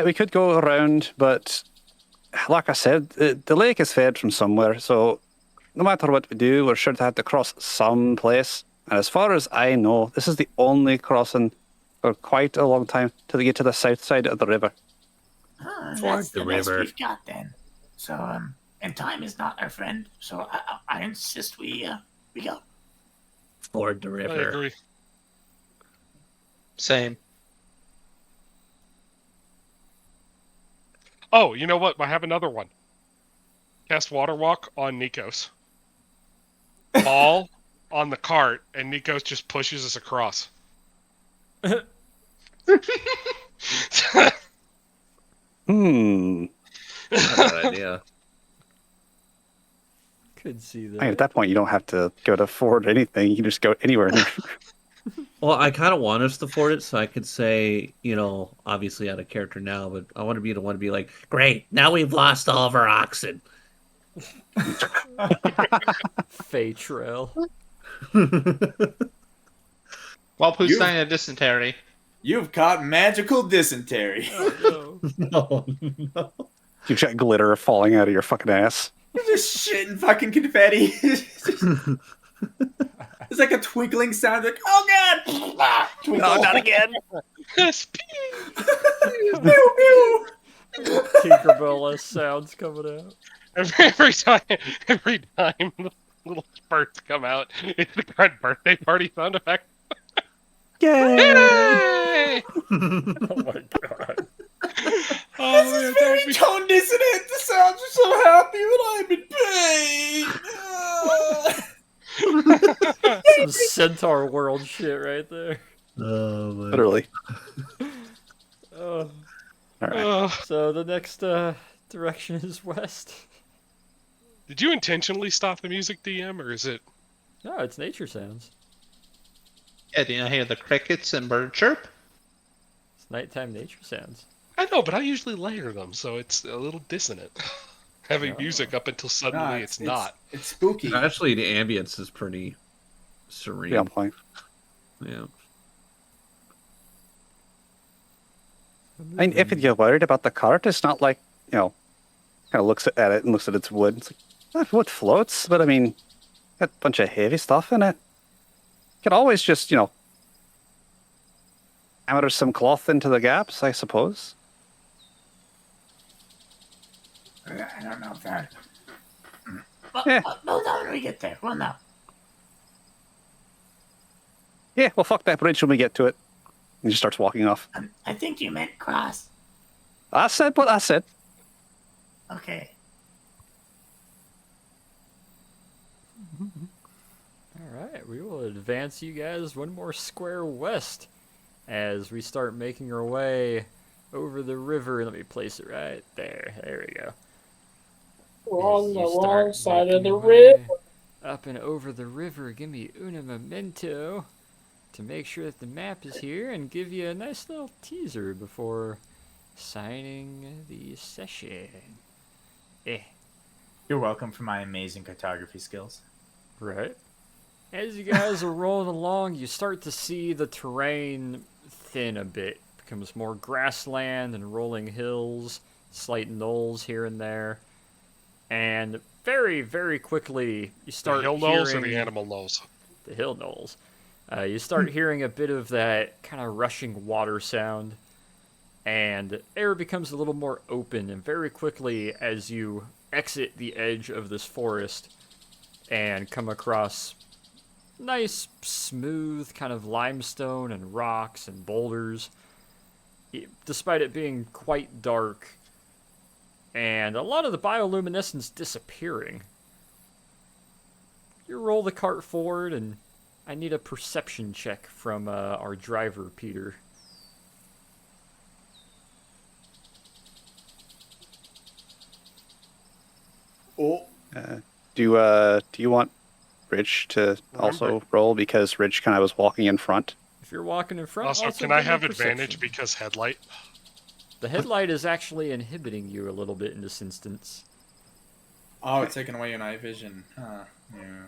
We could go around, but like I said, the lake is fed from somewhere, so no matter what we do, we're sure to have to cross some place. And as far as I know, this is the only crossing for quite a long time till we get to the south side of the river. That's the best we've got then. So, and time is not our friend, so I insist we go. Ford the river. I agree. Same. Oh, you know what? I have another one. Cast Water Walk on Nikos. Ball on the cart, and Nikos just pushes us across. Not a bad idea. Could see that. I mean, at that point, you don't have to go to Ford or anything. You can just go anywhere. Well, I kind of want us to ford it, so I could say, obviously out of character now, but I want to be the one to be like, great, now we've lost all of our oxen. Fey trail. Well, who's dying of dysentery? You've caught magical dysentery. Oh, no. You've got glitter falling out of your fucking ass. You're just shitting fucking confetti. It's like a twinkling sound, like, oh god! Ah, twinkle. No, not again! Pew, pew. Tinkerbell sounds coming out. Every time the little spurts come out, it's the current birthday party sound effect. Yay! Yay! Oh my god. Oh, This man, is very tone dissonant. The sounds are so happy when I'm in pain. Some Centaur World shit right there. Oh my. Literally. Oh. All right. So the next direction is west. Did you intentionally stop the music, DM, or is it? No, it's nature sounds. Yeah, do you not hear the crickets and bird chirp? It's nighttime nature sounds. I know, but I usually layer them, so it's a little dissonant. Having No. music up until suddenly it's not. It's spooky. Actually, the ambience is pretty serene. Yeah, I'm playing. Yeah. I mean, if you're worried about the cart, it's not like, kind of looks at it and looks at its wood. It's like, wood floats, but I mean, got a bunch of heavy stuff in it. You could always just, hammer some cloth into the gaps, I suppose. I don't know if that. Yeah. Well, no, when we get there. Well, no. Yeah, well, fuck that bridge when we get to it. And he just starts walking off. I think you meant cross. I said what I said. Okay. Alright, we will advance you guys one more square west as we start making our way over the river. Let me place it right there. There we go. We're on the You start wrong side of making the your way river. Up and over the river. Give me una memento to make sure that the map is here and give you a nice little teaser before signing the session. You're welcome for my amazing cartography skills. Right. As you guys are rolling along, you start to see the terrain thin a bit. It becomes more grassland and rolling hills, slight knolls here and there. And very, very quickly, you start The hill hearing... knolls or the animal knolls? The hill knolls. You start hearing a bit of that kind of rushing water sound. And air becomes a little more open. And very quickly, as you exit the edge of this forest and come across nice, smooth kind of limestone and rocks and boulders, despite it being quite dark and a lot of the bioluminescence disappearing. You roll the cart forward, and I need a perception check from our driver, Peter. Oh. Do you want Rich to also roll, because Rich kind of was walking in front? If you're walking in front, Also, can give I me have perception. advantage because headlight? The headlight is actually inhibiting you a little bit in this instance. Oh, it's taking away your night vision. Huh. Yeah.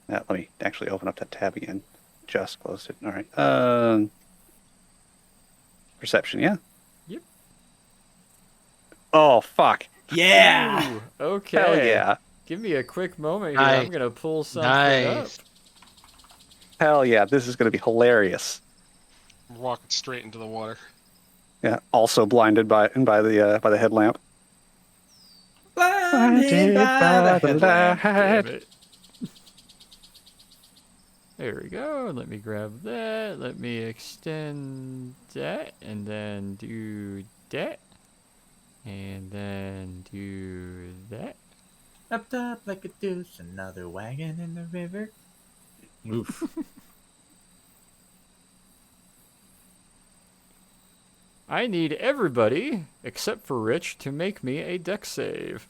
Let me actually open up that tab again. Just closed it. All right. Perception, yeah? Yep. Oh, fuck. Yeah! Ooh, okay. Hell yeah. Give me a quick moment here. Nice. I'm going to pull something up. Hell yeah, this is going to be hilarious. I'm walking straight into the water. Yeah, also blinded by the headlamp. Blinded by the headlamp. Damn it. There we go. Let me grab that. Let me extend that. And then do that. And then do that. Up like a deuce, another wagon in the river. Oof. I need everybody, except for Rich, to make me a dex save.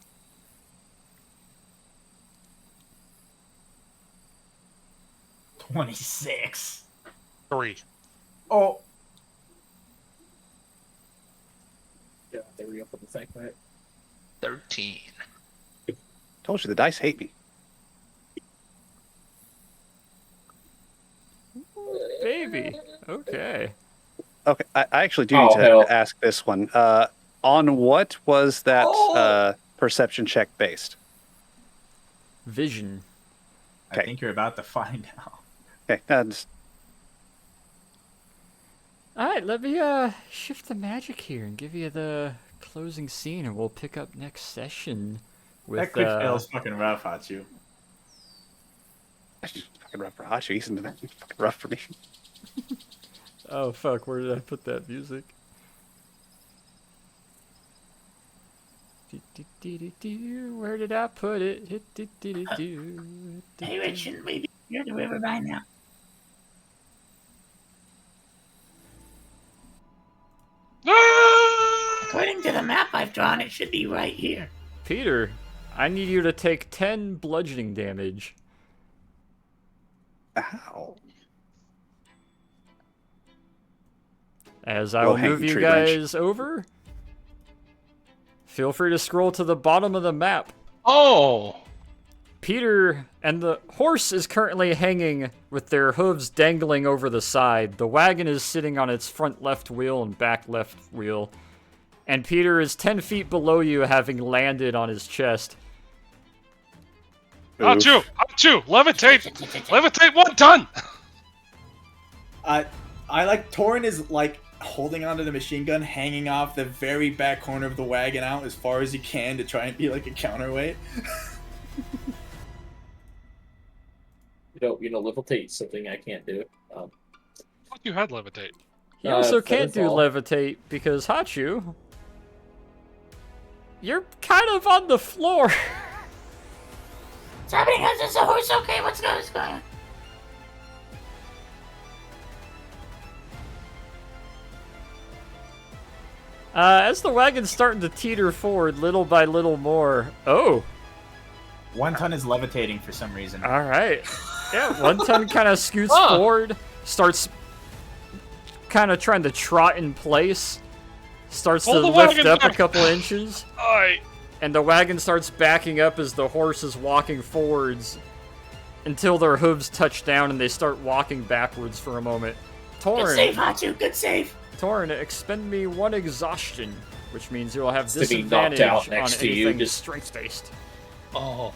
$26. 3. Oh. Yeah, they re-up on the fact that 13. Told you the dice hate me. Baby. Okay. Okay, I actually do Oh, need to hell. ask this one. On what was that perception check based? Vision. I think you're about to find out. Okay, Alright, let me shift the magic here and give you the closing scene, and we'll pick up next session with That quick fail's fucking rough, Hachu. fucking rough for Hachi. He's been fucking rough for me. Oh fuck, where did I put that music? Where did I put it? Hey, Rich, shouldn't we be near the river by now? According to the map I've drawn, it should be right here. Peter, I need you to take 10 bludgeoning damage. Ow. As I will move you guys over, feel free to scroll to the bottom of the map. Oh! Peter and the horse is currently hanging with their hooves dangling over the side. The wagon is sitting on its front left wheel and back left wheel. And Peter is 10 feet below you, having landed on his chest. Hachu! Levitate! Levitate 1 ton! I like Torin is like holding onto the machine gun, hanging off the very back corner of the wagon out as far as he can to try and be like a counterweight. Levitate something I can't do. I thought you had levitate. You also can't do levitate because Hachu, you're kind of on the floor. What's happening? Is the horse okay? What's going on? As the wagon's starting to teeter forward little by little more. Oh. 1 ton is levitating for some reason. All right. Yeah, 1 ton kind of scoots forward, starts kind of trying to trot in place, starts to lift up a couple inches, and the wagon starts backing up as the horse is walking forwards until their hooves touch down and they start walking backwards for a moment. Torin, Good save, Hachu. Good save. Torin, expend me 1 exhaustion, which means you'll have Sitting disadvantage knocked out on next to you, anything just- strength-based. Oh.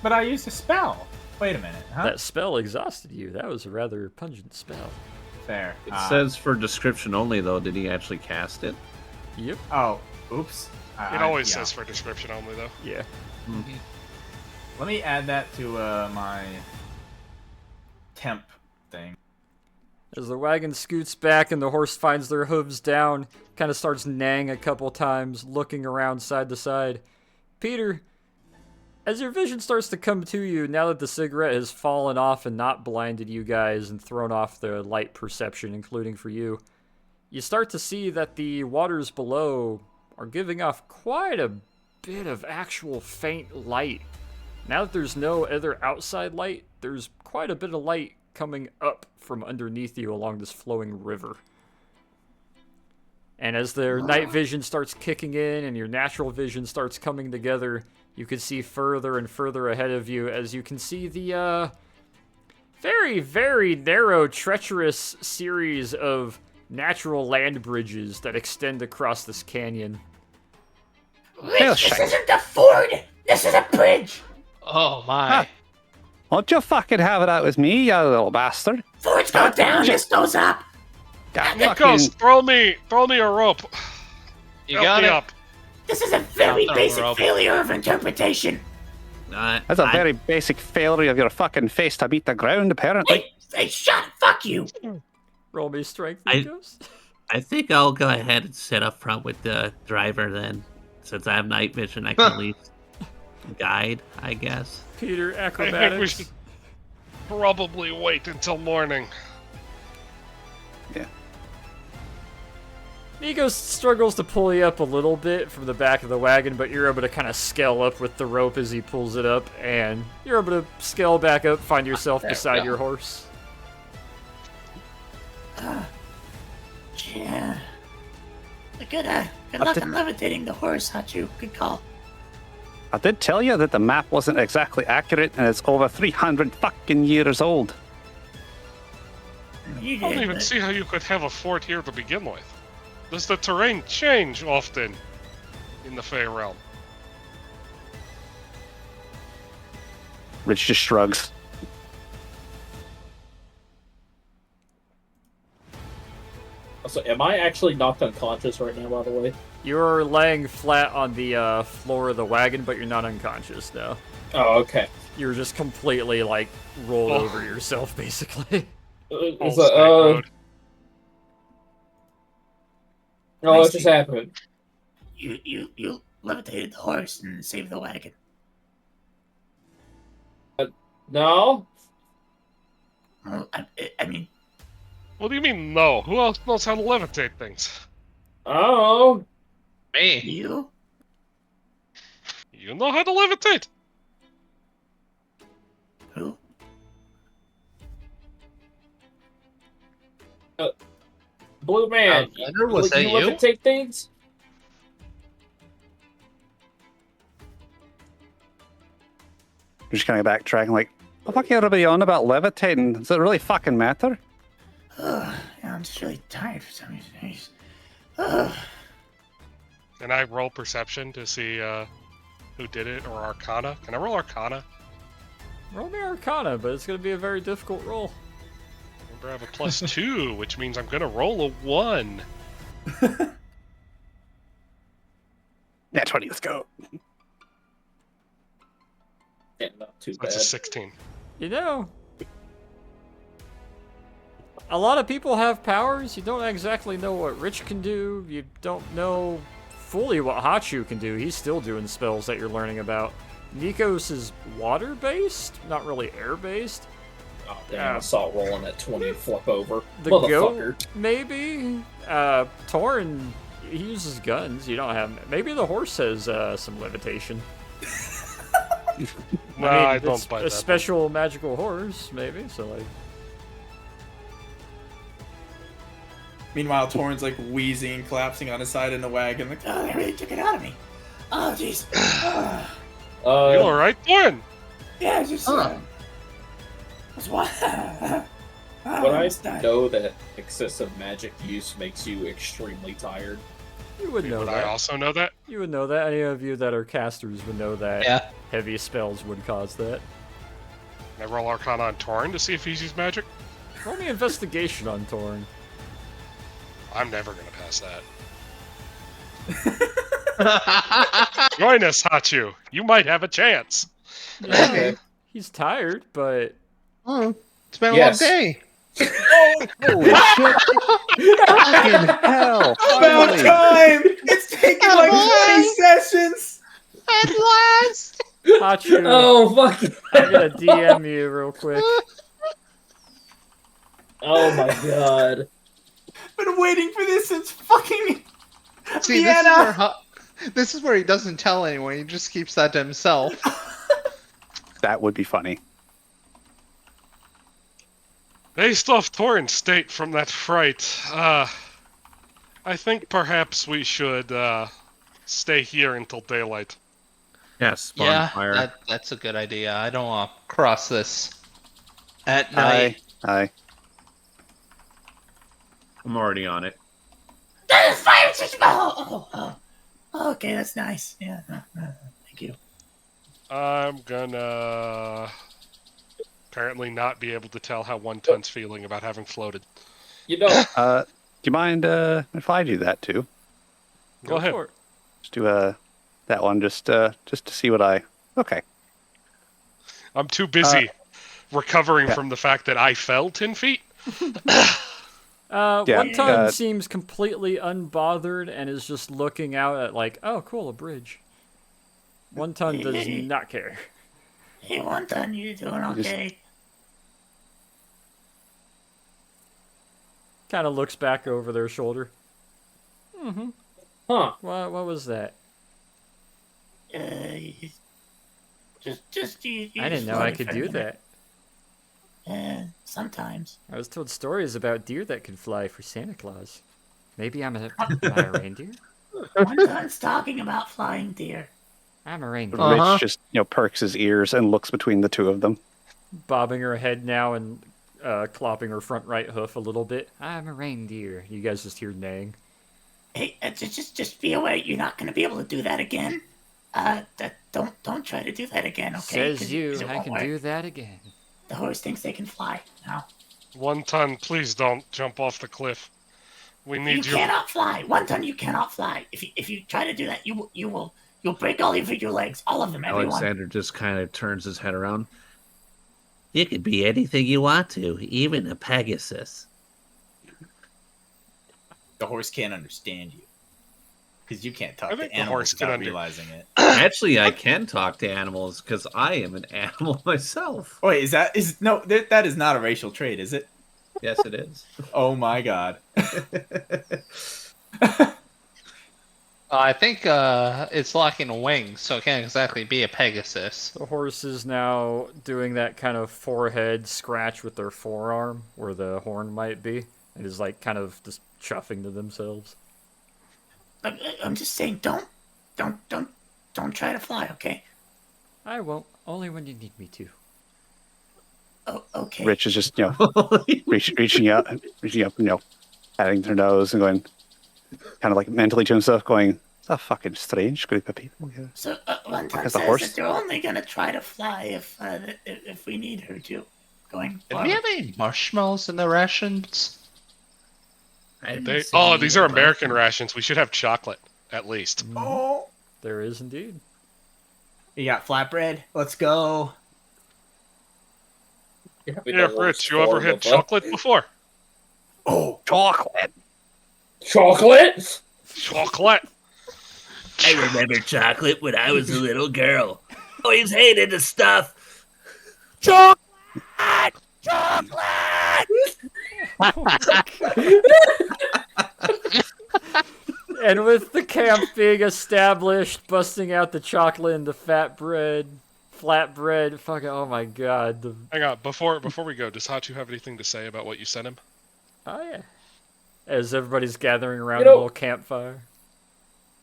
But I used a spell. Wait a minute, huh? That spell exhausted you. That was a rather pungent spell. Fair. It says for description only, though. Did he actually cast it? Yep. Oh, oops. It always says for description only, though. Yeah. Mm-hmm. Let me add that to my temp thing. As the wagon scoots back and the horse finds their hooves down, kind of starts neighing a couple times, looking around side to side. Peter, as your vision starts to come to you, now that the cigarette has fallen off and not blinded you guys and thrown off the light perception, including for you, you start to see that the waters below are giving off quite a bit of actual faint light. Now that there's no other outside light, there's quite a bit of light coming up from underneath you along this flowing river. And as their night vision starts kicking in and your natural vision starts coming together, you can see further and further ahead of you as you can see the very, very narrow, treacherous series of natural land bridges that extend across this canyon. Rich, this isn't a ford. This is a bridge. Oh my. Huh. Won't you fucking have it out with me, you little bastard? Fords go down, this goes up. Nikos, throw me a rope. You Help got me it. up. This is a very I'll throw basic the rope. failure of interpretation. That's a very basic failure of your fucking face to beat the ground, apparently. Hey, shut. Fuck you. Roll me strength, I- Nikos. I think I'll go ahead and sit up front with the driver then. Since I have night vision, I can at least guide, I guess. Peter, I think we acrobatics. should probably wait until morning. Yeah. Nikos struggles to pull you up a little bit from the back of the wagon, but you're able to kind of scale up with the rope as he pulls it up, and you're able to scale back up, find yourself There we beside go. your horse. Yeah. Good luck on levitating the horse, Hachu. Good call. I did tell you that the map wasn't exactly accurate, and it's over 300 fucking years old. You I don't did, even but- see how you could have a fort here to begin with. Does the terrain change often in the Fey realm? Rich just shrugs. So, am I actually knocked unconscious right now, by the way? You're laying flat on the floor of the wagon, but you're not unconscious now. Oh, okay. You're just completely, like, rolled Oh. over yourself, basically. Old It's snake mode. No, what just happened? You levitated the horse and saved the wagon. No. Well, I mean, What do you mean, no? Who else knows how to levitate things? Oh. Me. you? You know how to levitate? Who? Blue man, Alexander, was that you? levitate things? I'm just kind of backtracking, like, what the fuck are everybody on about levitating? Does it really fucking matter? Yeah, I'm just really tired for some reason. Can I roll perception to see who did it, or Arcana? Can I roll Arcana? Roll me Arcana, but it's going to be a very difficult roll. Remember, I have a +2, which means I'm going to roll a 1. Nat 20, let's go. Yeah, not too That's bad. a 16. You know, a lot of people have powers. You don't exactly know what Rich can do. You don't know fully what Hachu can do. He's still doing spells that you're learning about. Nikos is water-based, not really air-based. Oh, damn, I saw it rolling at 20 and flip over. The Motherfucker. goat, maybe. Torin, he uses guns. You don't have... Maybe the horse has some levitation. No, I don't it's buy a that. special magical horse, maybe. So like, Meanwhile, Torrin's like wheezing and collapsing on his side in the wagon. Like, Oh, they really took it out of me. Oh, jeez. You alright, Torin? Yeah, it's just. What's what? But I know that excessive magic use makes you extremely tired. you would know Would that. I also know that? You would know that. Any of you that are casters would know that. Yeah. Heavy spells would cause that. Can I roll Arcana on Torin to see if he's used magic? Roll me investigation on Torin. I'm never going to pass that. Join us, Hachu. You might have a chance. Okay. He's tired, but Oh, it's been a Yes. long day. Holy shit. Fucking hell. about Finally. time! It's taken like 20 sessions! At last. Hachu, Oh, fuck. I'm gonna DM you real quick. Oh my god. Been waiting for this since fucking. See, this is where he doesn't tell anyone. He just keeps that to himself. That would be funny. Based off Torin's state from that fright, I think perhaps we should stay here until daylight. Yes, Yeah, bonfire. that's a good idea. I don't want to cross this at night. Aye. I'm already on it. There's fire system! Oh. Okay, that's nice. Yeah, thank you. I'm gonna apparently not be able to tell how 1 ton's feeling about having floated. You know, Do you mind if I do that too? Go ahead. for it. Just do that one just to see what I... Okay. I'm too busy recovering yeah. from the fact that I fell 10 feet. Yeah, One ton seems completely unbothered and is just looking out at like, oh, cool, a bridge. One ton does not care. Hey, One Ton, you doing okay? Kind of looks back over their shoulder. Mm-hmm. huh? What was that? Just you. I didn't know I could do that. Sometimes. I was told stories about deer that could fly for Santa Claus. Maybe I'm a reindeer? One Ton's talking about flying deer. I'm a reindeer. Rich just, perks his ears and looks between the two of them. Bobbing her head now and clopping her front right hoof a little bit. I'm a reindeer. You guys just hear neighing. Hey, just be aware. You're not gonna be able to do that again. Don't try to do that again. Okay? Says you, 'Cause it I won't can work. do that again. The horse thinks they can fly now. 1 ton, please don't jump off the cliff. We You need you. cannot fly. 1 Ton, you cannot fly. If you try to do that, you'll break all of your legs, all of them, everyone. Alexander just kind of turns his head around. You could be anything you want to, even a Pegasus. The horse can't understand you. Because you can't I talk think to the animals horse can without under- realizing it. Actually, I can talk to animals because I am an animal myself. Wait, that is not a racial trait, is it? Yes, it is. Oh my god. I think it's lacking wings, so it can't exactly be a Pegasus. The horse is now doing that kind of forehead scratch with their forearm where the horn might be, and is like kind of just chuffing to themselves. I'm just saying, don't try to fly, okay? I won't. Only when you need me to. Oh, okay. Rich is just, reaching out, patting their nose and going, kind of like mentally to himself, going, "It's a fucking strange group of people here." So one time Because the says horse. that they're only gonna try to fly if we need her to. Going Do we forward. have any marshmallows in the rations? These are American rations. We should have chocolate, at least. Oh, there is indeed. You got flatbread? Let's go. Yeah, Rich, you ever had chocolate before? Oh, chocolate. Chocolate? Chocolate. I remember chocolate when I was a little girl. Always hated the stuff. Chocolate! Chocolate! And with the camp being established, busting out the chocolate and the flatbread, fucking, oh my god. Hang on, before we go, does Hachu have anything to say about what you sent him? Oh yeah. As everybody's gathering around You know- a little campfire.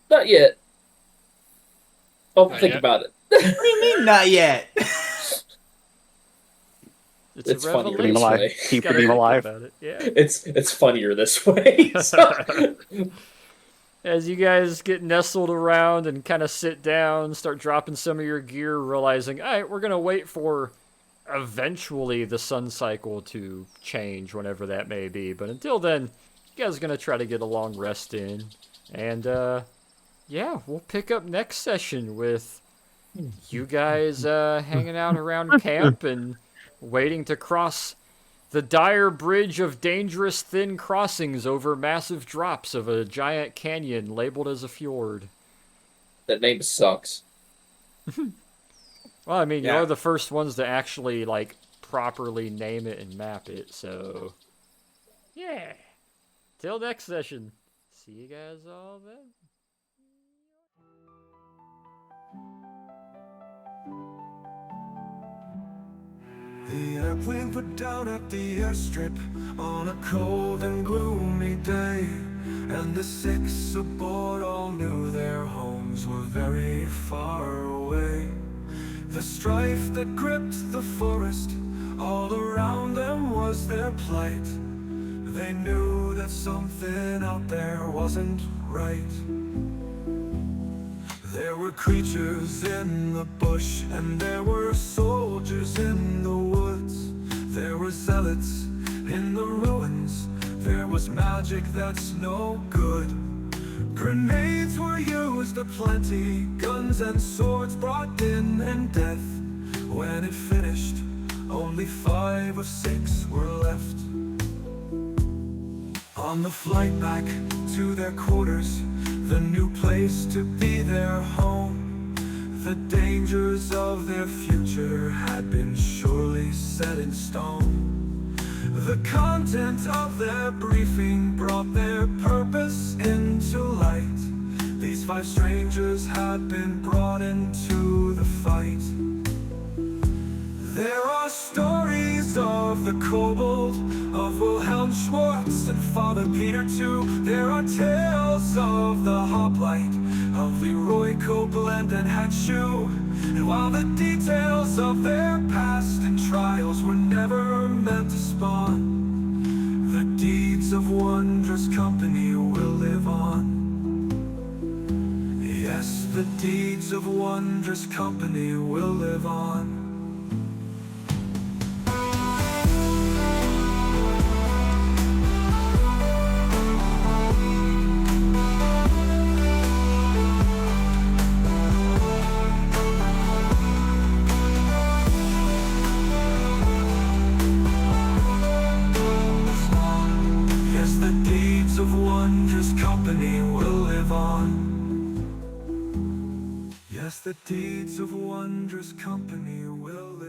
Not yet. I'll Not think yet? about it. What do you mean, not yet? It's a funnier revelation. this way. Keep Gotta the beam think alive. about it, yeah. It's funnier this way. So- As you guys get nestled around and kind of sit down, start dropping some of your gear, realizing, all right, we're going to wait for eventually the sun cycle to change, whenever that may be. But until then, you guys are going to try to get a long rest in. And, yeah, we'll pick up next session with you guys hanging out around camp and waiting to cross the dire bridge of dangerous thin crossings over massive drops of a giant canyon labeled as a fjord. That name sucks. Well, I mean, Yeah. you're the first ones to actually, like, properly name it and map it, so... Yeah. Till next session. See you guys all then. The airplane put down at the airstrip on a cold and gloomy day, and the six aboard all knew their homes were very far away. The strife that gripped the forest all around them was their plight. They knew that something out there wasn't right. There were creatures in the bush, and there were soldiers in the woods. There were zealots in the ruins. There was magic that's no good. Grenades were used aplenty, guns and swords brought in, and death. When it finished, only 5 of 6 were left. On the flight back to their quarters, the new place to be their home, the dangers of their future had been surely set in stone. The content of their briefing brought their purpose into light. These 5 strangers had been brought into the fight. There are stories of the kobold, of Wilhelm Schwartz and Father Peter too. There are tales of the hoplite, of Leroy Copeland and Hachu. And while the details of their past and trials were never meant to spawn, the deeds of wondrous company will live on. Yes, the deeds of wondrous company will live on. Yes, the deeds of wondrous company will live on. as the deeds of wondrous company will live.